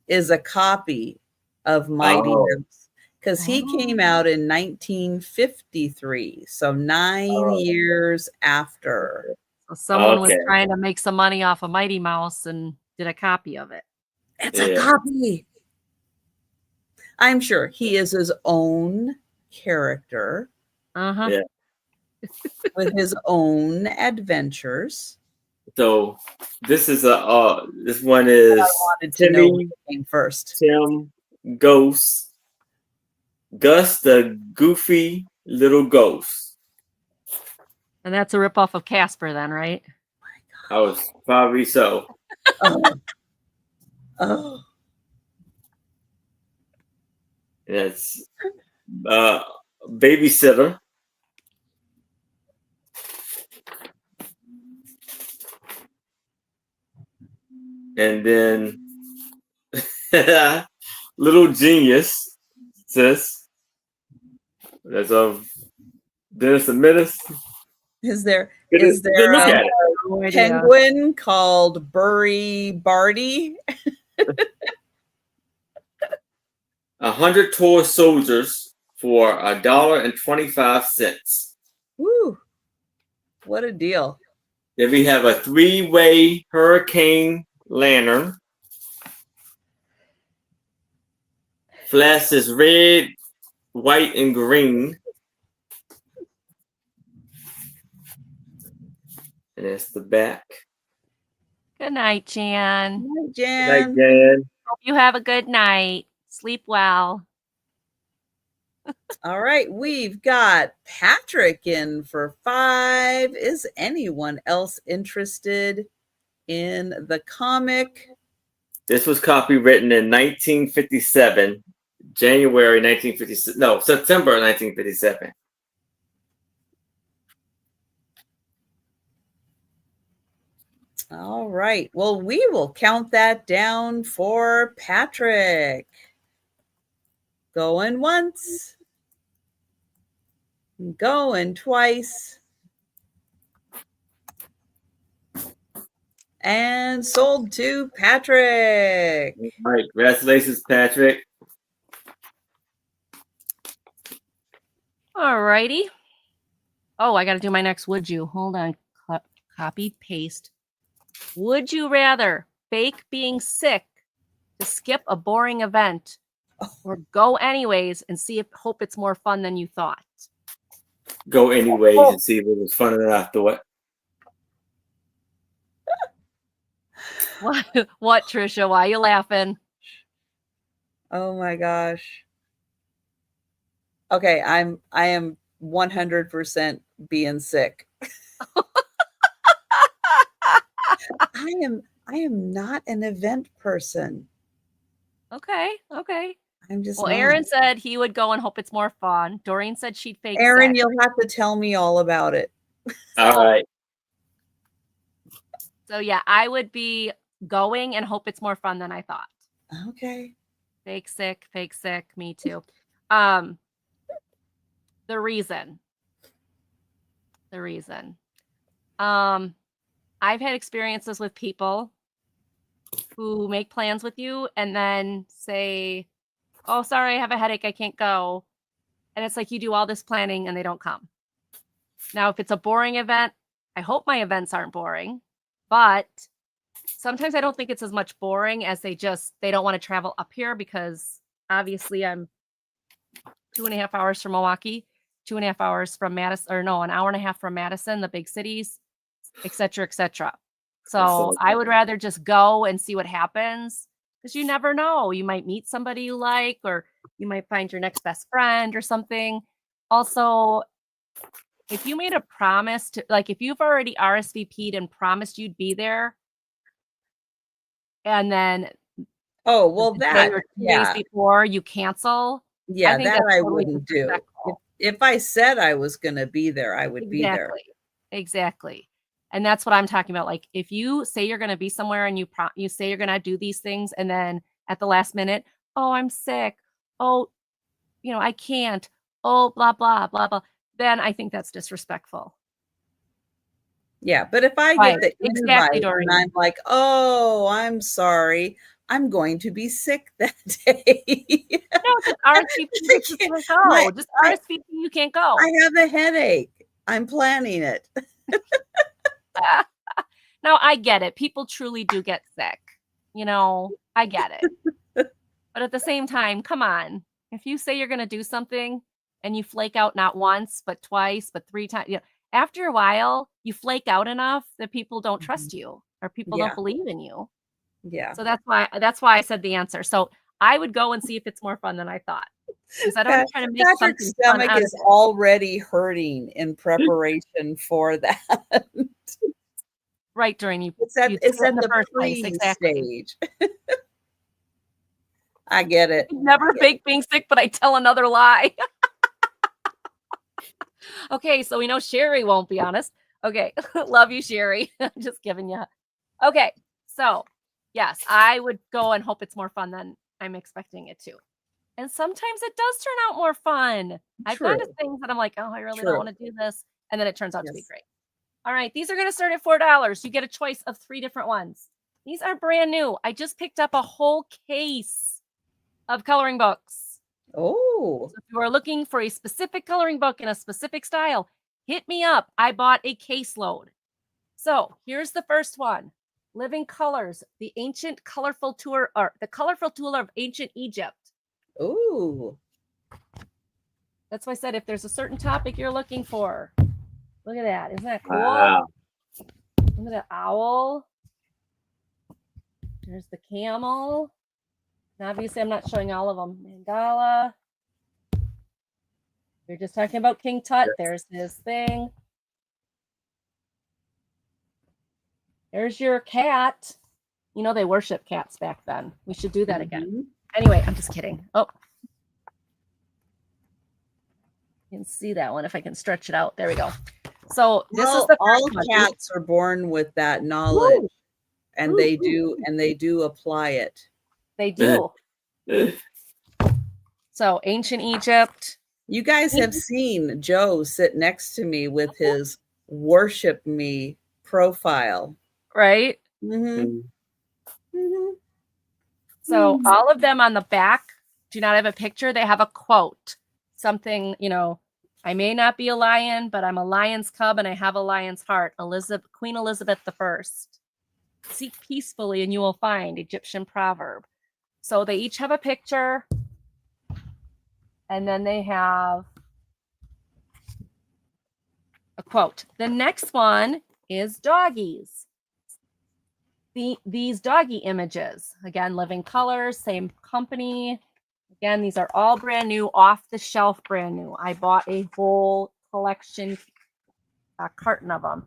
is a copy of Mighty Mouse because he came out in 1953. So 9 years after. So someone was trying to make some money off of Mighty Mouse and did a copy of it. It's a copy. I'm sure he is his own character. Yeah. With his own adventures. So this is this one is I wanted to know who came first. Tim Ghost, Gus the goofy little ghost. And that's a ripoff of Casper then, right? I was probably so. Oh. That's babysitter. And then Little Genius, sis. That's Dennis the Menace. Is there a penguin called Burry Barty? 100 toy soldiers for $1.25. Woo! What a deal! Then we have a 3-way hurricane lantern. Flash is red, white, and green. And that's the back. Good night, Jan. Good night, Jan. Good night, Jan. Hope you have a good night. Sleep well. All right, we've got Patrick in for 5. Is anyone else interested in the comic? This was copywritten in 1957, January 1957. No, September 1957. All right. Well, we will count that down for Patrick. Going once. Going twice. And sold to Patrick. All right. Congratulations, Patrick. All righty. Oh, I got to do my next would you. Hold on. Copy, paste. Would you rather fake being sick to skip a boring event or go anyways and hope it's more fun than you thought? Go anyways and see if it was fun than I thought. What, Trisha? Why are you laughing? Oh my gosh. Okay, I am 100% being sick. I am not an event person. Okay. I'm just well, not. Aaron said he would go and hope it's more fun. Doreen said she'd fake Aaron, sick. you'll have to tell me all about it. All right. So yeah, I would be going and hope it's more fun than I thought. Okay. Fake sick, me too. The reason. I've had experiences with people who make plans with you and then say, oh, sorry, I have a headache, I can't go. And it's like you do all this planning and they don't come. Now, if it's a boring event, I hope my events aren't boring, but sometimes I don't think it's as much boring as they don't want to travel up here because obviously I'm 2.5 hours from Milwaukee, 2.5 hours from Madison, or no, an hour and a half from Madison, the big cities, et cetera, et cetera. So I would rather just go and see what happens because you never know. You might meet somebody you like, or you might find your next best friend or something. Also, if you made a promise to, like, if you've already RSVP'd and promised you'd be there, and then the day or 2 days before you cancel, yeah, that I wouldn't do. If I said I was going to be there, I would be there. Exactly. And that's what I'm talking about. Like, if you say you're going to be somewhere and you say you're going to do these things, and then at the last minute, oh, I'm sick. Oh, I can't. Oh, blah, blah, blah, blah. Then I think that's disrespectful. Yeah, but if I get the invite and I'm like, oh, I'm sorry, I'm going to be sick that day. No, just RSVP. You can't go. Just RSVP. You can't go. I have a headache. I'm planning it. Now, I get it. People truly do get sick. I get it. But at the same time, come on. If you say you're going to do something and you flake out not once, but twice, but 3 times, after a while, you flake out enough that people don't trust you or people don't believe in you. Yeah. So that's why I said the answer. So I would go and see if it's more fun than I thought. Because I don't want to try to make Patrick's stomach is already hurting in preparation for that. Right, during it's at the first stage. I get it. Never fake being sick, but I tell another lie. Okay, so we know Sherry won't be honest. Okay, love you, Sherry. I'm just giving you. Okay, so yes, I would go and hope it's more fun than I'm expecting it to. And sometimes it does turn out more fun. I've gone to things that I'm like, oh, I really don't want to do this. And then it turns out to be great. All right, these are going to start at $4. You get a choice of 3 different ones. These are brand new. I just picked up a whole case of coloring books. Oh. So if you are looking for a specific coloring book in a specific style, hit me up. I bought a caseload. So here's the first one. Living Colors, the Ancient Colorful Tour, or the Colorful Tour of Ancient Egypt. Ooh. That's why I said if there's a certain topic you're looking for. Look at that. Isn't that cool? Wow. Look at that owl. There's the camel. And obviously, I'm not showing all of them. Mandala. We're just talking about King Tut. There's his thing. There's your cat. You know, they worship cats back then. We should do that again. Anyway, I'm just kidding. Oh. You can see that one if I can stretch it out. There we go. So this is the all cats are born with that knowledge. Woo! And Woo! They do apply it. They do. So ancient Egypt. You guys have seen Joe sit next to me with his worship me profile. Right? Mm-hmm. Mm-hmm. So all of them on the back do not have a picture. They have a quote. Something, you know, I may not be a lion, but I'm a lion's cub and I have a lion's heart. Queen Elizabeth I. Seek peacefully and you will find. Egyptian proverb. So they each have a picture. And then they have a quote. The next one is doggies. These doggy images. Again, living colors, same company. Again, these are all brand new, off the shelf, brand new. I bought a whole collection, a carton of them.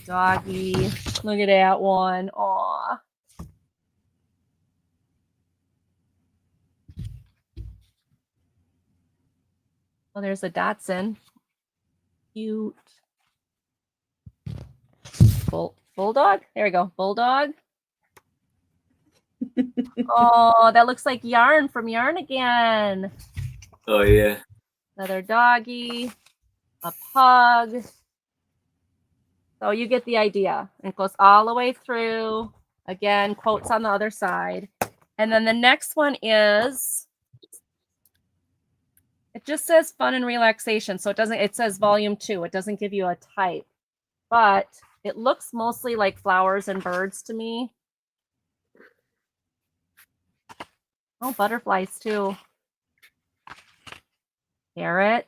Doggy. Look at that one. Aw. Well, there's Dachshund. Cute. Bulldog. There we go. Bulldog. Oh, that looks like Yarn from Yarn Again. Oh, yeah. Another doggy. A pug. So you get the idea. It goes all the way through. Again, quotes on the other side. And then the next one is, it just says fun and relaxation. So it says volume 2. It doesn't give you a type. But it looks mostly like flowers and birds to me. Oh, butterflies too. Parrot.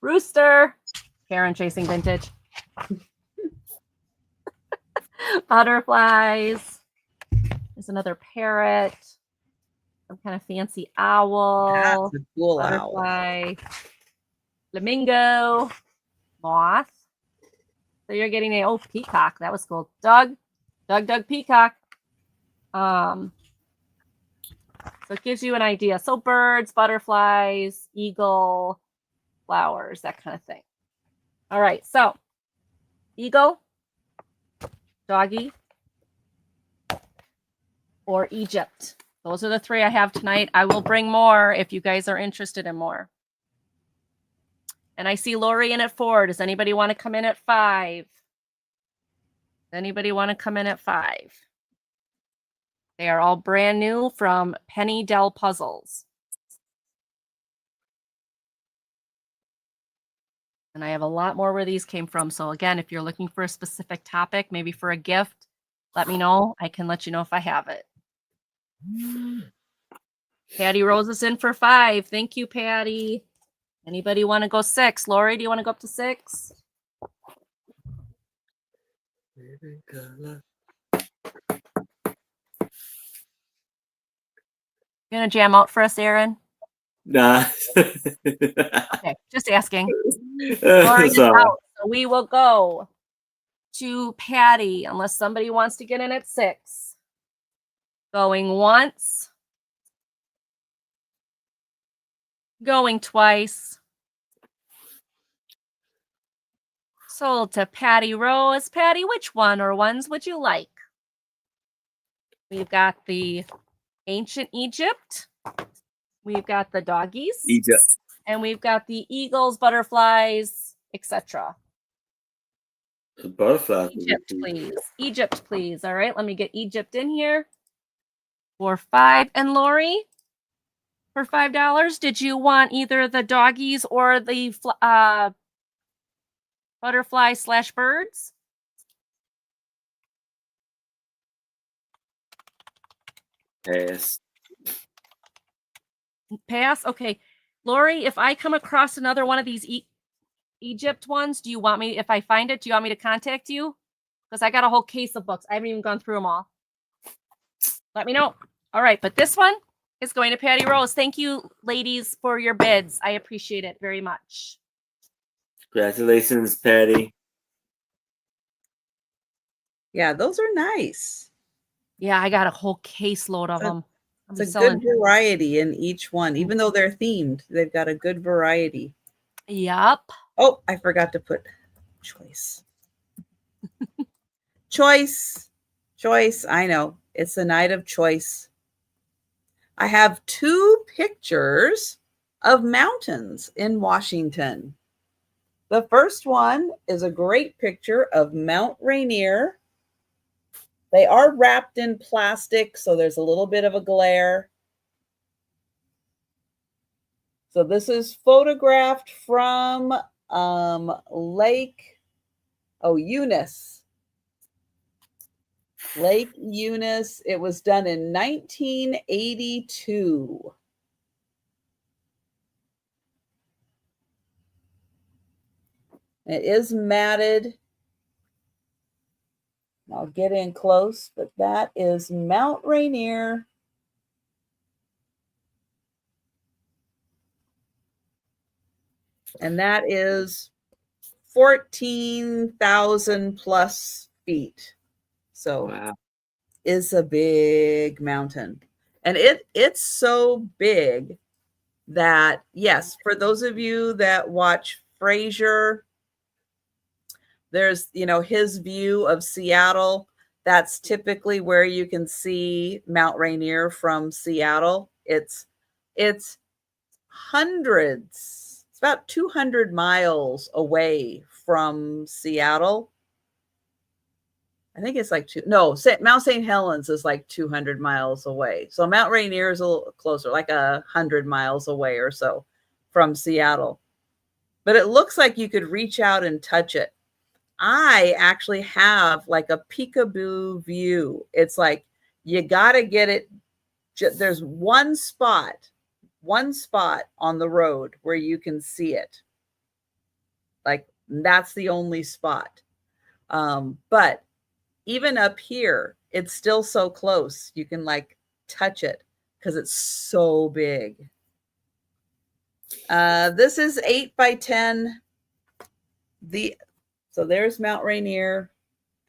Rooster. Karen chasing vintage. Butterflies. There's another parrot. Some kind of fancy owl. That's a cool butterfly. Owl. Flamingo. Moth. So you're getting a peacock. That was cool. Doug, peacock. So it gives you an idea. So birds, butterflies, eagle, flowers, that kind of thing. All right. So eagle, doggy, or Egypt. Those are the 3 I have tonight. I will bring more if you guys are interested in more. And I see Lori in at 4. Does anybody want to come in at 5? Does anybody want to come in at 5? They are all brand new from Penny Dell Puzzles. And I have a lot more where these came from. So again, if you're looking for a specific topic, maybe for a gift, let me know. I can let you know if I have it. Patty Rose is in for 5. Thank you, Patty. Anybody want to go 6? Lori, do you want to go up to 6? You gonna jam out for us, Aaron? Nah. Okay, just asking. Lori is out, so we will go to Patty, unless somebody wants to get in at 6. Going once. Going twice. Sold to Patty Rose. Patty, which one or ones would you like? We've got the ancient Egypt. We've got the doggies. Egypt. And we've got the eagles, butterflies, etc. Butterflies. Egypt, please. Egypt, please. All right, let me get Egypt in here for 5. And Lori, for $5, did you want either the doggies or the butterfly/birds? Pass. Pass? Okay. Lori, if I come across another one of these Egypt ones, do you want me, if I find it, do you want me to contact you? Because I got a whole case of books. I haven't even gone through them all. Let me know. All right, but this one is going to Patty Rose. Thank you, ladies, for your bids. I appreciate it very much. Congratulations, Patty. Yeah, those are nice. Yeah, I got a whole caseload of them. It's a good variety in each one. Even though they're themed, they've got a good variety. Yep. Oh, I forgot to put choice. Choice. I know. It's the night of choice. I have 2 pictures of mountains in Washington. The first one is a great picture of Mount Rainier. They are wrapped in plastic, so there's a little bit of a glare. So this is photographed from Lake Eunice. Lake Eunice. It was done in 1982. It is matted. I'll get in close, but that is Mount Rainier. And that is 14,000 plus feet. So wow. Is a big mountain. And it's so big that, yes, for those of you that watch Frasier, there's, his view of Seattle. That's typically where you can see Mount Rainier from Seattle. It's hundreds. It's about 200 miles away from Seattle. I think it's like Mount St. Helens is like 200 miles away. So Mount Rainier is a little closer, like 100 miles away or so from Seattle. But it looks like you could reach out and touch it. I actually have like a peekaboo view. It's like you got to get it. There's one spot on the road where you can see it. Like that's the only spot. But even up here, it's still so close. You can like touch it because it's so big. This is 8 by 10. So there's Mount Rainier.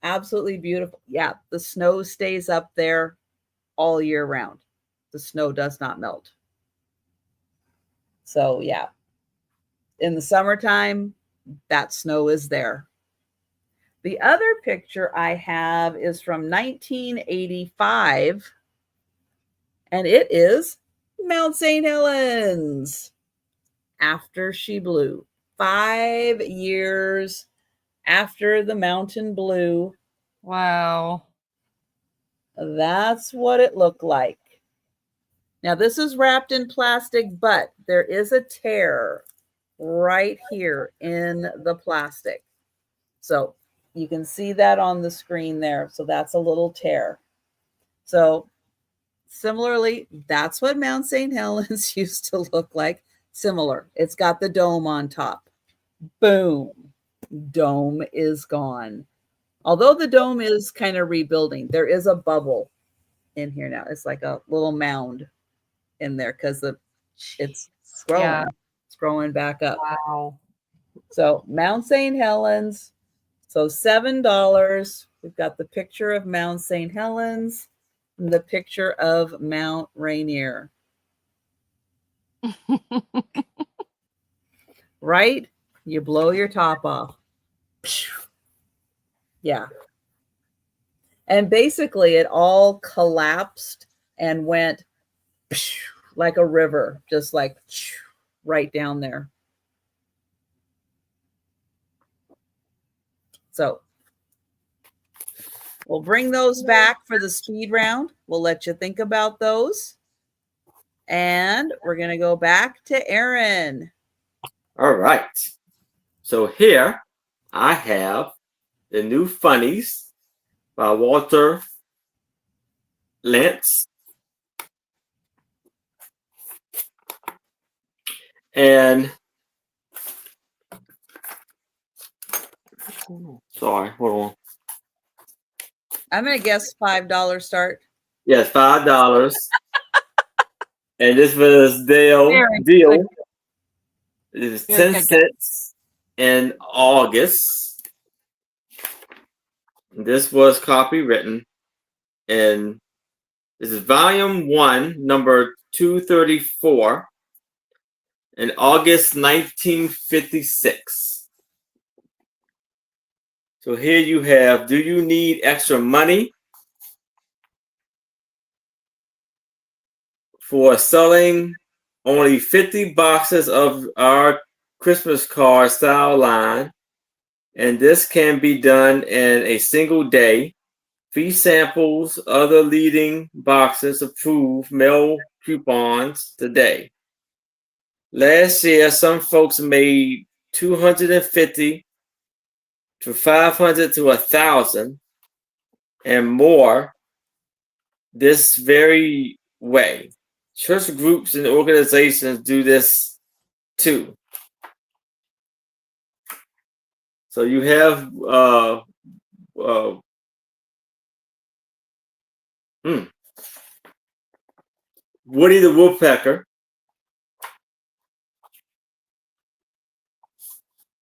Absolutely beautiful. Yeah, the snow stays up there all year round. The snow does not melt. So yeah, in the summertime, that snow is there. The other picture I have is from 1985, and it is Mount St. Helens after she blew. 5 years after the mountain blew. Wow. That's what it looked like. Now, this is wrapped in plastic, but there is a tear right here in the plastic. So you can see that on the screen there. So that's a little tear. So similarly, that's what Mount St. Helens used to look like. Similar. It's got the dome on top. Boom. Dome is gone. Although the dome is kind of rebuilding, there is a bubble in here now. It's like a little mound in there because it's growing. Yeah. It's growing back up. Wow. So Mount St. Helens. So $7. We've got the picture of Mount St. Helens and the picture of Mount Rainier. Right? You blow your top off. Yeah. And basically it all collapsed and went like a river, just like right down there. So we'll bring those back for the speed round. We'll let you think about those. And we're going to go back to Aaron. All right. So here I have the new Funnies by Walter Lantz. And sorry, hold on. I'm going to guess $5 start. Yes, $5. And this was deal. Good. It is 10 cents in August. This was copywritten, and this is volume 1, number 234, in August 1956. So here you have, do you need extra money for selling only 50 boxes of our Christmas card style line? And this can be done in a single day. Free samples, other leading boxes, approved mail coupons today. Last year, some folks made 250 to 500 to 1,000 and more this very way. Church groups and organizations do this too. So you have Woody the Woodpecker.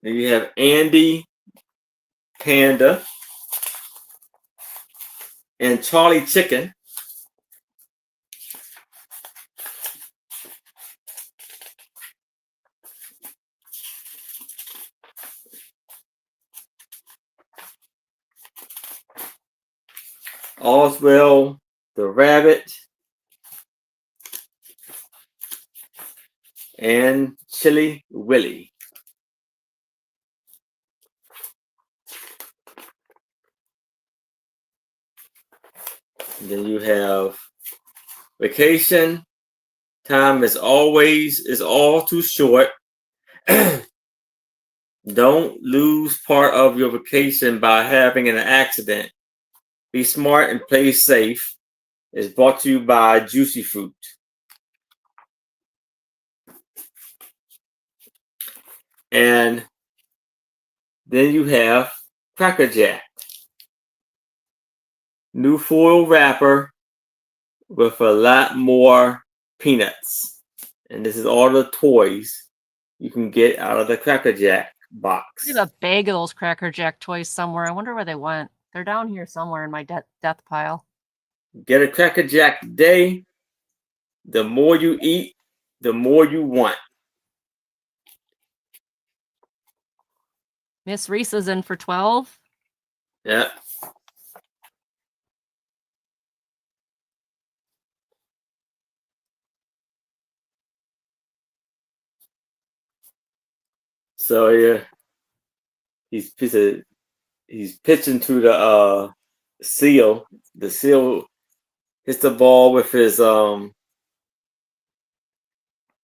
Then you have Andy Panda and Charlie Chicken. Oswald the Rabbit and Chili Willy. And then you have vacation time is all too short. Don't lose part of your vacation by having an accident. Be smart and play safe. It's brought to you by Juicy Fruit. And then you have Cracker Jack. New foil wrapper with a lot more peanuts. And this is all the toys you can get out of the Cracker Jack box. I have a bag of those Cracker Jack toys somewhere. I wonder where they went. They're down here somewhere in my death pile. Get a Cracker Jack today. The more you eat, the more you want. Miss Reese is in for 12. Yeah. So yeah, he's pitching to the seal. The seal hits the ball with his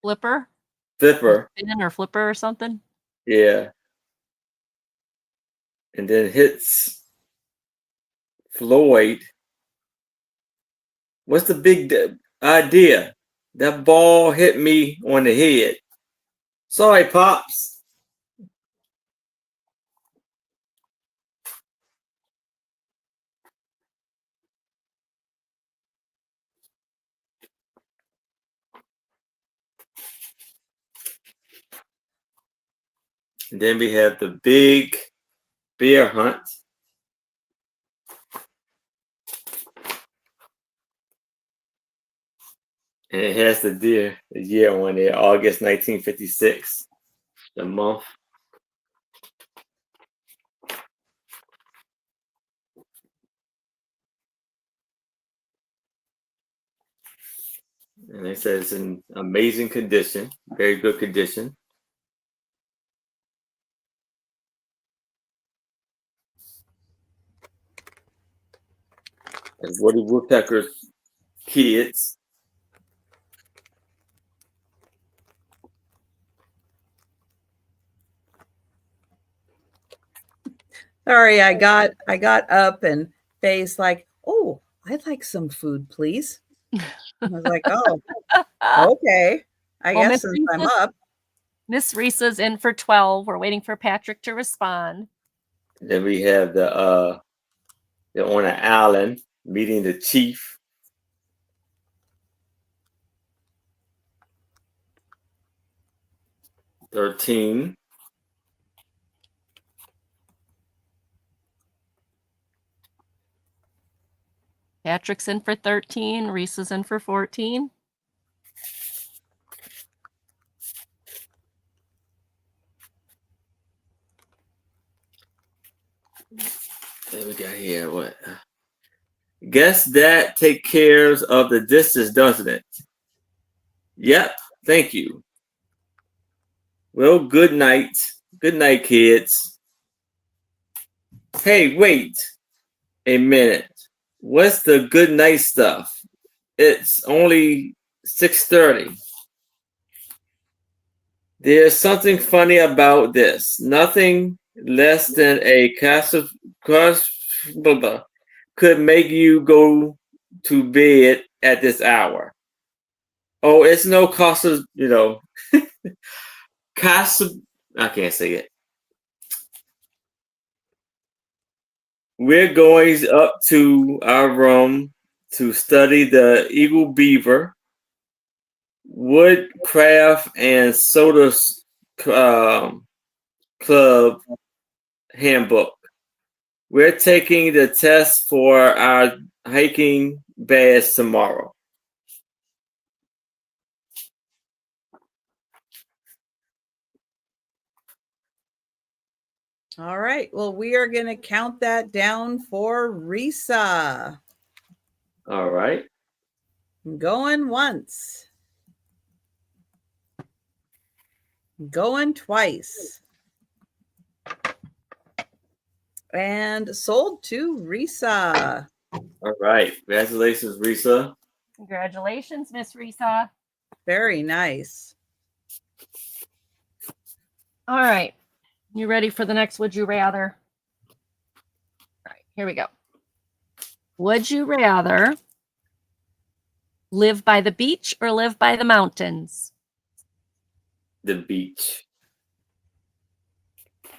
flipper, spin or flipper or something. Yeah, and then hits Floyd. What's the big idea? That ball hit me on the head. Sorry, Pops. And then we have the big bear hunt. And it has the year on there, August 1956, the month. And it says it's in amazing condition, very good condition. And Woody Woodpecker's kids. Sorry, I got up and Faye's like, "Oh, I'd like some food, please." I was like, "Oh, okay. I guess since I'm up." Miss Reese's in for 12. We're waiting for Patrick to respond. Then we have they're on an island meeting the chief. 13. Patrick's in for 13. Reese's in for 14. What we got here? What? Guess that take care of the distance, doesn't it? Yep. Thank you. Well, good night. Good night, kids. Hey, wait a minute. What's the good night stuff? It's only 6:30. There's something funny about this. Nothing less than a could make you go to bed at this hour. Oh, it's no cost of, cost of, I can't say it. We're going up to our room to study the Eagle Beaver, Woodcraft, and Soda Club handbook. We're taking the test for our hiking badge tomorrow. All right. Well, we are going to count that down for Risa. All right. Going once. Going twice. And sold to Risa. All right. Congratulations, Risa. Congratulations, Miss Risa. Very nice. All right. You ready for the next Would You Rather? All right, here we go. Would you rather live by the beach or live by the mountains? The beach.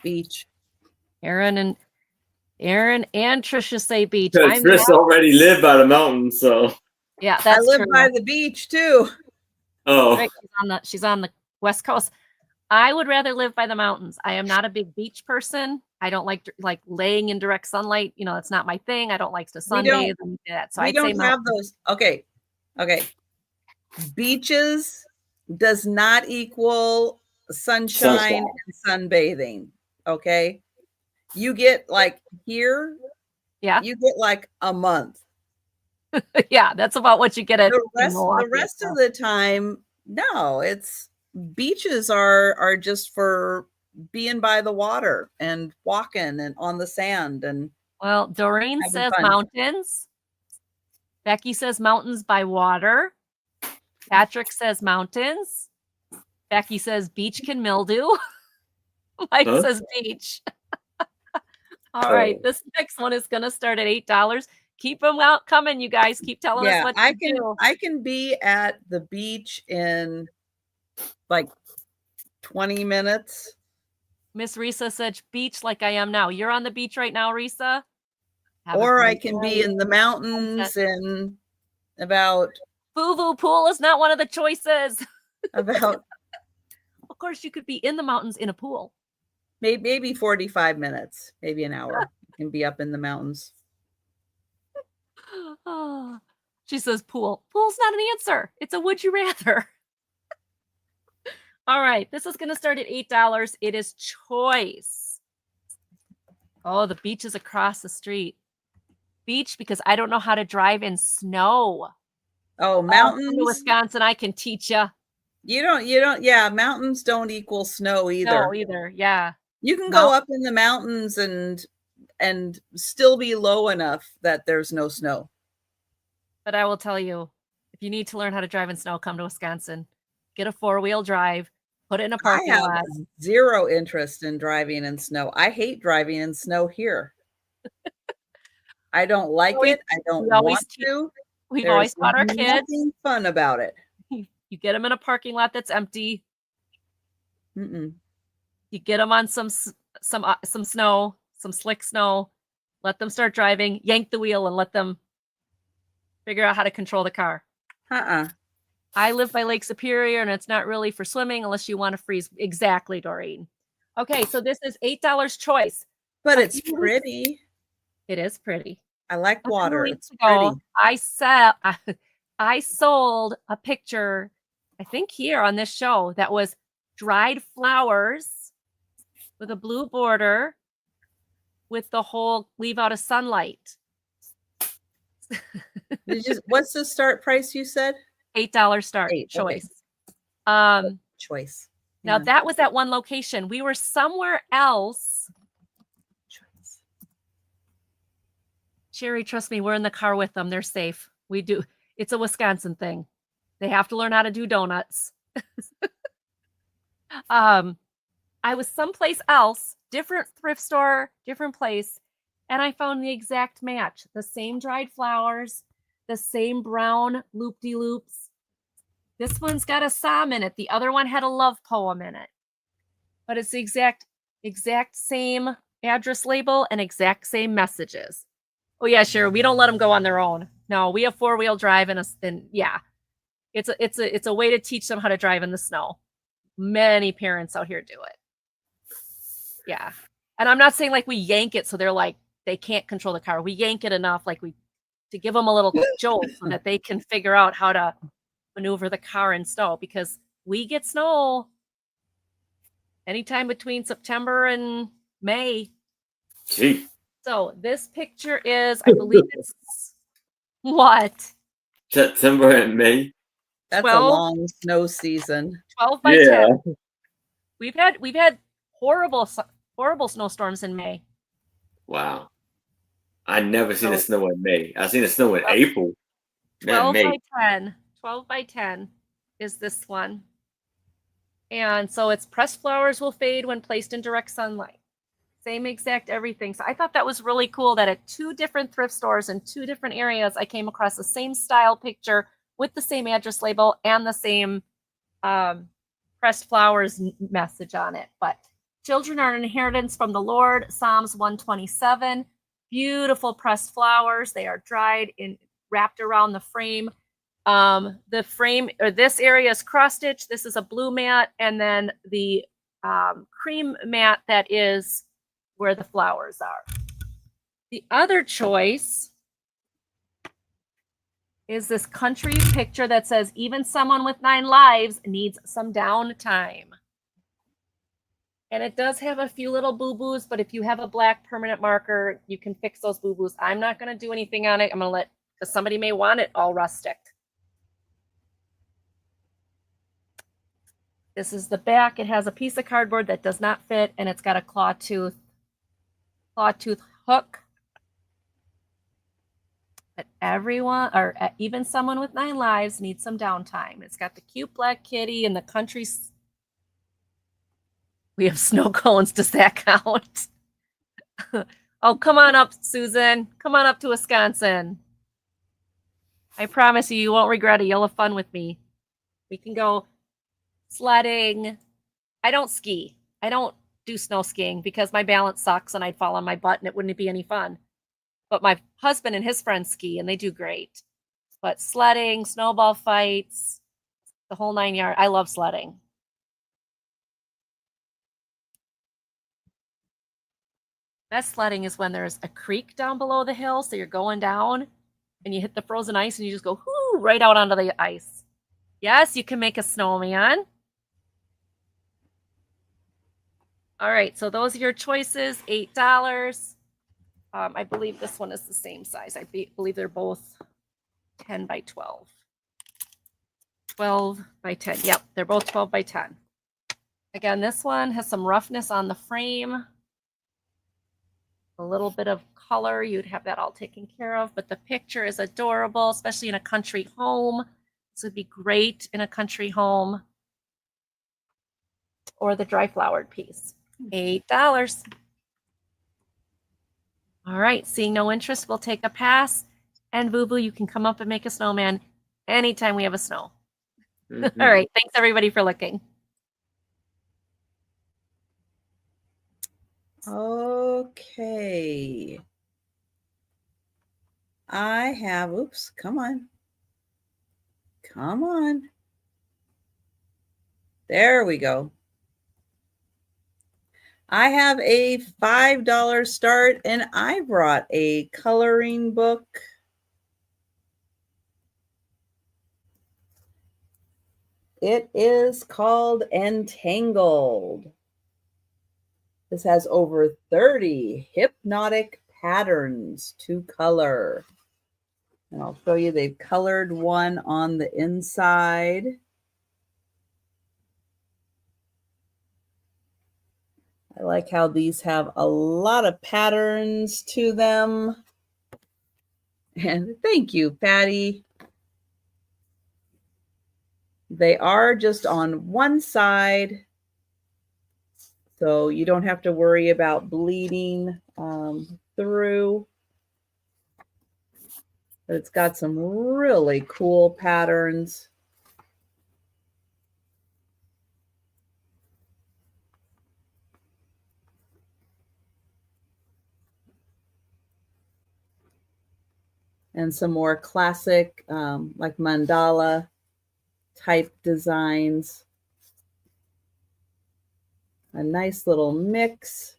Beach. Aaron and Trisha say beach. Trisha already lived by the mountains, so yeah, that's I live true. by the beach too. Oh, right, she's on the West Coast. I would rather live by the mountains. I am not a big beach person. I don't like laying in direct sunlight. That's not my thing. I don't like to sunbathe and that. So we I'd don't say have mountains. those. Okay. Beaches does not equal sunshine and sunbathing. Okay. You get here. Yeah. You get a month. Yeah, that's about what you get at the rest of the time. No, it's beaches are just for being by the water and walking and on the sand. And well, Doreen says fun. Mountains. Becky says mountains by water. Patrick says mountains. Becky says beach can mildew. Mike says beach. All right, this next one is going to start at $8. Keep them out coming, you guys. Keep telling us what to do. I can be at the beach in 20 minutes. Miss Risa said beach like I am now. You're on the beach right now, Risa? Or I can be in the mountains in about... Boo-boo pool is not one of the choices. About... Of course, you could be in the mountains in a pool. Maybe 45 minutes, maybe an hour. You can be up in the mountains. Oh, she says pool. Pool's not an answer. It's a would you rather. All right, this is going to start at $8. It is choice. Oh, the beach is across the street. Beach because I don't know how to drive in snow. Oh, mountains. In Wisconsin, I can teach you. You don't. Yeah, mountains don't equal snow either. No, either. Yeah. You can go up in the mountains and still be low enough that there's no snow. But I will tell you, if you need to learn how to drive in snow, come to Wisconsin. Get a 4-wheel drive. Put it in a parking lot. I have zero interest in driving in snow. I hate driving in snow here. I don't like it. I don't want to. We've always taught our kids. Nothing fun about it. You get them in a parking lot that's empty. Mm-mm. You get them on some snow, some slick snow. Let them start driving. Yank the wheel and let them figure out how to control the car. I live by Lake Superior, and it's not really for swimming unless you want to freeze. Exactly, Doreen. Okay, so this is $8 choice. But it's pretty. It is pretty. I like water. It's ago, pretty. I sold a picture, I think here on this show, that was dried flowers with a blue border with the whole leave out of sunlight. What's the start price you said? $8 start choice. Okay. Choice. Now that was at one location. We were somewhere else. Choice. Sherry, trust me, we're in the car with them. They're safe. We do. It's a Wisconsin thing. They have to learn how to do donuts. I was someplace else, different thrift store, different place, and I found the exact match. The same dried flowers, the same brown loop-de-loops. This one's got a psalm in it. The other one had a love poem in it. But it's the exact same address label and exact same messages. Oh yeah, sure. We don't let them go on their own. No, we have four-wheel drive and yeah. It's a way to teach them how to drive in the snow. Many parents out here do it. Yeah. And I'm not saying like we yank it so they're like they can't control the car. We yank it enough to give them a little jolt so that they can figure out how to maneuver the car in snow, because we get snow anytime between September and May. Gee. So this picture is, I believe it's what? September and May. That's 12, a long snow season. 12 by 10. We've had horrible snowstorms in May. Wow. I never seen the snow in May. I've seen the snow in April. 12 by 10. 12 by 10 is this one. And so it's pressed flowers will fade when placed in direct sunlight. Same exact everything. So I thought that was really cool that at two different thrift stores in two different areas, I came across the same style picture with the same address label and the same pressed flowers message on it. But children are an inheritance from the Lord, Psalms 127. Beautiful pressed flowers. They are dried and wrapped around the frame. The frame, or this area is cross stitch. This is a blue mat, and then the cream mat that is where the flowers are. The other choice is this country picture that says, even someone with 9 lives needs some downtime. And it does have a few little boo-boos, but if you have a black permanent marker, you can fix those boo-boos. I'm not going to do anything on it. I'm going to let, because somebody may want it all rustic. This is the back. It has a piece of cardboard that does not fit, and it's got a claw tooth hook. But everyone, or even someone with 9 lives, needs some downtime. It's got the cute black kitty and the country. We have snow cones. Does that count? Oh, come on up, Susan. Come on up to Wisconsin. I promise you, you won't regret it. You'll have fun with me. We can go sledding. I don't ski. I don't do snow skiing because my balance sucks and I'd fall on my butt and it wouldn't be any fun. But my husband and his friends ski and they do great. But sledding, snowball fights, the whole 9 yards. I love sledding. Best sledding is when there's a creek down below the hill, so you're going down and you hit the frozen ice and you just go whoo, right out onto the ice. Yes, you can make a snowman. All right, so those are your choices, $8. I believe this one is the same size. I believe they're both 10 by 12. 12 by 10. Yep, they're both 12 by 10. Again, this one has some roughness on the frame. A little bit of color, you'd have that all taken care of, but the picture is adorable, especially in a country home. This would be great in a country home. Or the dry flowered piece. $8. All right, seeing no interest, we'll take a pass. And Boo Boo, you can come up and make a snowman anytime we have a snow. Mm-hmm. All right, thanks everybody for looking. Okay. I have, oops, come on. Come on. There we go. I have a $5 start, and I brought a coloring book. It is called Entangled. This has over 30 hypnotic patterns to color. And I'll show you, they've colored one on the inside. I like how these have a lot of patterns to them. And thank you, Patty. They are just on one side, so you don't have to worry about bleeding through. But it's got some really cool patterns. And some more classic, like mandala type designs. A nice little mix.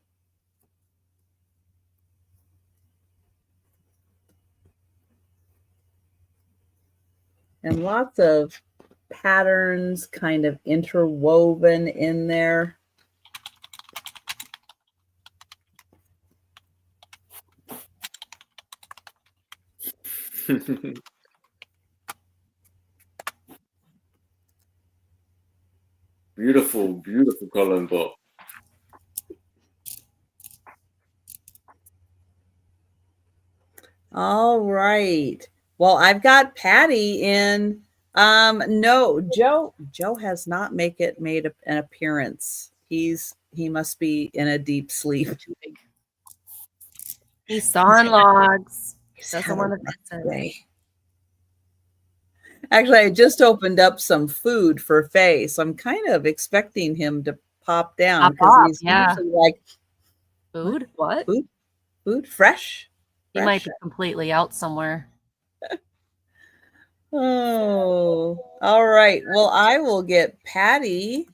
And lots of patterns kind of interwoven in there. Beautiful, beautiful coloring book. All right. Well, I've got Patty in. No, Joe has not made an appearance. He must be in a deep sleep. He's sawing logs. Doesn't want to today. Actually, I just opened up some food for Faye, so I'm kind of expecting him to pop down because he's usually like, food. What? Food fresh. He might be completely out somewhere. Oh, all right. Well, I will get Patty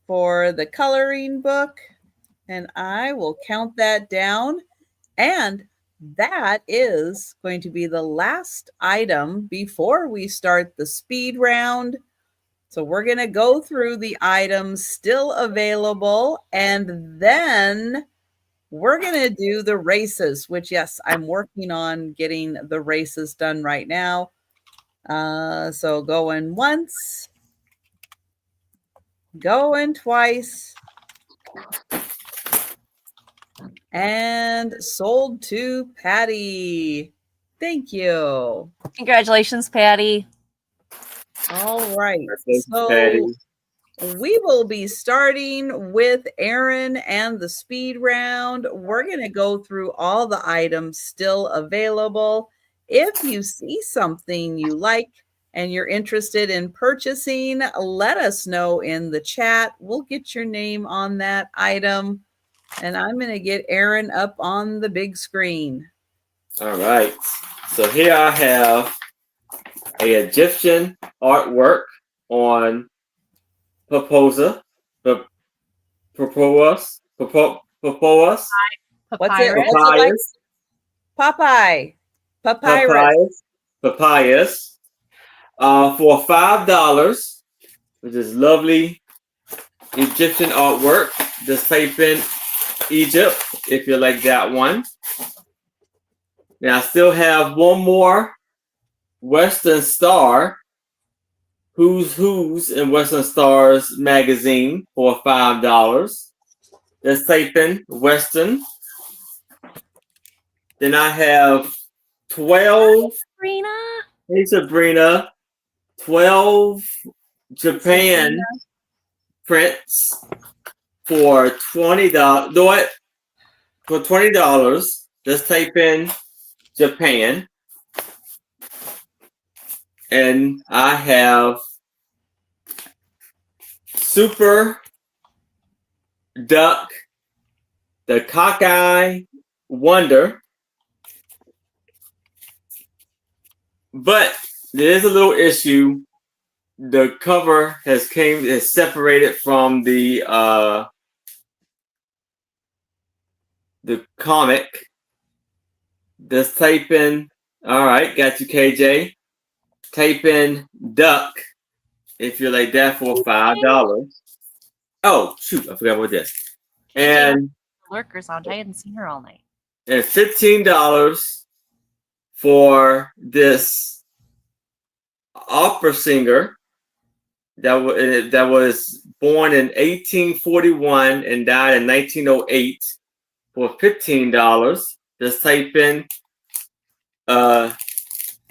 for the coloring book, and I will count that down. And that is going to be the last item before we start the speed round. So we're going to go through the items still available, and then we're going to do the races, which, yes, I'm working on getting the races done right now. So going once, going twice, and sold to Patty. Thank you. Congratulations, Patty. All right. So we will be starting with Aaron and the speed round. We're going to go through all the items still available. If you see something you like and you're interested in purchasing, let us know in the chat. We'll get your name on that item. And I'm going to get Aaron up on the big screen. All right. So here I have an Egyptian artwork on papyrus. What's it? Papyrus. Papyrus. For $5, which is lovely Egyptian artwork. Just type in Egypt if you like that one. Now I still have one more Western Star, Who's in Western Stars magazine for $5. Let's type in Western. Then I have 12. Hey Sabrina. 12 Japan prints for $20. Do it for $20. Just type in Japan. And I have Super Duck, the Cockeye Wonder. But there is a little issue. the cover is separated from the comic. Just type in. All right, got you, KJ. Type in duck if you're like that for $5. Oh shoot, I forgot about this. And lurkers on. I hadn't seen her all night. And $15 for this opera singer that was born in 1841 and died in 1908 for $15. Just type in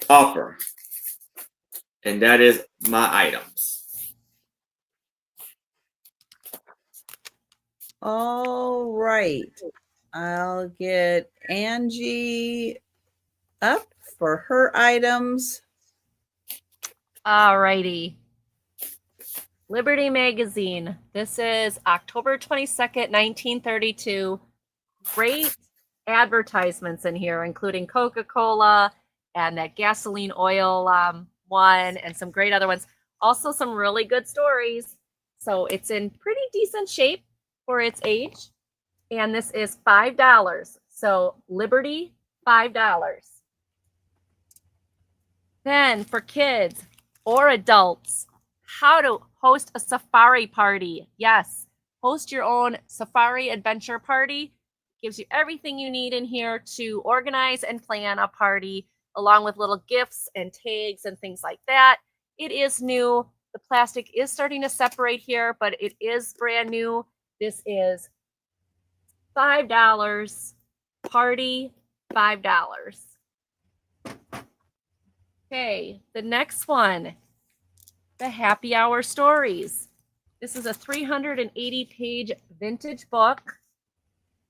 opera. And that is my items. All right. I'll get Angie up for her items. All righty. Liberty Magazine. This is October 22nd, 1932. Great advertisements in here, including Coca-Cola and that gasoline oil one and some great other ones. Also some really good stories. So it's in pretty decent shape for its age. And this is $5. So Liberty, $5. Then for kids or adults, how to host a safari party. Yes, host your own safari adventure party. Gives you everything you need in here to organize and plan a party, along with little gifts and tags and things like that. It is new. The plastic is starting to separate here, but it is brand new. This is $5. Party, $5. Okay, the next one, the Happy Hour Stories. This is a 380-page vintage book.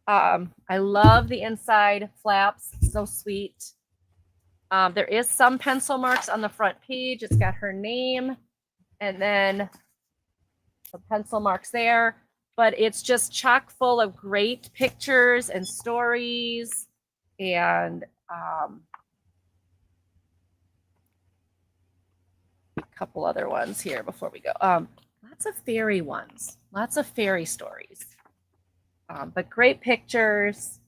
I love the inside flaps, so sweet. There is some pencil marks on the front page. It's got her name and then the pencil marks there. But it's just chock full of great pictures and stories and a couple other ones here before we go. Lots of fairy ones, lots of fairy stories, but great pictures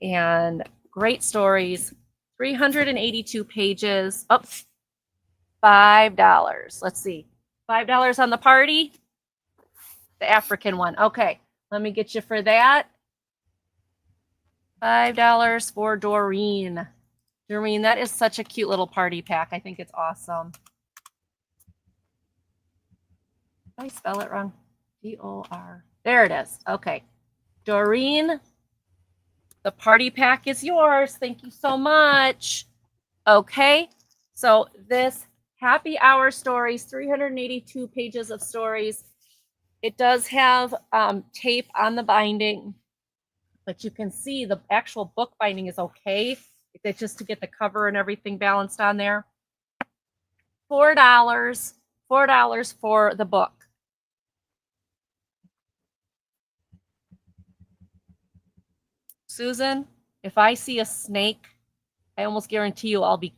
and great stories. 382 pages. Oh, $5. Let's see. $5 on the party. The African one. Okay, let me get you for that. $5 for Doreen. Doreen, that is such a cute little party pack. I think it's awesome. Did I spell it wrong? D-O-R. There it is. Okay. Doreen, the party pack is yours. Thank you so much. Okay, so this Happy Hour Stories, 382 pages of stories. It does have tape on the binding, but you can see the actual book binding is okay. It's just to get the cover and everything balanced on there. $4 for the book. Susan, if I see a snake, I almost guarantee you I'll be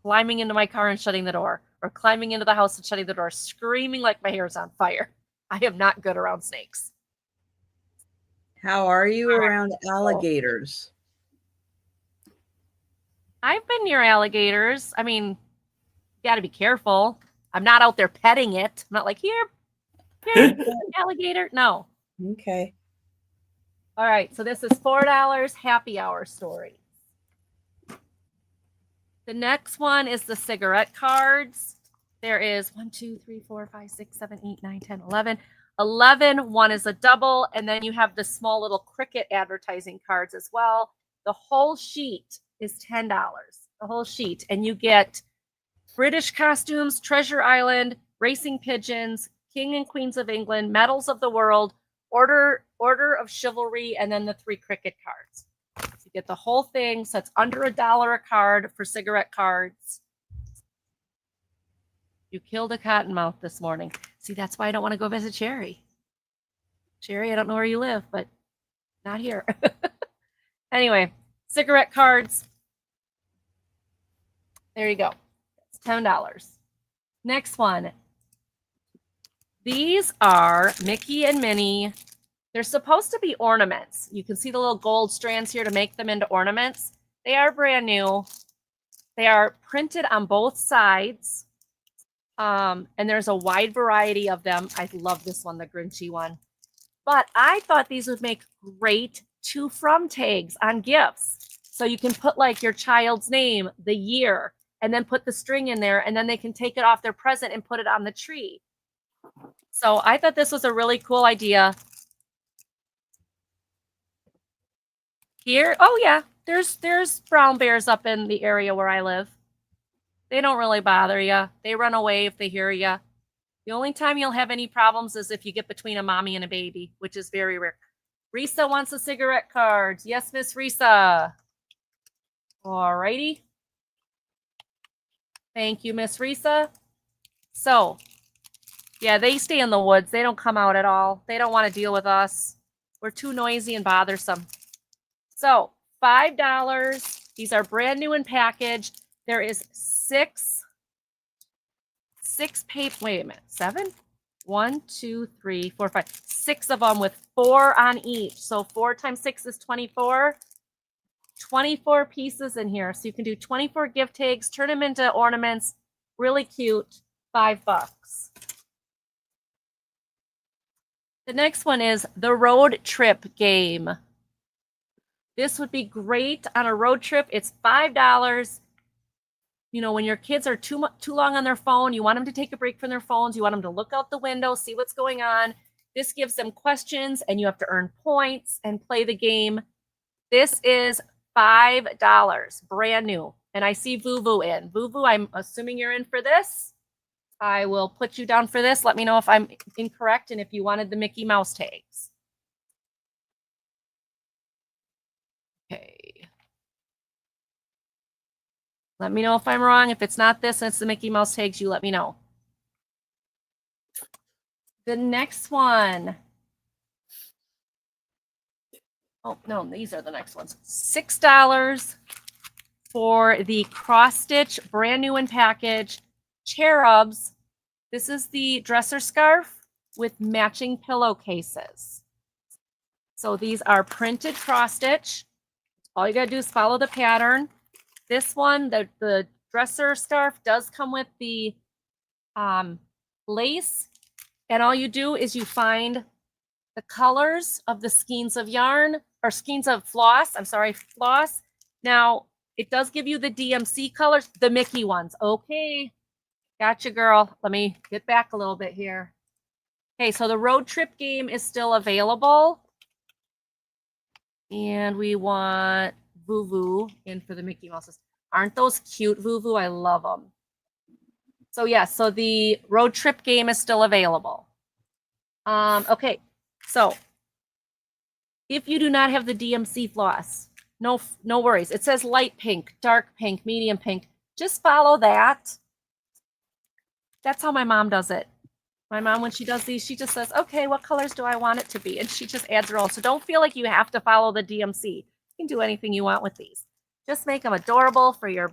climbing into my car and shutting the door, or climbing into the house and shutting the door, screaming like my hair is on fire. I am not good around snakes. How are you around alligators? I've been near alligators. I mean, you got to be careful. I'm not out there petting it. I'm not like, here, alligator. No. Okay. All right. So this is $4 Happy Hour Story. The next one is the cigarette cards. There is 1, 2, 3, 4, 5, 6, 7, 8, 9, 10, 11. 11. One is a double. And then you have the small little cricket advertising cards as well. The whole sheet is $10. The whole sheet. And you get British costumes, Treasure Island, racing pigeons, King and Queens of England, medals of the world, Order of Chivalry, and then the 3 cricket cards. So you get the whole thing. So it's under $1 a card for cigarette cards. You killed a cottonmouth this morning. See, that's why I don't want to go visit Sherry. Sherry, I don't know where you live, but not here. Anyway, cigarette cards. There you go. It's $10. Next one, These are Mickey and Minnie. They're supposed to be ornaments. You can see the little gold strands here to make them into ornaments. They are brand new. They are printed on both sides. And there's a wide variety of them. I love this one, the Grinchy one. But I thought these would make great to from tags on gifts. So you can put like your child's name, the year, and then put the string in there, and then they can take it off their present and put it on the tree. So I thought this was a really cool idea. Here, oh yeah, there's brown bears up in the area where I live. They don't really bother you. They run away if they hear you. The only time you'll have any problems is if you get between a mommy and a baby, which is very rare. Risa wants a cigarette card. Yes, Miss Risa. All righty. Thank you, Miss Risa. So, yeah, they stay in the woods. They don't come out at all. They don't want to deal with us. We're too noisy and bothersome. So, $5. These are brand new and packaged. There is six paper. Wait a minute. 7? 1, 2, 3, 4, 5. 6 of them with 4 on each. So 4 times 6 is 24. 24 pieces in here. So you can do 24 gift tags, turn them into ornaments. Really cute. $5. The next one is the road trip game. This would be great on a road trip. It's $5. You know, when your kids are too long on their phone, you want them to take a break from their phones. You want them to look out the window, see what's going on. This gives them questions, and you have to earn points and play the game. This is $5, brand new. And I see Vuvu in. Vuvu, I'm assuming you're in for this. I will put you down for this. Let me know if I'm incorrect and if you wanted the Mickey Mouse tags. Okay. Let me know if I'm wrong. If it's not this and it's the Mickey Mouse tags, you let me know. The next one. Oh, no, these are the next ones. $6 for the cross-stitch, brand new and packaged Cherubs. This is the dresser scarf with matching pillowcases. So these are printed cross-stitch. All you got to do is follow the pattern. This one, the dresser scarf does come with the lace. And all you do is you find the colors of the skeins of yarn or skeins of floss. I'm sorry, floss. Now, it does give you the DMC colors, the Mickey ones. Okay, gotcha, girl. Let me get back a little bit here. Okay, so the road trip game is still available. And we want Vuvu in for the Mickey Mouses. Aren't those cute, Vuvu? I love them. So yeah, so the road trip game is still available. Okay, so if you do not have the DMC floss, no worries. It says light pink, dark pink, medium pink. Just follow that. That's how my mom does it. My mom, when she does these, she just says, okay, what colors do I want it to be? And she just adds her own. So don't feel like you have to follow the DMC. You can do anything you want with these. Just make them adorable for your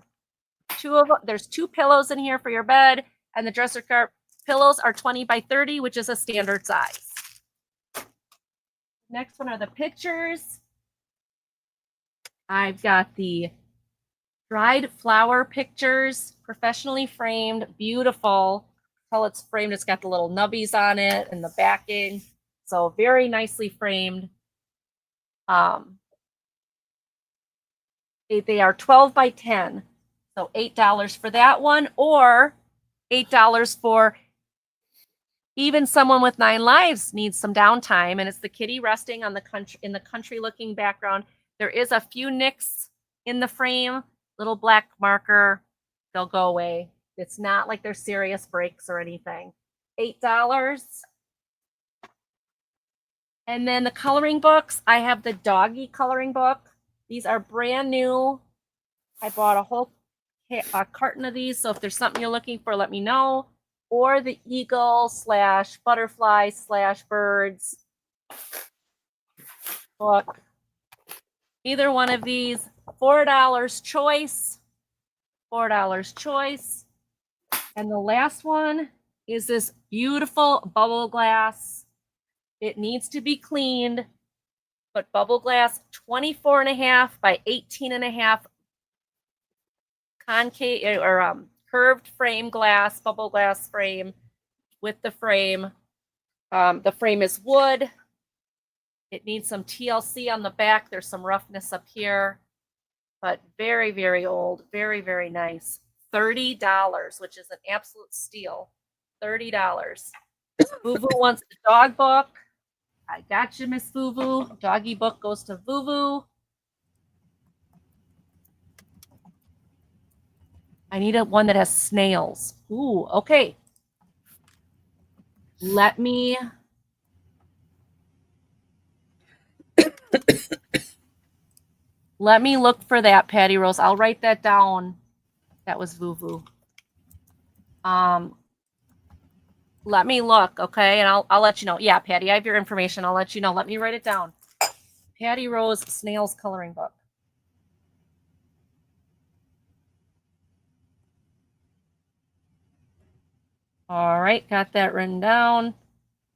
there's 2 pillows in here for your bed, and the dresser scarf pillows are 20 by 30, which is a standard size. Next one are the pictures. I've got the dried flower pictures, professionally framed, beautiful. How it's framed, it's got the little nubbies on it and the backing. So very nicely framed. They are 12 by 10. So $8 for that one, or $8 for even someone with 9 lives needs some downtime, and it's the kitty resting on the country looking background. There is a few nicks in the frame, little black marker. They'll go away. It's not like they're serious breaks or anything. $8. And then the coloring books, I have the doggy coloring book. These are brand new. I bought a whole carton of these, so if there's something you're looking for, let me know. Or the eagle / butterfly / birds book. Either one of these, $4 choice. $4 choice. And the last one is this beautiful bubble glass. It needs to be cleaned, but bubble glass 24.5 by 18.5 concave or curved frame glass, bubble glass frame with the frame. The frame is wood. It needs some TLC on the back. There's some roughness up here, but very, very old, very, very nice. $30, which is an absolute steal. $30. Vuvu wants the dog book. I got you, Miss Vuvu. Doggy book goes to Vuvu. I need one that has snails. Ooh, okay. Let me look for that, Patty Rose. I'll write that down. That was Vuvu. Let me look, okay? And I'll let you know. Yeah, Patty, I have your information. I'll let you know. Let me write it down. Patty Rose Snails Coloring Book. All right, got that written down.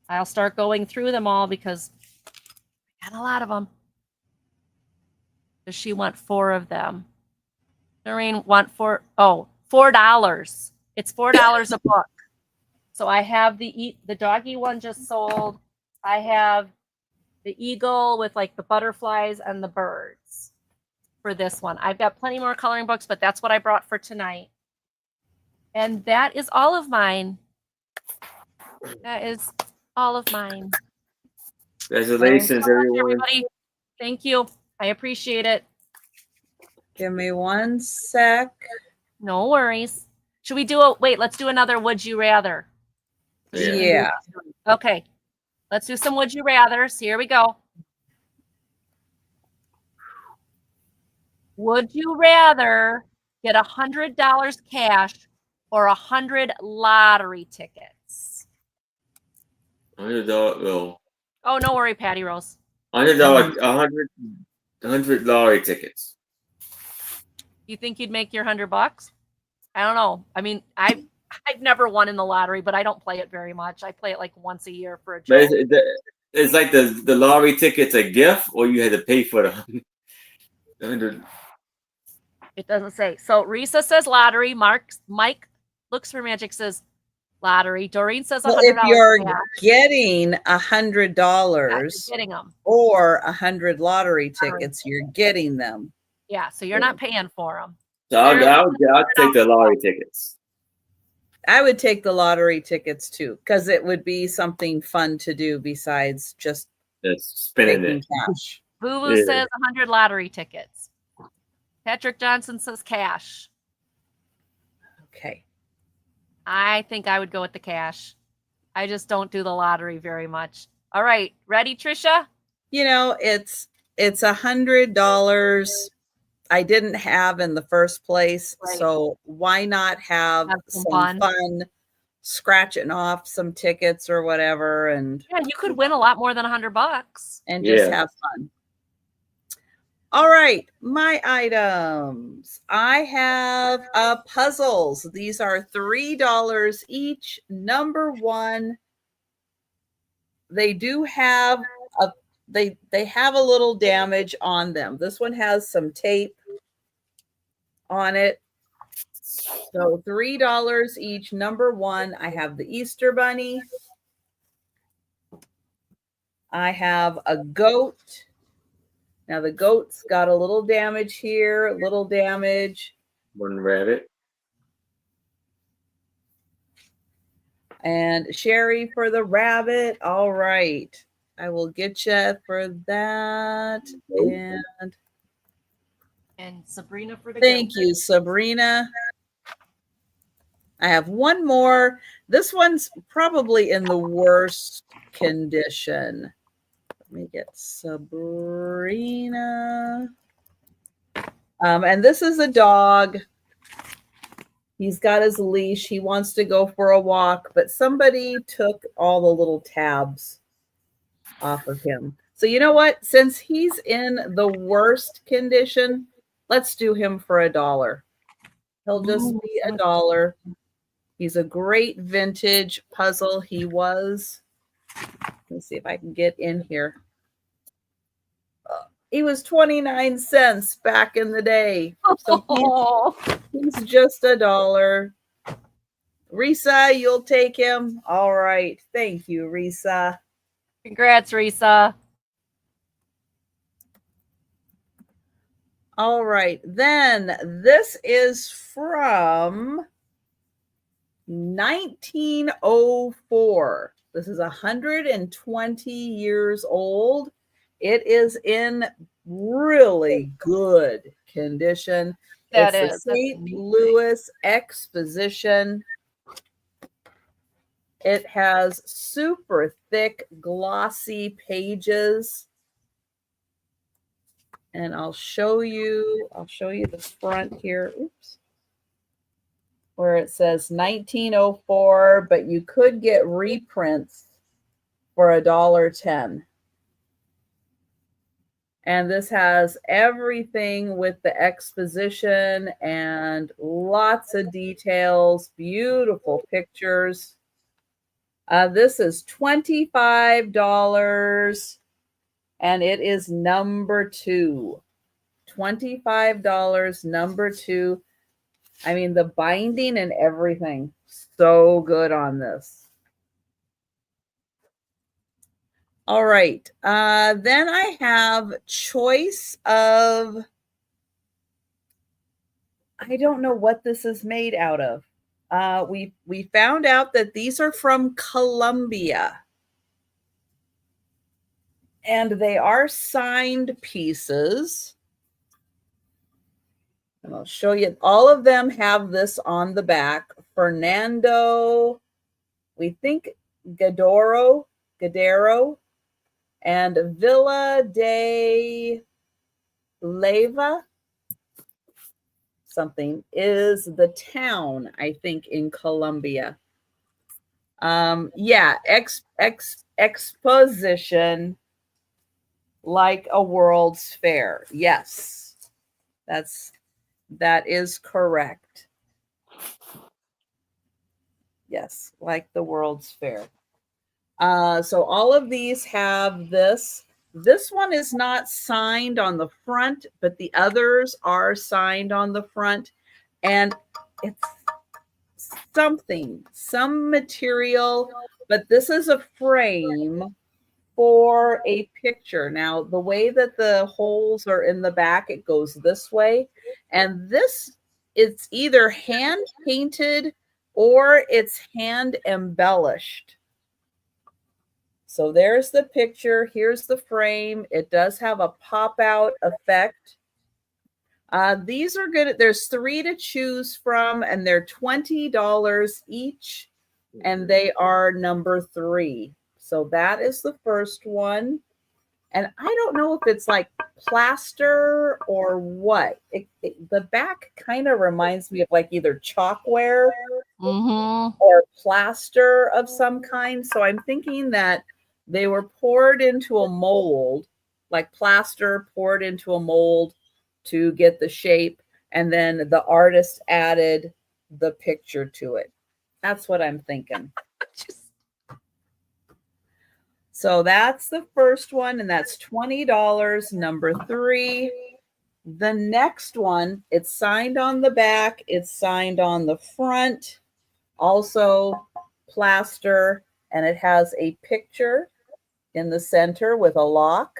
I'll start going through them all because I got a lot of them. Does she want 4 of them? Noreen want $4. It's $4 a book. So I have the doggy one just sold. I have the eagle with like the butterflies and the birds for this one. I've got plenty more coloring books, but that's what I brought for tonight. And that is all of mine. That is all of mine. Congratulations, everyone. Everybody. Thank you. I appreciate it. Give me 1 sec. No worries. Should we do let's do another Would You Rather. Yeah. Okay. Let's do some Would You Rathers. Here we go. Would you rather get $100 cash or 100 lottery tickets? $100 bill. Oh, no worry, Patty Rose. $100, 100 lottery tickets. You think you'd make your $100? I don't know. I mean, I've never won in the lottery, but I don't play it very much. I play it like once a year for a joke. It's like the lottery ticket's a gift, or you had to pay for the 100. It doesn't say. So Risa says lottery. Mike looks for magic says lottery. Doreen says $100. Well, if you're getting $100 getting them, or 100 lottery tickets, you're getting them. Yeah, so you're not paying for them. So I'll take the lottery tickets. I would take the lottery tickets too, because it would be something fun to do besides just spending it. Cash. Boo says 100 lottery tickets. Patrick Johnson says cash. Okay. I think I would go with the cash. I just don't do the lottery very much. All right, ready, Trisha? You know, it's $100 I didn't have in the first place. Right. So why not have some fun scratching off some tickets or whatever? And yeah, you could win a lot more than $100 and just have fun. All right, my items. I have puzzles. These are $3 each. Number 1, they do have they have a little damage on them. This one has some tape on it. So $3 each. Number 1, I have the Easter Bunny. I have a goat. Now the goat's got a little damage here, a little damage. One rabbit. And Sherry for the rabbit. All right. I will get you for that. And Sabrina for the Thank you, Sabrina. I have one more. This one's probably in the worst condition. Let me get Sabrina. And this is a dog. He's got his leash. He wants to go for a walk, but somebody took all the little tabs off of him. So you know what? Since he's in the worst condition, let's do him for $1. He'll just be $1. He's a great vintage puzzle. He was, let's see if I can get in here. He was 29 cents back in the day. So he's just $1. Risa, you'll take him. All right. Thank you, Risa. Congrats, Risa. All right. Then this is from 1904. This is 120 years old. It is in really good condition. It's the St. Louis Exposition. It has super thick, glossy pages. And I'll show you the front here. Oops. Where it says 1904, but you could get reprints for $1.10. And this has everything with the exposition and lots of details, beautiful pictures. This is $25, and it is number 2. $25, number 2. I mean, the binding and everything, so good on this. All right. Then I have choice of, I don't know what this is made out of. We found out that these are from Colombia. And they are signed pieces. And I'll show you. All of them have this on the back. Fernando, we think Gadoro, and Villa de Leyva, something, is the town, I think, in Colombia. Yeah, Exposition, like a World's Fair. Yes, that is correct. Yes, like the World's Fair. So all of these have this. This one is not signed on the front, but the others are signed on the front. And it's some material, but this is a frame for a picture. Now, the way that the holes are in the back, it goes this way. And this, it's either hand painted or it's hand embellished. So there's the picture. Here's the frame. It does have a pop-out effect. These are good. There's 3 to choose from, and they're $20 each, and they are number 3. So that is the first one. And I don't know if it's like plaster or what. The back kind of reminds me of like either chalkware or plaster of some kind. So I'm thinking that they were poured into a mold, like plaster poured into a mold to get the shape, and then the artist added the picture to it. That's what I'm thinking. So that's the first one, and that's $20, number 3. The next one, it's signed on the back, it's signed on the front, also plaster, and it has a picture in the center with a lock.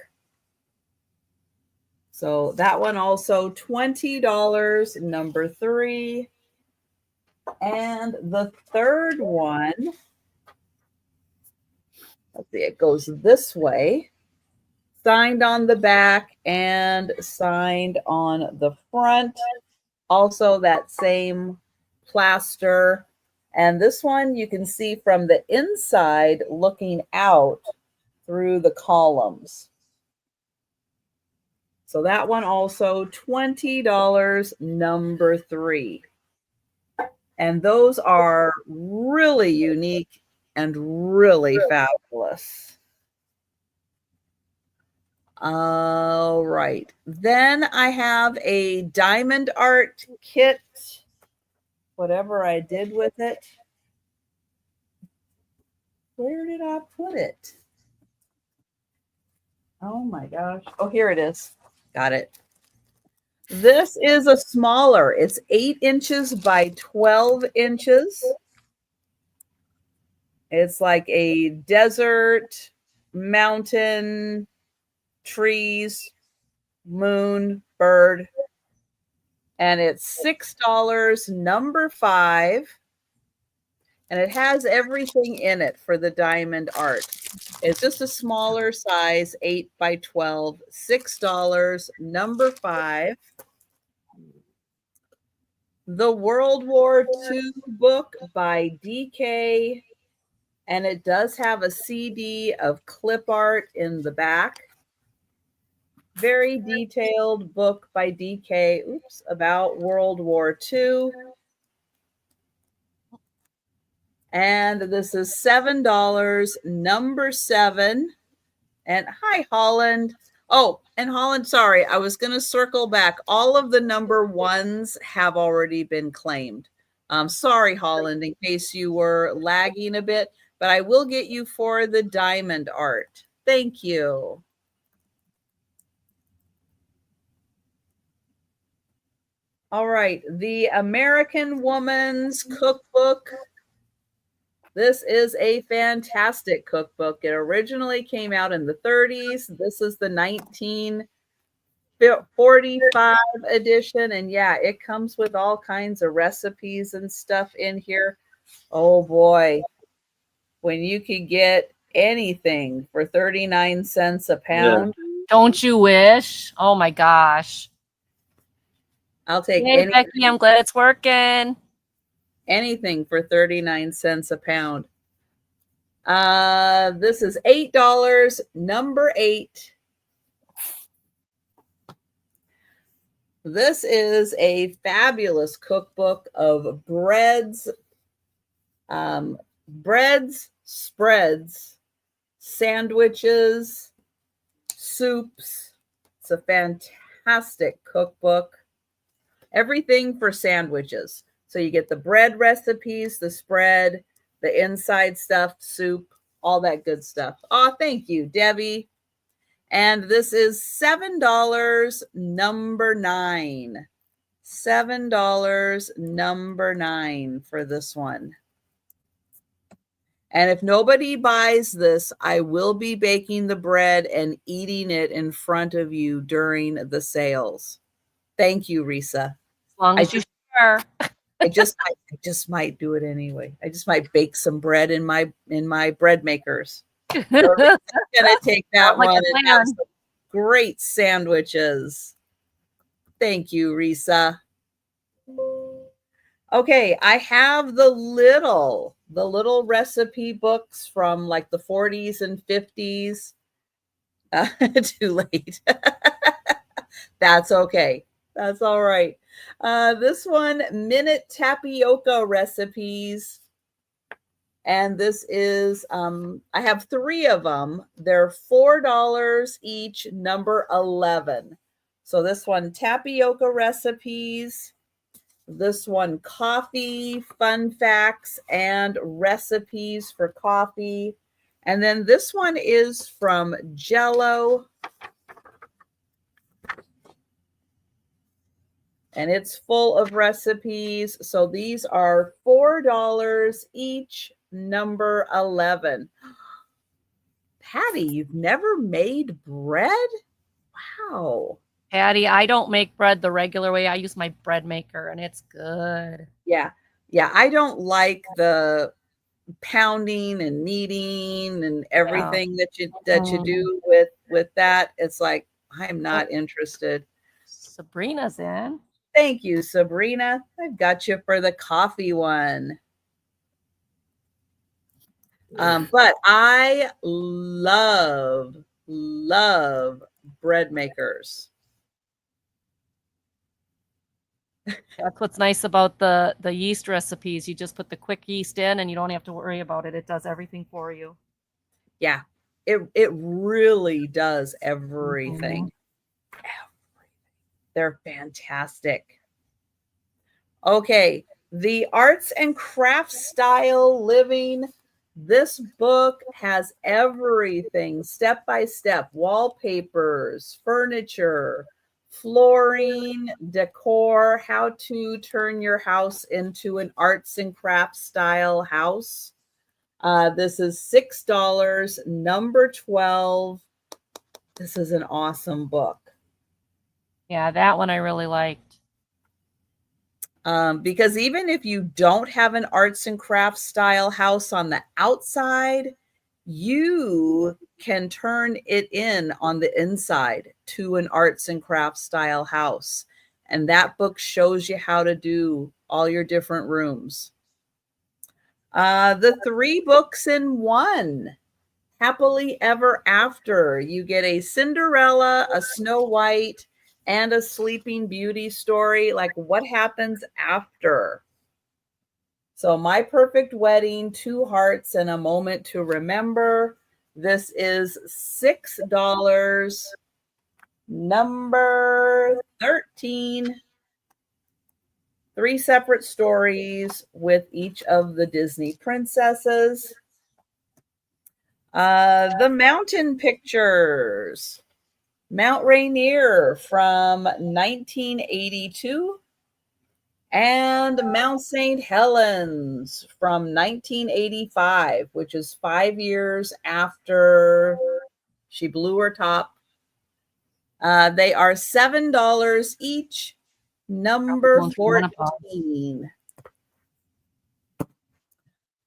So that one also $20, number 3. And the third one, let's see, it goes this way. Signed on the back and signed on the front. Also that same plaster. And this one you can see from the inside looking out through the columns. So that one also $20, number 3. And those are really unique and really fabulous. All right. Then I have a diamond art kit, whatever I did with it. Where did I put it? Oh my gosh. Oh, here it is. Got it. This is a smaller. It's 8 inches by 12 inches. It's like a desert, mountain, trees, moon, bird. And it's $6, number 5. And it has everything in it for the diamond art. It's just a smaller size, 8 by 12, $6, number 5. The World War II book by DK. And it does have a CD of clip art in the back. Very detailed book by DK, about World War II. And this is $7, number 7. And hi, Holland. Oh, and Holland, sorry, I was going to circle back. All of the number 1s have already been claimed. Sorry, Holland, in case you were lagging a bit, but I will get you for the diamond art. Thank you. All right, the American Woman's Cookbook. This is a fantastic cookbook. It originally came out in the 30s. This is the 1945 edition. And yeah, it comes with all kinds of recipes and stuff in here. Oh boy, when you could get anything for 39 cents a pound. Yeah. Don't you wish? Oh my gosh. I'll take anything. Becky, I'm glad it's working. Anything for 39 cents a pound. This is $8, number 8. This is a fabulous cookbook of breads, spreads, sandwiches, soups. It's a fantastic cookbook. Everything for sandwiches. So you get the bread recipes, the spread, the inside stuff, soup, all that good stuff. Oh, thank you, Debbie. And this is $7, number 9. $7, number 9 for this one. And if nobody buys this, I will be baking the bread and eating it in front of you during the sales. Thank you, Risa. As long as you share. I just might do it anyway. I just might bake some bread in my bread makers. So I'm gonna take that one and have some great sandwiches. Thank you, Risa. Okay, I have the little recipe books from like the 40s and 50s. Too late. That's okay. That's all right. This one, minute tapioca recipes. And this is, I have 3 of them. They're $4 each, number 11. So this one, tapioca recipes. This one, coffee, fun facts, and recipes for coffee. And then this one is from Jello. And it's full of recipes. So these are $4 each, number 11. Patty, you've never made bread? Wow. Patty, I don't make bread the regular way. I use my bread maker, and it's good. Yeah. I don't like the pounding and kneading and everything that you do with that. It's like, I'm not interested. Sabrina's in. Thank you, Sabrina. I've got you for the coffee one. But I love bread makers. That's what's nice about the yeast recipes. You just put the quick yeast in and you don't have to worry about it. It does everything for you. Yeah, it really does everything. They're fantastic. Okay, the arts and crafts style living. This book has everything step by step: wallpapers, furniture, flooring, decor, how to turn your house into an arts and crafts style house. This is $6, number 12. This is an awesome book. Yeah, that one I really liked. Because even if you don't have an arts and crafts style house on the outside, you can turn it in on the inside to an arts and crafts style house. And that book shows you how to do all your different rooms. The 3 books in one. Happily Ever After. You get a Cinderella, a Snow White, and a Sleeping Beauty story. Like, what happens after? So, My Perfect Wedding, 2 Hearts, and a Moment to Remember. This is $6, number 13. 3 separate stories with each of the Disney princesses. The Mountain Pictures. Mount Rainier from 1982 and Mount St. Helens from 1985, which is 5 years after she blew her top. They are $7 each, number 14.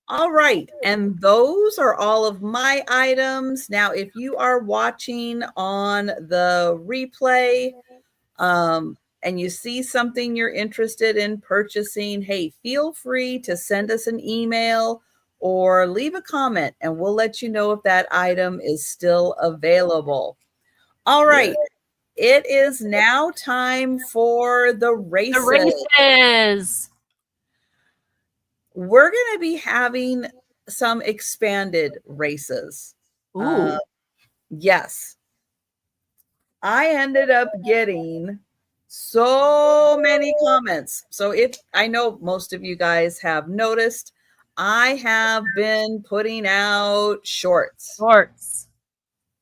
All right, and those are all of my items. Now, if you are watching on the replay and you see something you're interested in purchasing, hey, feel free to send us an email or leave a comment, and we'll let you know if that item is still available. All right, it is now time for the races. The races. We're going to be having some expanded races. Ooh. Yes. I ended up getting so many comments. So I know most of you guys have noticed, I have been putting out shorts.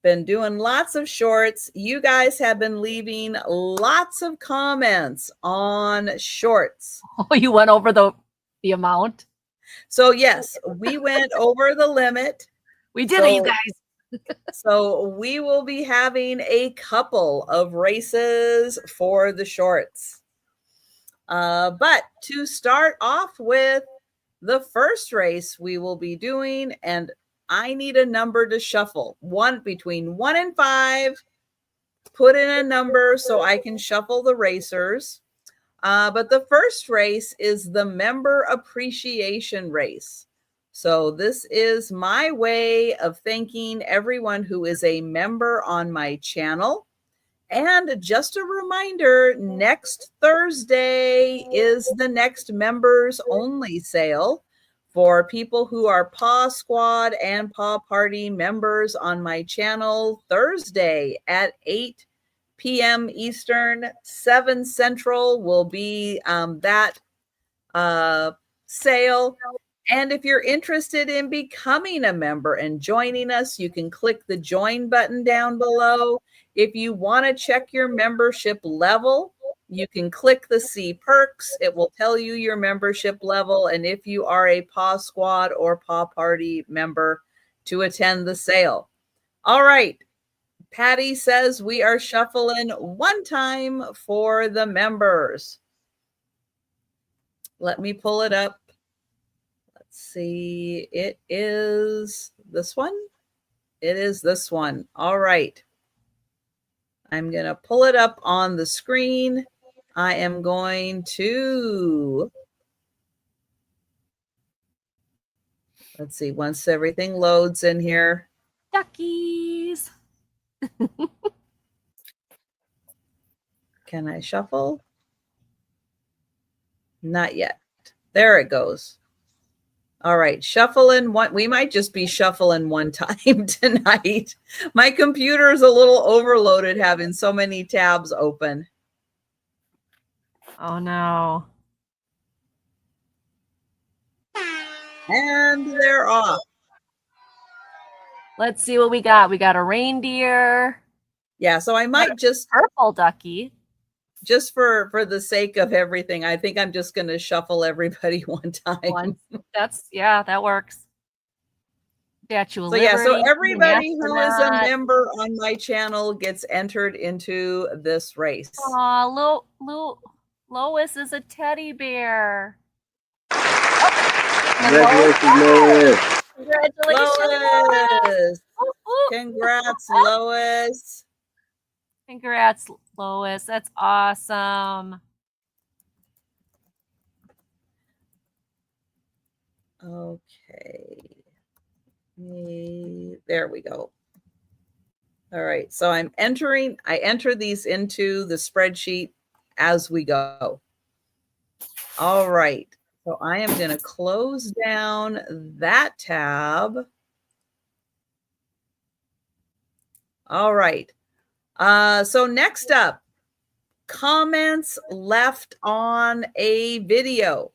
Been doing lots of shorts. You guys have been leaving lots of comments on shorts. Oh, you went over the amount? So yes, we went over the limit. We did it, you guys. So we will be having a couple of races for the shorts. But to start off with, the first race we will be doing, and I need a number to shuffle. Between 1 and 5. Put in a number so I can shuffle the racers. But the first race is the member appreciation race. So this is my way of thanking everyone who is a member on my channel. And just a reminder, next Thursday is the next members only sale for people who are Paw Squad and Paw Party members on my channel. Thursday at 8 p.m. Eastern, 7 Central will be that sale. And if you're interested in becoming a member and joining us, you can click the join button down below. If you want to check your membership level, you can click the See Perks. It will tell you your membership level and if you are a Paw Squad or Paw Party member to attend the sale. All right. Patty says we are shuffling one time for the members. Let me pull it up. Let's see. It is this one. It is this one. All right. I'm going to pull it up on the screen. I am going to, let's see, once everything loads in here. Duckies. Can I shuffle? Not yet. There it goes. All right, shuffling one. We might just be shuffling one time tonight. My computer is a little overloaded having so many tabs open. Oh, no. And they're off. Let's see what we got. We got a reindeer. Yeah, so I might just purple ducky. Just for the sake of everything, I think I'm just going to shuffle everybody one time. That works. Statue of So Liberty, so everybody who is a member on my channel gets entered into this race. Aw, Lois is a teddy bear. Congratulations, Lois. Congratulations, Lois. Congrats, Lois. Congrats, Lois. That's awesome. Okay. There we go. All right. So I enter these into the spreadsheet as we go. All right. So I am going to close down that tab. All right. So next up, comments left on a video.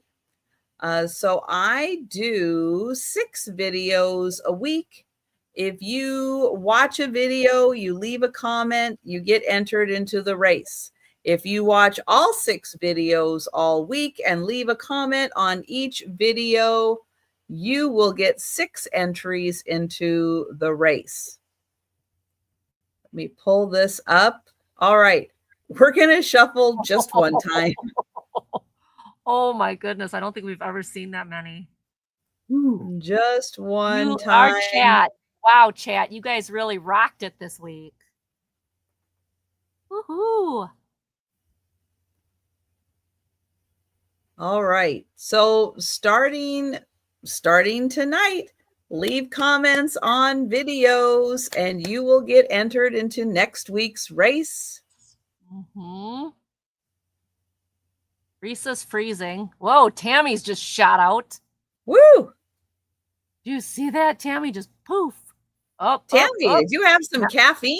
So I do 6 videos a week. If you watch a video, you leave a comment, you get entered into the race. If you watch all 6 videos all week and leave a comment on each video, you will get 6 entries into the race. Let me pull this up. All right. We're going to shuffle just one time. Oh my goodness. I don't think we've ever seen that many. Just one time. Our chat. Wow, chat. You guys really rocked it this week. Woohoo. All right. So starting tonight, leave comments on videos and you will get entered into next week's race. Risa's freezing. Whoa, Tammy's just shot out. Woo! Do you see that? Tammy just poof. Oh, Tammy, did you have some caffeine?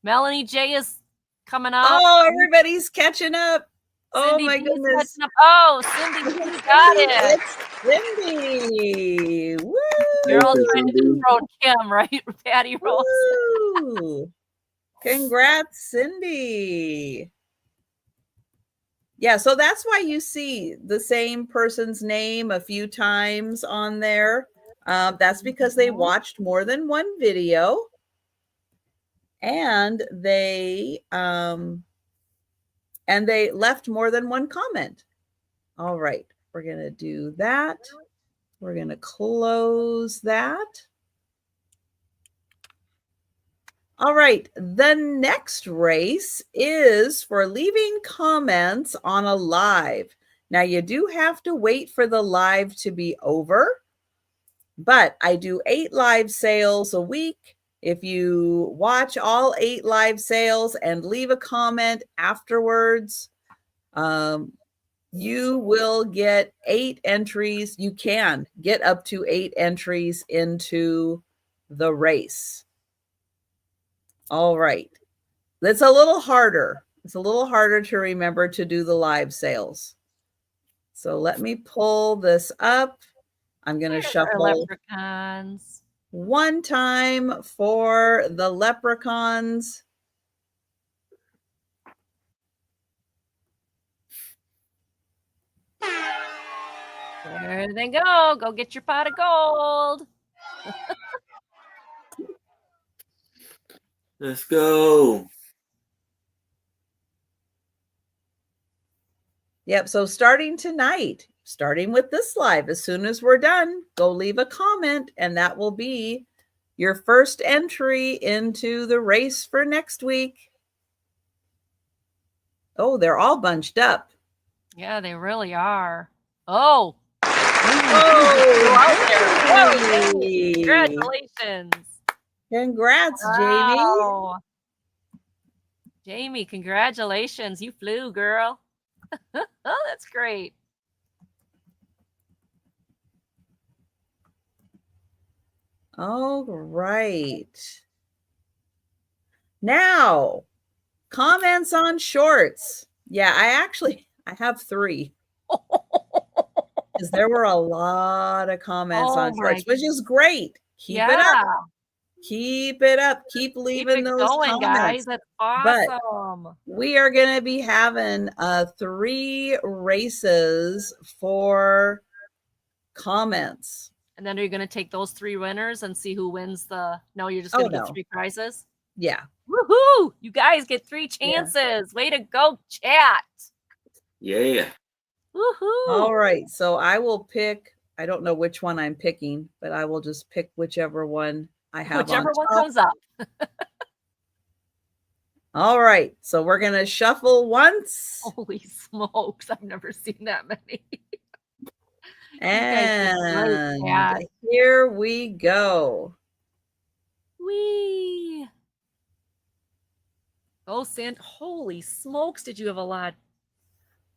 Melanie J is coming up. Oh, everybody's catching up. Cindy oh my B's goodness. Oh, Cindy B got it. It's Cindy. Woo! You're all trying to throw Kim, right? Patty Rose. Woo! Congrats, Cindy. Yeah, so that's why you see the same person's name a few times on there. That's because they watched more than one video and they left more than one comment. All right, we're going to do that. We're going to close that. All right, the next race is for leaving comments on a live. Now, you do have to wait for the live to be over, but I do 8 live sales a week. If you watch all 8 live sales and leave a comment afterwards, you will get 8 entries. You can get up to 8 entries into the race. All right. That's a little harder. It's a little harder to remember to do the live sales. So let me pull this up. I'm going to shuffle leprechauns. One time for the leprechauns. There they go. Go get your pot of gold. Let's go. Yep. So starting tonight, starting with this live, as soon as we're done, go leave a comment and that will be your first entry into the race for next week. Oh, they're all bunched up. Yeah, they really are. Oh. Congratulations. Congrats, wow. Jamie, congratulations. You flew, girl. Oh, that's great. All right. Now, comments on shorts. Yeah, I have 3. Because there were a lot of comments on shorts, which is great. Keep it up. Keep it up. Keep leaving those going, comments. guys. That's awesome. But we are going to be having 3 races for comments. And then are you going to take those 3 winners and see who wins the... No, you're just going to get 3 prizes? Yeah. Woohoo! You guys get 3 chances. Yeah. Way to go, chat. Yeah. Woohoo! All right. So I will pick... I don't know which one I'm picking, but I will just pick whichever one I have. Whichever one comes up. All right. So we're going to shuffle once. Holy smokes. I've never seen that many. And here we go. Whee! Oh, holy smokes. Did you have a lot?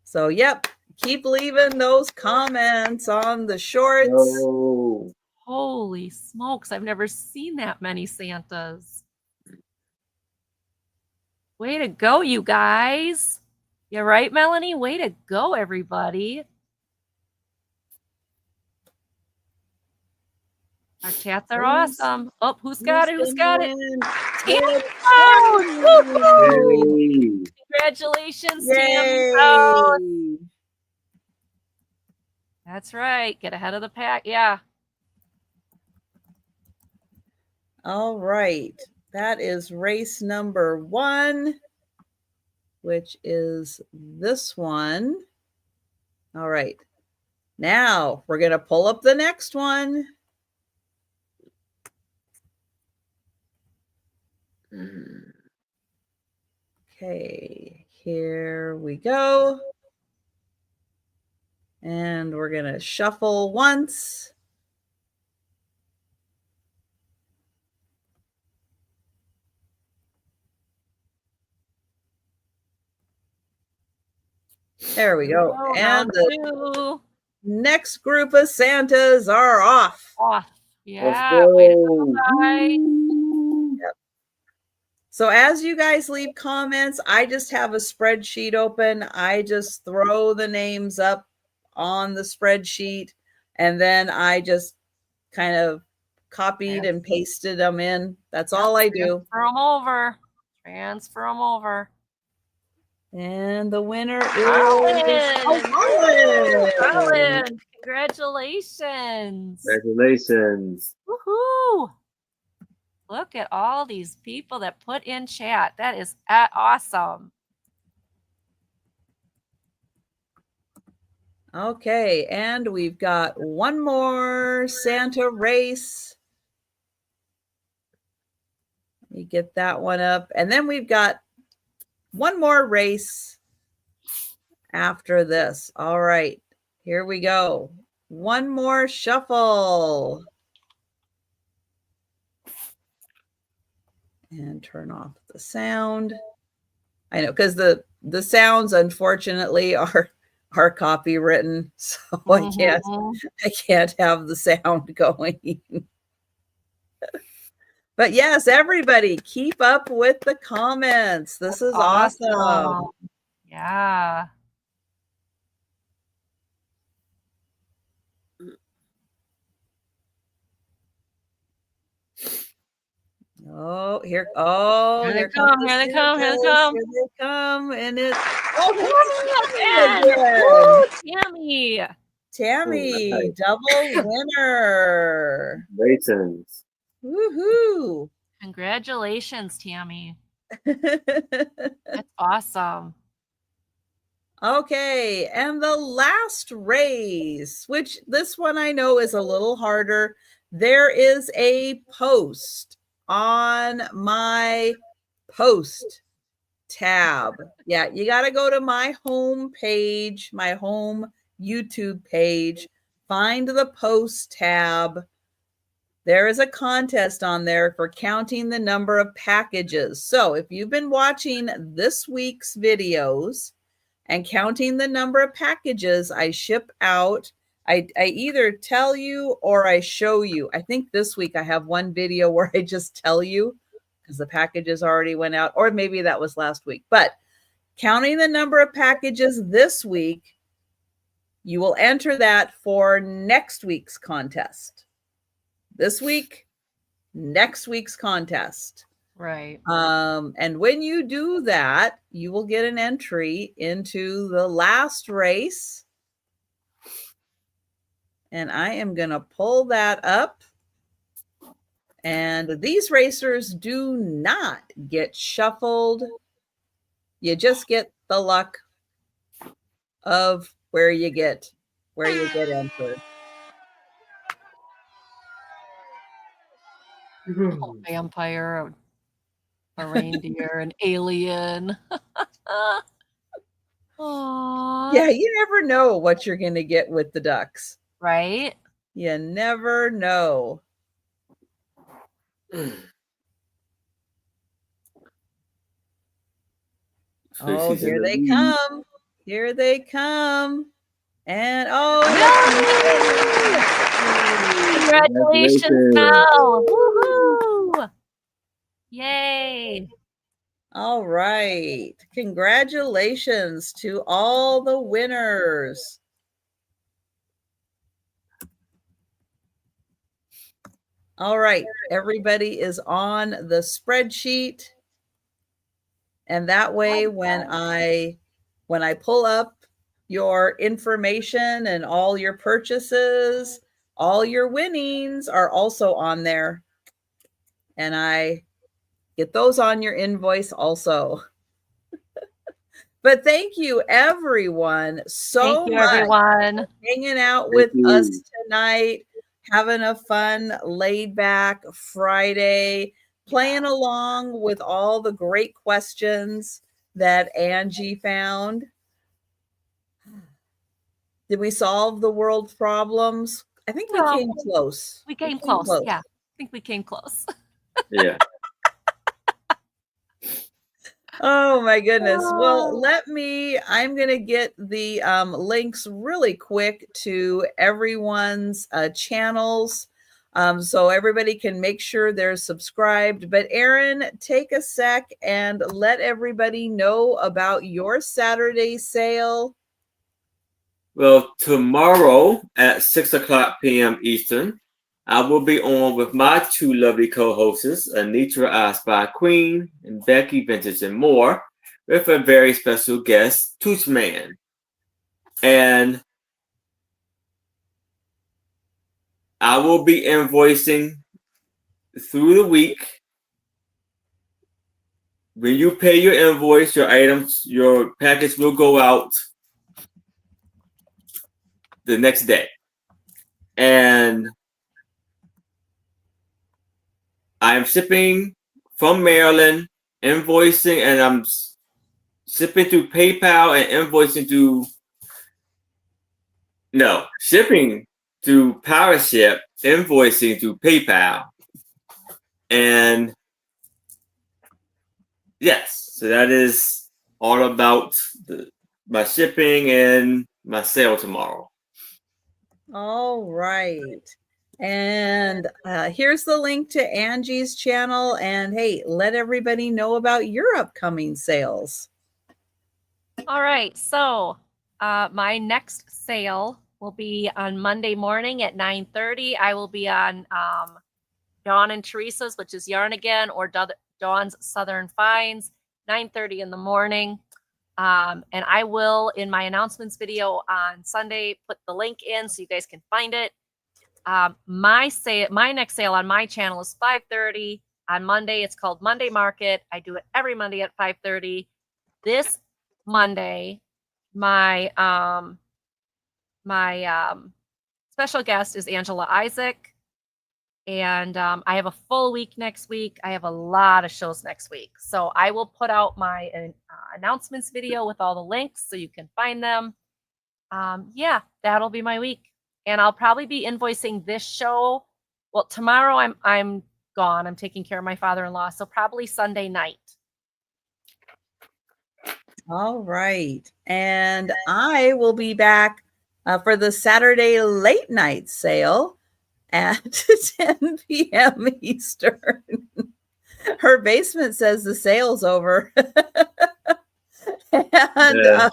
So, yep. Keep leaving those comments on the shorts. Oh. Holy smokes. I've never seen that many Santas. Way to go, you guys. You right, Melanie? Way to go, everybody. Our chats are awesome. Oh, who's got it? Who's got it? Tammy! Congratulations, Tammy! That's right. Get ahead of the pack. Yeah. All right. That is race number 1, which is this one. All right. Now we're going to pull up the next one. Okay, here we go. And we're going to shuffle once. There we go. And the next group of Santas are off. Yeah. Way to go, yep. So as you guys leave comments, I just have a spreadsheet open. I just throw the names up on the spreadsheet, and then I just kind of copied and pasted them in. That's all I do. Transfer them over. And the winner is Colin. Congratulations. Congratulations. Woohoo. Look at all these people that put in chat. That is awesome. Okay, and we've got one more Santa race. Let me get that one up. And then we've got one more race after this. All right, here we go. One more shuffle. And turn off the sound. I know, because the sounds, unfortunately, are copywritten, so I can't have the sound going. But yes, everybody, keep up with the comments. This is awesome. Yeah. Oh, here they come. And it's Tammy, double winner. Congratulations. Woohoo. Congratulations, Tammy. That's awesome. Okay, and the last race, which this one I know is a little harder. There is a post on my post tab. Yeah, you got to go to my home page, my home YouTube page, find the post tab. There is a contest on there for counting the number of packages. So if you've been watching this week's videos and counting the number of packages I ship out, I either tell you or I show you. I think this week I have one video where I just tell you because the packages already went out, or maybe that was last week. But counting the number of packages this week, you will enter that for next week's contest. This week, next week's contest. Right. And when you do that, you will get an entry into the last race. And I am going to pull that up. And these racers do not get shuffled. You just get the luck of where you get entered. A vampire, a reindeer, an alien. Aww. Yeah, you never know what you're going to get with the ducks. Right? You never know. Oh, here they come. Here they come. And congratulations, Mel. Woohoo! Yay. All right. Congratulations to all the winners. All right. Everybody is on the spreadsheet. And that way, when I pull up your information and all your purchases, all your winnings are also on there. And I get those on your invoice also. But thank you, everyone, so much everyone. for hanging out with us tonight, having a fun, laid-back Friday, playing along with all the great questions that Angie found. Did we solve the world's problems? I think we came close. We came close. Yeah, I think we came close. Yeah. Oh my goodness. Well, I'm going to get the links really quick to everyone's channels. So everybody can make sure they're subscribed. But Aaron, take a sec and let everybody know about your Saturday sale. Well, tomorrow at 6:00 p.m. Eastern, I will be on with my two lovely co-hosts, Anitra I Spy Queen and Becky Vintage and More, with a very special guest, Toots Man. And I will be invoicing through the week. When you pay your invoice, your items, your package will go out the next day. And I'm shipping from Maryland, invoicing, and I'm shipping through PayPal and invoicing shipping through PowerShip, invoicing through PayPal. And yes, so that is all about my shipping and my sale tomorrow. All right. And here's the link to Angie's channel. And hey, let everybody know about your upcoming sales. All right. So my next sale will be on Monday morning at 9:30. I will be on Dawn and Teresa's, which is Yarn Again, or Dawn's Southern Finds, 9:30 in the morning. And I will, in my announcements video on Sunday, put the link in so you guys can find it. My next sale on my channel is 5:30 on Monday. It's called Monday Market. I do it every Monday at 5:30. This Monday, my special guest is Angela Isaac. And I have a full week next week. I have a lot of shows next week. So I will put out my announcements video with all the links so you can find them. Yeah, that'll be my week. And I'll probably be invoicing this show. Well, tomorrow I'm gone. I'm taking care of my father-in-law. So probably Sunday night. All right. And I will be back for the Saturday late night sale at 10 p.m. Eastern. Her basement says the sale's over. And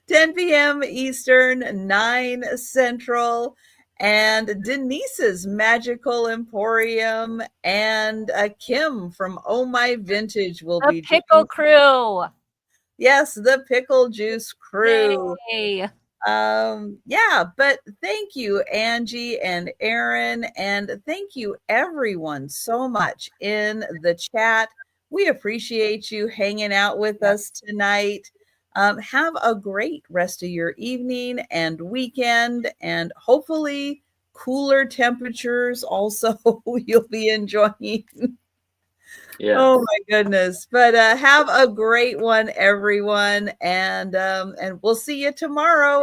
10 p.m. Eastern, 9 Central. and Denise's Magical Emporium, and Kim from Oh My Vintage will The be Pickle Crew. Yes, the Pickle Juice Crew. Yay. Yeah, but thank you, Angie and Aaron, and thank you everyone so much in the chat. We appreciate you hanging out with us tonight. Have a great rest of your evening and weekend, and hopefully cooler temperatures also you'll be enjoying. Yeah. Oh my goodness. But have a great one, everyone. And we'll see you tomorrow.